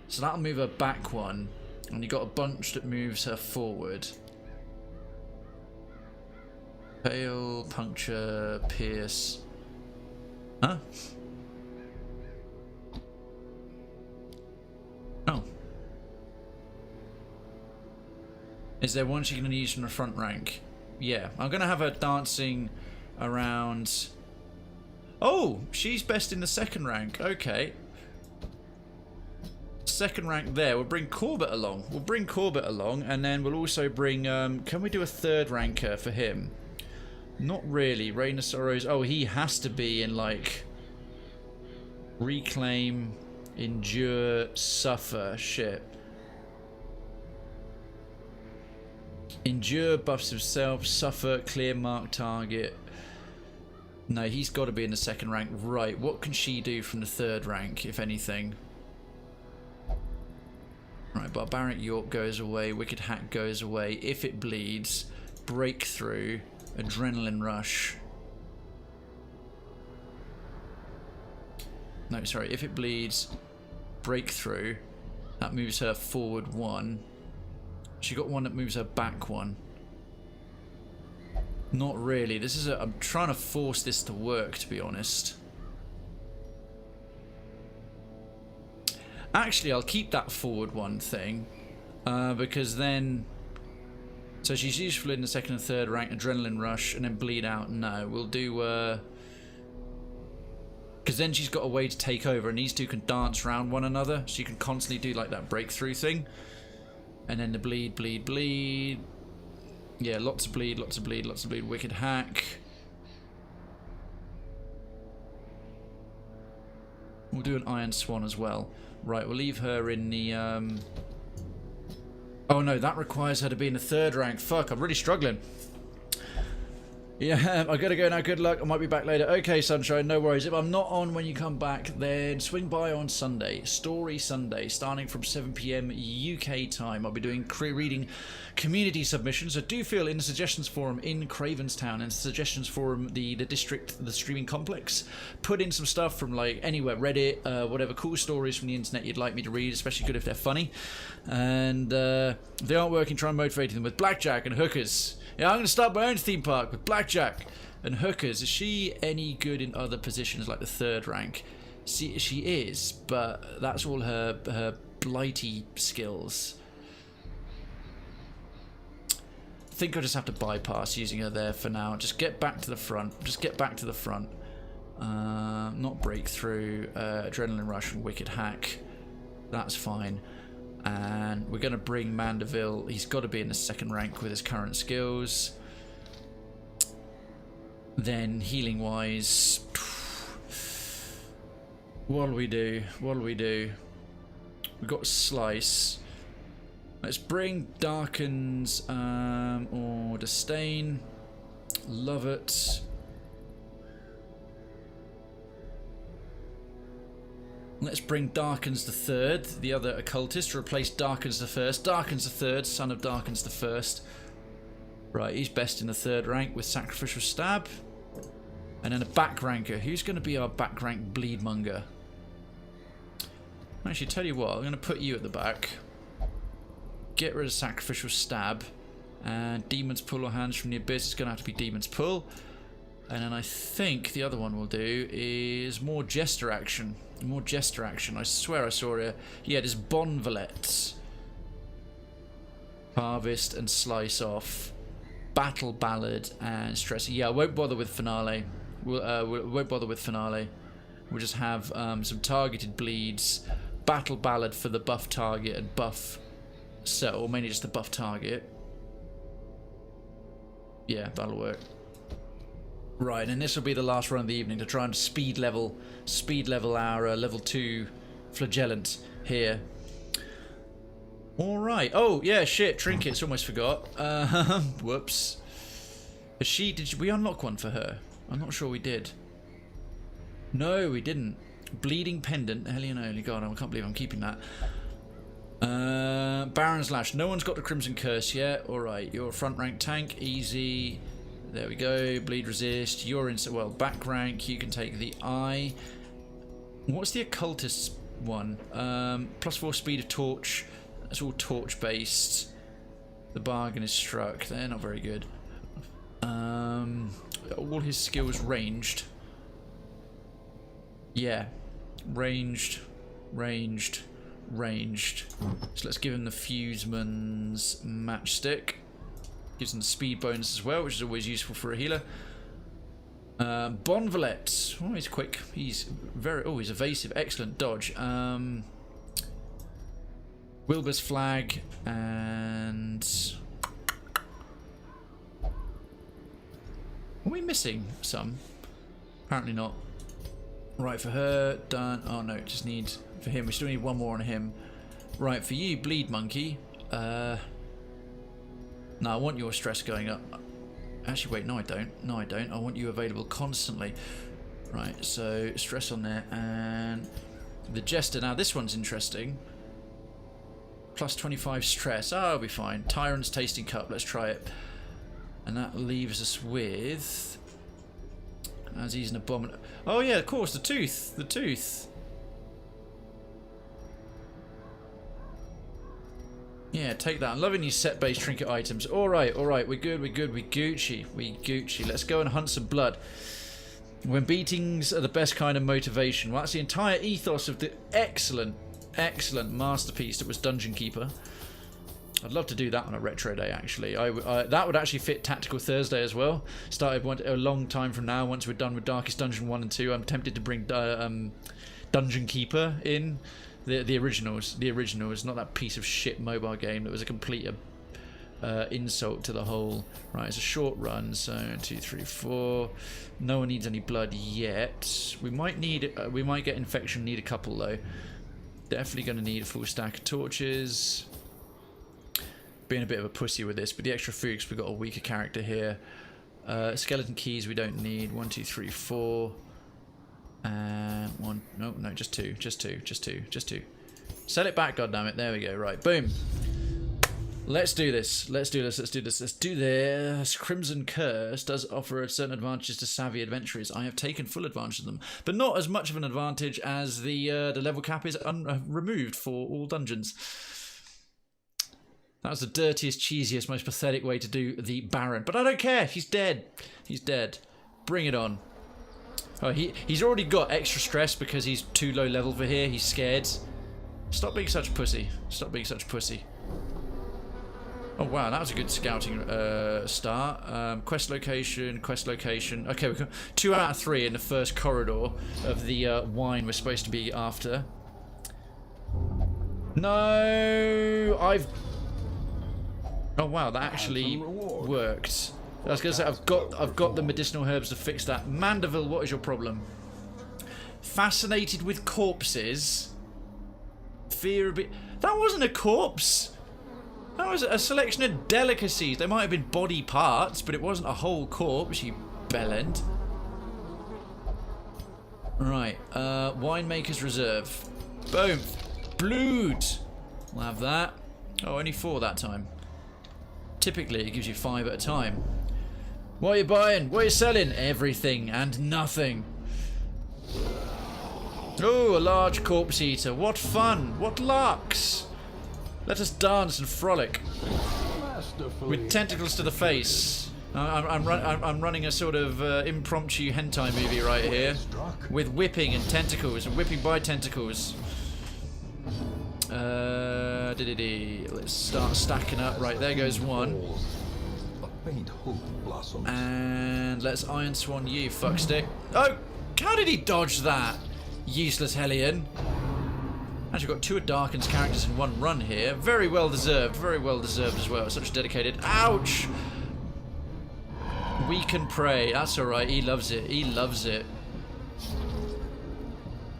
So that'll move her back one. And you got a bunch that moves her forward. Impale, Puncture, Pierce. Huh? Oh. Is there one she can use from the front rank? Yeah. I'm going to have her dancing around. Oh, she's best in the second rank. Okay. Second rank there. We'll bring Corbett along. And then we'll also bring... can we do a third ranker for him? Not really. Rain of Sorrows. Oh, he has to be in, like... Reclaim... Endure, Suffer, shit. Endure buffs himself, Suffer, clear mark target. No, he's got to be in the second rank. Right, what can she do from the third rank, if anything? Right, Barbaric York goes away, Wicked Hack goes away. If it bleeds, Breakthrough, Adrenaline Rush. No, sorry, if it bleeds... Breakthrough, that moves her forward 1. She got one that moves her back 1. Not really. This is I'm trying to force this to work, to be honest. Actually, I'll keep that forward 1 thing because then. So she's useful in the second and third rank. Adrenaline Rush and then bleed out. No, we'll do. Because because then she's got a way to take over, and these two can dance around one another, so you can constantly do like that breakthrough thing. And then the bleed, bleed, bleed. Yeah, lots of bleed, lots of bleed, lots of bleed. Wicked hack. We'll do an Iron Swan as well. Right, we'll leave her in the... Oh no, that requires her to be in the 3rd rank. Fuck, I'm really struggling. Yeah, I gotta go now. Good luck. I might be back later. Okay, Sunshine, no worries. If I'm not on when you come back, then swing by on Sunday. Story Sunday, starting from 7 PM UK time. I'll be doing reading community submissions. So do feel in the suggestions forum in Cravenstown and suggestions forum, the district, the streaming complex. Put in some stuff from like anywhere, Reddit, whatever cool stories from the internet you'd like me to read, especially good if they're funny. And if they aren't working, try and motivate them with blackjack and hookers. Yeah, I'm going to start my own theme park with blackjack and hookers. Is she any good in other positions like the 3rd rank? She is, but that's all her blighty skills. I think I'll just have to bypass using her there for now. Just get back to the front. Just get back to the front. Not breakthrough. Adrenaline rush and wicked hack. That's fine. And we're going to bring Mandeville. He's got to be in the 2nd rank with his current skills. Then healing wise, what do we do? What do we do? We've got Slice. Let's bring Darkens or Disdain. Love it. Let's bring Darkens the 3rd, the other occultist, to replace Darkens the 1st. Darkens the 3rd, son of Darkens the 1st. Right, he's best in the 3rd rank with Sacrificial Stab. And then a back ranker. Who's going to be our back rank bleedmonger? Actually, tell you what, I'm going to put you at the back. Get rid of Sacrificial Stab. And Demon's Pull or Hands from the Abyss. It's going to have to be Demon's Pull. And then I think the other one we'll do is more Jester action. More Jester action. I swear I saw it. Yeah, there's Bonvalet. Harvest and Slice off. Battle Ballad and Stress. Yeah, I won't bother with Finale. We won't bother with Finale. We'll just have some targeted bleeds. Battle Ballad for the buff target and buff set, or mainly just the buff target. Yeah, that'll work. Right, and this will be the last run of the evening to try and speed level our level 2 flagellant here. Alright. Oh, yeah, shit, trinkets, almost forgot. Whoops. Did we unlock one for her? I'm not sure we did. No, we didn't. Bleeding Pendant, Hellion Only. God, I can't believe I'm keeping that. Baron's Lash. No one's got the Crimson Curse yet. Alright, you're a front rank tank, easy. There we go. Bleed resist. You're in, well, back rank. You can take the eye. What's the occultist one? +4 speed of torch. That's all torch based. The bargain is struck. They're not very good. All his skills ranged. Yeah. Ranged. So let's give him the Fuseman's Matchstick. Gives him the speed bonus as well, which is always useful for a healer. Bonvalet. Oh, he's quick. He's he's evasive. Excellent dodge. Wilbur's Flag and... Are we missing some? Apparently not. Right, for her, done. Oh no, just need... For him, we still need one more on him. Right, for you, Bleed Monkey. No, I want your stress going up. Actually, wait, no I don't. No I don't. I want you available constantly. Right, so stress on there. And the Jester. Now, this one's interesting. Plus 25 stress. Oh, I'll be fine. Tyrant's Tasting Cup. Let's try it. And that leaves us with... As he's an abominable... Oh, yeah, of course, the tooth. The tooth. Yeah, take that. I'm loving these set-based trinket items. Alright, we're good, we Gucci. Let's go and hunt some blood. When beatings are the best kind of motivation. Well, that's the entire ethos of the excellent masterpiece that was Dungeon Keeper. I'd love to do that on a retro day, actually. That would actually fit Tactical Thursday as well. Started a long time from now, once we're done with Darkest Dungeon 1 and 2. I'm tempted to bring Dungeon Keeper in. The originals. The originals, not that piece of shit mobile game that was a complete insult to the whole. Right, it's a short run, so 1, 2, 3, 4. No one needs any blood yet. We might get infection, need a couple though. Definitely going to need a full stack of torches. Being a bit of a pussy with this, but the extra food, because we've got a weaker character here. Skeleton keys we don't need. 1, 2, 3, 4. And 1. No, just 2. Just 2. Sell it back, goddammit. There we go. Right, boom. Let's do this. Let's do this. Crimson Curse does offer certain advantages to savvy adventurers. I have taken full advantage of them, but not as much of an advantage as the level cap is removed for all dungeons. That was the dirtiest, cheesiest, most pathetic way to do the Baron. But I don't care. He's dead. He's dead. Bring it on. Oh, he's already got extra stress because he's too low level for here. He's scared. Stop being such a pussy. Stop being such a pussy. Oh wow, that was a good scouting start. Quest location. Okay, we got 2 out of 3 in the first corridor of the wine we're supposed to be after. No, oh wow, that actually worked. I was going to say I've got the medicinal herbs to fix that. Mandeville, what is your problem? Fascinated with corpses. Fear a bit. That wasn't a corpse. That was a selection of delicacies. They might have been body parts, but it wasn't a whole corpse, you bellend. Right, Winemaker's Reserve. Boom. Blood. We'll have that. Oh, only 4 that time. Typically, it gives you 5 at a time. What are you buying? What are you selling? Everything and nothing. Oh, a large corpse eater. What fun. What larks. Let us dance and frolic. With tentacles to the face. I'm running a sort of impromptu hentai movie right here. With whipping and tentacles. And whipping by tentacles. Let's start stacking up. Right, there goes 1. And let's Iron Swan you, fuckstick. Oh, how did he dodge that? Useless Hellion. Actually got 2 of Darken's characters in 1 run here. Very well deserved as well. Such dedicated. Ouch! We can pray. That's alright, he loves it. He loves it.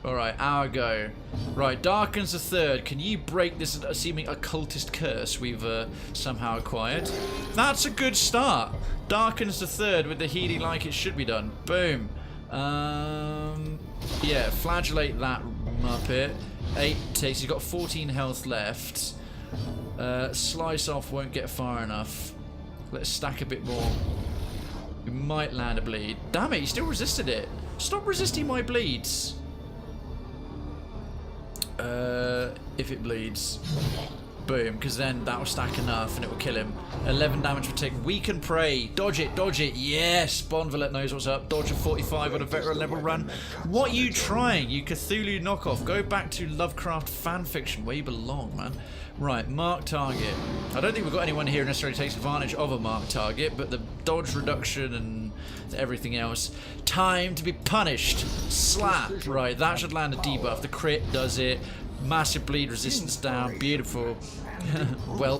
Alright, our go. Right, Darken's the 3rd. Can you break this seeming occultist curse we've somehow acquired? That's a good start. Darken's the 3rd with the healing like it should be done. Boom. Yeah, flagellate that muppet. 8 takes. He's got 14 health left. Slice off won't get far enough. Let's stack a bit more. We might land a bleed. Damn it, he still resisted it. Stop resisting my bleeds. If it bleeds. Boom, because then that will stack enough and it will kill him. 11 damage per tick. We can pray. Dodge it, dodge it. Yes, Bonvalet knows what's up. Dodge a 45 on a veteran level run. What are you trying, you Cthulhu knockoff? Go back to Lovecraft fanfiction where you belong, man. Right, mark target. I don't think we've got anyone here who necessarily takes advantage of a mark target, but the dodge reduction and everything else. Time to be punished. Slap. Right, that should land a debuff. The crit does it. Massive bleed resistance down. Beautiful. Well,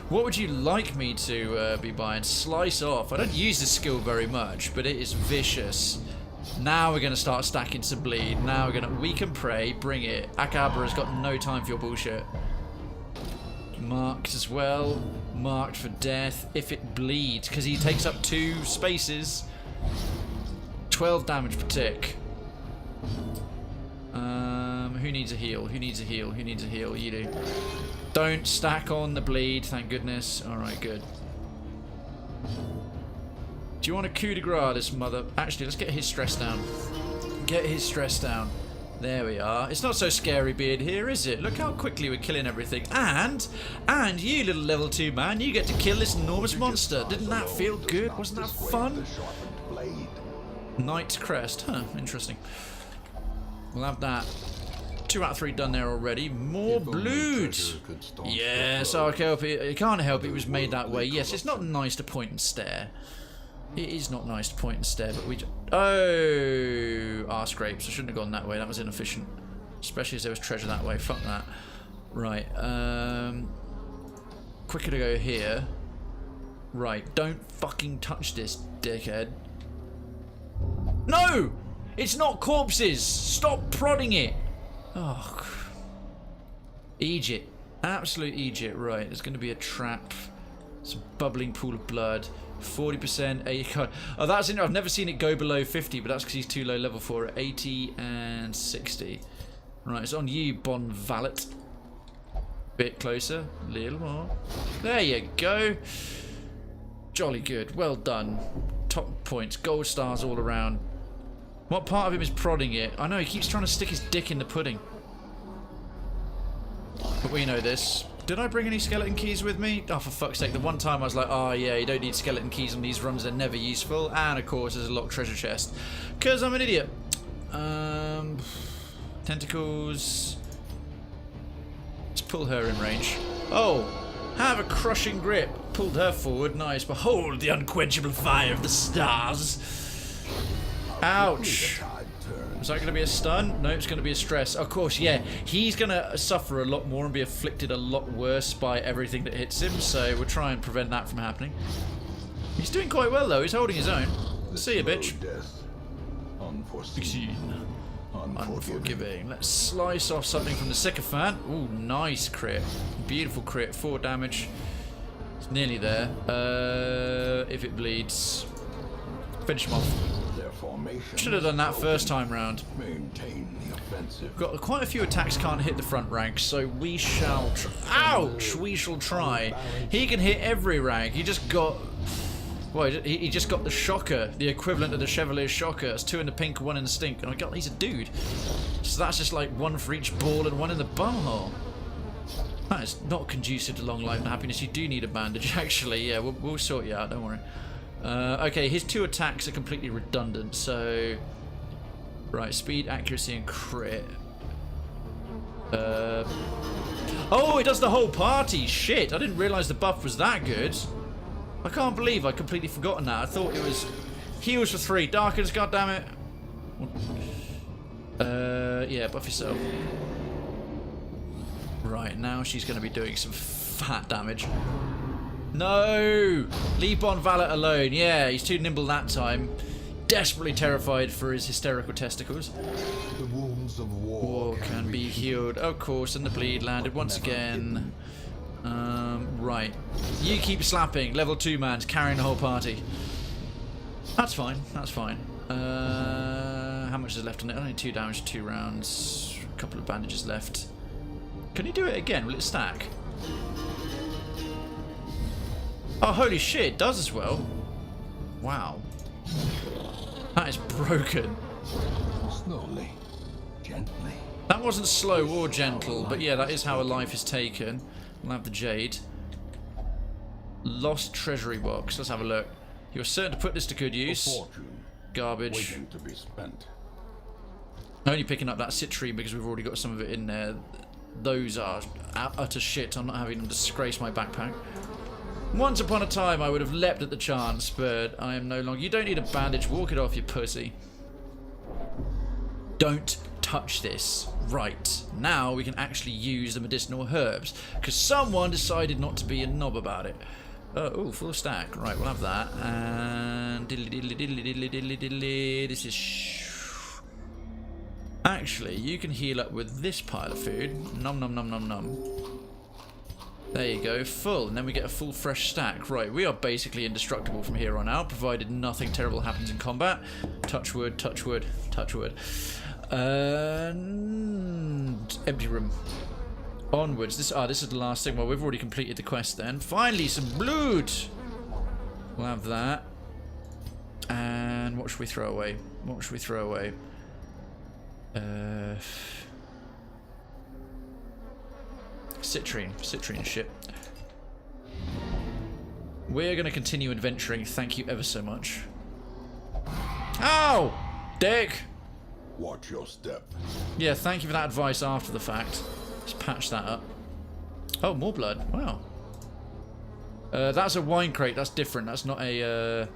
what would you like me to be buying? Slice off. I don't use this skill very much, but it is vicious. Now we're going to start stacking some bleed. Now we're going to... We can pray. Bring it. Akabra has got no time for your bullshit. Marked as well. Marked for death. If it bleeds. Because he takes up 2 spaces. 12 damage per tick. Who needs a heal? Who needs a heal? Who needs a heal? You do. Don't stack on the bleed, thank goodness. Alright, good. Do you want a coup de grace, this mother... Actually, let's get his stress down. Get his stress down. There we are. It's not so scary beard here, is it? Look how quickly we're killing everything. And you little level 2 man, you get to kill this enormous monster. Didn't that feel good? Wasn't that fun? Knight's Crest. Huh, interesting. We'll have that. 2 out of 3 done there already. More If only blood. treasure could staunch the Yes, flow. I can't help it. I can't help it was made that way. Yes, it's not nice to point and stare. It is not nice to point and stare, but we... Oh! Arse grapes. I shouldn't have gone that way. That was inefficient. Especially as there was treasure that way. Fuck that. Right. Quicker to go here. Right. Don't fucking touch this, dickhead. No! It's not corpses! Stop prodding it! Oh. Egypt. Absolute Egypt. Right. There's going to be a trap. It's a bubbling pool of blood. 40%. Oh, that's in. I've never seen it go below 50, but that's because he's too low level for it. 80 and 60. Right, it's on you, Bon Valet. Bit closer. A little more. There you go. Jolly good. Well done. Top points. Gold stars all around. What part of him is prodding it? I know, he keeps trying to stick his dick in the pudding. But we know this. Did I bring any skeleton keys with me? Oh, for fuck's sake. The one time I was like, oh yeah, you don't need skeleton keys on these runs, they're never useful. And of course, there's a locked treasure chest. Because I'm an idiot. Tentacles. Let's pull her in range. Oh, have a crushing grip. Pulled her forward. Nice. Behold the unquenchable fire of the stars. Ouch. Is that going to be a stun? No, it's going to be a stress. Of course, yeah. He's going to suffer a lot more and be afflicted a lot worse by everything that hits him. So we'll try and prevent that from happening. He's doing quite well, though. He's holding his own. See you, bitch. Death. Unforeseen. Unforgiving. Let's slice off something from the sycophant. Ooh, nice crit. Beautiful crit. 4 damage. It's nearly there. If it bleeds. Finish him off. Should have done that first time round. Maintain the offensive. Got quite a few attacks can't hit the front rank, so we shall ouch! We shall try. He can hit every rank. He just got... Well, he just got the shocker, the equivalent of the Chevalier's shocker. It's 2 in the pink, 1 in the stink. And I got he's a dude. So that's just like 1 for each ball and 1 in the bumhole. That is not conducive to long life and happiness. You do need a bandage, actually. Yeah, we'll sort you out, don't worry. Okay, his 2 attacks are completely redundant, so... Right, speed, accuracy, and crit. Oh, it does the whole party! Shit, I didn't realise the buff was that good. I can't believe I'd completely forgotten that. I thought it was... Heals for 3, darkens, goddammit. Yeah, buff yourself. Right, now she's going to be doing some fat damage. No! Leave Bon Valet alone. Yeah, he's too nimble that time. Desperately terrified for his hysterical testicles. The wounds of War can be healed. Of course, and the bleed landed once again. Right. You keep slapping. Level 2 man's carrying the whole party. That's fine. That's fine. How much is left on it? Only 2 damage, 2 rounds. A couple of bandages left. Can you do it again? Will it stack? Oh, holy shit, it does as well. Wow. That is broken. Slowly, gently. That wasn't slow or gentle, but yeah, that is how a life is taken. We'll have the jade. Lost treasury box. Let's have a look. You're certain to put this to good use. Fortune Garbage. waiting to be spent. Only picking up that citrine because we've already got some of it in there. Those are utter shit. I'm not having them disgrace my backpack. Once upon a time I would have leapt at the chance, but I am no longer. You don't need a bandage. Walk it off, you pussy. Don't touch this. Right. Now we can actually use the medicinal herbs, because someone decided not to be a knob about it. Oh, full stack. Right, we'll have that. And diddly diddly diddly diddly diddly diddly. This is... Actually, you can heal up with this pile of food. Nom nom nom nom nom. There you go, full, and then we get a full fresh stack. Right, we are basically indestructible from here on out, provided nothing terrible happens in combat. Touch wood, touch wood, touch wood. And empty room. Onwards. This is the last thing. Well, we've already completed the quest then. Finally, some blood! We'll have that. And what should we throw away? What should we throw away? Citrine shit. We're going to continue adventuring. Thank you ever so much. Ow! Dick! Watch your step. Yeah, thank you for that advice after the fact. Let's patch that up. Oh, more blood. Wow. That's a wine crate. That's different. That's not a...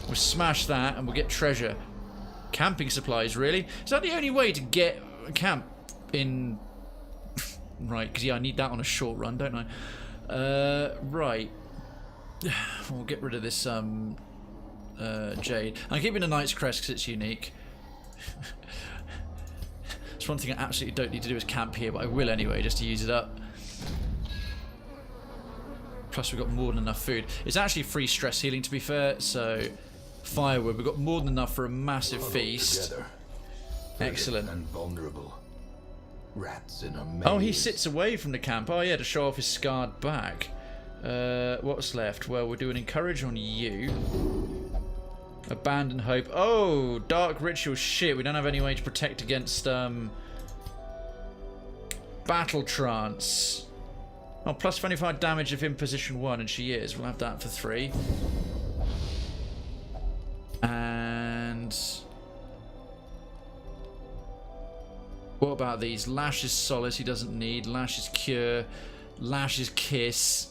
We'll smash that and we'll get treasure. Camping supplies, really? Is that the only way to get a camp in... Right, because yeah, I need that on a short run, don't I? Right. We'll get rid of this jade. I'm keeping the Knight's Crest because it's unique. It's one thing I absolutely don't need to do is camp here, but I will anyway, just to use it up. Plus we've got more than enough food. It's actually free stress healing, to be fair, so... Firewood, we've got more than enough for a massive feast. Together, Excellent. and vulnerable. Rats in a maze. Oh, he sits away from the camp. Oh yeah, to show off his scarred back. What's left? Well, we're doing encourage on you. Abandon hope. Oh, dark ritual. Shit, we don't have any way to protect against battle trance. Oh, plus 25 damage if in position 1, and she is. We'll have that for 3. And what about these? Lash's Solace he doesn't need. Lash's Cure. Lash's Kiss.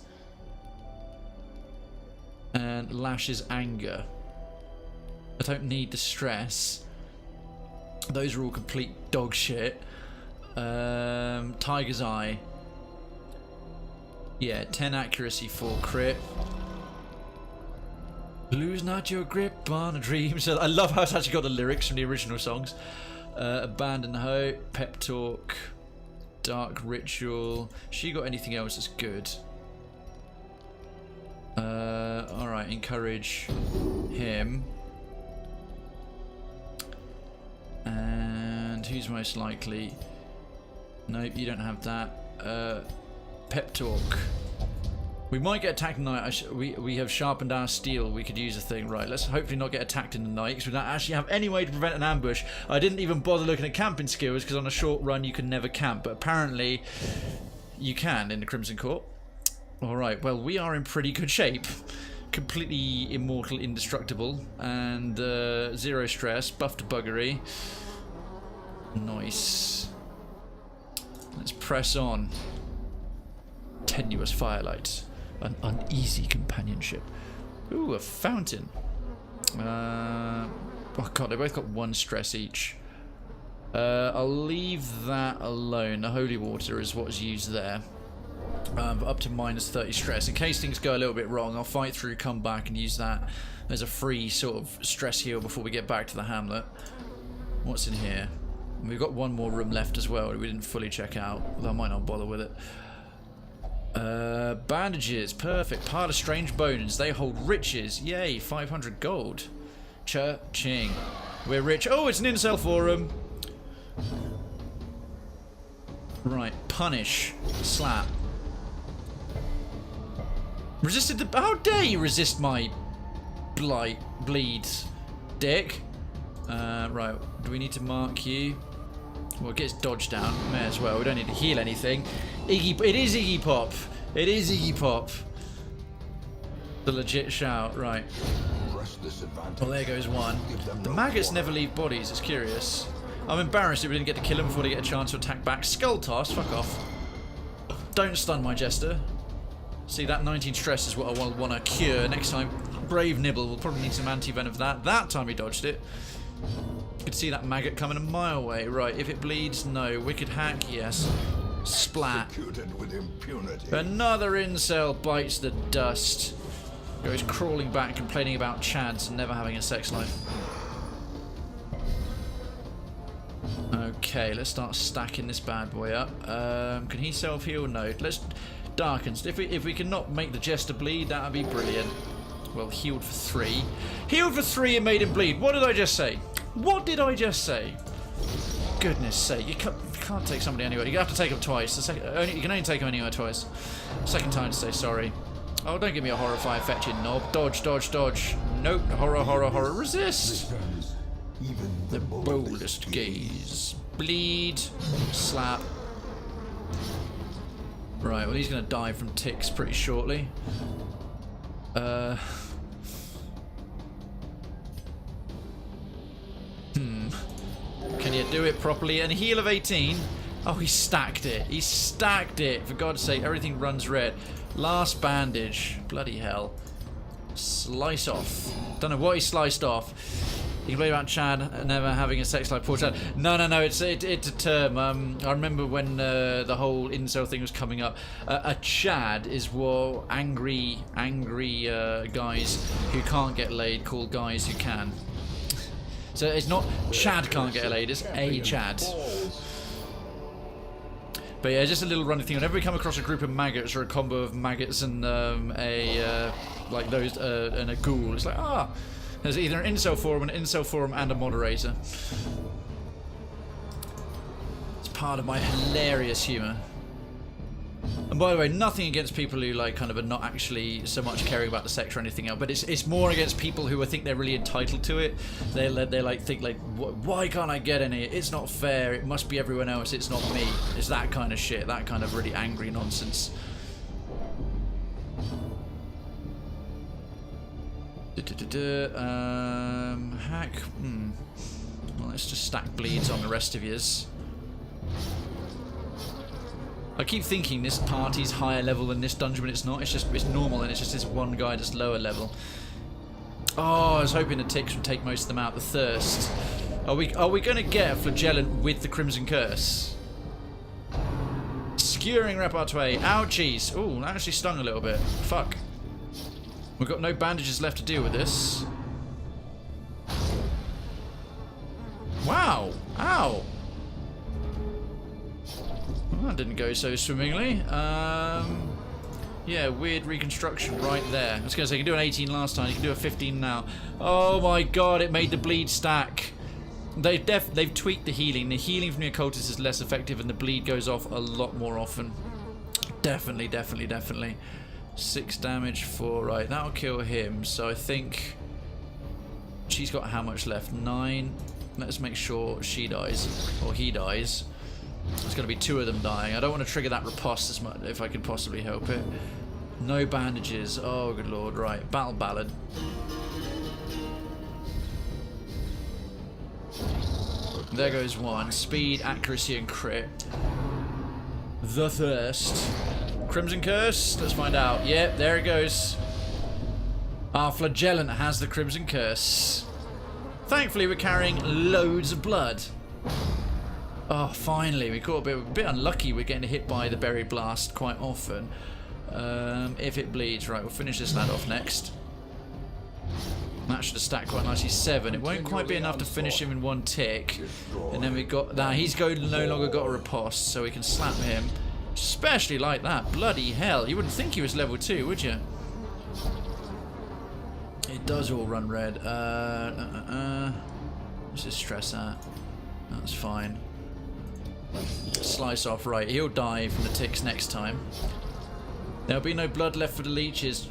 And Lash's Anger. I don't need the stress. Those are all complete dog shit. Tiger's Eye. Yeah, 10 accuracy, 4 crit. Lose not your grip on a dream. So I love how it's actually got the lyrics from the original songs. Abandon Hope, Pep Talk, Dark Ritual. She got anything else that's good? Alright, encourage him. And who's most likely? Nope, you don't have that. Pep Talk. We might get attacked tonight. We have sharpened our steel. We could use a thing. Right, let's hopefully not get attacked in the night because we don't actually have any way to prevent an ambush. I didn't even bother looking at camping skills because on a short run you can never camp. But apparently you can in the Crimson Court. Alright, well we are in pretty good shape. Completely immortal, indestructible. And 0 stress. Buff to buggery. Nice. Let's press on. Tenuous firelight. An uneasy companionship. Ooh, a fountain. Oh god, they both got 1 stress each. I'll leave that alone. The holy water is what's used there. Up to minus 30 stress. In case things go a little bit wrong, I'll fight through, come back and use that as a free sort of stress heal before we get back to the hamlet. What's in here? We've got 1 more room left as well that we didn't fully check out, although I might not bother with it. Bandages, perfect. Part of strange bones. They hold riches. Yay, 500 gold. Cha-ching. We're rich. Oh, it's an incel forum. Right, punish. Slap. Resisted the... How dare you resist my bleed, dick. Right, do we need to mark you? Well, it gets dodged down. May as well. We don't need to heal anything. It is Iggy Pop. It is Iggy Pop. The legit shout. Right. Well, there goes 1. The maggots never leave bodies. It's curious. I'm embarrassed that we didn't get to kill them before they get a chance to attack back. Skull toss. Fuck off. Don't stun my jester. See, that 19 stress is what I want to cure. Next time, Brave Nibble. We'll probably need some anti-venom for that. That time he dodged it. Could see that maggot coming a mile away. Right, if it bleeds, no. Wicked hack, yes. Splat. With impunity. Another incel bites the dust. Goes crawling back, complaining about chads and never having a sex life. Okay, let's start stacking this bad boy up. Can he self-heal? No. Let's darkens. If we can not make the jester bleed, that would be brilliant. Well, healed for 3. Healed for 3 and made him bleed. What did I just say? What did I just say? Goodness sake, you can't take somebody anywhere. You have to take them twice. You can only take them anywhere twice. Second time to say sorry. Oh, don't give me a horrify effect, you knob. Dodge, dodge, dodge. Nope. Horror, horror, horror. Resist. The boldest gaze. Bleed. Slap. Right, well he's going to die from ticks pretty shortly. Can you do it properly? And a heal of 18. Oh, he stacked it. He stacked it. For God's sake, everything runs red. Last bandage. Bloody hell. Slice off. Don't know what he sliced off. You can blame about Chad never having a sex life. Poor Chad. No. It's a term. I remember when the whole incel thing was coming up. A Chad is what angry guys who can't get laid call guys who can. So it's not Chad can't get laid. It's a Chad. But yeah, just a little running thing. Whenever we come across a group of maggots or a combo of maggots and like those and a ghoul, it's like there's either an incel forum, and a moderator. It's part of my hilarious humour. And by the way, nothing against people who like kind of are not actually so much caring about the sex or anything else, but it's more against people who think they're really entitled to it. They like think like, why can't I get any? It's not fair. It must be everyone else. It's not me. It's that kind of shit. That kind of really angry nonsense. Hack. Well, let's just stack bleeds on the rest of yous. I keep thinking this party's higher level than this dungeon, but it's not. It's normal, and it's just this one guy that's lower level. Oh, I was hoping the ticks would take most of them out. The thirst. Are we going to get a flagellant with the Crimson Curse? Skewering repertoire. Ouchies. Ooh, that actually stung a little bit. Fuck. We've got no bandages left to deal with this. Wow. Ow. Well, that didn't go so swimmingly. Yeah, weird reconstruction right there. I was going to say, you can do an 18 last time, you can do a 15 now. Oh my god, it made the bleed stack. They've tweaked the healing. The healing from the occultist is less effective and the bleed goes off a lot more often. Definitely. 6 damage for... Right, that'll kill him. So I think... She's got how much left? 9. Let's make sure she dies. Or he dies. There's going to be 2 of them dying. I don't want to trigger that riposte as much if I can possibly help it. No bandages. Oh, good lord. Right. Battle Ballad. There goes 1. Speed, accuracy, and crit. The Thirst. Crimson Curse? Let's find out. Yep, there it goes. Our Flagellant has the Crimson Curse. Thankfully, we're carrying loads of blood. Oh, finally. We got a bit unlucky. We're getting hit by the Berry Blast quite often. If it bleeds. Right, we'll finish this lad off next. That should have stacked quite nicely. 7. It won't quite be enough to finish him in 1 tick. And then we've got... Now, he's no longer got a riposte, so we can slap him. Especially like that. Bloody hell. You wouldn't think he was level 2, would you? It does all run red. What's his stress at? That's fine. Slice off. Right, he'll die from the ticks next time. There'll be no blood left for the leeches.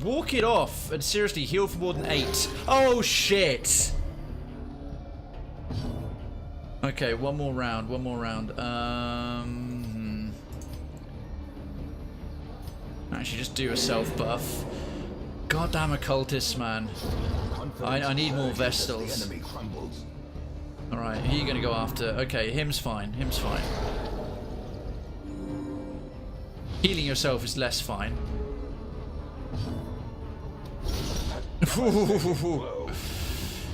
Walk it off and seriously heal for more than 8. Oh shit! Okay, one more round. Actually, just do a self buff. Goddamn occultists, man. I need more Vestals. Alright, who are you going to go after? Okay, him's fine. Healing yourself is less fine.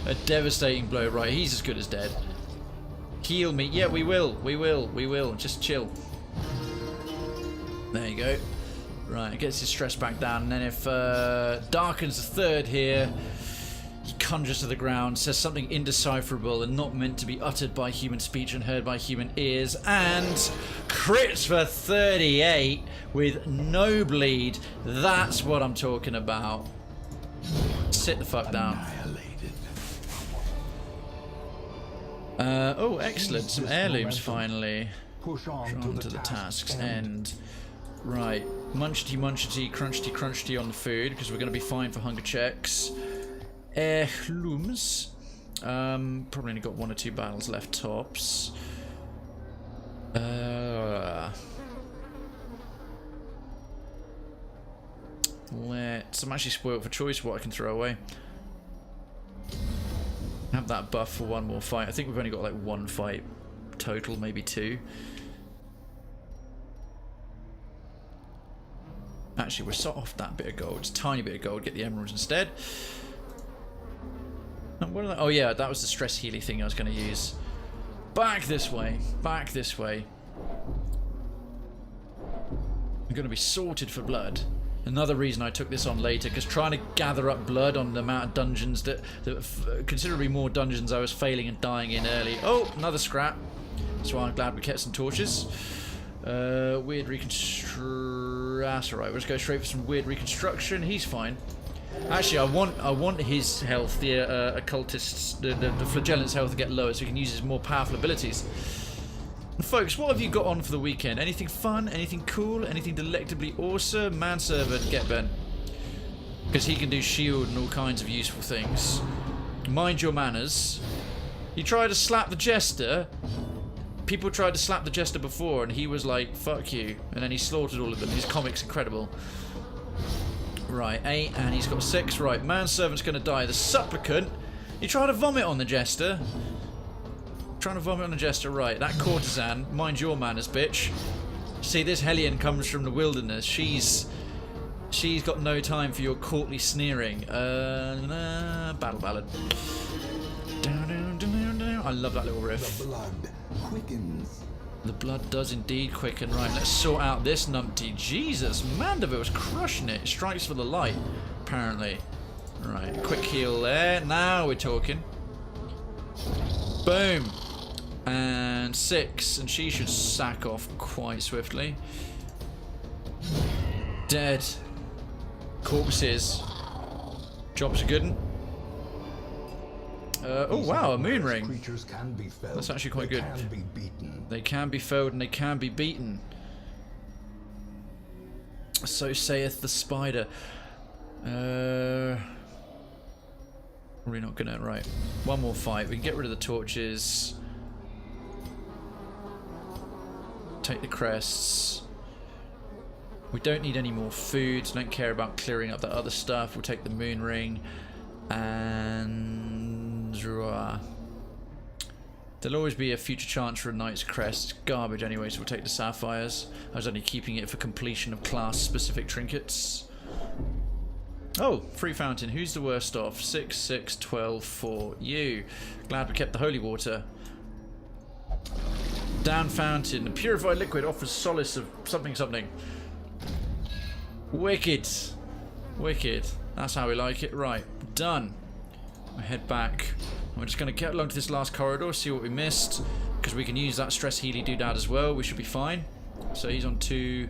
A devastating blow. Right, he's as good as dead. Heal me. Yeah, we will. Just chill. There you go. Right, it gets his stress back down. And then if Darken's the 3rd here, he conjures to the ground, says something indecipherable and not meant to be uttered by human speech and heard by human ears, and crits for 38 with no bleed. That's what I'm talking about. Sit the fuck down. Oh, excellent. Some heirlooms finally. Push on to the task's end. Right. Munchety, crunchety on the food, because we're going to be fine for hunger checks. Heirlooms. Probably only got 1 or 2 battles left tops. I'm actually spoiled for choice what I can throw away. Have that buff for one more fight. I think we've only got like one fight total, maybe two. Actually, we're sort off that bit of gold. It's a tiny bit of gold. Get the emeralds instead. And what are they? Oh yeah, that was the stress healing thing I was going to use. Back this way. Back this way. I'm going to be sorted for blood. Another reason I took this on later, because trying to gather up blood on the amount of dungeons that considerably more dungeons I was failing and dying in early. Oh, another scrap. That's why I'm glad we kept some torches. Weird reconstruction. That's alright. Let's go straight for some weird reconstruction. He's fine. Actually, I want his health, the occultist's, the flagellant's health to get lower, so he can use his more powerful abilities. Folks, what have you got on for the weekend? Anything fun? Anything cool? Anything delectably awesome? Manservant, get bent. Because he can do shield and all kinds of useful things. Mind your manners. You try to slap the jester. People tried to slap the jester before and he was like, fuck you. And then he slaughtered all of them. His comic's incredible. Right, 8 and he's got 6. Right, manservant's going to die. The supplicant. You try to vomit on the jester. Trying to vomit on the jester, right. That courtesan, mind your manners, bitch. See, this Hellion comes from the wilderness. She's got no time for your courtly sneering. Battle ballad. I love that little riff. The blood quickens. The blood does indeed quicken. Right, let's sort out this numpty. Jesus, Mandeville's crushing it. Strikes for the light, apparently. Right, quick heal there. Now we're talking. Boom. And 6, and she should sack off quite swiftly. Dead. Corpses. Job's a good one. Oh wow, a moon ring. Creatures can be felled. That's actually quite good. They can be beaten. They can be felled and they can be beaten. So saith the spider. We're not gonna. Right. One more fight. We can get rid of the torches. Take the crests. We don't need any more food, so don't care about clearing up that other stuff. We'll take the moon ring. And there'll always be a future chance for a knight's crest. It's garbage anyway, so we'll take the sapphires. I was only keeping it for completion of class specific trinkets. Oh, free fountain. Who's the worst off? 6, 6, 12, 4. You. Glad we kept the holy water. Down fountain. The purified liquid offers solace of something something. Wicked. Wicked. That's how we like it. Right. Done. I head back. We're just going to get along to this last corridor, see what we missed. Because we can use that stress healy doodad as well. We should be fine. So he's on 2,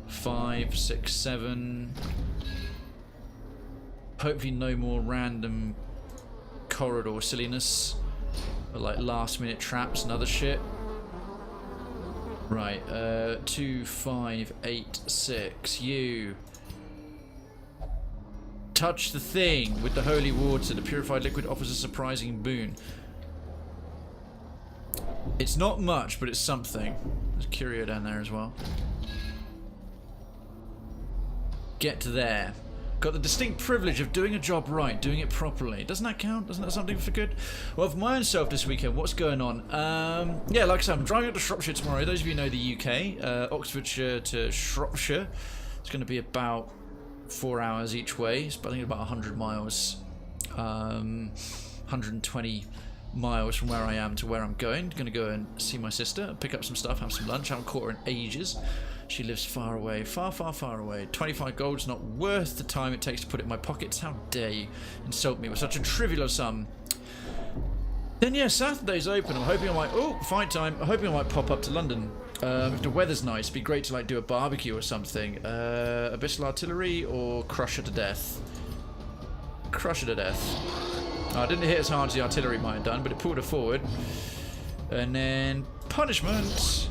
5, 6, 7. Hopefully no more random corridor silliness. Or like last minute traps and other shit. Right, 2, 5, 8, 6. You touch the thing with the holy water. The purified liquid offers a surprising boon. It's not much, but it's something. There's a curio down there as well. Get to there. Got the distinct privilege of doing a job right, doing it properly. Doesn't that count? Doesn't that something for good? Well, for my own self this weekend, what's going on? Yeah, like I said, I'm driving up to Shropshire tomorrow. Those of you who know the UK, Oxfordshire to Shropshire. It's going to be about 4 hours each way. It's I think about 100 miles. 120 miles from where I am to where I'm going. Going to go and see my sister, pick up some stuff, have some lunch. I haven't caught her in ages. She lives far away, far, far, far away. 25 gold's not worth the time it takes to put it in my pockets. How dare you insult me with such a trivial sum? Then yeah, Saturday's open. I'm hoping I might. Oh, fight time. I'm hoping I might pop up to London. If the weather's nice, it'd be great to like do a barbecue or something. Abyssal artillery or crush her to death. Crush her to death. Oh, I didn't hit as hard as the artillery might have done, but it pulled her forward. And then punishment.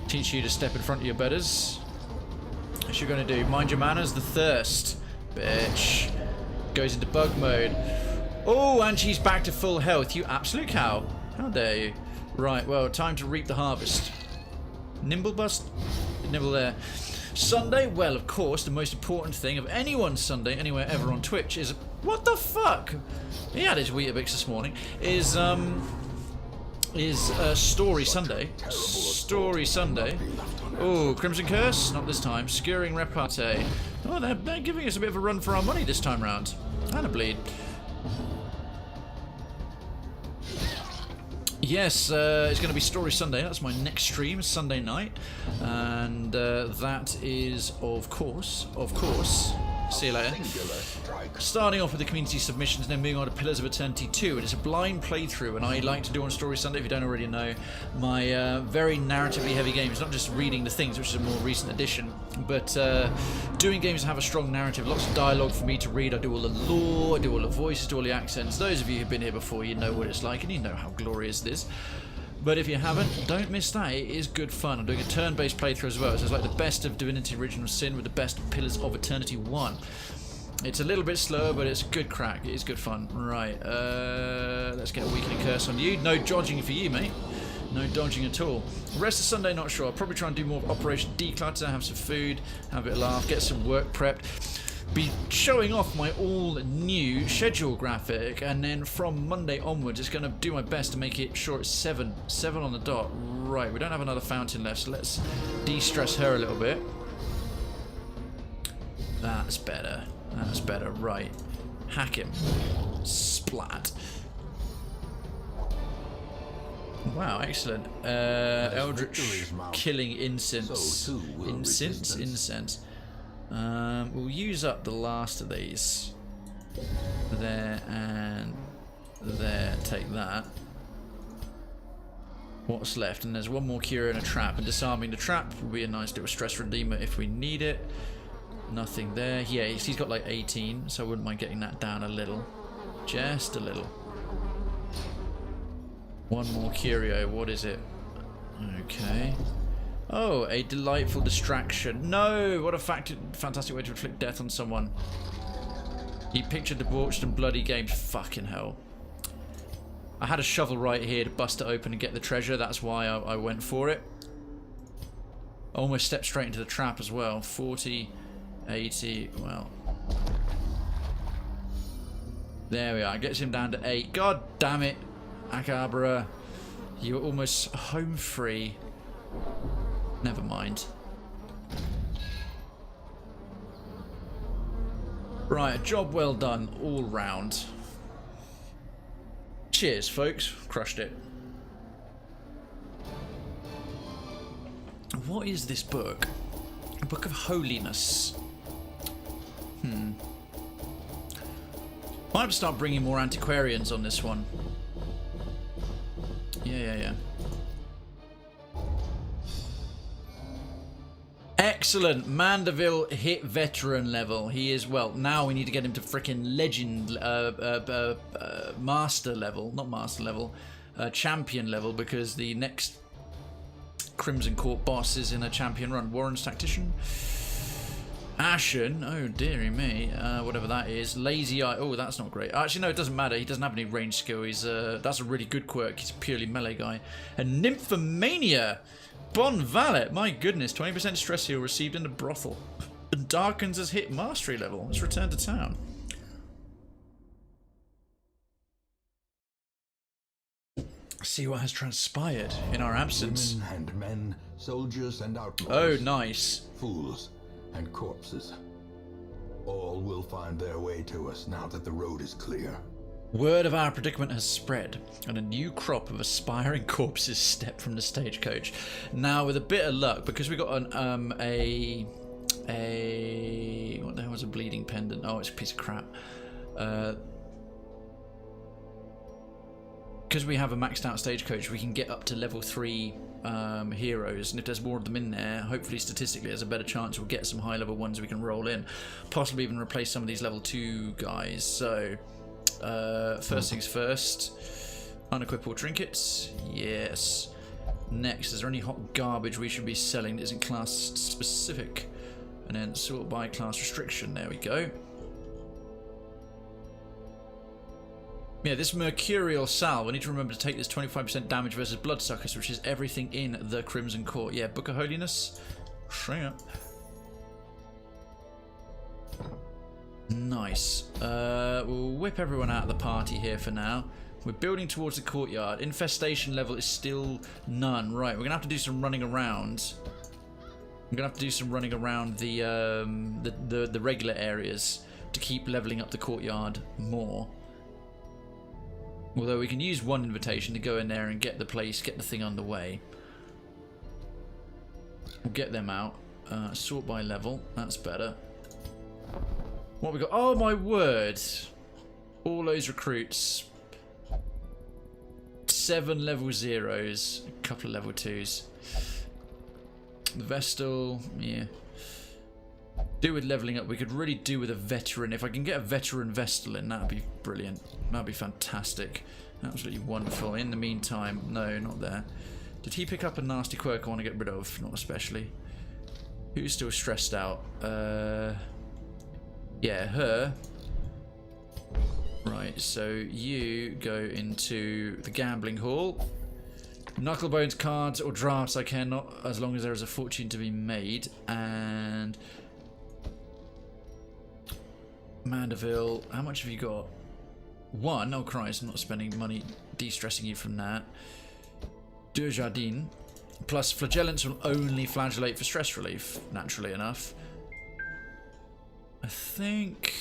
Teach you to step in front of your betters. What you're going to do? Mind your manners. The thirst. Bitch. Goes into bug mode. Oh, and she's back to full health. You absolute cow. How dare you? Right, well, time to reap the harvest. Nimble bust? Nibble there. Sunday? Well, of course, the most important thing of anyone's Sunday, anywhere ever on Twitch, is What the fuck? He had his Weetabix this morning. Is Story Sunday. Story Sunday. Oh, Crimson Curse? Not this time. Skewering Repartee. Oh, they're giving us a bit of a run for our money this time round. And a bleed. Yes, it's going to be Story Sunday. That's my next stream, Sunday night. And that is, of course, see you later. Starting off with the community submissions and then moving on to Pillars of Eternity 2. And it's a blind playthrough, and I like to do on Story Sunday, if you don't already know, my very narratively heavy games. Not just reading the things, which is a more recent addition, but doing games that have a strong narrative. Lots of dialogue for me to read. I do all the lore, I do all the voices, do all the accents. Those of you who've been here before, you know what it's like, and you know how glorious it is. But if you haven't, don't miss that. It is good fun. I'm doing a turn-based playthrough as well, so it's like the best of Divinity Original Sin with the best of Pillars of Eternity 1. It's a little bit slower, but it's good crack. It is good fun. Right, let's get a Weakening Curse on you. No dodging for you, mate. No dodging at all. The rest of Sunday, not sure. I'll probably try and do more Operation Declutter, have some food, have a bit of laugh, get some work prepped. Be showing off my all-new schedule graphic, and then from Monday onwards, it's going to do my best to make it sure it's 7 on the dot. Right, we don't have another fountain left, so let's de-stress her a little bit. That's better. That's better. Right, hack him. Splat. Wow, excellent. Eldritch killing incense. Incense. We'll use up the last of these. There and there. Take that. What's left? And there's one more cure and a trap. And disarming the trap will be a nice little stress redeemer if we need it. Nothing there. Yeah, he's got like 18, so I wouldn't mind getting that down a little. Just a little. One more curio. What is it? Okay. Oh, a delightful distraction. No! What a fantastic way to inflict death on someone. He pictured debauched and bloody games. Fucking hell. I had a shovel right here to bust it open and get the treasure. That's why I went for it. I almost stepped straight into the trap as well. 40, 80, well. There we are. Gets him down to 8. God damn it, Akabra. You were almost home free. Never mind. Right, a job well done all round. Cheers, folks. Crushed it. What is this book? A book of holiness. Might have to start bringing more antiquarians on this one. Yeah. Excellent. Mandeville hit veteran level. He is, well, now we need to get him to frickin' legend, master level. Not master level, champion level, because the next Crimson Court boss is in a champion run. Warren's Tactician. Ashen. Oh, dearie me. Whatever that is. Lazy Eye. Oh, that's not great. Actually, no, it doesn't matter. He doesn't have any range skill. He's that's a really good quirk. He's a purely melee guy. And Nymphomania. Bon Valet, my goodness, 20% stress heal received in the brothel. And Darkens has hit mastery level. Let's return to town. See what has transpired in our absence. Women and men, soldiers and outlaws. Oh, nice. Fools and corpses. All will find their way to us now that the road is clear. Word of our predicament has spread, and a new crop of aspiring corpses step from the stagecoach. Now, with a bit of luck, because we got what the hell was a bleeding pendant? Oh, it's a piece of crap. Because we have a maxed out stagecoach, we can get up to level 3 heroes, and if there's more of them in there, hopefully statistically there's a better chance we'll get some high level ones we can roll in. Possibly even replace some of these level 2 guys. So first things first, unequip all trinkets. Yes. Next, is there any hot garbage we should be selling that isn't class specific? And then sort by class restriction. There we go. Yeah, this Mercurial Salve, we need to remember to take this 25% damage versus Bloodsuckers, which is everything in the Crimson Court. Yeah, Book of Holiness. Straight up. Nice. We'll whip everyone out of the party here for now. We're building towards the courtyard. Infestation level is still none. Right, we're gonna have to do some running around. I'm gonna have to do some running around the regular areas to keep leveling up the courtyard more. Although we can use one invitation to go in there and get the thing underway. We'll get them out. Sort by level. That's better. What we got? Oh my word! All those recruits. 7 level 0s, a couple of level 2s. The Vestal, yeah. Do with leveling up. We could really do with a veteran. If I can get a veteran Vestal in, that'd be brilliant. That'd be fantastic. Absolutely wonderful. In the meantime, no, not there. Did he pick up a nasty quirk I want to get rid of? Not especially. Who's still stressed out? Yeah, her. Right, so you go into the gambling hall. Knucklebones, cards, or drafts I care not, as long as there is a fortune to be made. And Mandeville, how much have you got? 1. Oh Christ, I'm not spending money de-stressing you from that. Deux Jardin. Plus flagellants will only flagellate for stress relief, naturally enough. I think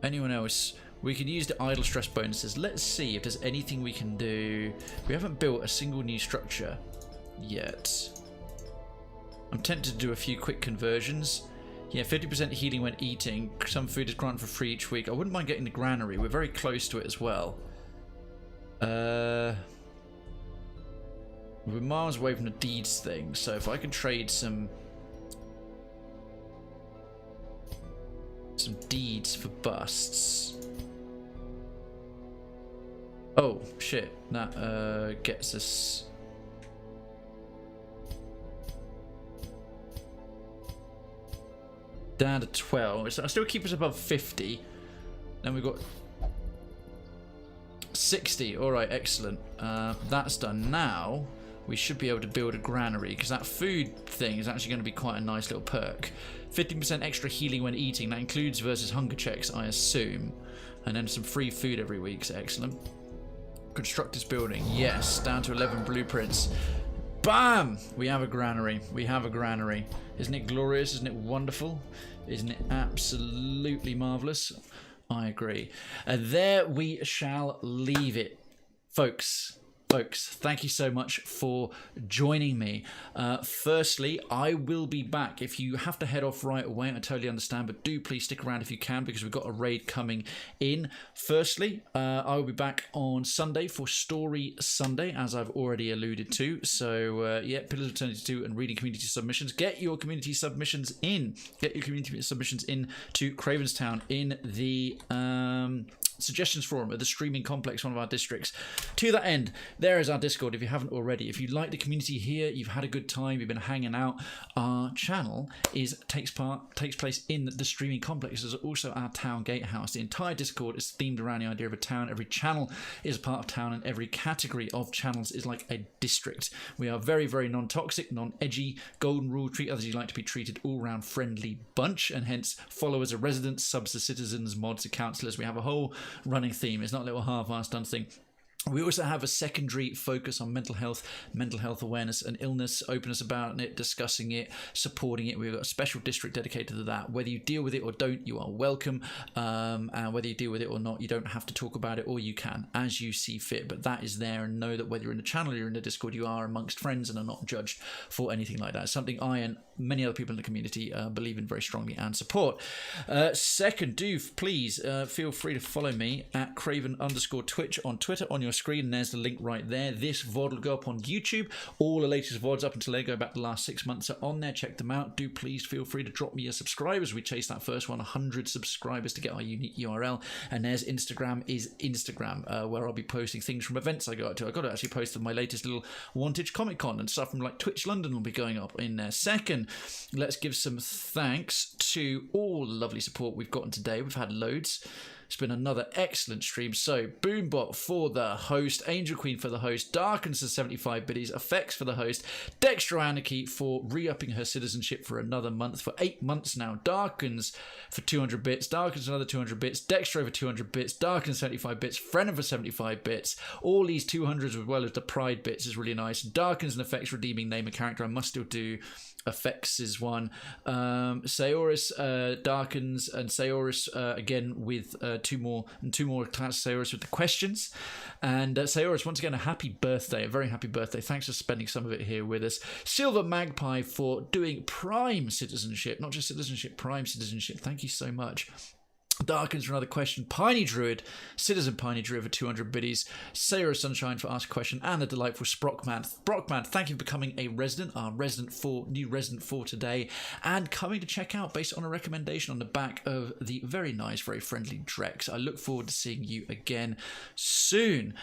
anyone else, we can use the idle stress bonuses. Let's see if there's anything we can do. We haven't built a single new structure yet. I'm tempted to do a few quick conversions. Yeah, 50% healing when eating. Some food is granted for free each week. I wouldn't mind getting the granary. We're very close to it as well. We're miles away from the deeds thing, so if I can trade some deeds for busts. Oh shit, that gets us down to 12. So I still keep us above 50. Then we've got 60. Alright, excellent. That's done. Now we should be able to build a granary, because that food thing is actually going to be quite a nice little perk. 15% extra healing when eating. That includes versus hunger checks, I assume. And then some free food every week. So excellent. Construct this building. Yes, down to 11 blueprints. Bam! We have a granary. We have a granary. Isn't it glorious? Isn't it wonderful? Isn't it absolutely marvellous? I agree. There we shall leave it. Folks, thank you so much for joining me. Firstly, I will be back. If you have to head off right away, I totally understand, but do please stick around if you can, because we've got a raid coming in. Firstly, I will be back on Sunday for Story Sunday, as I've already alluded to. So, yeah, Pillars of Eternity 2 and reading community submissions. Get your community submissions in. Get your community submissions in to Krayven's Town in the suggestions forum at the streaming complex, one of our districts. To that end, there is our Discord if you haven't already. If you like the community here, you've had a good time, you've been hanging out, our channel takes place in the streaming complex. There's also our town gatehouse. The entire Discord is themed around the idea of a town. Every channel is a part of town, and every category of channels is like a district. We are very, very non-toxic, non-edgy, golden rule, treat others as you like to be treated, all-round friendly bunch, and hence followers are residents, subs are citizens, mods are councillors. We have a whole running theme. It's not a little half-assed done thing. We also have a secondary focus on mental health awareness and illness, openness about it, discussing it, supporting it. We've got a special district dedicated to that. Whether you deal with it or don't, you are welcome. And whether you deal with it or not, you don't have to talk about it, or you can, as you see fit. But that is there, and know that whether you're in the channel or you're in the Discord, you are amongst friends and are not judged for anything like that. It's something I and many other people in the community believe in very strongly and support. Second, do please feel free to follow me at Krayven_Twitch on Twitter on your screen, and there's the link right there. This VOD will go up on YouTube. All the latest VODs up until they go back the last 6 months are on there. Check them out. Do please feel free to drop me a subscribe as we chase that first 100 subscribers to get our unique URL. And there's Instagram is Instagram, where I'll be posting things from events I go out to. I got to actually post my latest little Wantage Comic Con, and stuff from like Twitch London will be going up in there. Second, let's give some thanks to all the lovely support we've gotten today. We've had loads. It's been another excellent stream. So, Boombot for the host, Angel Queen for the host, Darkens for 75 biddies, Effects for the host, Dextro Anarchy for re-upping her citizenship for another month, for 8 months now, Darkens for 200 bits, Darkens for another 200 bits, Dextro for 200 bits, Darkens 75 bits, Frennen for 75 bits, all these 200s as well as the Pride bits is really nice. Darkens and Effects redeeming name a character. I must still do Effects is one. Saoris Darkens and Saoris again with two more class Saoris with the questions. And Saoris, once again, a happy birthday, a very happy birthday. Thanks for spending some of it here with us. Silver Magpie for doing Prime citizenship, not just citizenship, Prime citizenship. Thank you so much. Darkens for another question. Piney Druid, Citizen Piney Druid for 200 biddies. Sarah Sunshine for Ask a Question. And the delightful Sprockman. Sprockman, thank you for becoming a resident, our new resident for today. And coming to check out based on a recommendation on the back of the very nice, very friendly Drex. I look forward to seeing you again soon.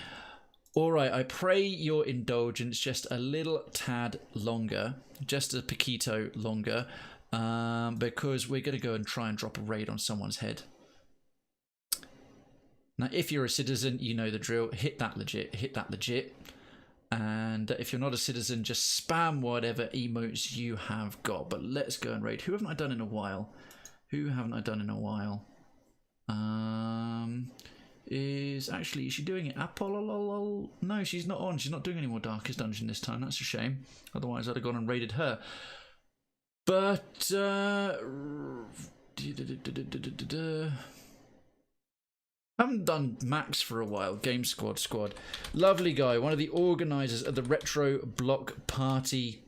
All right, I pray your indulgence just a little tad longer, just a poquito longer, because we're going to go and try and drop a raid on someone's head. Now, if you're a citizen, you know the drill. Hit that legit. And if you're not a citizen, just spam whatever emotes you have got. But let's go and raid. Who haven't I done in a while? Is she doing it? Apollo? No, she's not on. She's not doing any more Darkest Dungeon this time. That's a shame. Otherwise, I'd have gone and raided her. But haven't done Max for a while. Game Squad. Lovely guy, one of the organisers of the Retro Block Party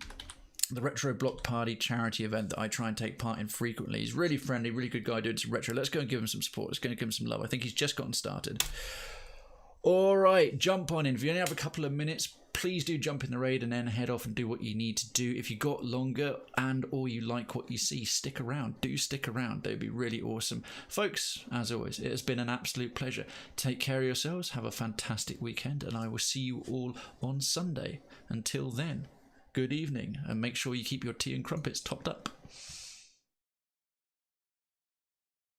charity event that I try and take part in frequently. He's really friendly, really good guy doing some retro. Let's go and give him some support. Let's go and give him some love. I think he's just gotten started. All right, jump on in. If you only have a couple of minutes, please do jump in the raid and then head off and do what you need to do. If you got longer and or you like what you see, stick around. Do stick around. They'd be really awesome. Folks, as always, it has been an absolute pleasure. Take care of yourselves. Have a fantastic weekend. And I will see you all on Sunday. Until then, good evening. And make sure you keep your tea and crumpets topped up.